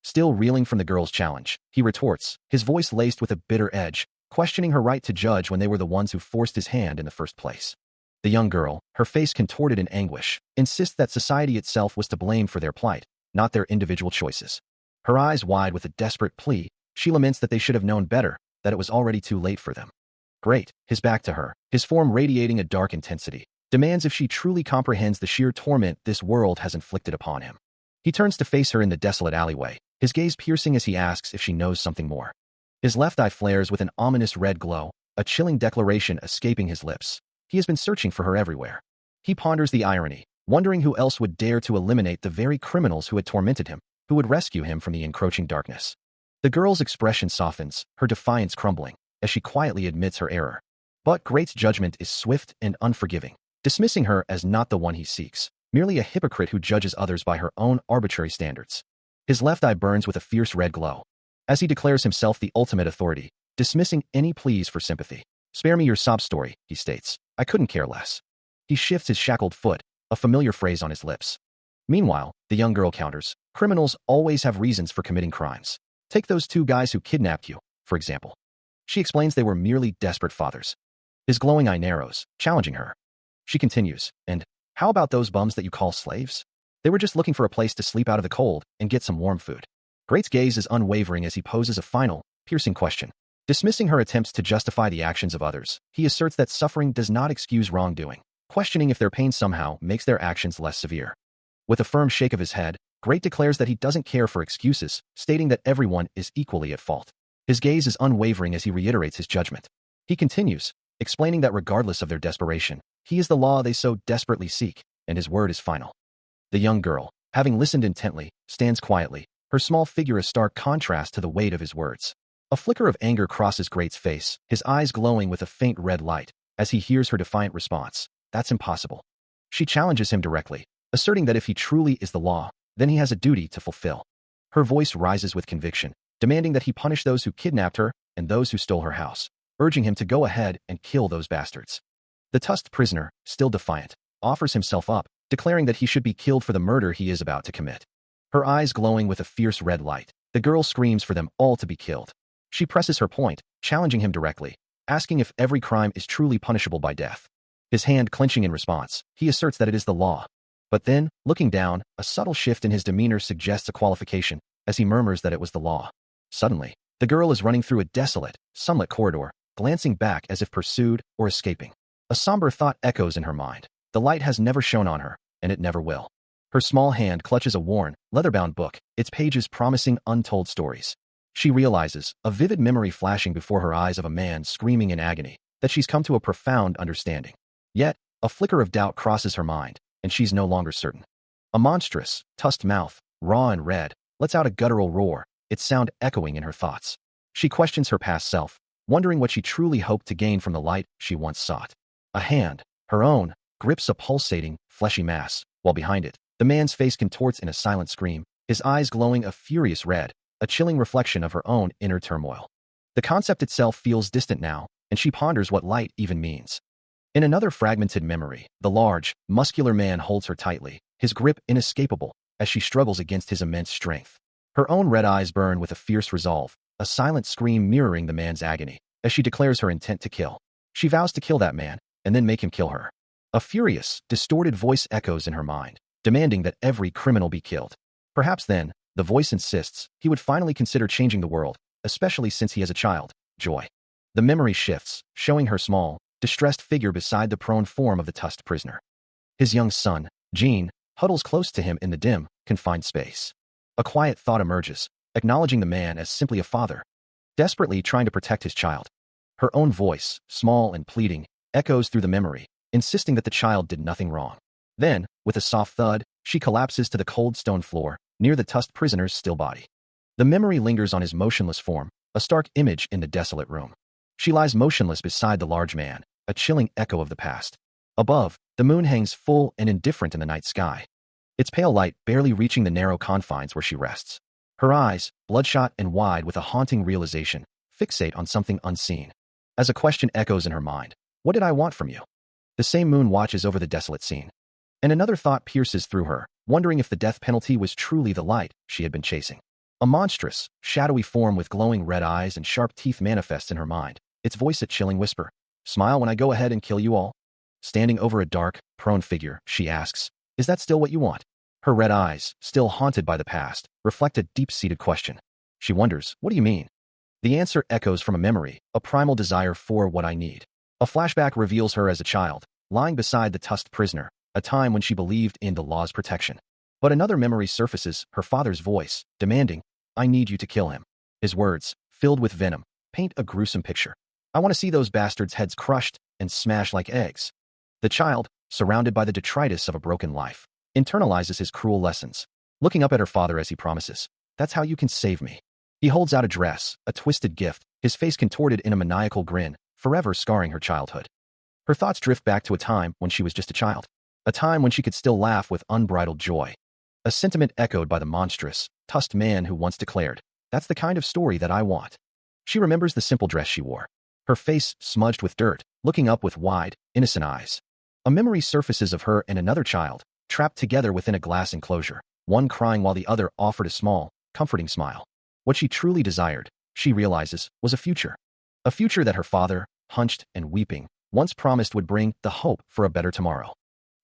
Still reeling from the girl's challenge, he retorts, his voice laced with a bitter edge, questioning her right to judge when they were the ones who forced his hand in the first place. The young girl, her face contorted in anguish, insists that society itself was to blame for their plight, not their individual choices. Her eyes wide with a desperate plea, she laments that they should have known better, that it was already too late for them. Great, his back to her, his form radiating a dark intensity, demands if she truly comprehends the sheer torment this world has inflicted upon him. He turns to face her in the desolate alleyway, his gaze piercing as he asks if she knows something more. His left eye flares with an ominous red glow, a chilling declaration escaping his lips. He has been searching for her everywhere. He ponders the irony, wondering who else would dare to eliminate the very criminals who had tormented him, who would rescue him from the encroaching darkness. The girl's expression softens, her defiance crumbling, as she quietly admits her error. But Great's judgment is swift and unforgiving, dismissing her as not the one he seeks, merely a hypocrite who judges others by her own arbitrary standards. His left eye burns with a fierce red glow, as he declares himself the ultimate authority, dismissing any pleas for sympathy. "Spare me your sob story," he states. "I couldn't care less." He shifts his shackled foot, a familiar phrase on his lips. Meanwhile, the young girl counters, "Criminals always have reasons for committing crimes. Take those two guys who kidnapped you, for example." She explains they were merely desperate fathers. His glowing eye narrows, challenging her. She continues, "And how about those bums that you call slaves? They were just looking for a place to sleep out of the cold and get some warm food." Great's gaze is unwavering as he poses a final, piercing question. Dismissing her attempts to justify the actions of others, he asserts that suffering does not excuse wrongdoing, questioning if their pain somehow makes their actions less severe. With a firm shake of his head, Great declares that he doesn't care for excuses, stating that everyone is equally at fault. His gaze is unwavering as he reiterates his judgment. He continues, explaining that regardless of their desperation, he is the law they so desperately seek, and his word is final. The young girl, having listened intently, stands quietly, her small figure a stark contrast to the weight of his words. A flicker of anger crosses Great's face, his eyes glowing with a faint red light, as he hears her defiant response. That's impossible. She challenges him directly, asserting that if he truly is the law, then he has a duty to fulfill. Her voice rises with conviction, demanding that he punish those who kidnapped her and those who stole her house, urging him to go ahead and kill those bastards. The tusked prisoner, still defiant, offers himself up, declaring that he should be killed for the murder he is about to commit. Her eyes glowing with a fierce red light, the girl screams for them all to be killed. She presses her point, challenging him directly, asking if every crime is truly punishable by death. His hand clenching in response, he asserts that it is the law. But then, looking down, a subtle shift in his demeanor suggests a qualification, as he murmurs that it was the law. Suddenly, the girl is running through a desolate, sunlit corridor, glancing back as if pursued or escaping. A somber thought echoes in her mind. The light has never shone on her, and it never will. Her small hand clutches a worn, leather-bound book, its pages promising untold stories. She realizes, a vivid memory flashing before her eyes of a man screaming in agony, that she's come to a profound understanding. Yet, a flicker of doubt crosses her mind, and she's no longer certain. A monstrous, tusked mouth, raw and red, lets out a guttural roar, its sound echoing in her thoughts. She questions her past self, wondering what she truly hoped to gain from the light she once sought. A hand, her own, grips a pulsating, fleshy mass, while behind it, the man's face contorts in a silent scream, his eyes glowing a furious red, a chilling reflection of her own inner turmoil. The concept itself feels distant now, and she ponders what light even means. In another fragmented memory, the large, muscular man holds her tightly, his grip inescapable, as she struggles against his immense strength. Her own red eyes burn with a fierce resolve, a silent scream mirroring the man's agony, as she declares her intent to kill. She vows to kill that man, and then make him kill her. A furious, distorted voice echoes in her mind, demanding that every criminal be killed. Perhaps then, the voice insists, he would finally consider changing the world, especially since he has a child, Joy. The memory shifts, showing her small, distressed figure beside the prone form of the tusked prisoner. His young son, Jean, huddles close to him in the dim, confined space. A quiet thought emerges, acknowledging the man as simply a father, desperately trying to protect his child. Her own voice, small and pleading, echoes through the memory, insisting that the child did nothing wrong. Then, with a soft thud, she collapses to the cold stone floor, near the tusked prisoner's still body. The memory lingers on his motionless form, a stark image in the desolate room. She lies motionless beside the large man, a chilling echo of the past. Above, the moon hangs full and indifferent in the night sky, its pale light barely reaching the narrow confines where she rests. Her eyes, bloodshot and wide with a haunting realization, fixate on something unseen. As a question echoes in her mind, what did I want from you? The same moon watches over the desolate scene. And another thought pierces through her, wondering if the death penalty was truly the light she had been chasing. A monstrous, shadowy form with glowing red eyes and sharp teeth manifests in her mind, its voice a chilling whisper. Smile when I go ahead and kill you all? Standing over a dark, prone figure, she asks, is that still what you want? Her red eyes, still haunted by the past, reflect a deep-seated question. She wonders, what do you mean? The answer echoes from a memory, a primal desire for what I need. A flashback reveals her as a child, lying beside the tusked prisoner, a time when she believed in the law's protection. But another memory surfaces, her father's voice, demanding, I need you to kill him. His words, filled with venom, paint a gruesome picture. I want to see those bastards' heads crushed and smashed like eggs. The child, surrounded by the detritus of a broken life, internalizes his cruel lessons, looking up at her father as he promises, that's how you can save me. He holds out a dress, a twisted gift, his face contorted in a maniacal grin, forever scarring her childhood. Her thoughts drift back to a time when she was just a child, a time when she could still laugh with unbridled joy. A sentiment echoed by the monstrous, tusked man who once declared, that's the kind of story that I want. She remembers the simple dress she wore, her face smudged with dirt, looking up with wide, innocent eyes. A memory surfaces of her and another child, trapped together within a glass enclosure, one crying while the other offered a small, comforting smile. What she truly desired, she realizes, was a future. A future that her father, hunched and weeping, once promised would bring the hope for a better tomorrow.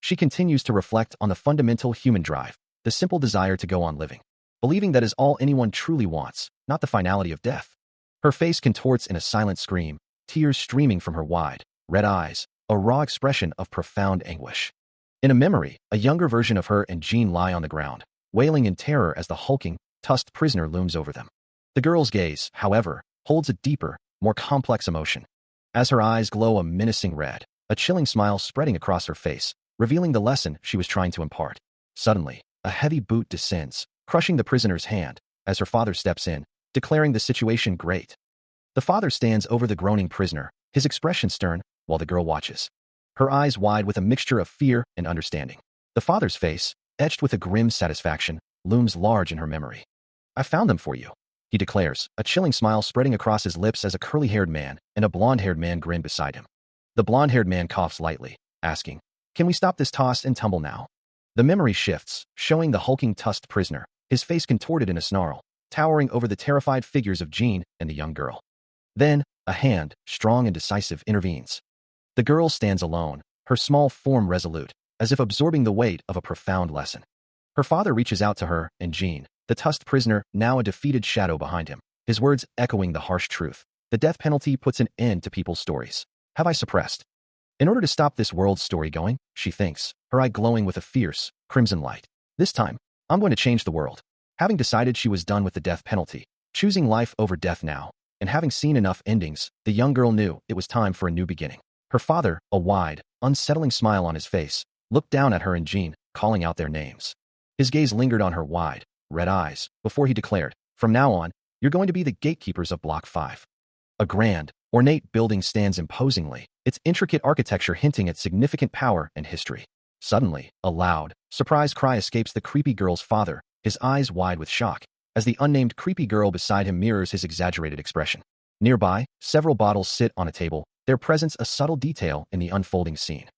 She continues to reflect on the fundamental human drive, the simple desire to go on living, believing that is all anyone truly wants, not the finality of death. Her face contorts in a silent scream, tears streaming from her wide, red eyes, a raw expression of profound anguish. In a memory, a younger version of her and Jean lie on the ground, wailing in terror as the hulking, tusked prisoner looms over them. The girl's gaze, however, holds a deeper, more complex emotion. As her eyes glow a menacing red, a chilling smile spreading across her face, revealing the lesson she was trying to impart. Suddenly, a heavy boot descends, crushing the prisoner's hand, as her father steps in, declaring the situation great. The father stands over the groaning prisoner, his expression stern, while the girl watches, her eyes wide with a mixture of fear and understanding. The father's face, etched with a grim satisfaction, looms large in her memory. "I found them for you," he declares, a chilling smile spreading across his lips as a curly-haired man and a blonde-haired man grin beside him. The blonde-haired man coughs lightly, asking, "Can we stop this toss and tumble now?" The memory shifts, showing the hulking tusked prisoner, his face contorted in a snarl, towering over the terrified figures of Jean and the young girl. Then, a hand, strong and decisive, intervenes. The girl stands alone, her small form resolute, as if absorbing the weight of a profound lesson. Her father reaches out to her, and Jean, the tusked prisoner, now a defeated shadow behind him, his words echoing the harsh truth. "The death penalty puts an end to people's stories. Have I suppressed? In order to stop this world's story going," she thinks, her eye glowing with a fierce, crimson light. "This time, I'm going to change the world." Having decided she was done with the death penalty, choosing life over death now, and having seen enough endings, the young girl knew it was time for a new beginning. Her father, a wide, unsettling smile on his face, looked down at her and Jean, calling out their names. His gaze lingered on her wide, red eyes, before he declared, "From now on, you're going to be the gatekeepers of Block 5. A grand, ornate building stands imposingly, its intricate architecture hinting at significant power and history. Suddenly, a loud, surprised cry escapes the creepy girl's father, his eyes wide with shock, as the unnamed creepy girl beside him mirrors his exaggerated expression. Nearby, several bottles sit on a table, their presence a subtle detail in the unfolding scene.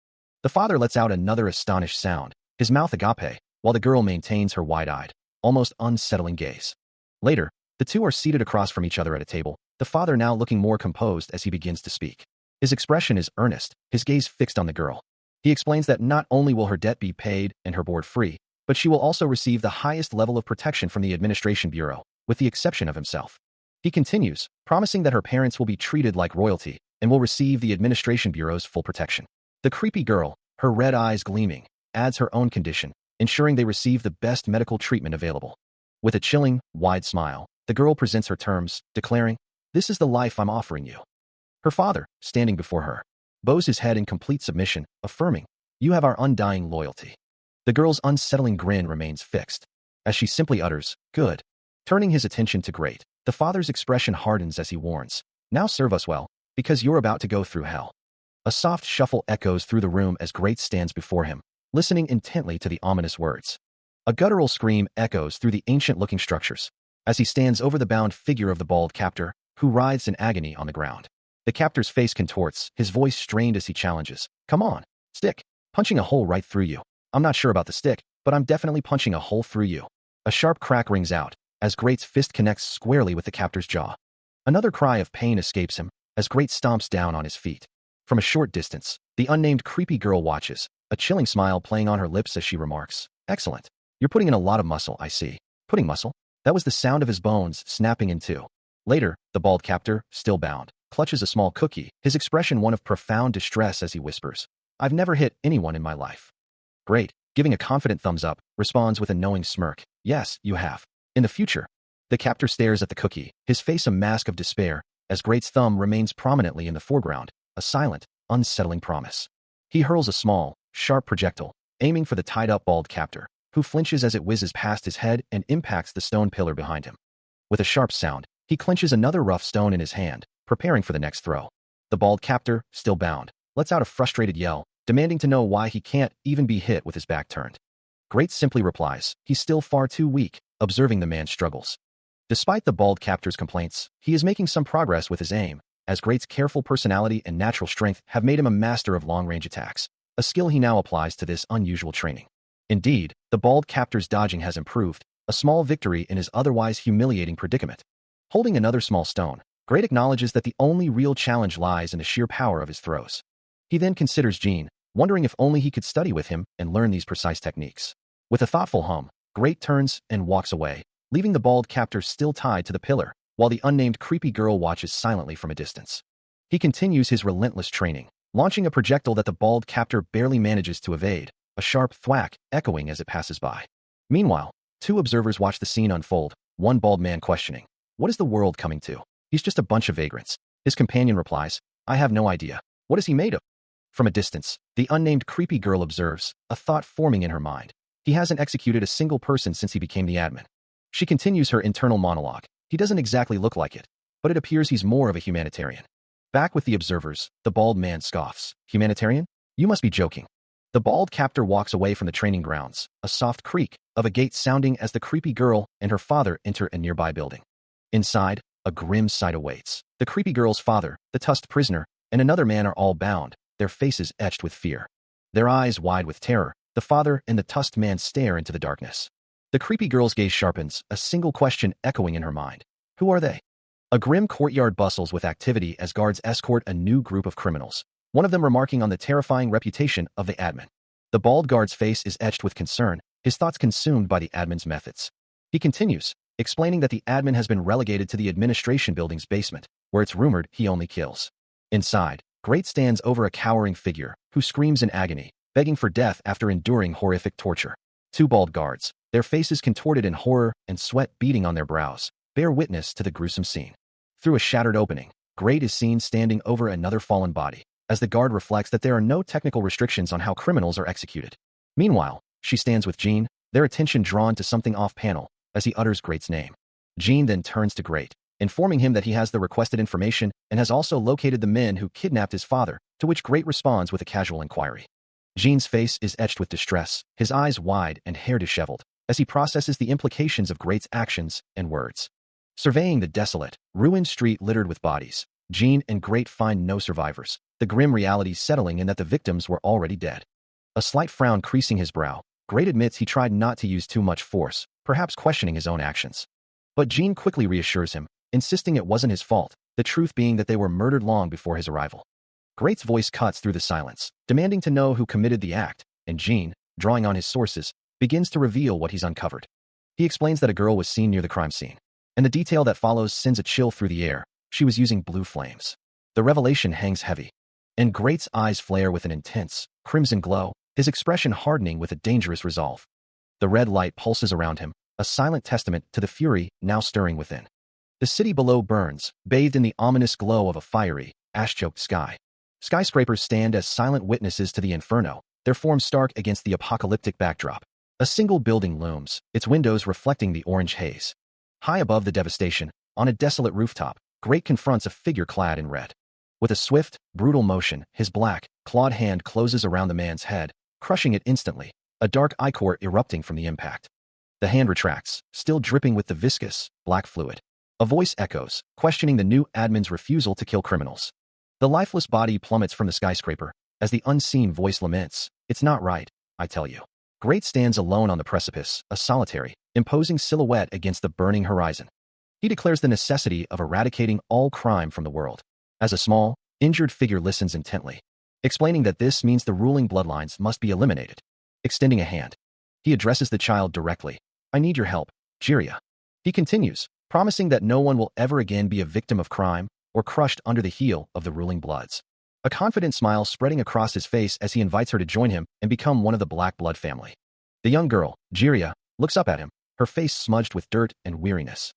The father lets out another astonished sound, his mouth agape, while the girl maintains her wide-eyed, almost unsettling gaze. Later, the two are seated across from each other at a table, the father now looking more composed as he begins to speak. His expression is earnest, his gaze fixed on the girl. He explains that not only will her debt be paid and her board free, but she will also receive the highest level of protection from the Administration Bureau, with the exception of himself. He continues, promising that her parents will be treated like royalty and will receive the Administration Bureau's full protection. The creepy girl, her red eyes gleaming, adds her own condition, ensuring they receive the best medical treatment available. With a chilling, wide smile, the girl presents her terms, declaring, "This is the life I'm offering you." Her father, standing before her, bows his head in complete submission, affirming, "You have our undying loyalty." The girl's unsettling grin remains fixed, as she simply utters, "Good." Turning his attention to Great, the father's expression hardens as he warns, "Now serve us well, because you're about to go through hell." A soft shuffle echoes through the room as Great stands before him, listening intently to the ominous words. A guttural scream echoes through the ancient-looking structures, as he stands over the bound figure of the bald captor, who writhes in agony on the ground. The captor's face contorts, his voice strained as he challenges, "Come on, stick, punching a hole right through you. I'm not sure about the stick, but I'm definitely punching a hole through you." A sharp crack rings out, as Great's fist connects squarely with the captor's jaw. Another cry of pain escapes him, as Great stomps down on his feet. From a short distance, the unnamed creepy girl watches, a chilling smile playing on her lips as she remarks, "Excellent. You're putting in a lot of muscle, I see." Putting muscle? That was the sound of his bones snapping in two. Later, the bald captor, still bound, clutches a small cookie, his expression one of profound distress as he whispers, "I've never hit anyone in my life." Great, giving a confident thumbs up, responds with a knowing smirk, "Yes, you have. In the future." The captor stares at the cookie, his face a mask of despair, as Great's thumb remains prominently in the foreground, a silent, unsettling promise. He hurls a small, sharp projectile, aiming for the tied-up bald captor, who flinches as it whizzes past his head and impacts the stone pillar behind him. With a sharp sound, he clenches another rough stone in his hand, preparing for the next throw. The bald captor, still bound, lets out a frustrated yell, demanding to know why he can't even be hit with his back turned. Great simply replies, "He's still far too weak," observing the man's struggles. Despite the bald captor's complaints, he is making some progress with his aim, as Great's careful personality and natural strength have made him a master of long-range attacks, a skill he now applies to this unusual training. Indeed, the bald captor's dodging has improved, a small victory in his otherwise humiliating predicament. Holding another small stone, Great acknowledges that the only real challenge lies in the sheer power of his throws. He then considers Jean, wondering if only he could study with him and learn these precise techniques. With a thoughtful hum, Great turns and walks away, leaving the bald captor still tied to the pillar, while the unnamed creepy girl watches silently from a distance. He continues his relentless training, launching a projectile that the bald captor barely manages to evade, a sharp thwack echoing as it passes by. Meanwhile, two observers watch the scene unfold, one bald man questioning, "What is the world coming to? He's just a bunch of vagrants." His companion replies, "I have no idea. What is he made of?" From a distance, the unnamed creepy girl observes, a thought forming in her mind. He hasn't executed a single person since he became the admin. She continues her internal monologue. He doesn't exactly look like it, but it appears he's more of a humanitarian. Back with the observers, the bald man scoffs. Humanitarian? You must be joking. The bald captor walks away from the training grounds, a soft creak of a gate sounding as the creepy girl and her father enter a nearby building. Inside, a grim sight awaits. The creepy girl's father, the tusked prisoner, and another man are all bound, their faces etched with fear. Their eyes wide with terror, the father and the tusked man stare into the darkness. The creepy girl's gaze sharpens, a single question echoing in her mind. Who are they? A grim courtyard bustles with activity as guards escort a new group of criminals, one of them remarking on the terrifying reputation of the admin. The bald guard's face is etched with concern, his thoughts consumed by the admin's methods. He continues, explaining that the admin has been relegated to the administration building's basement, where it's rumored he only kills. Inside, Great stands over a cowering figure, who screams in agony, begging for death after enduring horrific torture. Two bald guards, their faces contorted in horror and sweat beading on their brows, bear witness to the gruesome scene. Through a shattered opening, Great is seen standing over another fallen body, as the guard reflects that there are no technical restrictions on how criminals are executed. Meanwhile, she stands with Jean, their attention drawn to something off-panel, as he utters Great's name. Jean then turns to Great, informing him that he has the requested information and has also located the men who kidnapped his father, to which Great responds with a casual inquiry. Jean's face is etched with distress, his eyes wide and hair disheveled, as he processes the implications of Great's actions and words. Surveying the desolate, ruined street littered with bodies, Jean and Great find no survivors, the grim reality settling in that the victims were already dead. A slight frown creasing his brow, Great admits he tried not to use too much force, perhaps questioning his own actions. But Jean quickly reassures him, insisting it wasn't his fault, the truth being that they were murdered long before his arrival. Great's voice cuts through the silence, demanding to know who committed the act, and Jean, drawing on his sources, begins to reveal what he's uncovered. He explains that a girl was seen near the crime scene, and the detail that follows sends a chill through the air. She was using blue flames. The revelation hangs heavy, and Great's eyes flare with an intense, crimson glow, his expression hardening with a dangerous resolve. The red light pulses around him, a silent testament to the fury now stirring within. The city below burns, bathed in the ominous glow of a fiery, ash-choked sky. Skyscrapers stand as silent witnesses to the inferno, their forms stark against the apocalyptic backdrop. A single building looms, its windows reflecting the orange haze. High above the devastation, on a desolate rooftop, Great confronts a figure clad in red. With a swift, brutal motion, his black, clawed hand closes around the man's head, crushing it instantly, a dark ichor erupting from the impact. The hand retracts, still dripping with the viscous, black fluid. A voice echoes, questioning the new admin's refusal to kill criminals. The lifeless body plummets from the skyscraper, as the unseen voice laments, "It's not right, I tell you." Great stands alone on the precipice, a solitary, imposing silhouette against the burning horizon. He declares the necessity of eradicating all crime from the world. As a small, injured figure listens intently, explaining that this means the ruling bloodlines must be eliminated. Extending a hand, he addresses the child directly. "I need your help, Jiria." He continues, promising that no one will ever again be a victim of crime or crushed under the heel of the ruling bloods. A confident smile spreading across his face as he invites her to join him and become one of the Black Blood family. The young girl, Jiria, looks up at him, her face smudged with dirt and weariness.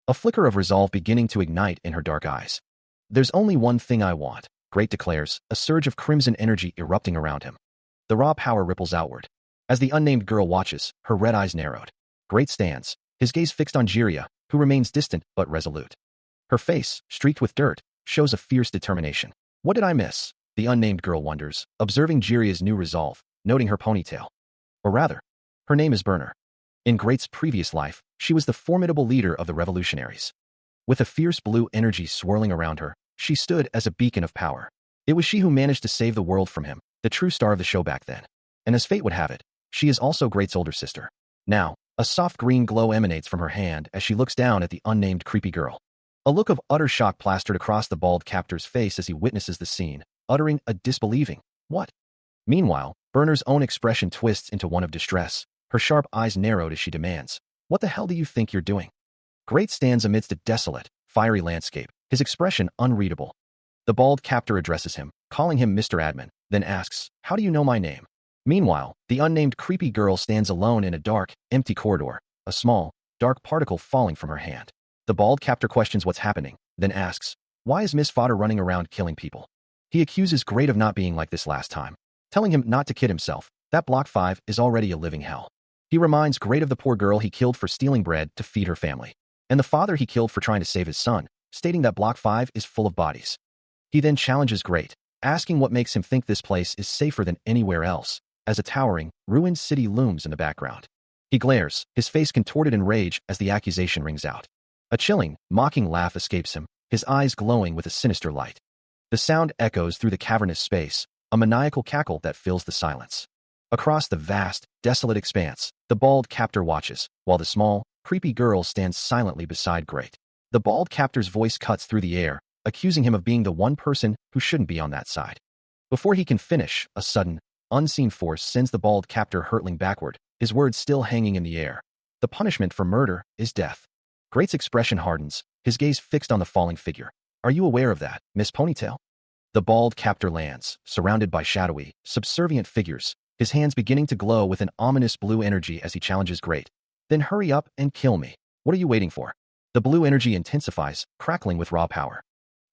A flicker of resolve beginning to ignite in her dark eyes. "There's only one thing I want," Great declares, a surge of crimson energy erupting around him. The raw power ripples outward. As the unnamed girl watches, her red eyes narrowed. Great stands, his gaze fixed on Jiria, who remains distant but resolute. Her face, streaked with dirt, shows a fierce determination. "What did I miss?" the unnamed girl wonders, observing Jiria's new resolve, noting her ponytail. Or rather, her name is Burner. In Great's previous life, she was the formidable leader of the revolutionaries. With a fierce blue energy swirling around her, she stood as a beacon of power. It was she who managed to save the world from him, the true star of the show back then. And as fate would have it, she is also Great's older sister. Now, a soft green glow emanates from her hand as she looks down at the unnamed creepy girl. A look of utter shock plastered across the bald captor's face as he witnesses the scene, uttering a disbelieving, "What?" Meanwhile, Burner's own expression twists into one of distress, her sharp eyes narrowed as she demands, "What the hell do you think you're doing?" Great stands amidst a desolate, fiery landscape, his expression unreadable. The bald captor addresses him, calling him Mr. Admin, then asks, "How do you know my name?" Meanwhile, the unnamed creepy girl stands alone in a dark, empty corridor, a small, dark particle falling from her hand. The bald captor questions what's happening, then asks, "Why is Miss Fodder running around killing people?" He accuses Great of not being like this last time, telling him not to kid himself, that Block 5 is already a living hell. He reminds Great of the poor girl he killed for stealing bread to feed her family, and the father he killed for trying to save his son, stating that Block 5 is full of bodies. He then challenges Great, asking what makes him think this place is safer than anywhere else, as a towering, ruined city looms in the background. He glares, his face contorted in rage as the accusation rings out. A chilling, mocking laugh escapes him, his eyes glowing with a sinister light. The sound echoes through the cavernous space, a maniacal cackle that fills the silence. Across the vast, desolate expanse, the bald captor watches, while the small, creepy girl stands silently beside Great. The bald captor's voice cuts through the air, accusing him of being the one person who shouldn't be on that side. Before he can finish, a sudden, unseen force sends the bald captor hurtling backward, his words still hanging in the air. The punishment for murder is death. Great's expression hardens, his gaze fixed on the falling figure. Are you aware of that, Miss Ponytail? The bald captor lands, surrounded by shadowy, subservient figures, his hands beginning to glow with an ominous blue energy as he challenges Great. Then hurry up and kill me. What are you waiting for? The blue energy intensifies, crackling with raw power.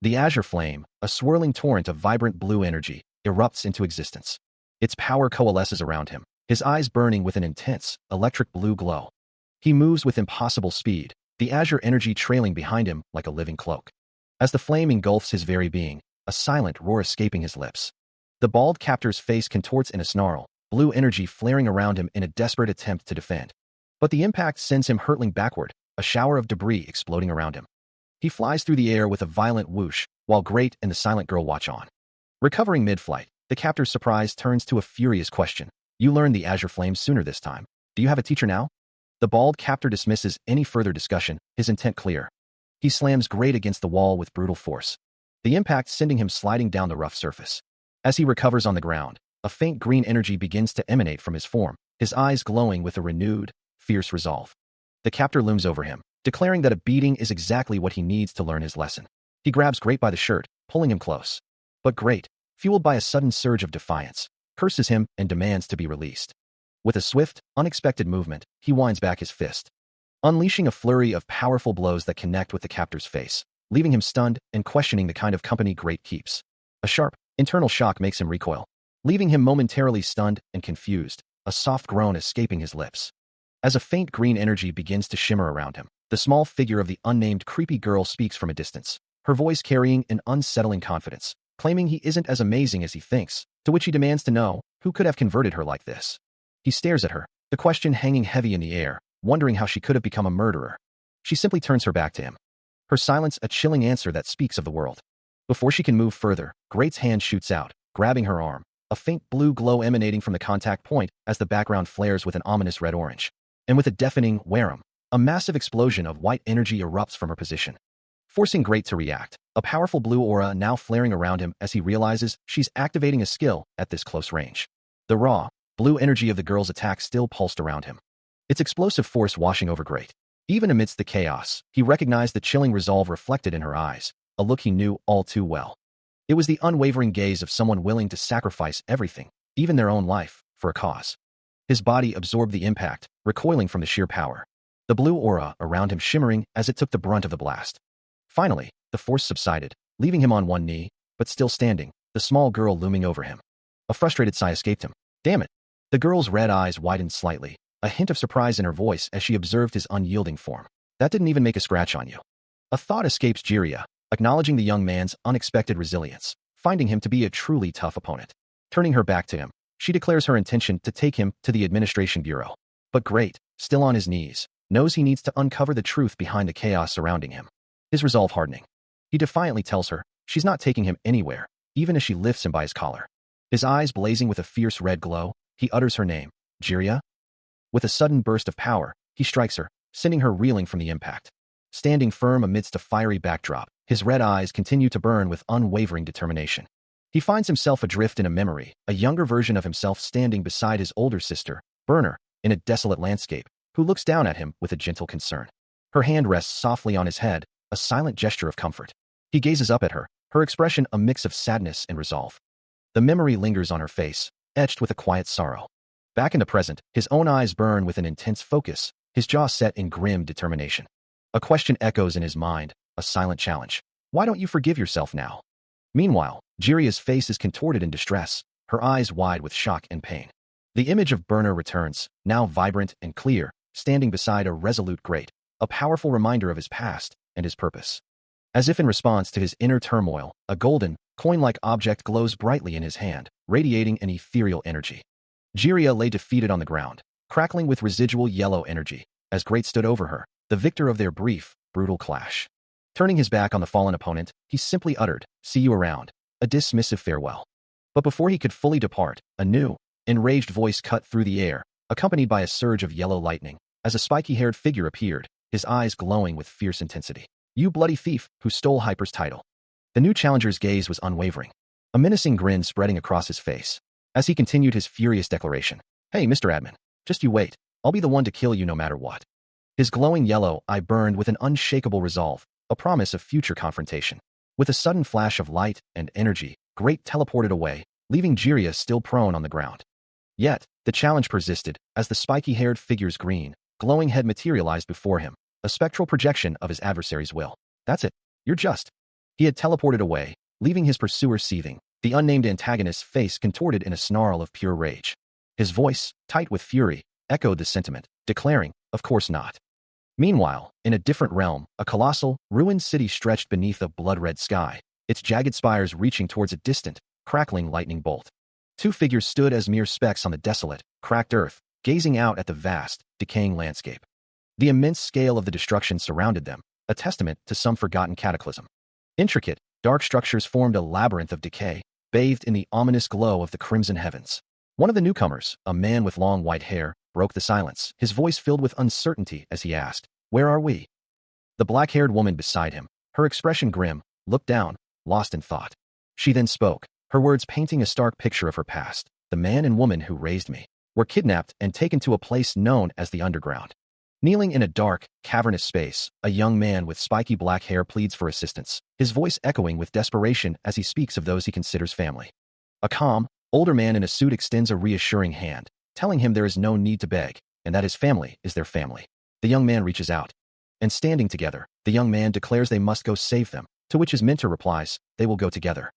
The azure flame, a swirling torrent of vibrant blue energy, erupts into existence. Its power coalesces around him, his eyes burning with an intense, electric blue glow. He moves with impossible speed, the azure energy trailing behind him like a living cloak. As the flame engulfs his very being, a silent roar escaping his lips. The bald captor's face contorts in a snarl, blue energy flaring around him in a desperate attempt to defend. But the impact sends him hurtling backward, a shower of debris exploding around him. He flies through the air with a violent whoosh, while Great and the silent girl watch on. Recovering mid-flight, the captor's surprise turns to a furious question. You learned the azure flame sooner this time. Do you have a teacher now? The bald captor dismisses any further discussion, his intent clear. He slams Great against the wall with brutal force, the impact sending him sliding down the rough surface. As he recovers on the ground, a faint green energy begins to emanate from his form, his eyes glowing with a renewed, fierce resolve. The captor looms over him, declaring that a beating is exactly what he needs to learn his lesson. He grabs Great by the shirt, pulling him close. But Great, fueled by a sudden surge of defiance, curses him and demands to be released. With a swift, unexpected movement, he winds back his fist, unleashing a flurry of powerful blows that connect with the captor's face, leaving him stunned and questioning the kind of company Great keeps. A sharp, internal shock makes him recoil, leaving him momentarily stunned and confused, a soft groan escaping his lips. As a faint green energy begins to shimmer around him, the small figure of the unnamed creepy girl speaks from a distance, her voice carrying an unsettling confidence, claiming he isn't as amazing as he thinks, to which he demands to know who could have converted her like this. He stares at her, the question hanging heavy in the air, wondering how she could have become a murderer. She simply turns her back to him, her silence a chilling answer that speaks of the world. Before she can move further, Great's hand shoots out, grabbing her arm, a faint blue glow emanating from the contact point as the background flares with an ominous red-orange. And with a deafening wharum, a massive explosion of white energy erupts from her position, forcing Great to react, a powerful blue aura now flaring around him as he realizes she's activating a skill at this close range. The raw, blue energy of the girl's attack still pulsed around him, its explosive force washing over Great. Even amidst the chaos, he recognized the chilling resolve reflected in her eyes, a look he knew all too well. It was the unwavering gaze of someone willing to sacrifice everything, even their own life, for a cause. His body absorbed the impact, recoiling from the sheer power, the blue aura around him shimmering as it took the brunt of the blast. Finally, the force subsided, leaving him on one knee, but still standing, the small girl looming over him. A frustrated sigh escaped him. Damn it! The girl's red eyes widened slightly, a hint of surprise in her voice as she observed his unyielding form. That didn't even make a scratch on you. A thought escapes Jiria, acknowledging the young man's unexpected resilience, finding him to be a truly tough opponent. Turning her back to him, she declares her intention to take him to the administration bureau. But Great, still on his knees, knows he needs to uncover the truth behind the chaos surrounding him. His resolve hardening. He defiantly tells her she's not taking him anywhere, even as she lifts him by his collar. His eyes blazing with a fierce red glow, he utters her name, Jiria. With a sudden burst of power, he strikes her, sending her reeling from the impact. Standing firm amidst a fiery backdrop, his red eyes continue to burn with unwavering determination. He finds himself adrift in a memory, a younger version of himself standing beside his older sister, Burner, in a desolate landscape, who looks down at him with a gentle concern. Her hand rests softly on his head, a silent gesture of comfort. He gazes up at her, her expression a mix of sadness and resolve. The memory lingers on her face, etched with a quiet sorrow. Back in the present, his own eyes burn with an intense focus, his jaw set in grim determination. A question echoes in his mind, a silent challenge. Why don't you forgive yourself now? Meanwhile, Jiria's face is contorted in distress, her eyes wide with shock and pain. The image of Burner returns, now vibrant and clear, standing beside a resolute Great, a powerful reminder of his past and his purpose. As if in response to his inner turmoil, a golden, coin-like object glows brightly in his hand, radiating an ethereal energy. Jiria lay defeated on the ground, crackling with residual yellow energy, as Great stood over her, the victor of their brief, brutal clash. Turning his back on the fallen opponent, he simply uttered, "See you around," a dismissive farewell. But before he could fully depart, a new, enraged voice cut through the air, accompanied by a surge of yellow lightning, as a spiky-haired figure appeared, his eyes glowing with fierce intensity. "You bloody thief who stole Hyper's title." The new challenger's gaze was unwavering, a menacing grin spreading across his face, as he continued his furious declaration. "Hey, Mr. Admin, just you wait. I'll be the one to kill you no matter what." His glowing yellow eye burned with an unshakable resolve, a promise of future confrontation. With a sudden flash of light and energy, Great teleported away, leaving Jiria still prone on the ground. Yet, the challenge persisted, as the spiky-haired figure's green, glowing head materialized before him, a spectral projection of his adversary's will. "That's it. You're just." He had teleported away, leaving his pursuer seething, the unnamed antagonist's face contorted in a snarl of pure rage. His voice, tight with fury, echoed the sentiment, declaring, "Of course not." Meanwhile, in a different realm, a colossal, ruined city stretched beneath a blood-red sky, its jagged spires reaching towards a distant, crackling lightning bolt. Two figures stood as mere specks on the desolate, cracked earth, gazing out at the vast, decaying landscape. The immense scale of the destruction surrounded them, a testament to some forgotten cataclysm. Intricate, dark structures formed a labyrinth of decay, bathed in the ominous glow of the crimson heavens. One of the newcomers, a man with long white hair, broke the silence, his voice filled with uncertainty as he asked, "Where are we?" The black-haired woman beside him, her expression grim, looked down, lost in thought. She then spoke, her words painting a stark picture of her past. "The man and woman who raised me were kidnapped and taken to a place known as the underground." Kneeling in a dark, cavernous space, a young man with spiky black hair pleads for assistance, his voice echoing with desperation as he speaks of those he considers family. A calm, older man in a suit extends a reassuring hand, telling him there is no need to beg, and that his family is their family. The young man reaches out, and standing together, the young man declares they must go save them, to which his mentor replies, "They will go together."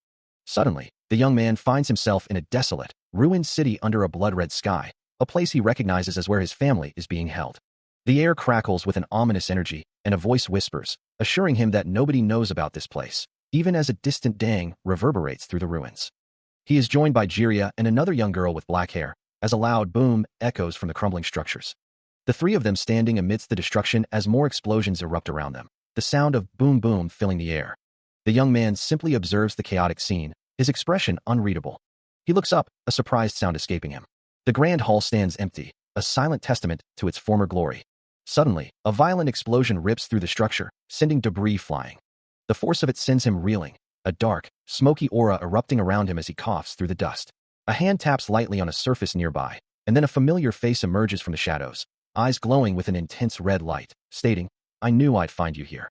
Suddenly, the young man finds himself in a desolate, ruined city under a blood-red sky, a place he recognizes as where his family is being held. The air crackles with an ominous energy, and a voice whispers, assuring him that nobody knows about this place, even as a distant dang reverberates through the ruins. He is joined by Jiria and another young girl with black hair, as a loud boom echoes from the crumbling structures. The three of them standing amidst the destruction as more explosions erupt around them, the sound of boom-boom filling the air. The young man simply observes the chaotic scene, his expression unreadable. He looks up, a surprised sound escaping him. The grand hall stands empty, a silent testament to its former glory. Suddenly, a violent explosion rips through the structure, sending debris flying. The force of it sends him reeling, a dark, smoky aura erupting around him as he coughs through the dust. A hand taps lightly on a surface nearby, and then a familiar face emerges from the shadows, eyes glowing with an intense red light, stating, "I knew I'd find you here."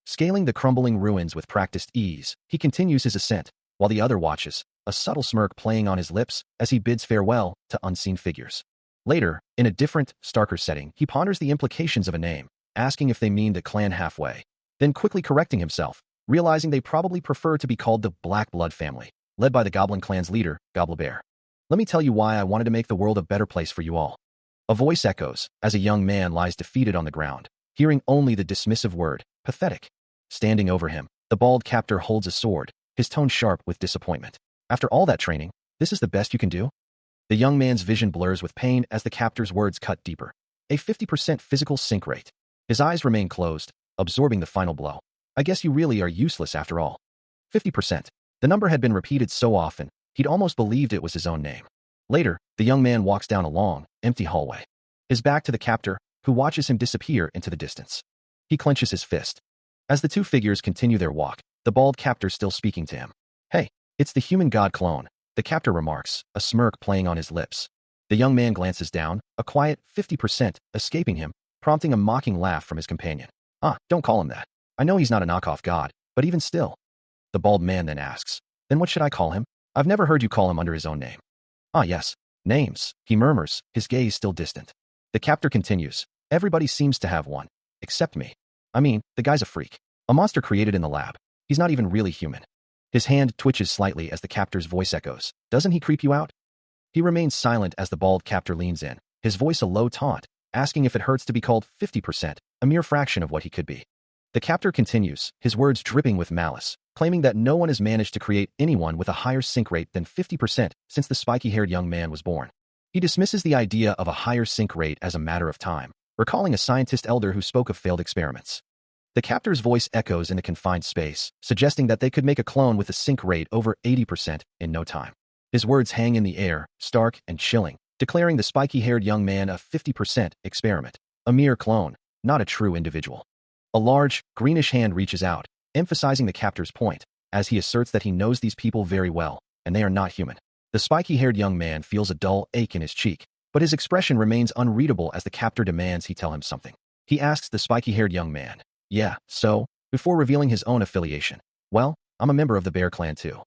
Scaling the crumbling ruins with practiced ease, he continues his ascent, while the other watches, a subtle smirk playing on his lips as he bids farewell to unseen figures. Later, in a different, starker setting, he ponders the implications of a name, asking if they mean the clan halfway, then quickly correcting himself, realizing they probably prefer to be called the Black Blood family, led by the Goblin clan's leader, Gobblebear. "Let me tell you why I wanted to make the world a better place for you all." A voice echoes, as a young man lies defeated on the ground, hearing only the dismissive word, "pathetic." Standing over him, the bald captor holds a sword, his tone sharp with disappointment. "After all that training, this is the best you can do?" The young man's vision blurs with pain as the captor's words cut deeper. A 50% physical sync rate. His eyes remain closed, absorbing the final blow. "I guess you really are useless after all." 50%. The number had been repeated so often, he'd almost believed it was his own name. Later, the young man walks down a long, empty hallway, his back to the captor, who watches him disappear into the distance. He clenches his fist. As the two figures continue their walk, the bald captor still speaking to him. "Hey, it's the human god clone," the captor remarks, a smirk playing on his lips. The young man glances down, a quiet 50% escaping him, prompting a mocking laugh from his companion. Don't call him that. I know he's not a knockoff god, but even still." The bald man then asks, "Then what should I call him? I've never heard you call him under his own name." Yes, names," he murmurs, his gaze still distant. The captor continues, "Everybody seems to have one, except me. I mean, the guy's a freak. A monster created in the lab. He's not even really human." His hand twitches slightly as the captor's voice echoes. "Doesn't he creep you out?" He remains silent as the bald captor leans in, his voice a low taunt, asking if it hurts to be called 50%, a mere fraction of what he could be. The captor continues, his words dripping with malice, claiming that no one has managed to create anyone with a higher sync rate than 50% since the spiky-haired young man was born. He dismisses the idea of a higher sync rate as a matter of time, recalling a scientist elder who spoke of failed experiments. The captor's voice echoes in the confined space, suggesting that they could make a clone with a sync rate over 80% in no time. His words hang in the air, stark and chilling, declaring the spiky-haired young man a 50% experiment, a mere clone, not a true individual. A large, greenish hand reaches out, emphasizing the captor's point, as he asserts that he knows these people very well, and they are not human. The spiky-haired young man feels a dull ache in his cheek, but his expression remains unreadable as the captor demands he tell him something. He asks the spiky-haired young man, "Yeah, so?" before revealing his own affiliation. "Well, I'm a member of the Bear Clan too."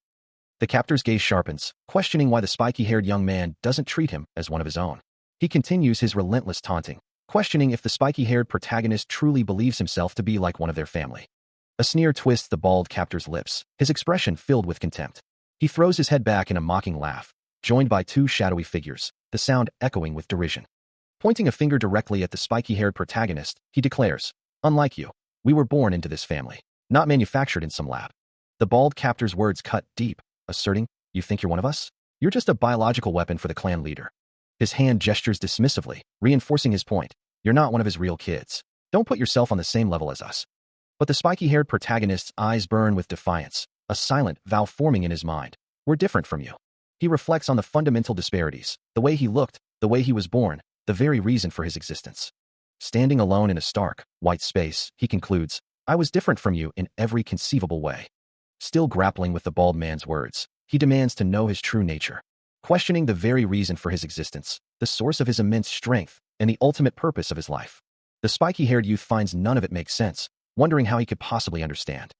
The captor's gaze sharpens, questioning why the spiky-haired young man doesn't treat him as one of his own. He continues his relentless taunting, questioning if the spiky-haired protagonist truly believes himself to be like one of their family. A sneer twists the bald captor's lips, his expression filled with contempt. He throws his head back in a mocking laugh, joined by two shadowy figures, the sound echoing with derision. Pointing a finger directly at the spiky-haired protagonist, he declares, "Unlike you, we were born into this family, not manufactured in some lab." The bald captor's words cut deep, asserting, "You think you're one of us? You're just a biological weapon for the clan leader." His hand gestures dismissively, reinforcing his point. "You're not one of his real kids. Don't put yourself on the same level as us." But the spiky-haired protagonist's eyes burn with defiance, a silent vow forming in his mind. "We're different from you." He reflects on the fundamental disparities, the way he looked, the way he was born, the very reason for his existence. Standing alone in a stark, white space, he concludes, "I was different from you in every conceivable way." Still grappling with the bald man's words, he demands to know his true nature. Questioning the very reason for his existence, the source of his immense strength, and the ultimate purpose of his life. The spiky-haired youth finds none of it makes sense, wondering how he could possibly understand.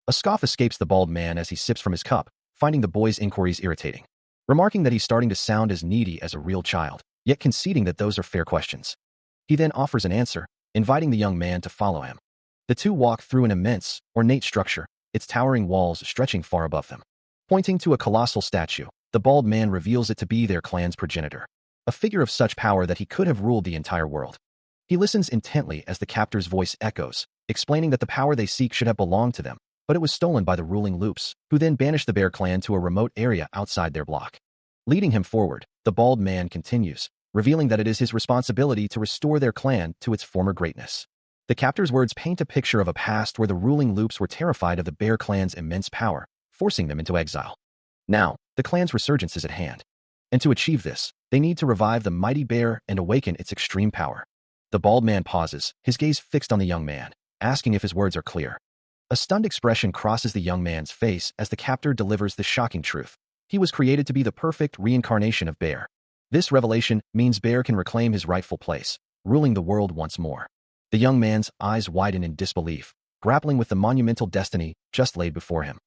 A scoff escapes the bald man as he sips from his cup, finding the boy's inquiries irritating. Remarking that he's starting to sound as needy as a real child, yet conceding that those are fair questions. He then offers an answer, inviting the young man to follow him. The two walk through an immense, ornate structure, its towering walls stretching far above them. Pointing to a colossal statue, the bald man reveals it to be their clan's progenitor, a figure of such power that he could have ruled the entire world. He listens intently as the captor's voice echoes, explaining that the power they seek should have belonged to them, but it was stolen by the ruling Loops, who then banished the Bear Clan to a remote area outside their block. Leading him forward, the bald man continues, revealing that it is his responsibility to restore their clan to its former greatness. The captor's words paint a picture of a past where the ruling Loops were terrified of the Bear Clan's immense power, forcing them into exile. Now, the clan's resurgence is at hand. And to achieve this, they need to revive the mighty bear and awaken its extreme power. The bald man pauses, his gaze fixed on the young man, asking if his words are clear. A stunned expression crosses the young man's face as the captor delivers the shocking truth. He was created to be the perfect reincarnation of Bear. This revelation means Bear can reclaim his rightful place, ruling the world once more. The young man's eyes widen in disbelief, grappling with the monumental destiny just laid before him.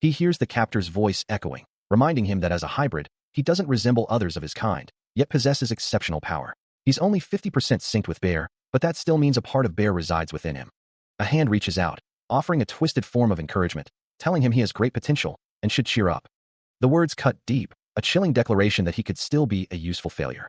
He hears the captor's voice echoing, reminding him that as a hybrid, he doesn't resemble others of his kind, yet possesses exceptional power. He's only 50% synced with Bear, but that still means a part of Bear resides within him. A hand reaches out, offering a twisted form of encouragement, telling him he has great potential and should cheer up. The words cut deep, a chilling declaration that he could still be a useful failure.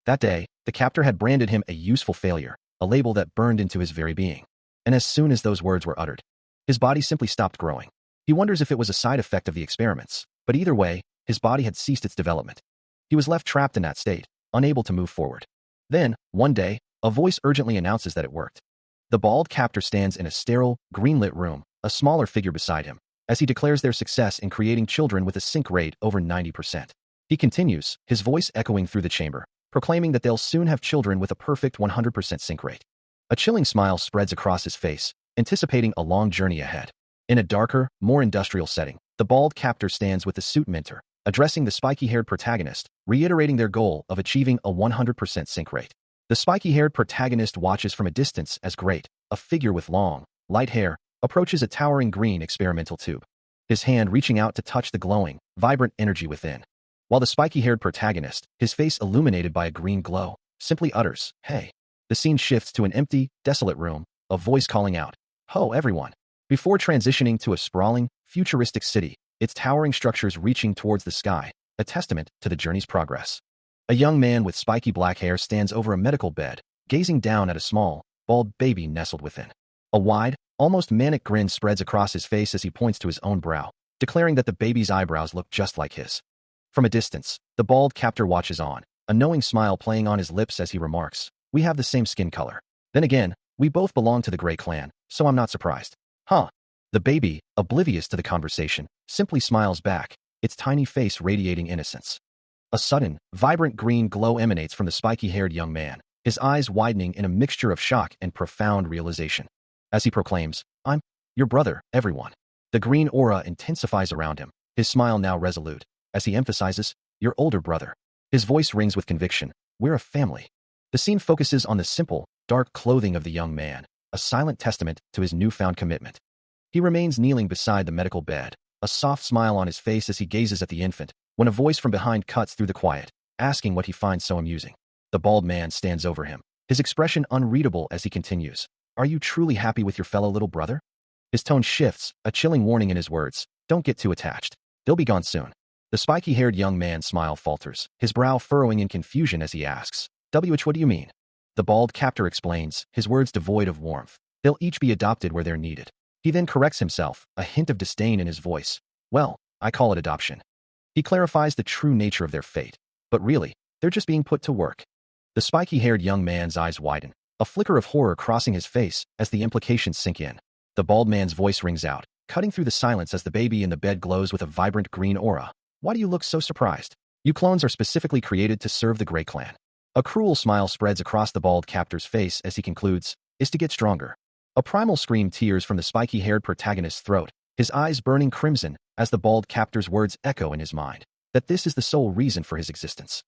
That day, the captor had branded him a useful failure, a label that burned into his very being. And as soon as those words were uttered, his body simply stopped growing. He wonders if it was a side effect of the experiments, but either way, his body had ceased its development. He was left trapped in that state, unable to move forward. Then, one day, a voice urgently announces that it worked. The bald captor stands in a sterile, green-lit room, a smaller figure beside him, as he declares their success in creating children with a sync rate over 90%. He continues, his voice echoing through the chamber, proclaiming that they'll soon have children with a perfect 100% sync rate. A chilling smile spreads across his face, anticipating a long journey ahead. In a darker, more industrial setting, the bald captor stands with the suit mentor, addressing the spiky-haired protagonist, reiterating their goal of achieving a 100% sync rate. The spiky-haired protagonist watches from a distance as Great, a figure with long, light hair, approaches a towering green experimental tube, his hand reaching out to touch the glowing, vibrant energy within. While the spiky-haired protagonist, his face illuminated by a green glow, simply utters, "Hey." The scene shifts to an empty, desolate room, a voice calling out, "Ho, everyone," before transitioning to a sprawling, futuristic city, its towering structures reaching towards the sky, a testament to the journey's progress. A young man with spiky black hair stands over a medical bed, gazing down at a small, bald baby nestled within. A wide, Almost manic grin spreads across his face as he points to his own brow, declaring that the baby's eyebrows look just like his. From a distance, the bald captor watches on, a knowing smile playing on his lips as he remarks, "We have the same skin color. Then again, we both belong to the Gray clan, so I'm not surprised." Huh? The baby, oblivious to the conversation, simply smiles back, its tiny face radiating innocence. A sudden, vibrant green glow emanates from the spiky-haired young man, his eyes widening in a mixture of shock and profound realization. As he proclaims, "I'm your brother, everyone." The green aura intensifies around him, his smile now resolute, as he emphasizes, "Your older brother." His voice rings with conviction, "We're a family." The scene focuses on the simple, dark clothing of the young man, a silent testament to his newfound commitment. He remains kneeling beside the medical bed, a soft smile on his face as he gazes at the infant, when a voice from behind cuts through the quiet, asking what he finds so amusing. The bald man stands over him, his expression unreadable as he continues, "Are you truly happy with your fellow little brother?" His tone shifts, a chilling warning in his words, "Don't get too attached. They'll be gone soon." The spiky-haired young man's smile falters, his brow furrowing in confusion as he asks, What do you mean?" The bald captor explains, his words devoid of warmth. "They'll each be adopted where they're needed." He then corrects himself, a hint of disdain in his voice. "Well, I call it adoption." He clarifies the true nature of their fate. But really, they're just being put to work. The spiky-haired young man's eyes widen, a flicker of horror crossing his face as the implications sink in. The bald man's voice rings out, cutting through the silence as the baby in the bed glows with a vibrant green aura. "Why do you look so surprised? You clones are specifically created to serve the Gray clan." A cruel smile spreads across the bald captor's face as he concludes, "Is to get stronger." A primal scream tears from the spiky-haired protagonist's throat, his eyes burning crimson as the bald captor's words echo in his mind, that this is the sole reason for his existence.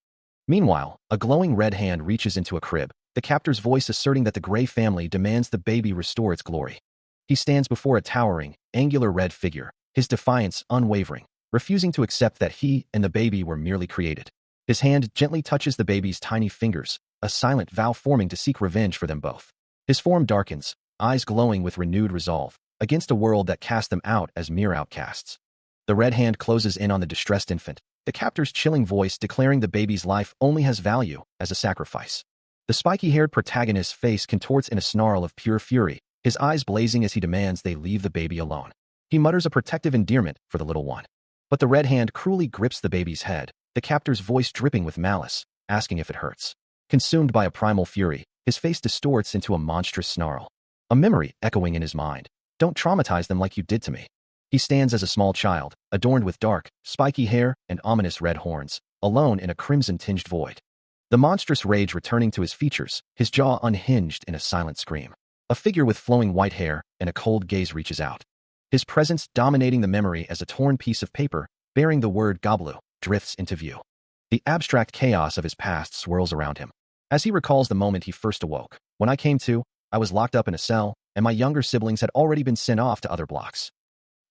Meanwhile, a glowing red hand reaches into a crib, the captor's voice asserting that the Gray family demands the baby restore its glory. He stands before a towering, angular red figure, his defiance unwavering, refusing to accept that he and the baby were merely created. His hand gently touches the baby's tiny fingers, a silent vow forming to seek revenge for them both. His form darkens, eyes glowing with renewed resolve, against a world that cast them out as mere outcasts. The red hand closes in on the distressed infant, the captor's chilling voice declaring the baby's life only has value as a sacrifice. The spiky-haired protagonist's face contorts in a snarl of pure fury, his eyes blazing as he demands they leave the baby alone. He mutters a protective endearment for the little one. But the red hand cruelly grips the baby's head, the captor's voice dripping with malice, asking if it hurts. Consumed by a primal fury, his face distorts into a monstrous snarl. A memory echoing in his mind. "Don't traumatize them like you did to me." He stands as a small child, adorned with dark, spiky hair and ominous red horns, alone in a crimson-tinged void. The monstrous rage returning to his features, his jaw unhinged in a silent scream. A figure with flowing white hair and a cold gaze reaches out. His presence dominating the memory as a torn piece of paper, bearing the word Goblu, drifts into view. The abstract chaos of his past swirls around him. As he recalls the moment he first awoke, "When I came to, I was locked up in a cell, and my younger siblings had already been sent off to other blocks."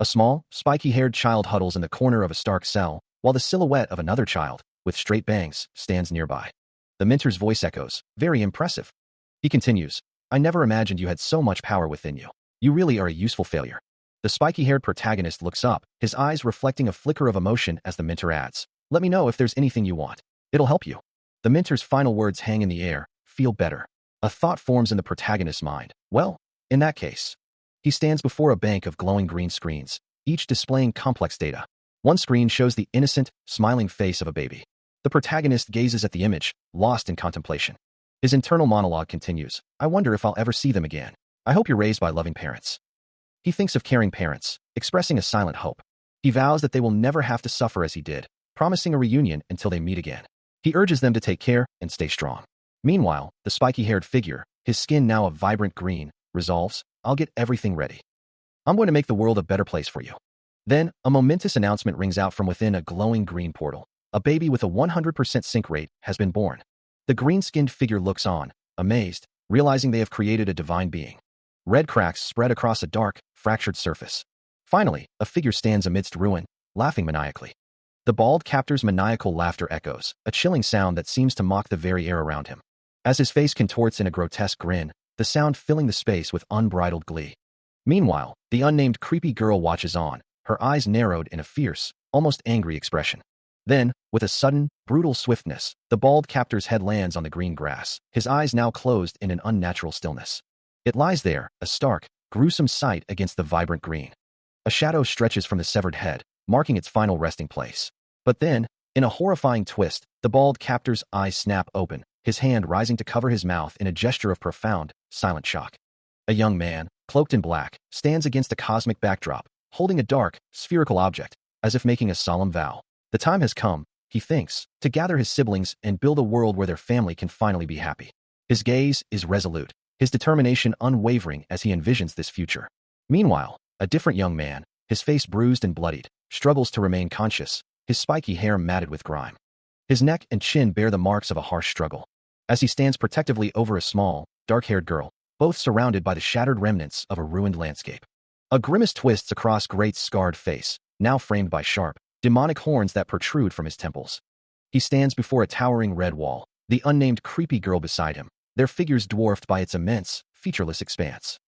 A small, spiky-haired child huddles in the corner of a stark cell, while the silhouette of another child, with straight bangs, stands nearby. The mentor's voice echoes, "Very impressive." He continues, "I never imagined you had so much power within you. You really are a useful failure." The spiky-haired protagonist looks up, his eyes reflecting a flicker of emotion as the mentor adds, "Let me know if there's anything you want. It'll help you." The mentor's final words hang in the air, "Feel better." A thought forms in the protagonist's mind. Well, in that case. He stands before a bank of glowing green screens, each displaying complex data. One screen shows the innocent, smiling face of a baby. The protagonist gazes at the image, lost in contemplation. His internal monologue continues, "I wonder if I'll ever see them again. I hope you're raised by loving parents." He thinks of caring parents, expressing a silent hope. He vows that they will never have to suffer as he did, promising a reunion until they meet again. He urges them to take care and stay strong. Meanwhile, the spiky-haired figure, his skin now a vibrant green, resolves, "I'll get everything ready. I'm going to make the world a better place for you." Then, a momentous announcement rings out from within a glowing green portal. A baby with a 100% sync rate has been born. The green-skinned figure looks on, amazed, realizing they have created a divine being. Red cracks spread across a dark, fractured surface. Finally, a figure stands amidst ruin, laughing maniacally. The bald captor's maniacal laughter echoes, a chilling sound that seems to mock the very air around him. As his face contorts in a grotesque grin, the sound filling the space with unbridled glee. Meanwhile, the unnamed creepy girl watches on, her eyes narrowed in a fierce, almost angry expression. Then, with a sudden, brutal swiftness, the bald captor's head lands on the green grass, his eyes now closed in an unnatural stillness. It lies there, a stark, gruesome sight against the vibrant green. A shadow stretches from the severed head, marking its final resting place. But then, in a horrifying twist, the bald captor's eyes snap open, his hand rising to cover his mouth in a gesture of profound, silent shock. A young man, cloaked in black, stands against a cosmic backdrop, holding a dark, spherical object, as if making a solemn vow. The time has come, he thinks, to gather his siblings and build a world where their family can finally be happy. His gaze is resolute, his determination unwavering as he envisions this future. Meanwhile, a different young man, his face bruised and bloodied, struggles to remain conscious, his spiky hair matted with grime. His neck and chin bear the marks of a harsh struggle. As he stands protectively over a small, dark-haired girl, both surrounded by the shattered remnants of a ruined landscape. A grimace twists across Great's scarred face, now framed by sharp, demonic horns that protrude from his temples. He stands before a towering red wall, the unnamed creepy girl beside him, their figures dwarfed by its immense, featureless expanse.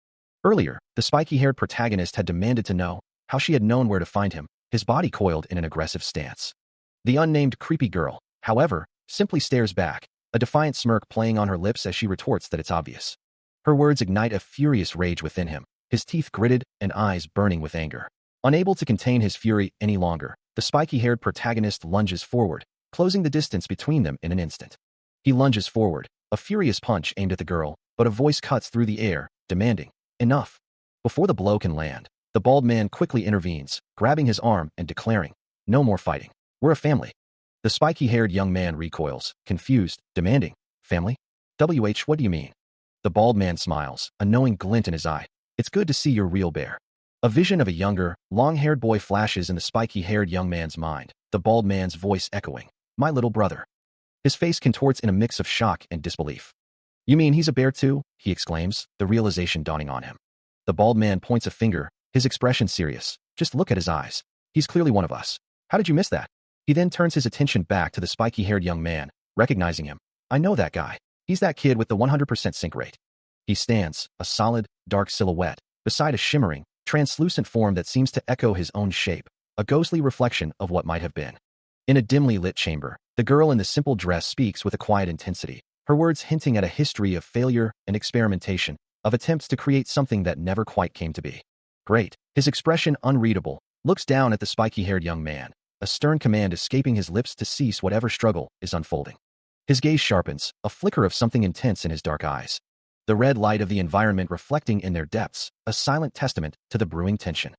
Earlier, the spiky-haired protagonist had demanded to know how she had known where to find him, his body coiled in an aggressive stance. The unnamed creepy girl, however, simply stares back, a defiant smirk playing on her lips as she retorts that it's obvious. Her words ignite a furious rage within him, his teeth gritted and eyes burning with anger. Unable to contain his fury any longer, the spiky-haired protagonist lunges forward, closing the distance between them in an instant. He lunges forward, a furious punch aimed at the girl, but a voice cuts through the air, demanding, "Enough." Before the blow can land, the bald man quickly intervenes, grabbing his arm and declaring, "No more fighting. We're a family." The spiky-haired young man recoils, confused, demanding, "Family? What do you mean?" The bald man smiles, a knowing glint in his eye. "It's good to see you're real, bear." A vision of a younger, long-haired boy flashes in the spiky-haired young man's mind, the bald man's voice echoing, "My little brother." His face contorts in a mix of shock and disbelief. "You mean he's a bear too?" he exclaims, the realization dawning on him. The bald man points a finger, his expression serious. "Just look at his eyes. He's clearly one of us. How did you miss that?" He then turns his attention back to the spiky-haired young man, recognizing him. "I know that guy. He's that kid with the 100% sync rate." He stands, a solid, dark silhouette, beside a shimmering, translucent form that seems to echo his own shape, a ghostly reflection of what might have been. In a dimly lit chamber, the girl in the simple dress speaks with a quiet intensity, her words hinting at a history of failure and experimentation, of attempts to create something that never quite came to be. Great, his expression unreadable, looks down at the spiky-haired young man, a stern command escaping his lips to cease whatever struggle is unfolding. His gaze sharpens, a flicker of something intense in his dark eyes. The red light of the environment reflecting in their depths, a silent testament to the brewing tension.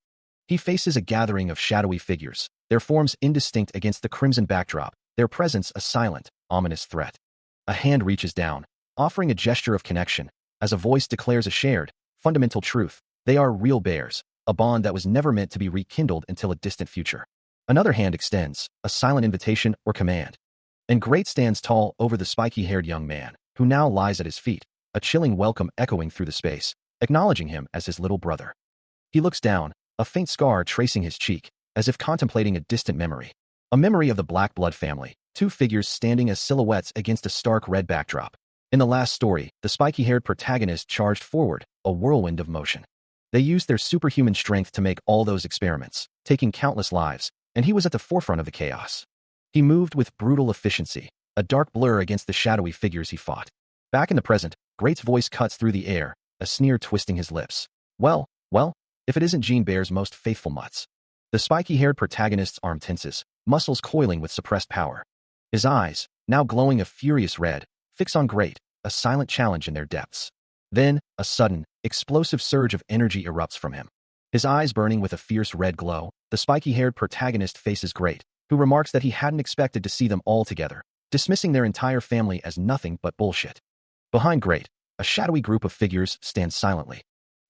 He faces a gathering of shadowy figures, their forms indistinct against the crimson backdrop, their presence a silent, ominous threat. A hand reaches down, offering a gesture of connection, as a voice declares a shared, fundamental truth. They are real bears, a bond that was never meant to be rekindled until a distant future. Another hand extends, a silent invitation or command. And Great stands tall over the spiky-haired young man, who now lies at his feet, a chilling welcome echoing through the space, acknowledging him as his little brother. He looks down, a faint scar tracing his cheek, as if contemplating a distant memory. A memory of the Black Blood family, two figures standing as silhouettes against a stark red backdrop. In the last story, the spiky-haired protagonist charged forward, a whirlwind of motion. They used their superhuman strength to make all those experiments, taking countless lives, and he was at the forefront of the chaos. He moved with brutal efficiency, a dark blur against the shadowy figures he fought. Back in the present, Great's voice cuts through the air, a sneer twisting his lips. Well, if it isn't Gene Bear's most faithful mutts." The spiky-haired protagonist's arm tenses, muscles coiling with suppressed power. His eyes, now glowing a furious red, fix on Great, a silent challenge in their depths. Then, a sudden, explosive surge of energy erupts from him. His eyes burning with a fierce red glow, the spiky-haired protagonist faces Great, who remarks that he hadn't expected to see them all together, dismissing their entire family as nothing but bullshit. Behind Great, a shadowy group of figures stands silently.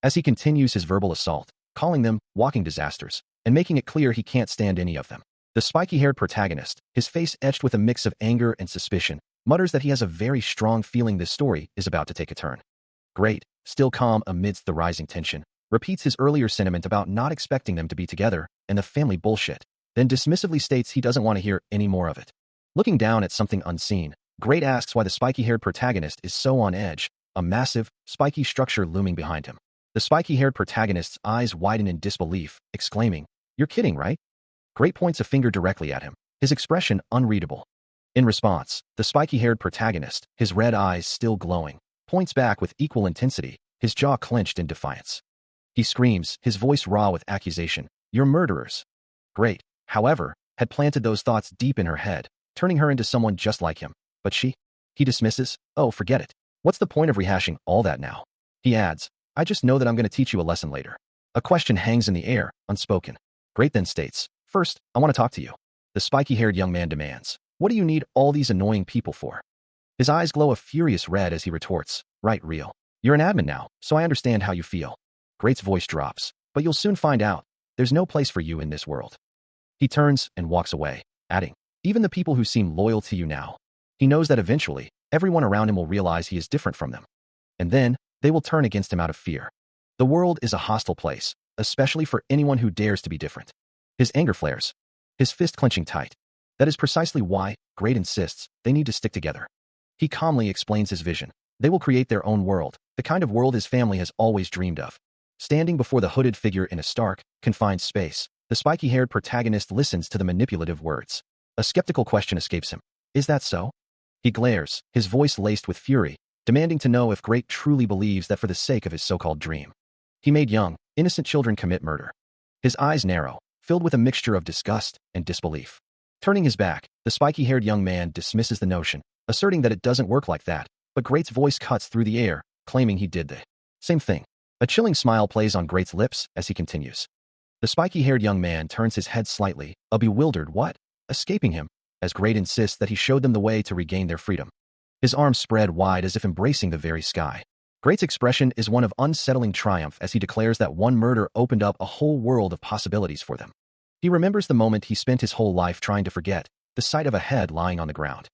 As he continues his verbal assault, calling them walking disasters, and making it clear he can't stand any of them, the spiky-haired protagonist, his face etched with a mix of anger and suspicion, mutters that he has a very strong feeling this story is about to take a turn. Great, still calm amidst the rising tension, repeats his earlier sentiment about not expecting them to be together and the family bullshit, then dismissively states he doesn't want to hear any more of it. Looking down at something unseen, Great asks why the spiky-haired protagonist is so on edge, a massive, spiky structure looming behind him. The spiky-haired protagonist's eyes widen in disbelief, exclaiming, "You're kidding, right?" Great points a finger directly at him, his expression unreadable. In response, the spiky-haired protagonist, his red eyes still glowing, points back with equal intensity, his jaw clenched in defiance. He screams, his voice raw with accusation. You're murderers. Great, however, had planted those thoughts deep in her head, turning her into someone just like him. But she? He dismisses. Oh, forget it. What's the point of rehashing all that now? He adds, I just know that I'm going to teach you a lesson later. A question hangs in the air, unspoken. Great then states, first, I want to talk to you. The spiky-haired young man demands, what do you need all these annoying people for? His eyes glow a furious red as he retorts, right, real. You're an admin now, so I understand how you feel. Great's voice drops, but you'll soon find out. There's no place for you in this world. He turns and walks away, adding, even the people who seem loyal to you now. He knows that eventually, everyone around him will realize he is different from them. And then, they will turn against him out of fear. The world is a hostile place, especially for anyone who dares to be different. His anger flares, his fist clenching tight. That is precisely why, Great insists, they need to stick together. He calmly explains his vision. They will create their own world, the kind of world his family has always dreamed of. Standing before the hooded figure in a stark, confined space, the spiky-haired protagonist listens to the manipulative words. A skeptical question escapes him. Is that so? He glares, his voice laced with fury, demanding to know if Great truly believes that for the sake of his so-called dream, he made young, innocent children commit murder. His eyes narrow, filled with a mixture of disgust and disbelief. Turning his back, the spiky-haired young man dismisses the notion, asserting that it doesn't work like that, but Great's voice cuts through the air, claiming he did the same thing. A chilling smile plays on Great's lips as he continues. The spiky-haired young man turns his head slightly, a bewildered what? Escaping him, as Great insists that he showed them the way to regain their freedom. His arms spread wide as if embracing the very sky. Great's expression is one of unsettling triumph as he declares that one murder opened up a whole world of possibilities for them. He remembers the moment he spent his whole life trying to forget, the sight of a head lying on the ground.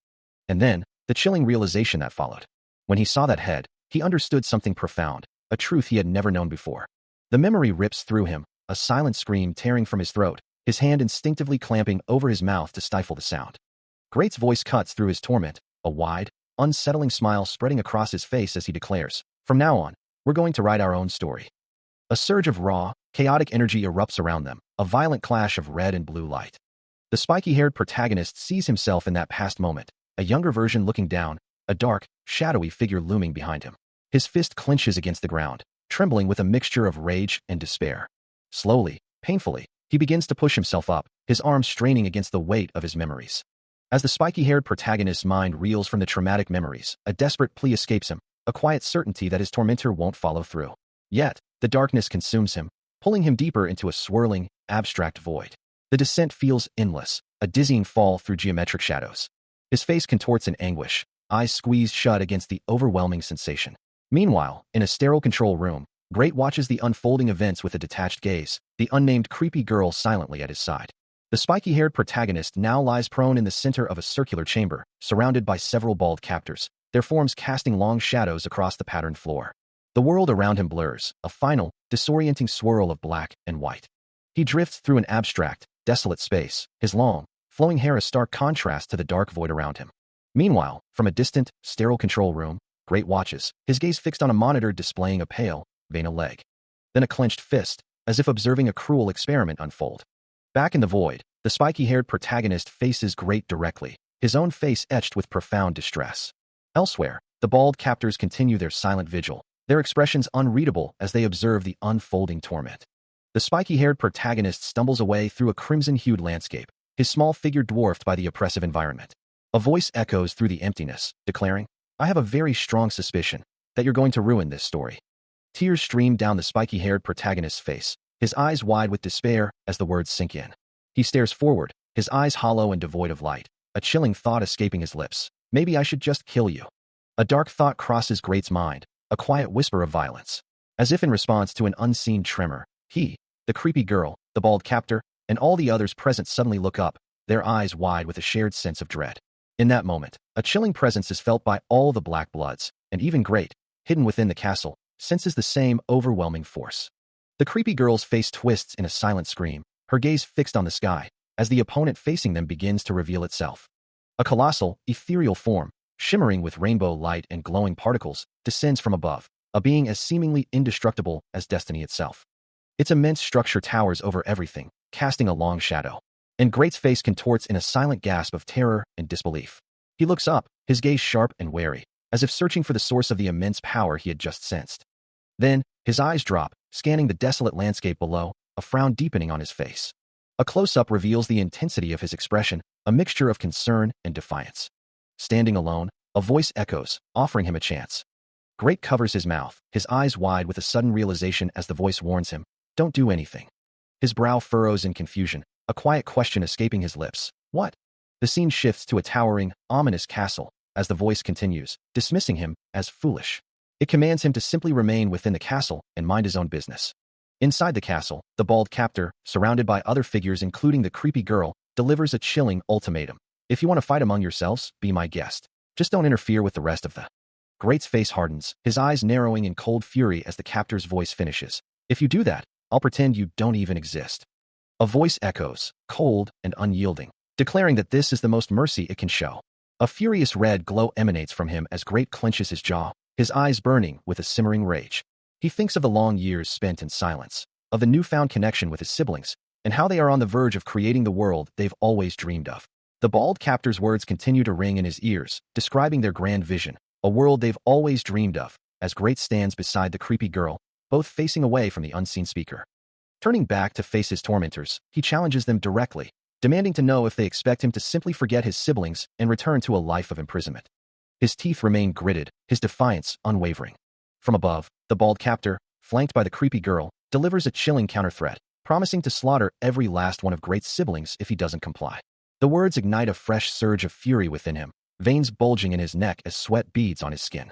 And then, the chilling realization that followed. When he saw that head, he understood something profound, a truth he had never known before. The memory rips through him, a silent scream tearing from his throat, his hand instinctively clamping over his mouth to stifle the sound. Great's voice cuts through his torment, a wide, unsettling smile spreading across his face as he declares, from now on, we're going to write our own story. A surge of raw, chaotic energy erupts around them, a violent clash of red and blue light. The spiky-haired protagonist sees himself in that past moment, a younger version looking down, a dark, shadowy figure looming behind him. His fist clenches against the ground, trembling with a mixture of rage and despair. Slowly, painfully, he begins to push himself up, his arms straining against the weight of his memories. As the spiky-haired protagonist's mind reels from the traumatic memories, a desperate plea escapes him, a quiet certainty that his tormentor won't follow through. Yet, the darkness consumes him, pulling him deeper into a swirling, abstract void. The descent feels endless, a dizzying fall through geometric shadows. His face contorts in anguish, eyes squeezed shut against the overwhelming sensation. Meanwhile, in a sterile control room, Great watches the unfolding events with a detached gaze, the unnamed creepy girl silently at his side. The spiky-haired protagonist now lies prone in the center of a circular chamber, surrounded by several bald captors, their forms casting long shadows across the patterned floor. The world around him blurs, a final, disorienting swirl of black and white. He drifts through an abstract, desolate space, his long, flowing hair a stark contrast to the dark void around him. Meanwhile, from a distant, sterile control room, Great watches, his gaze fixed on a monitor displaying a pale, vein leg. Then a clenched fist, as if observing a cruel experiment unfold. Back in the void, the spiky-haired protagonist faces Great directly, his own face etched with profound distress. Elsewhere, the bald captors continue their silent vigil, their expressions unreadable as they observe the unfolding torment. The spiky-haired protagonist stumbles away through a crimson-hued landscape, his small figure dwarfed by the oppressive environment. A voice echoes through the emptiness, declaring, I have a very strong suspicion that you're going to ruin this story. Tears stream down the spiky-haired protagonist's face, his eyes wide with despair as the words sink in. He stares forward, his eyes hollow and devoid of light, a chilling thought escaping his lips. Maybe I should just kill you. A dark thought crosses Great's mind, a quiet whisper of violence. As if in response to an unseen tremor, he, the creepy girl, the bald captor, and all the others present suddenly look up, their eyes wide with a shared sense of dread. In that moment, a chilling presence is felt by all the Black Bloods, and even Great, hidden within the castle, senses the same overwhelming force. The creepy girl's face twists in a silent scream, her gaze fixed on the sky, as the opponent facing them begins to reveal itself. A colossal, ethereal form, shimmering with rainbow light and glowing particles, descends from above, a being as seemingly indestructible as destiny itself. Its immense structure towers over everything, casting a long shadow. And Great's face contorts in a silent gasp of terror and disbelief. He looks up, his gaze sharp and wary, as if searching for the source of the immense power he had just sensed. Then, his eyes drop, scanning the desolate landscape below, a frown deepening on his face. A close-up reveals the intensity of his expression, a mixture of concern and defiance. Standing alone, a voice echoes, offering him a chance. Great covers his mouth, his eyes wide with a sudden realization as the voice warns him, "Don't do anything." His brow furrows in confusion, a quiet question escaping his lips. "What?" The scene shifts to a towering, ominous castle, as the voice continues, dismissing him as foolish. It commands him to simply remain within the castle and mind his own business. Inside the castle, the bald captor, surrounded by other figures including the creepy girl, delivers a chilling ultimatum. "If you want to fight among yourselves, be my guest. Just don't interfere with the rest of the—" Great's face hardens, his eyes narrowing in cold fury as the captor's voice finishes. "If you do that, I'll pretend you don't even exist." A voice echoes, cold and unyielding, declaring that this is the most mercy it can show. A furious red glow emanates from him as Great clenches his jaw, his eyes burning with a simmering rage. He thinks of the long years spent in silence, of the newfound connection with his siblings, and how they are on the verge of creating the world they've always dreamed of. The bald captor's words continue to ring in his ears, describing their grand vision, a world they've always dreamed of, as Great stands beside the creepy girl, both facing away from the unseen speaker. Turning back to face his tormentors, he challenges them directly, demanding to know if they expect him to simply forget his siblings and return to a life of imprisonment. His teeth remain gritted, his defiance unwavering. From above, the bald captor, flanked by the creepy girl, delivers a chilling counter-threat, promising to slaughter every last one of Great's siblings if he doesn't comply. The words ignite a fresh surge of fury within him, veins bulging in his neck as sweat beads on his skin.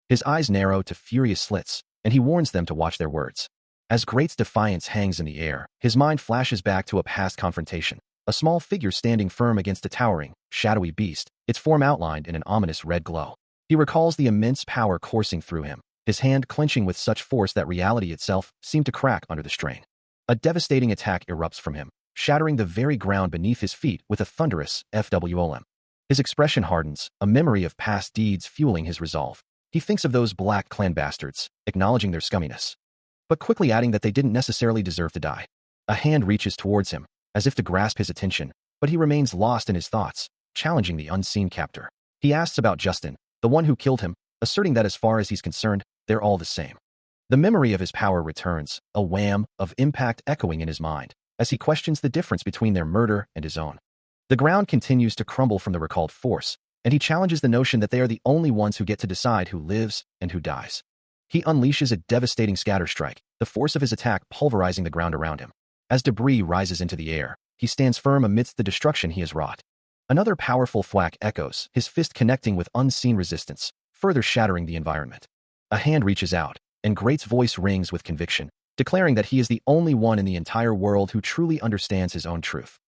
His eyes narrow to furious slits, and he warns them to watch their words. As Great's defiance hangs in the air, his mind flashes back to a past confrontation, a small figure standing firm against a towering, shadowy beast, its form outlined in an ominous red glow. He recalls the immense power coursing through him, his hand clenching with such force that reality itself seemed to crack under the strain. A devastating attack erupts from him, shattering the very ground beneath his feet with a thunderous FWOM. His expression hardens, a memory of past deeds fueling his resolve. He thinks of those Black Clan bastards, acknowledging their scumminess, but quickly adding that they didn't necessarily deserve to die. A hand reaches towards him, as if to grasp his attention, but he remains lost in his thoughts, challenging the unseen captor. He asks about Justin, the one who killed him, asserting that as far as he's concerned, they're all the same. The memory of his power returns, a wham of impact echoing in his mind, as he questions the difference between their murder and his own. The ground continues to crumble from the recalled force, and he challenges the notion that they are the only ones who get to decide who lives and who dies. He unleashes a devastating scatter strike, the force of his attack pulverizing the ground around him. As debris rises into the air, he stands firm amidst the destruction he has wrought. Another powerful thwack echoes, his fist connecting with unseen resistance, further shattering the environment. A hand reaches out, and Great's voice rings with conviction, declaring that he is the only one in the entire world who truly understands his own truth.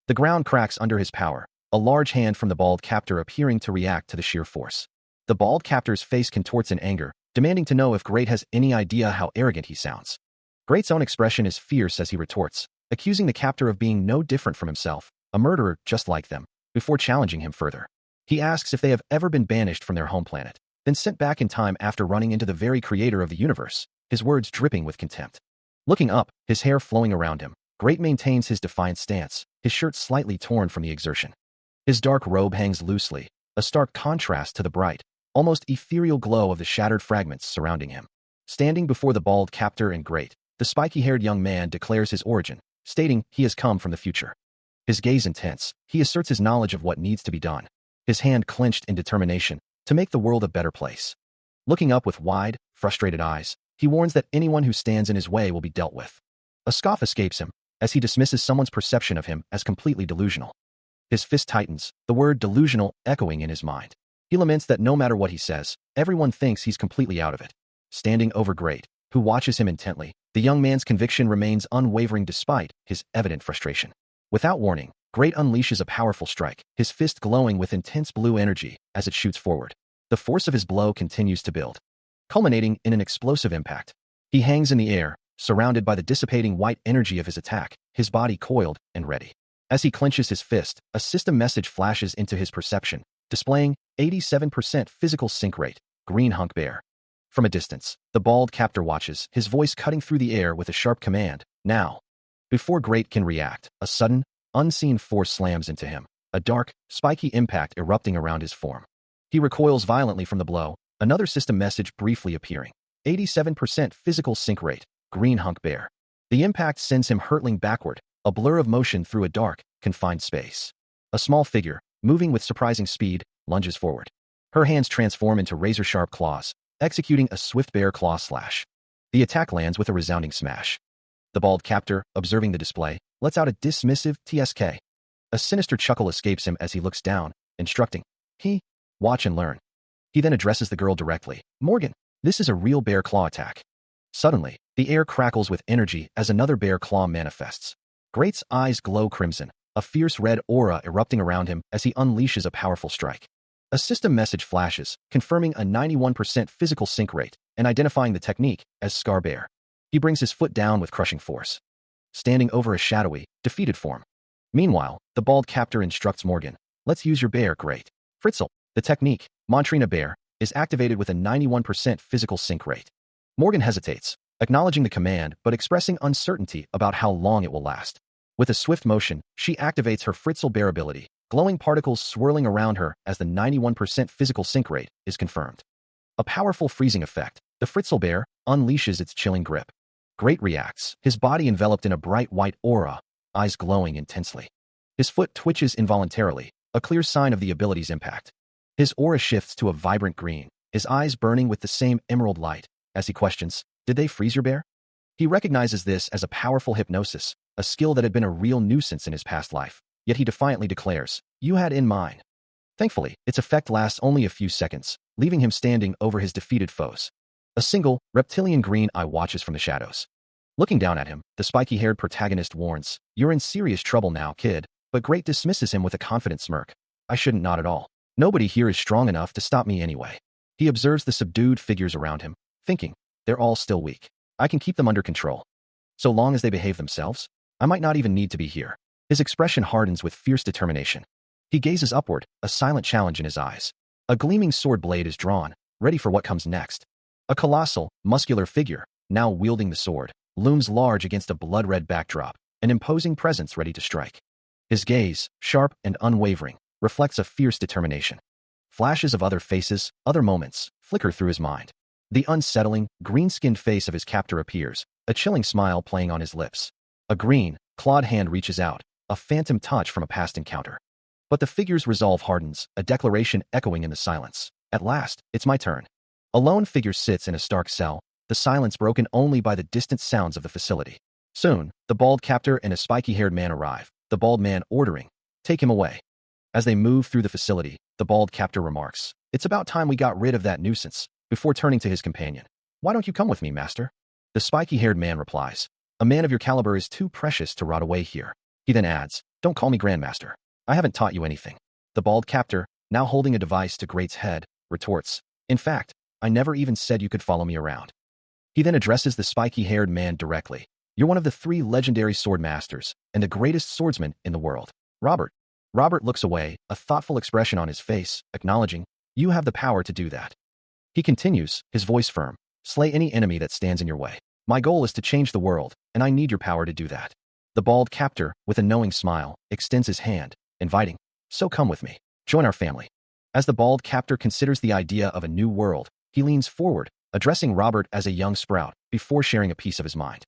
The ground cracks under his power, a large hand from the bald captor appearing to react to the sheer force. The bald captor's face contorts in anger, demanding to know if Great has any idea how arrogant he sounds. Great's own expression is fierce as he retorts, accusing the captor of being no different from himself, a murderer just like them, before challenging him further. He asks if they have ever been banished from their home planet, then sent back in time after running into the very creator of the universe, his words dripping with contempt. Looking up, his hair flowing around him, Great maintains his defiant stance, his shirt slightly torn from the exertion. His dark robe hangs loosely, a stark contrast to the bright, almost ethereal glow of the shattered fragments surrounding him. Standing before the bald captor and Great, the spiky-haired young man declares his origin, stating he has come from the future. His gaze intense, he asserts his knowledge of what needs to be done, his hand clenched in determination to make the world a better place. Looking up with wide, frustrated eyes, he warns that anyone who stands in his way will be dealt with. A scoff escapes him, as he dismisses someone's perception of him as completely delusional. His fist tightens, the word delusional echoing in his mind. He laments that no matter what he says, everyone thinks he's completely out of it. Standing over Great, who watches him intently, the young man's conviction remains unwavering despite his evident frustration. Without warning, Great unleashes a powerful strike, his fist glowing with intense blue energy as it shoots forward. The force of his blow continues to build, culminating in an explosive impact. He hangs in the air, surrounded by the dissipating white energy of his attack, his body coiled and ready. As he clenches his fist, a system message flashes into his perception, displaying 87% physical sync rate, green hunk bear. From a distance, the bald captor watches, his voice cutting through the air with a sharp command, "Now." Before Great can react, a sudden, unseen force slams into him, a dark, spiky impact erupting around his form. He recoils violently from the blow, another system message briefly appearing. 87% physical sync rate, green hunk bear. The impact sends him hurtling backward, a blur of motion through a dark, confined space. A small figure, moving with surprising speed, lunges forward. Her hands transform into razor-sharp claws, executing a swift bear claw slash. The attack lands with a resounding smash. The bald captor, observing the display, lets out a dismissive TSK. A sinister chuckle escapes him as he looks down, instructing, watch and learn. He then addresses the girl directly. Morgan, this is a real bear claw attack. Suddenly, the air crackles with energy as another bear claw manifests. Great's eyes glow crimson, a fierce red aura erupting around him as he unleashes a powerful strike. A system message flashes, confirming a 91% physical sync rate and identifying the technique as Scar Bear. He brings his foot down with crushing force, standing over a shadowy, defeated form. Meanwhile, the bald captor instructs Morgan, let's use your bear, great. Fritzl, the technique, Montrina Bear, is activated with a 91% physical sync rate. Morgan hesitates, acknowledging the command but expressing uncertainty about how long it will last. With a swift motion, she activates her Fritzl Bear ability, glowing particles swirling around her as the 91% physical sync rate is confirmed. A powerful freezing effect, the Fritzl Bear unleashes its chilling grip. Great reacts, his body enveloped in a bright white aura, eyes glowing intensely. His foot twitches involuntarily, a clear sign of the ability's impact. His aura shifts to a vibrant green, his eyes burning with the same emerald light, as he questions, did they freeze your bear? He recognizes this as a powerful hypnosis, a skill that had been a real nuisance in his past life, yet he defiantly declares, you had in mind. Thankfully, its effect lasts only a few seconds, leaving him standing over his defeated foes. A single, reptilian green eye watches from the shadows. Looking down at him, the spiky-haired protagonist warns, you're in serious trouble now, kid, but Great dismisses him with a confident smirk. I shouldn't, not at all. Nobody here is strong enough to stop me anyway. He observes the subdued figures around him, thinking, they're all still weak. I can keep them under control. So long as they behave themselves, I might not even need to be here. His expression hardens with fierce determination. He gazes upward, a silent challenge in his eyes. A gleaming sword blade is drawn, ready for what comes next. A colossal, muscular figure, now wielding the sword, looms large against a blood-red backdrop, an imposing presence ready to strike. His gaze, sharp and unwavering, reflects a fierce determination. Flashes of other faces, other moments, flicker through his mind. The unsettling, green-skinned face of his captor appears, a chilling smile playing on his lips. A green, clawed hand reaches out, a phantom touch from a past encounter. But the figure's resolve hardens, a declaration echoing in the silence. At last, it's my turn. A lone figure sits in a stark cell, the silence broken only by the distant sounds of the facility. Soon, the bald captor and a spiky-haired man arrive, the bald man ordering, take him away. As they move through the facility, the bald captor remarks, it's about time we got rid of that nuisance, before turning to his companion. Why don't you come with me, master? The spiky-haired man replies, a man of your caliber is too precious to rot away here. He then adds, don't call me grandmaster. I haven't taught you anything. The bald captor, now holding a device to Great's head, retorts, in fact, I never even said you could follow me around. He then addresses the spiky-haired man directly. You're one of the 3 legendary sword masters, and the greatest swordsman in the world. Robert. Robert looks away, a thoughtful expression on his face, acknowledging, you have the power to do that. He continues, his voice firm, slay any enemy that stands in your way. My goal is to change the world, and I need your power to do that. The bald captor, with a knowing smile, extends his hand, inviting, so come with me. Join our family. As the bald captor considers the idea of a new world, he leans forward, addressing Robert as a young sprout, before sharing a piece of his mind.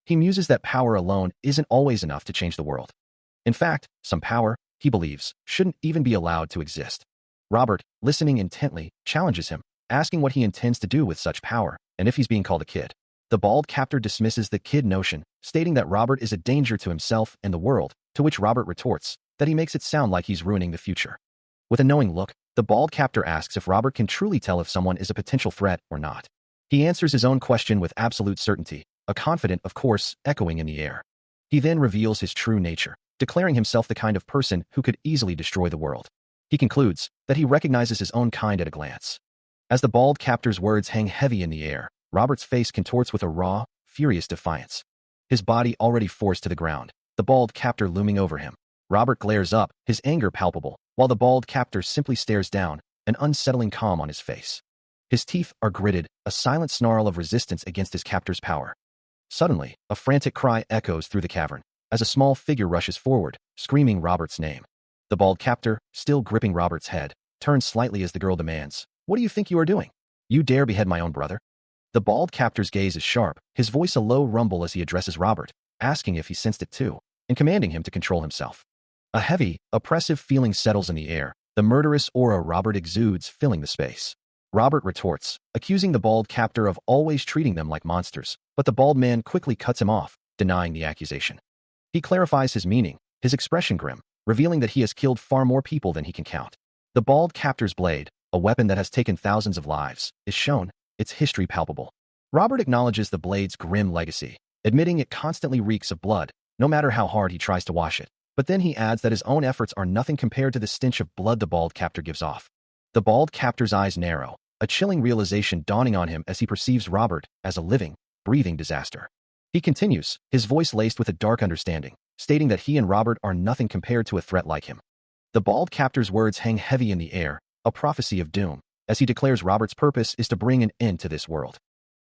He muses that power alone isn't always enough to change the world. In fact, some power, he believes, shouldn't even be allowed to exist. Robert, listening intently, challenges him, asking what he intends to do with such power, and if he's being called a kid. The bald captor dismisses the kid notion, stating that Robert is a danger to himself and the world, to which Robert retorts, that he makes it sound like he's ruining the future. With a knowing look, the bald captor asks if Robert can truly tell if someone is a potential threat or not. He answers his own question with absolute certainty, a confident, of course, echoing in the air. He then reveals his true nature, declaring himself the kind of person who could easily destroy the world. He concludes that he recognizes his own kind at a glance. As the bald captor's words hang heavy in the air, Robert's face contorts with a raw, furious defiance. His body already forced to the ground, the bald captor looming over him. Robert glares up, his anger palpable, while the bald captor simply stares down, an unsettling calm on his face. His teeth are gritted, a silent snarl of resistance against his captor's power. Suddenly, a frantic cry echoes through the cavern, as a small figure rushes forward, screaming Robert's name. The bald captor, still gripping Robert's head, turns slightly as the girl demands, what do you think you are doing? You dare behead my own brother? The bald captor's gaze is sharp, his voice a low rumble as he addresses Robert, asking if he sensed it too, and commanding him to control himself. A heavy, oppressive feeling settles in the air, the murderous aura Robert exudes filling the space. Robert retorts, accusing the bald captor of always treating them like monsters, but the bald man quickly cuts him off, denying the accusation. He clarifies his meaning, his expression grim, revealing that he has killed far more people than he can count. The bald captor's blade, a weapon that has taken thousands of lives, is shown, its history palpable. Robert acknowledges the blade's grim legacy, admitting it constantly reeks of blood, no matter how hard he tries to wash it. But then he adds that his own efforts are nothing compared to the stench of blood the bald captor gives off. The bald captor's eyes narrow, a chilling realization dawning on him as he perceives Robert as a living, breathing disaster. He continues, his voice laced with a dark understanding, stating that he and Robert are nothing compared to a threat like him. The bald captor's words hang heavy in the air, a prophecy of doom, as he declares Robert's purpose is to bring an end to this world.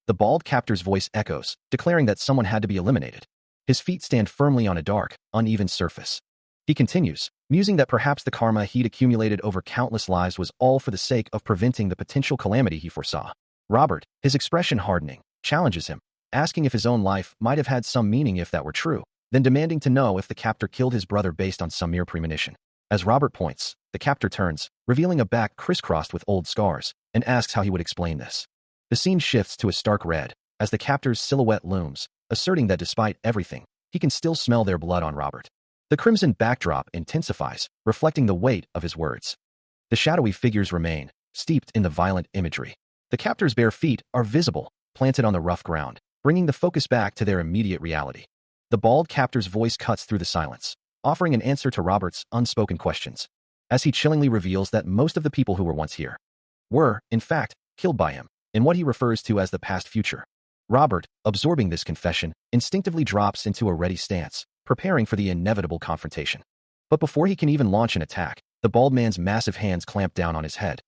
The bald captor's voice echoes, declaring that someone had to be eliminated. His feet stand firmly on a dark, uneven surface. He continues, musing that perhaps the karma he'd accumulated over countless lives was all for the sake of preventing the potential calamity he foresaw. Robert, his expression hardening, challenges him, asking if his own life might have had some meaning if that were true, then demanding to know if the captor killed his brother based on some mere premonition. As Robert points, the captor turns, revealing a back crisscrossed with old scars, and asks how he would explain this. The scene shifts to a stark red, as the captor's silhouette looms, asserting that despite everything, he can still smell their blood on Robert. The crimson backdrop intensifies, reflecting the weight of his words. The shadowy figures remain, steeped in the violent imagery. The captor's bare feet are visible, planted on the rough ground, bringing the focus back to their immediate reality. The bald captor's voice cuts through the silence, offering an answer to Robert's unspoken questions, as he chillingly reveals that most of the people who were once here were, in fact, killed by him, in what he refers to as the past future. Robert, absorbing this confession, instinctively drops into a ready stance, preparing for the inevitable confrontation. But before he can even launch an attack, the bald man's massive hands clamp down on his head.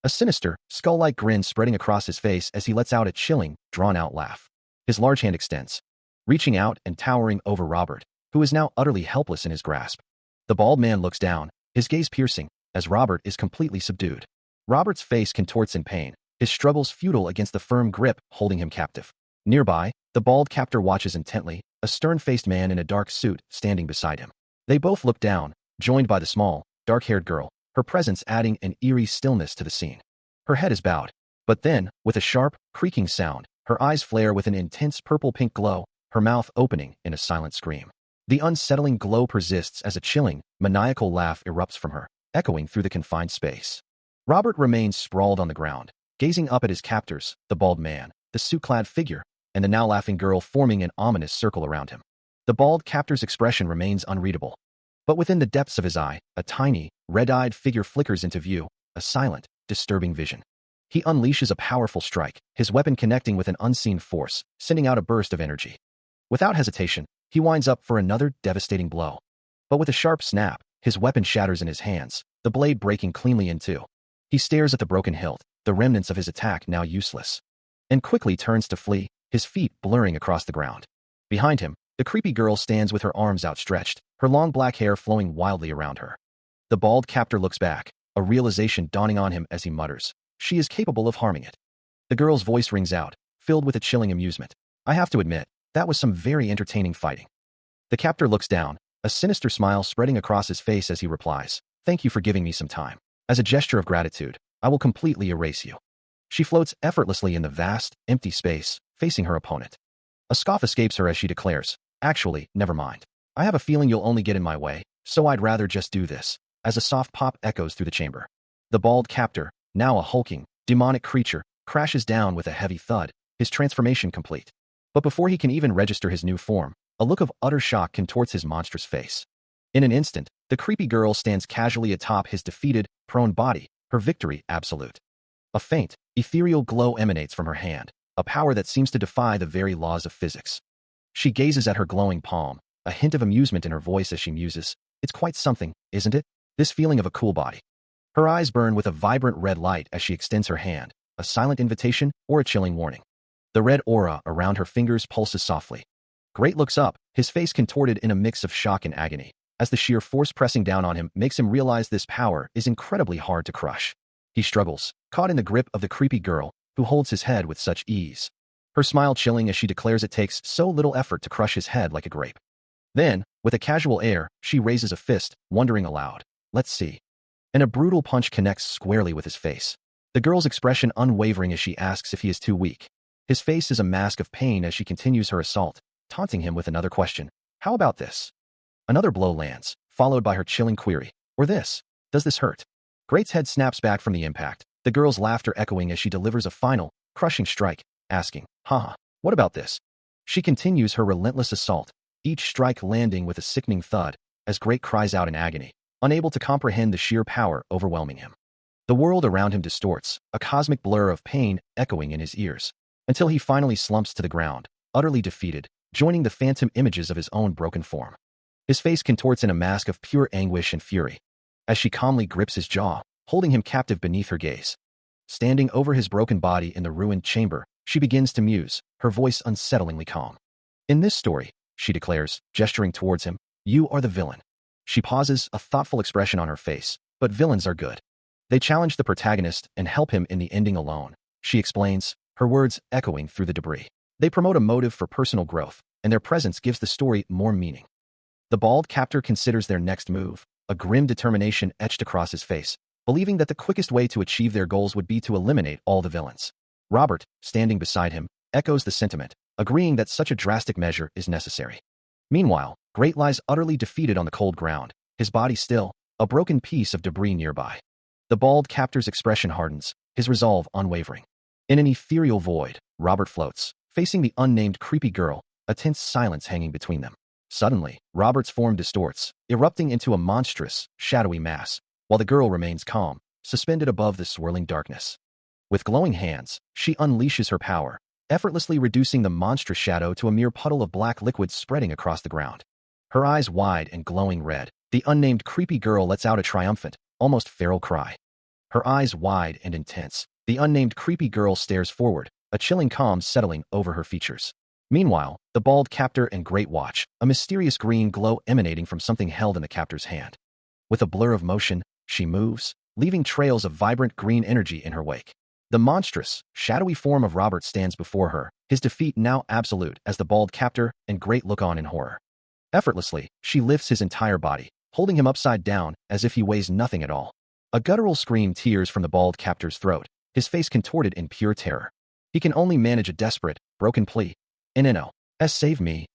A sinister, skull-like grin spreading across his face as he lets out a chilling, drawn-out laugh. His large hand extends, reaching out and towering over Robert, who is now utterly helpless in his grasp. The bald man looks down, his gaze piercing, as Robert is completely subdued. Robert's face contorts in pain, his struggles futile against the firm grip holding him captive. Nearby, the bald captor watches intently, a stern-faced man in a dark suit standing beside him. They both look down, joined by the small, dark-haired girl, her presence adding an eerie stillness to the scene. Her head is bowed, but then, with a sharp, creaking sound, her eyes flare with an intense purple-pink glow, her mouth opening in a silent scream. The unsettling glow persists as a chilling, maniacal laugh erupts from her, echoing through the confined space. Robert remains sprawled on the ground, gazing up at his captors, the bald man, the suit-clad figure, and the now laughing girl forming an ominous circle around him. The bald captor's expression remains unreadable. But within the depths of his eye, a tiny, red-eyed figure flickers into view, a silent, disturbing vision. He unleashes a powerful strike, his weapon connecting with an unseen force, sending out a burst of energy. Without hesitation, he winds up for another devastating blow. But with a sharp snap, his weapon shatters in his hands, the blade breaking cleanly in two. He stares at the broken hilt, the remnants of his attack now useless, and quickly turns to flee, his feet blurring across the ground. Behind him, the creepy girl stands with her arms outstretched, her long black hair flowing wildly around her. The bald captor looks back, a realization dawning on him as he mutters, "She is capable of harming it." The girl's voice rings out, filled with a chilling amusement. "I have to admit, that was some very entertaining fighting." The captor looks down, a sinister smile spreading across his face as he replies, "Thank you for giving me some time. As a gesture of gratitude, I will completely erase you." She floats effortlessly in the vast, empty space, facing her opponent. A scoff escapes her as she declares, "Actually, never mind. I have a feeling you'll only get in my way, so I'd rather just do this," as a soft pop echoes through the chamber. The bald captor, now a hulking, demonic creature, crashes down with a heavy thud, his transformation complete. But before he can even register his new form, a look of utter shock contorts his monstrous face. In an instant, the creepy girl stands casually atop his defeated, prone body, her victory absolute. A faint, ethereal glow emanates from her hand, a power that seems to defy the very laws of physics. She gazes at her glowing palm, a hint of amusement in her voice as she muses, "It's quite something, isn't it? This feeling of a cool body." Her eyes burn with a vibrant red light as she extends her hand, a silent invitation or a chilling warning. The red aura around her fingers pulses softly. Great looks up, his face contorted in a mix of shock and agony, as the sheer force pressing down on him makes him realize this power is incredibly hard to crush. He struggles, caught in the grip of the creepy girl, who holds his head with such ease. her smile chilling as she declares it takes so little effort to crush his head like a grape. Then, with a casual air, she raises a fist, wondering aloud. Let's see. And a brutal punch connects squarely with his face. The girl's expression unwavering as she asks if he is too weak. His face is a mask of pain as she continues her assault, taunting him with another question. How about this? Another blow lands, followed by her chilling query. Or this? Does this hurt? Great's head snaps back from the impact, the girl's laughter echoing as she delivers a final, crushing strike, asking, haha, what about this? She continues her relentless assault, each strike landing with a sickening thud, as Great cries out in agony, unable to comprehend the sheer power overwhelming him. The world around him distorts, a cosmic blur of pain echoing in his ears, until he finally slumps to the ground, utterly defeated, joining the phantom images of his own broken form. His face contorts in a mask of pure anguish and fury, as she calmly grips his jaw, holding him captive beneath her gaze. Standing over his broken body in the ruined chamber, she begins to muse, her voice unsettlingly calm. In this story, she declares, gesturing towards him, you are the villain. She pauses, a thoughtful expression on her face, but villains are good. They challenge the protagonist and help him in the ending alone, she explains, her words echoing through the debris. They promote a motive for personal growth, and their presence gives the story more meaning. The bald captor considers their next move, a grim determination etched across his face, believing that the quickest way to achieve their goals would be to eliminate all the villains. Robert, standing beside him, echoes the sentiment, agreeing that such a drastic measure is necessary. Meanwhile, Great lies utterly defeated on the cold ground, his body still, a broken piece of debris nearby. The bald captor's expression hardens, his resolve unwavering. In an ethereal void, Robert floats, facing the unnamed creepy girl, a tense silence hanging between them. Suddenly, Robert's form distorts, erupting into a monstrous, shadowy mass, while the girl remains calm, suspended above the swirling darkness. With glowing hands, she unleashes her power, effortlessly reducing the monstrous shadow to a mere puddle of black liquid spreading across the ground. Her eyes wide and glowing red, the unnamed creepy girl lets out a triumphant, almost feral cry. Her eyes wide and intense, the unnamed creepy girl stares forward, a chilling calm settling over her features. Meanwhile, the bald captor and Great watch, a mysterious green glow emanating from something held in the captor's hand. With a blur of motion, she moves, leaving trails of vibrant green energy in her wake. The monstrous, shadowy form of Robert stands before her, his defeat now absolute as the bald captor and Great look on in horror. Effortlessly, she lifts his entire body, holding him upside down as if he weighs nothing at all. A guttural scream tears from the bald captor's throat, his face contorted in pure terror. He can only manage a desperate, broken plea. No. Save me.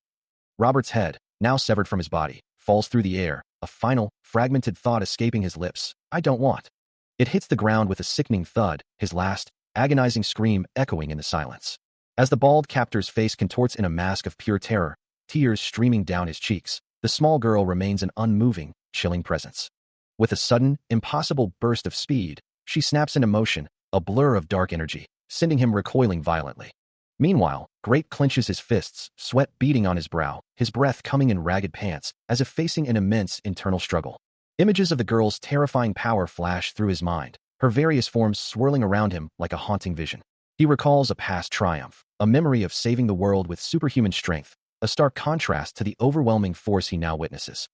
Robert's head, now severed from his body, falls through the air, a final, fragmented thought escaping his lips. I don't want. It hits the ground with a sickening thud, his last, agonizing scream echoing in the silence. As the bald captor's face contorts in a mask of pure terror, tears streaming down his cheeks, the small girl remains an unmoving, chilling presence. With a sudden, impossible burst of speed, she snaps into motion, a blur of dark energy, sending him recoiling violently. Meanwhile, Great clenches his fists, sweat beading on his brow, his breath coming in ragged pants, as if facing an immense internal struggle. Images of the girl's terrifying power flash through his mind, her various forms swirling around him like a haunting vision. He recalls a past triumph, a memory of saving the world with superhuman strength, a stark contrast to the overwhelming force he now witnesses.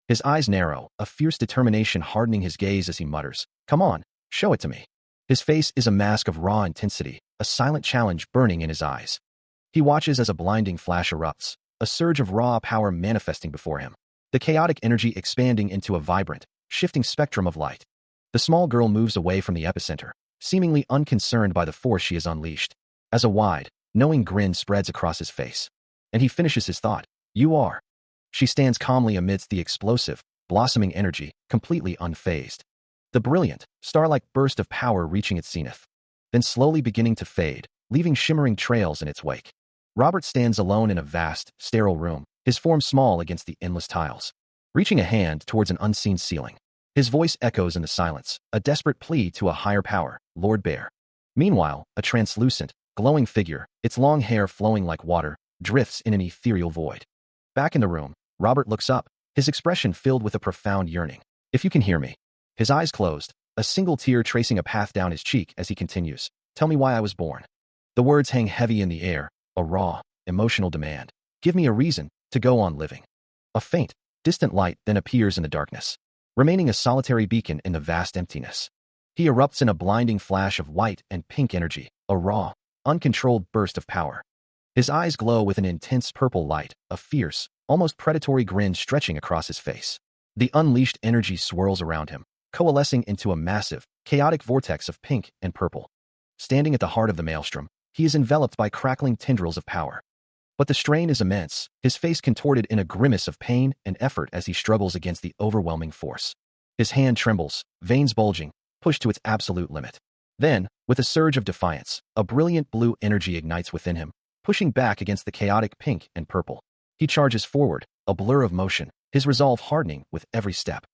His eyes narrow, a fierce determination hardening his gaze as he mutters, "Come on, show it to me." His face is a mask of raw intensity, a silent challenge burning in his eyes. He watches as a blinding flash erupts, a surge of raw power manifesting before him, the chaotic energy expanding into a vibrant, shifting spectrum of light. The small girl moves away from the epicenter, seemingly unconcerned by the force she has unleashed, as a wide, knowing grin spreads across his face. And he finishes his thought, "You are." She stands calmly amidst the explosive, blossoming energy, completely unfazed. The brilliant, star-like burst of power reaching its zenith, then slowly beginning to fade, leaving shimmering trails in its wake. Robert stands alone in a vast, sterile room, his form small against the endless tiles, reaching a hand towards an unseen ceiling. His voice echoes in the silence, a desperate plea to a higher power, Lord Bear. Meanwhile, a translucent, glowing figure, its long hair flowing like water, drifts in an ethereal void. Back in the room, Robert looks up, his expression filled with a profound yearning. "If you can hear me." His eyes closed, a single tear tracing a path down his cheek as he continues, "Tell me why I was born." The words hang heavy in the air, a raw, emotional demand. Give me a reason to go on living. A faint, distant light then appears in the darkness, remaining a solitary beacon in the vast emptiness. He erupts in a blinding flash of white and pink energy, a raw, uncontrolled burst of power. His eyes glow with an intense purple light, a fierce, almost predatory grin stretching across his face. The unleashed energy swirls around him, coalescing into a massive, chaotic vortex of pink and purple. Standing at the heart of the maelstrom, he is enveloped by crackling tendrils of power. But the strain is immense, his face contorted in a grimace of pain and effort as he struggles against the overwhelming force. His hand trembles, veins bulging, pushed to its absolute limit. Then, with a surge of defiance, a brilliant blue energy ignites within him, pushing back against the chaotic pink and purple. He charges forward, a blur of motion, his resolve hardening with every step.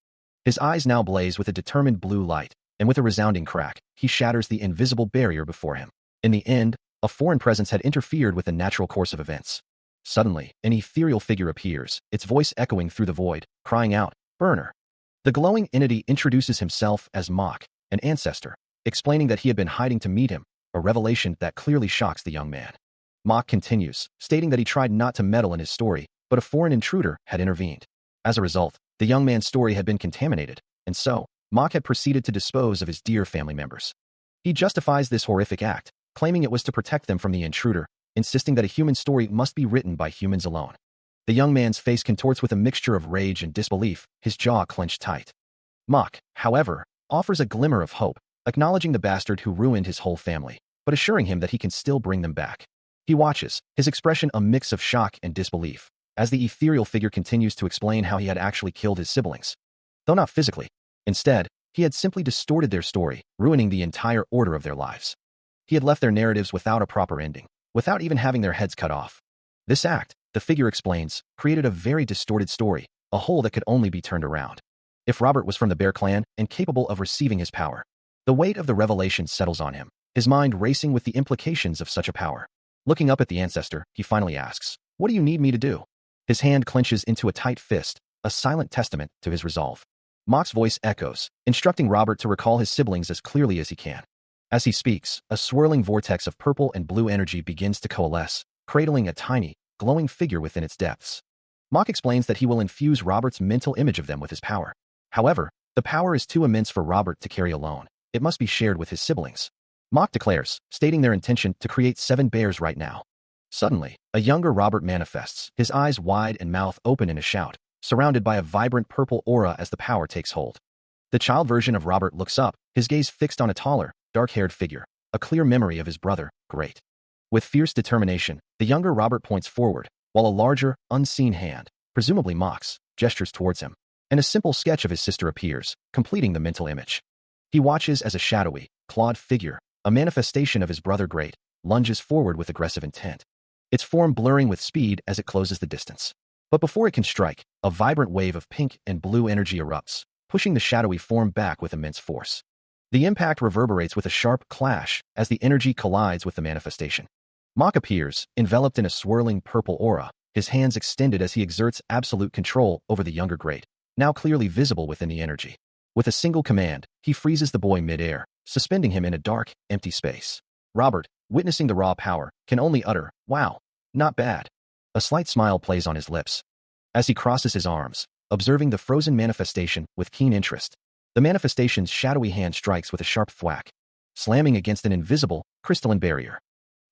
His eyes now blaze with a determined blue light, and with a resounding crack, he shatters the invisible barrier before him. In the end, a foreign presence had interfered with the natural course of events. Suddenly, an ethereal figure appears, its voice echoing through the void, crying out, "Burner!" The glowing entity introduces himself as Mach, an ancestor, explaining that he had been hiding to meet him, a revelation that clearly shocks the young man. Mach continues, stating that he tried not to meddle in his story, but a foreign intruder had intervened. As a result, the young man's story had been contaminated, and so, Mach had proceeded to dispose of his dear family members. He justifies this horrific act, claiming it was to protect them from the intruder, insisting that a human story must be written by humans alone. The young man's face contorts with a mixture of rage and disbelief, his jaw clenched tight. Mach, however, offers a glimmer of hope, acknowledging the bastard who ruined his whole family, but assuring him that he can still bring them back. He watches, his expression a mix of shock and disbelief, as the ethereal figure continues to explain how he had actually killed his siblings. Though not physically. Instead, he had simply distorted their story, ruining the entire order of their lives. He had left their narratives without a proper ending, without even having their heads cut off. This act, the figure explains, created a very distorted story, a hole that could only be turned around. If Robert was from the Bear clan and capable of receiving his power, the weight of the revelation settles on him, his mind racing with the implications of such a power. Looking up at the ancestor, he finally asks, "What do you need me to do?" His hand clenches into a tight fist, a silent testament to his resolve. Mach's voice echoes, instructing Robert to recall his siblings as clearly as he can. As he speaks, a swirling vortex of purple and blue energy begins to coalesce, cradling a tiny, glowing figure within its depths. Mach explains that he will infuse Robert's mental image of them with his power. However, the power is too immense for Robert to carry alone. It must be shared with his siblings. Mach declares, stating their intention to create 7 bears right now. Suddenly, a younger Robert manifests, his eyes wide and mouth open in a shout, surrounded by a vibrant purple aura as the power takes hold. The child version of Robert looks up, his gaze fixed on a taller, dark-haired figure, a clear memory of his brother, Great. With fierce determination, the younger Robert points forward, while a larger, unseen hand, presumably Mach's, gestures towards him, and a simple sketch of his sister appears, completing the mental image. He watches as a shadowy, clawed figure, a manifestation of his brother Great, lunges forward with aggressive intent, its form blurring with speed as it closes the distance. But before it can strike, a vibrant wave of pink and blue energy erupts, pushing the shadowy form back with immense force. The impact reverberates with a sharp clash as the energy collides with the manifestation. Mach appears, enveloped in a swirling purple aura, his hands extended as he exerts absolute control over the younger Great, now clearly visible within the energy. With a single command, he freezes the boy mid-air, suspending him in a dark, empty space. Robert, witnessing the raw power, can only utter, "Wow, not bad." A slight smile plays on his lips. As he crosses his arms, observing the frozen manifestation with keen interest, the manifestation's shadowy hand strikes with a sharp thwack, slamming against an invisible, crystalline barrier.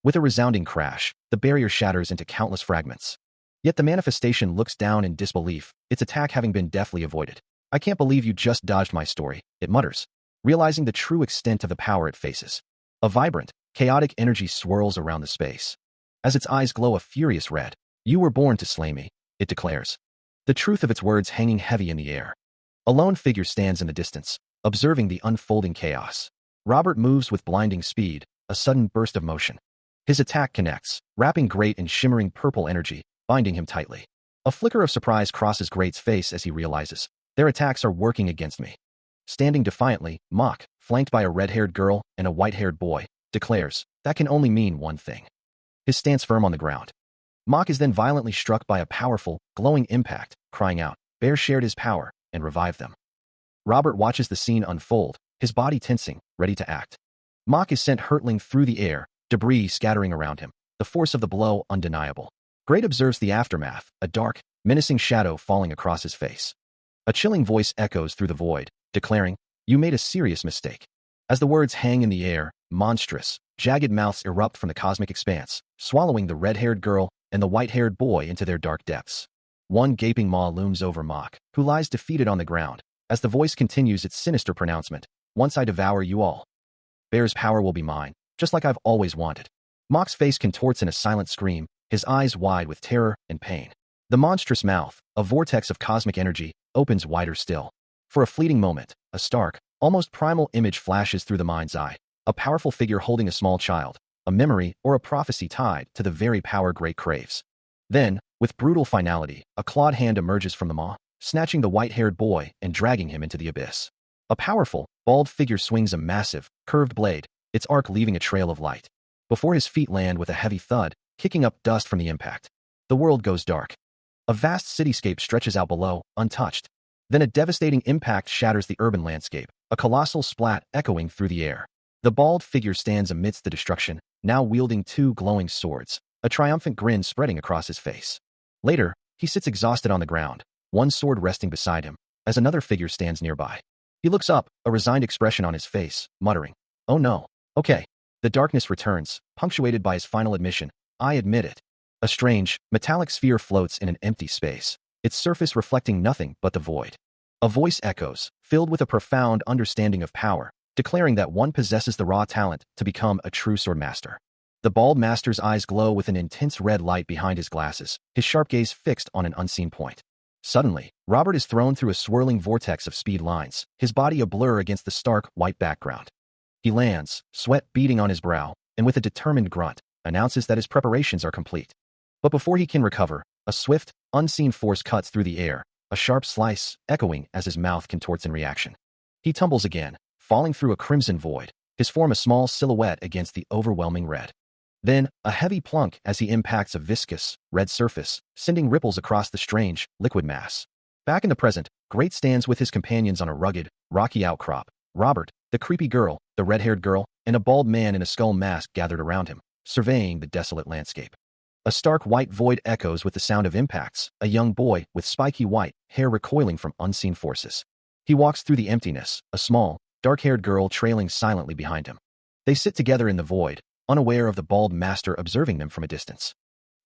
With a resounding crash, the barrier shatters into countless fragments. Yet the manifestation looks down in disbelief, its attack having been deftly avoided. "I can't believe you just dodged my story," it mutters, realizing the true extent of the power it faces. A vibrant, chaotic energy swirls around the space. As its eyes glow a furious red, "You were born to slay me," it declares, the truth of its words hanging heavy in the air. A lone figure stands in the distance, observing the unfolding chaos. Robert moves with blinding speed, a sudden burst of motion. His attack connects, wrapping Great in shimmering purple energy, binding him tightly. A flicker of surprise crosses Great's face as he realizes, their attacks are working against me. Standing defiantly, Mach, flanked by a red-haired girl and a white-haired boy, declares, "That can only mean one thing." His stance firm on the ground. Mach is then violently struck by a powerful, glowing impact, crying out, "Bear shared his power, and revived them." Robert watches the scene unfold, his body tensing, ready to act. Mach is sent hurtling through the air, debris scattering around him, the force of the blow undeniable. Great observes the aftermath, a dark, menacing shadow falling across his face. A chilling voice echoes through the void, declaring, "You made a serious mistake." As the words hang in the air, monstrous, Jagged mouths erupt from the cosmic expanse, swallowing the red-haired girl and the white-haired boy into their dark depths. One gaping maw looms over Mach, who lies defeated on the ground, as the voice continues its sinister pronouncement. Once I devour you all, Bear's power will be mine, just like I've always wanted. Mach's face contorts in a silent scream, his eyes wide with terror and pain. The monstrous mouth, a vortex of cosmic energy, opens wider still. For a fleeting moment, a stark, almost primal image flashes through the mind's eye. A powerful figure holding a small child, a memory or a prophecy tied to the very power Great craves. Then, with brutal finality, a clawed hand emerges from the maw, snatching the white-haired boy and dragging him into the abyss. A powerful, bald figure swings a massive, curved blade, its arc leaving a trail of light. Before his feet land with a heavy thud, kicking up dust from the impact. The world goes dark. A vast cityscape stretches out below, untouched. Then a devastating impact shatters the urban landscape, a colossal splat echoing through the air. The bald figure stands amidst the destruction, now wielding two glowing swords, a triumphant grin spreading across his face. Later, he sits exhausted on the ground, one sword resting beside him, as another figure stands nearby. He looks up, a resigned expression on his face, muttering, "Oh no. Okay." The darkness returns, punctuated by his final admission, "I admit it." A strange, metallic sphere floats in an empty space, its surface reflecting nothing but the void. A voice echoes, filled with a profound understanding of power, declaring that one possesses the raw talent to become a true sword master. The bald master's eyes glow with an intense red light behind his glasses, his sharp gaze fixed on an unseen point. Suddenly, Robert is thrown through a swirling vortex of speed lines, his body a blur against the stark, white background. He lands, sweat beading on his brow, and with a determined grunt, announces that his preparations are complete. But before he can recover, a swift, unseen force cuts through the air, a sharp slice, echoing as his mouth contorts in reaction. He tumbles again, falling through a crimson void, his form a small silhouette against the overwhelming red. Then, a heavy plunk as he impacts a viscous, red surface, sending ripples across the strange, liquid mass. Back in the present, Great stands with his companions on a rugged, rocky outcrop. Robert, the creepy girl, the red-haired girl, and a bald man in a skull mask gathered around him, surveying the desolate landscape. A stark white void echoes with the sound of impacts, a young boy with spiky white hair recoiling from unseen forces. He walks through the emptiness, a small, dark-haired girl trailing silently behind him. They sit together in the void, unaware of the bald master observing them from a distance.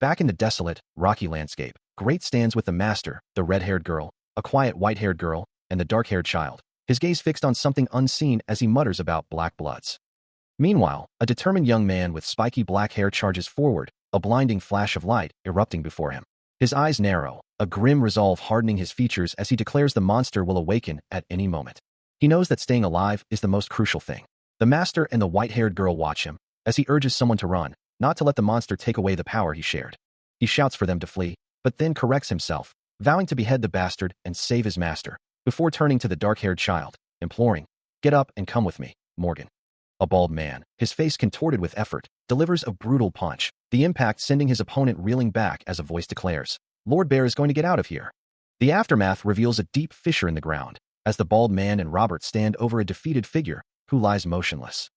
Back in the desolate, rocky landscape, Great stands with the master, the red-haired girl, a quiet white-haired girl, and the dark-haired child, his gaze fixed on something unseen as he mutters about black bloods. Meanwhile, a determined young man with spiky black hair charges forward, a blinding flash of light erupting before him. His eyes narrow, a grim resolve hardening his features as he declares the monster will awaken at any moment. He knows that staying alive is the most crucial thing. The master and the white-haired girl watch him, as he urges someone to run, not to let the monster take away the power he shared. He shouts for them to flee, but then corrects himself, vowing to behead the bastard and save his master, before turning to the dark-haired child, imploring, "Get up and come with me, Morgan." A bald man, his face contorted with effort, delivers a brutal punch, the impact sending his opponent reeling back as a voice declares, "Lord Bear is going to get out of here." The aftermath reveals a deep fissure in the ground, as the bald man and Robert stand over a defeated figure, who lies motionless.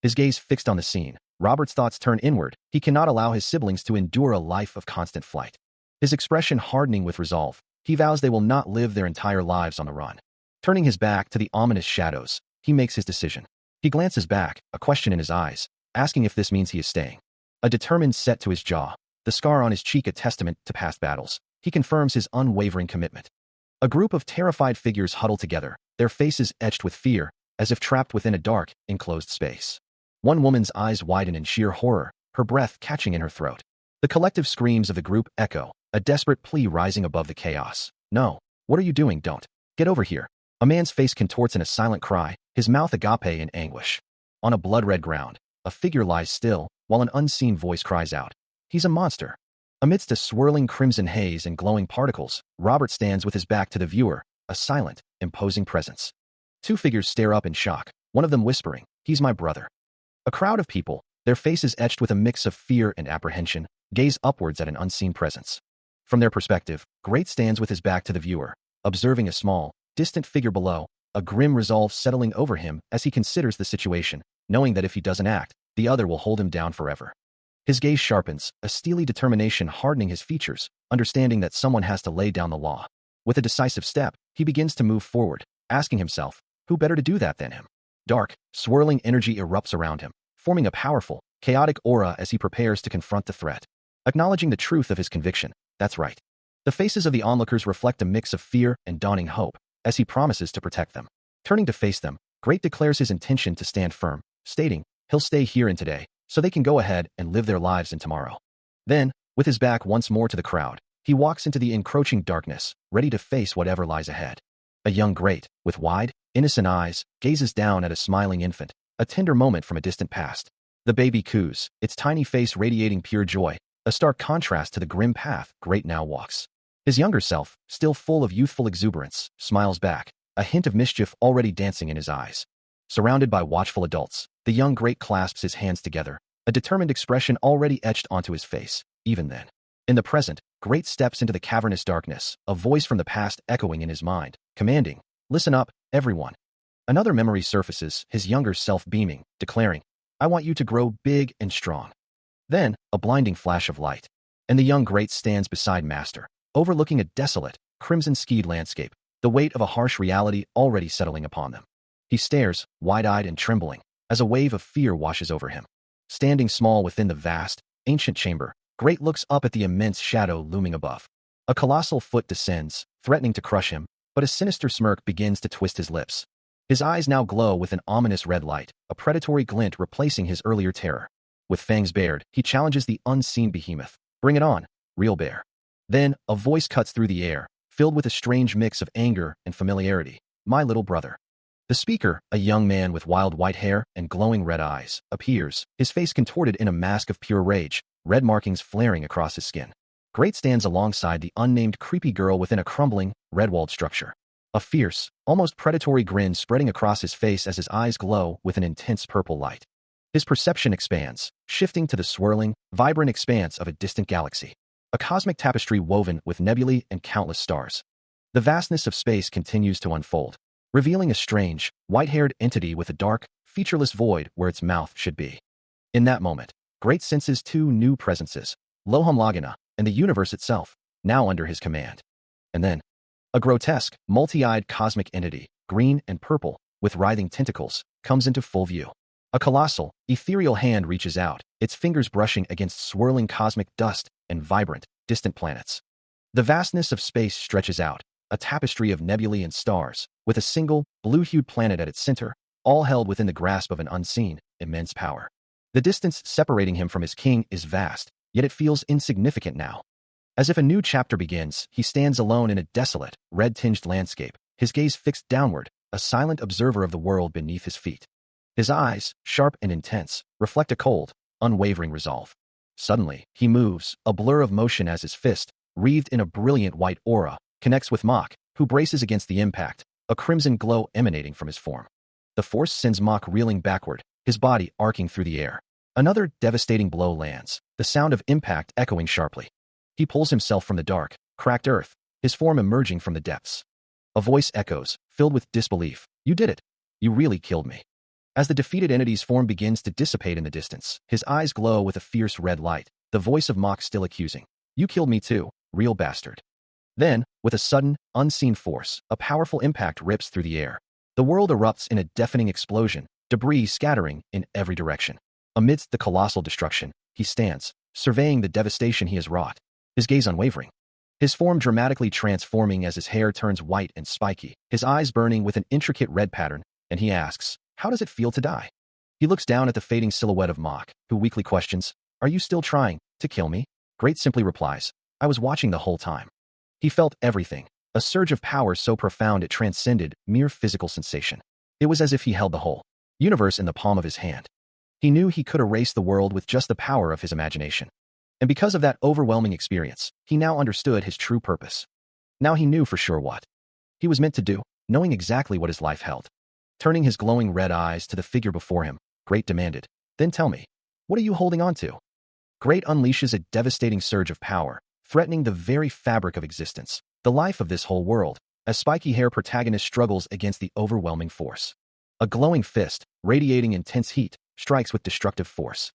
His gaze fixed on the scene, Robert's thoughts turn inward. He cannot allow his siblings to endure a life of constant flight. His expression hardening with resolve, he vows they will not live their entire lives on the run. Turning his back to the ominous shadows, he makes his decision. He glances back, a question in his eyes, asking if this means he is staying. A determined set to his jaw, the scar on his cheek a testament to past battles, he confirms his unwavering commitment. A group of terrified figures huddle together, their faces etched with fear, as if trapped within a dark, enclosed space. One woman's eyes widen in sheer horror, her breath catching in her throat. The collective screams of the group echo, a desperate plea rising above the chaos. "No. What are you doing? Don't. Get over here." A man's face contorts in a silent cry, his mouth agape in anguish. On a blood-red ground, a figure lies still, while an unseen voice cries out. He's a monster. Amidst a swirling crimson haze and glowing particles, Robert stands with his back to the viewer, a silent, imposing presence. Two figures stare up in shock, one of them whispering, "He's my brother." A crowd of people, their faces etched with a mix of fear and apprehension, gaze upwards at an unseen presence. From their perspective, Great stands with his back to the viewer, observing a small, distant figure below, a grim resolve settling over him as he considers the situation, knowing that if he doesn't act, the other will hold him down forever. His gaze sharpens, a steely determination hardening his features, understanding that someone has to lay down the law. With a decisive step, he begins to move forward, asking himself, who better to do that than him? Dark, swirling energy erupts around him, forming a powerful, chaotic aura as he prepares to confront the threat. Acknowledging the truth of his conviction, that's right. The faces of the onlookers reflect a mix of fear and dawning hope, as he promises to protect them. Turning to face them, Great declares his intention to stand firm, stating, he'll stay here in today, so they can go ahead and live their lives in tomorrow. Then, with his back once more to the crowd, he walks into the encroaching darkness, ready to face whatever lies ahead. A young Great, with wide, innocent eyes, gazes down at a smiling infant, a tender moment from a distant past. The baby coos, its tiny face radiating pure joy, a stark contrast to the grim path Great now walks. His younger self, still full of youthful exuberance, smiles back, a hint of mischief already dancing in his eyes. Surrounded by watchful adults, the young Great clasps his hands together, a determined expression already etched onto his face. Even then, in the present, Great steps into the cavernous darkness, a voice from the past echoing in his mind, commanding, listen up, everyone. Another memory surfaces, his younger self beaming, declaring, I want you to grow big and strong. Then, a blinding flash of light, and the young Great stands beside Master, overlooking a desolate, crimson-skied landscape, the weight of a harsh reality already settling upon them. He stares, wide-eyed and trembling, as a wave of fear washes over him. Standing small within the vast, ancient chamber, Great looks up at the immense shadow looming above. A colossal foot descends, threatening to crush him, but a sinister smirk begins to twist his lips. His eyes now glow with an ominous red light, a predatory glint replacing his earlier terror. With fangs bared, he challenges the unseen behemoth. Bring it on, real bear. Then, a voice cuts through the air, filled with a strange mix of anger and familiarity. My little brother. The speaker, a young man with wild white hair and glowing red eyes, appears, his face contorted in a mask of pure rage, red markings flaring across his skin. Great stands alongside the unnamed creepy girl within a crumbling, red-walled structure. A fierce, almost predatory grin spreading across his face as his eyes glow with an intense purple light. His perception expands, shifting to the swirling, vibrant expanse of a distant galaxy. A cosmic tapestry woven with nebulae and countless stars. The vastness of space continues to unfold, revealing a strange, white-haired entity with a dark, featureless void where its mouth should be. In that moment, Great senses two new presences, Loham Lagana and the universe itself, now under his command. And then, a grotesque, multi-eyed cosmic entity, green and purple, with writhing tentacles, comes into full view. A colossal, ethereal hand reaches out, its fingers brushing against swirling cosmic dust and vibrant, distant planets. The vastness of space stretches out, a tapestry of nebulae and stars, with a single, blue-hued planet at its center, all held within the grasp of an unseen, immense power. The distance separating him from his king is vast, yet it feels insignificant now. As if a new chapter begins, he stands alone in a desolate, red-tinged landscape, his gaze fixed downward, a silent observer of the world beneath his feet. His eyes, sharp and intense, reflect a cold, unwavering resolve. Suddenly, he moves, a blur of motion as his fist, wreathed in a brilliant white aura, connects with Mach, who braces against the impact, a crimson glow emanating from his form. The force sends Mach reeling backward, his body arcing through the air. Another devastating blow lands, the sound of impact echoing sharply. He pulls himself from the dark, cracked earth, his form emerging from the depths. A voice echoes, filled with disbelief. You did it. You really killed me. As the defeated entity's form begins to dissipate in the distance, his eyes glow with a fierce red light, the voice of Mach still accusing. You killed me too, real bastard. Then, with a sudden, unseen force, a powerful impact rips through the air. The world erupts in a deafening explosion, debris scattering in every direction. Amidst the colossal destruction, he stands, surveying the devastation he has wrought, his gaze unwavering. His form dramatically transforming as his hair turns white and spiky, his eyes burning with an intricate red pattern, and he asks, how does it feel to die? He looks down at the fading silhouette of Mach, who weakly questions, are you still trying to kill me? Great simply replies, I was watching the whole time. He felt everything, a surge of power so profound it transcended mere physical sensation. It was as if he held the whole universe in the palm of his hand. He knew he could erase the world with just the power of his imagination. And because of that overwhelming experience, he now understood his true purpose. Now he knew for sure what he was meant to do, knowing exactly what his life held. Turning his glowing red eyes to the figure before him, Great demanded, then tell me, what are you holding on to? Great unleashes a devastating surge of power, threatening the very fabric of existence, the life of this whole world, as spiky hair protagonist struggles against the overwhelming force. A glowing fist, radiating intense heat, strikes with destructive force.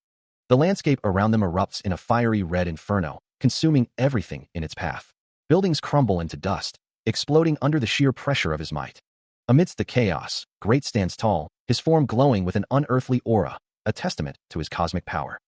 The landscape around them erupts in a fiery red inferno, consuming everything in its path. Buildings crumble into dust, exploding under the sheer pressure of his might. Amidst the chaos, Great stands tall, his form glowing with an unearthly aura, a testament to his cosmic power.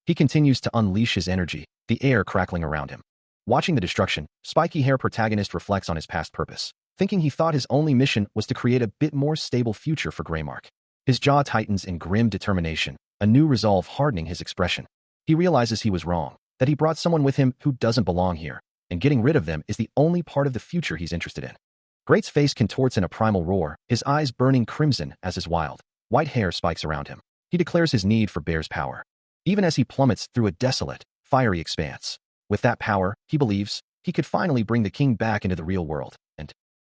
He continues to unleash his energy, the air crackling around him. Watching the destruction, spiky hair protagonist reflects on his past purpose, thinking he thought his only mission was to create a bit more stable future for Greymark. His jaw tightens in grim determination, a new resolve hardening his expression. He realizes he was wrong, that he brought someone with him who doesn't belong here, and getting rid of them is the only part of the future he's interested in. Great's face contorts in a primal roar, his eyes burning crimson as his wild, white hair spikes around him. He declares his need for Bear's power, even as he plummets through a desolate, fiery expanse. With that power, he believes, he could finally bring the king back into the real world, and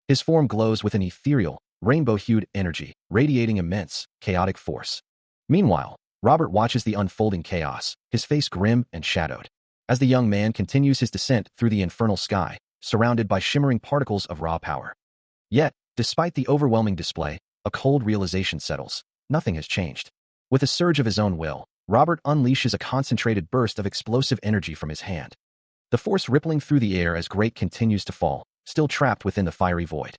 his form glows with an ethereal, rainbow-hued energy, radiating immense, chaotic force. Meanwhile, Robert watches the unfolding chaos, his face grim and shadowed, as the young man continues his descent through the infernal sky, surrounded by shimmering particles of raw power. Yet, despite the overwhelming display, a cold realization settles. Nothing has changed. With a surge of his own will, Robert unleashes a concentrated burst of explosive energy from his hand. The force rippling through the air as Great continues to fall, still trapped within the fiery void.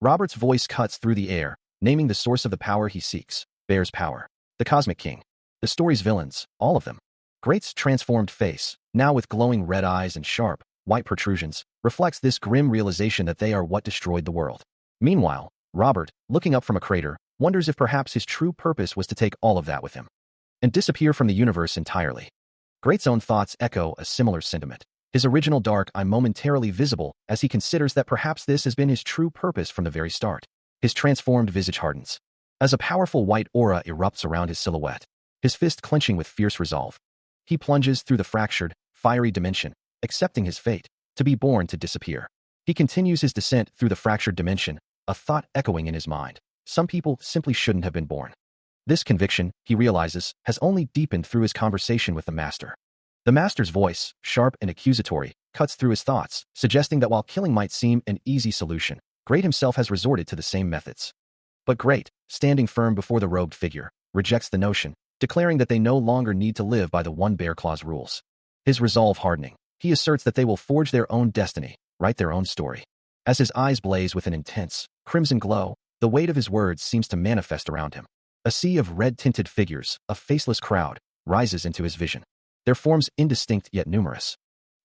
Robert's voice cuts through the air, naming the source of the power he seeks, Bear's power. The Cosmic King. The story's villains, all of them. Great's transformed face, now with glowing red eyes and sharp, white protrusions, reflects this grim realization that they are what destroyed the world. Meanwhile, Robert, looking up from a crater, wonders if perhaps his true purpose was to take all of that with him and disappear from the universe entirely. Great's own thoughts echo a similar sentiment. His original dark eye momentarily visible as he considers that perhaps this has been his true purpose from the very start. His transformed visage hardens, as a powerful white aura erupts around his silhouette, his fist clenching with fierce resolve. He plunges through the fractured, fiery dimension, accepting his fate, to be born to disappear. He continues his descent through the fractured dimension, a thought echoing in his mind. Some people simply shouldn't have been born. This conviction, he realizes, has only deepened through his conversation with the Master. The Master's voice, sharp and accusatory, cuts through his thoughts, suggesting that while killing might seem an easy solution, Great himself has resorted to the same methods. But Great, standing firm before the robed figure, rejects the notion, declaring that they no longer need to live by the One Bear Claw's rules. His resolve hardening, he asserts that they will forge their own destiny, write their own story. As his eyes blaze with an intense, crimson glow, the weight of his words seems to manifest around him. A sea of red-tinted figures, a faceless crowd, rises into his vision. Their forms indistinct yet numerous.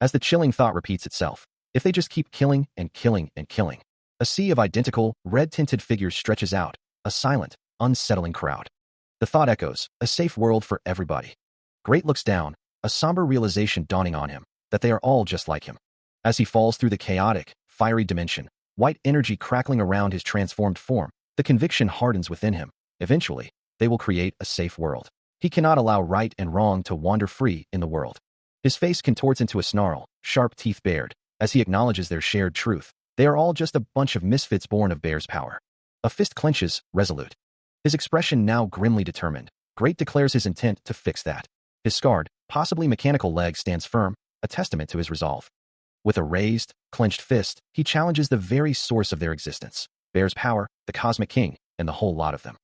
As the chilling thought repeats itself, if they just keep killing and killing and killing, a sea of identical, red-tinted figures stretches out, a silent, unsettling crowd. The thought echoes, a safe world for everybody. Great looks down, a somber realization dawning on him, that they are all just like him. As he falls through the chaotic, fiery dimension, white energy crackling around his transformed form, the conviction hardens within him. Eventually, they will create a safe world. He cannot allow right and wrong to wander free in the world. His face contorts into a snarl, sharp teeth bared, as he acknowledges their shared truth. They are all just a bunch of misfits born of Bear's power. A fist clenches, resolute. His expression now grimly determined. Great declares his intent to fix that. His scarred, possibly mechanical leg stands firm, a testament to his resolve. With a raised, clenched fist, he challenges the very source of their existence, Bear's power, the Cosmic King, and the whole lot of them.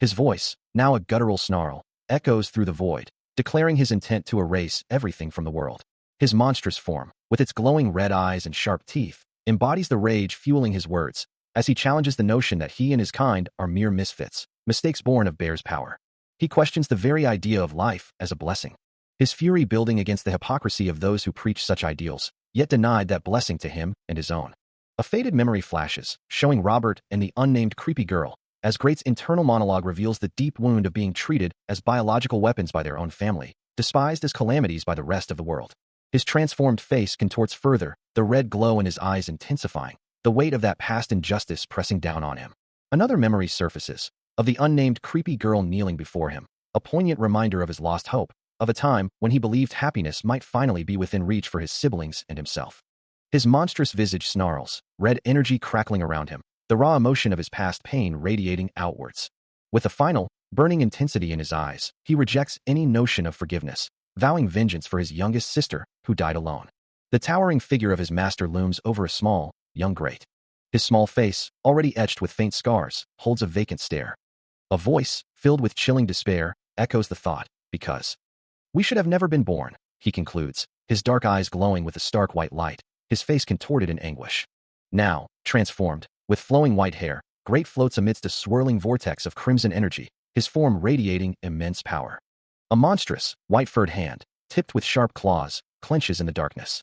His voice, now a guttural snarl, echoes through the void, declaring his intent to erase everything from the world. His monstrous form, with its glowing red eyes and sharp teeth, embodies the rage fueling his words, as he challenges the notion that he and his kind are mere misfits, mistakes born of Bear's power. He questions the very idea of life as a blessing. His fury building against the hypocrisy of those who preach such ideals, yet denied that blessing to him and his own. A faded memory flashes, showing Robert and the unnamed creepy girl, as Great's internal monologue reveals the deep wound of being treated as biological weapons by their own family, despised as calamities by the rest of the world. His transformed face contorts further, the red glow in his eyes intensifying, the weight of that past injustice pressing down on him. Another memory surfaces, of the unnamed creepy girl kneeling before him, a poignant reminder of his lost hope, of a time when he believed happiness might finally be within reach for his siblings and himself. His monstrous visage snarls, red energy crackling around him, the raw emotion of his past pain radiating outwards. With a final, burning intensity in his eyes, he rejects any notion of forgiveness, vowing vengeance for his youngest sister, who died alone. The towering figure of his master looms over a small, young Great. His small face, already etched with faint scars, holds a vacant stare. A voice, filled with chilling despair, echoes the thought, because we should have never been born, he concludes, his dark eyes glowing with a stark white light, his face contorted in anguish. Now, transformed, with flowing white hair, Great floats amidst a swirling vortex of crimson energy, his form radiating immense power. A monstrous, white-furred hand, tipped with sharp claws, clenches in the darkness.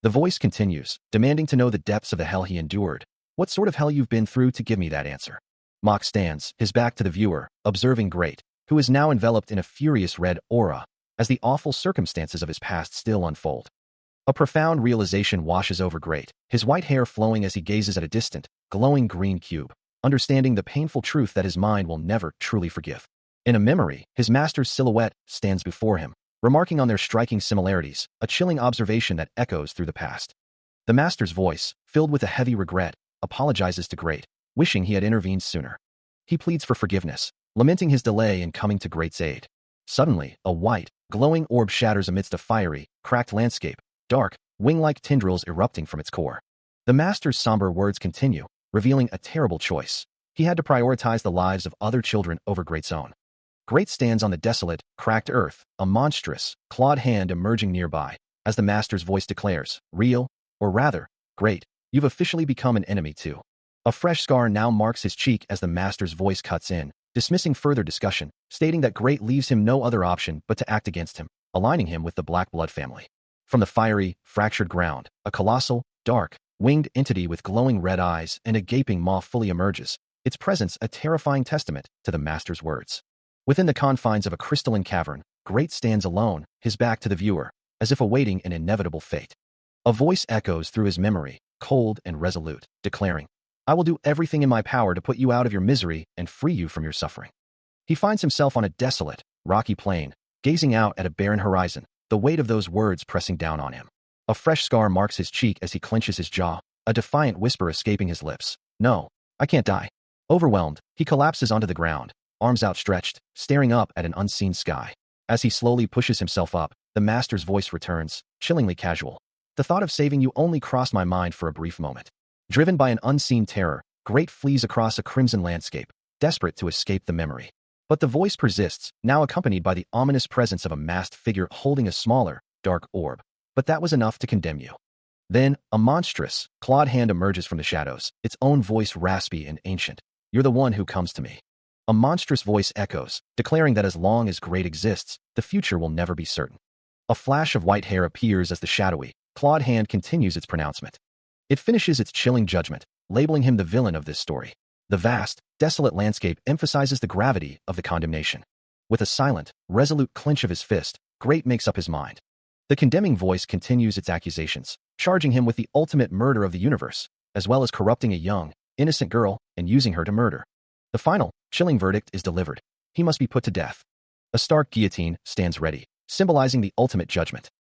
The voice continues, demanding to know the depths of the hell he endured. What sort of hell you've been through to give me that answer? Mock stands, his back to the viewer, observing Great, who is now enveloped in a furious red aura, as the awful circumstances of his past still unfold. A profound realization washes over Great, his white hair flowing as he gazes at a distant, glowing green cube, understanding the painful truth that his mind will never truly forgive. In a memory, his master's silhouette stands before him, remarking on their striking similarities, a chilling observation that echoes through the past. The master's voice, filled with a heavy regret, apologizes to Great, wishing he had intervened sooner. He pleads for forgiveness, lamenting his delay in coming to Great's aid. Suddenly, a white, glowing orb shatters amidst a fiery, cracked landscape, dark, wing-like tendrils erupting from its core. The master's somber words continue, revealing a terrible choice. He had to prioritize the lives of other children over Great's own. Great stands on the desolate, cracked earth, a monstrous, clawed hand emerging nearby, as the master's voice declares, real, or rather, Great, you've officially become an enemy too. A fresh scar now marks his cheek as the master's voice cuts in, dismissing further discussion, stating that Great leaves him no other option but to act against him, aligning him with the Black Blood family. From the fiery, fractured ground, a colossal, dark, winged entity with glowing red eyes and a gaping maw fully emerges, its presence a terrifying testament to the master's words. Within the confines of a crystalline cavern, Great stands alone, his back to the viewer, as if awaiting an inevitable fate. A voice echoes through his memory, cold and resolute, declaring, I will do everything in my power to put you out of your misery and free you from your suffering. He finds himself on a desolate, rocky plain, gazing out at a barren horizon, the weight of those words pressing down on him. A fresh scar marks his cheek as he clenches his jaw, a defiant whisper escaping his lips. No, I can't die. Overwhelmed, he collapses onto the ground, arms outstretched, staring up at an unseen sky. As he slowly pushes himself up, the master's voice returns, chillingly casual. The thought of saving you only crossed my mind for a brief moment. Driven by an unseen terror, Great flees across a crimson landscape, desperate to escape the memory. But the voice persists, now accompanied by the ominous presence of a masked figure holding a smaller, dark orb. But that was enough to condemn you. Then, a monstrous, clawed hand emerges from the shadows, its own voice raspy and ancient. You're the one who comes to me. A monstrous voice echoes, declaring that as long as Great exists, the future will never be certain. A flash of white hair appears as the shadowy, clawed hand continues its pronouncement. It finishes its chilling judgment, labeling him the villain of this story. The vast, desolate landscape emphasizes the gravity of the condemnation. With a silent, resolute clench of his fist, Great makes up his mind. The condemning voice continues its accusations, charging him with the ultimate murder of the universe, as well as corrupting a young, innocent girl and using her to murder. The final, chilling verdict is delivered. He must be put to death. A stark guillotine stands ready, symbolizing the ultimate judgment.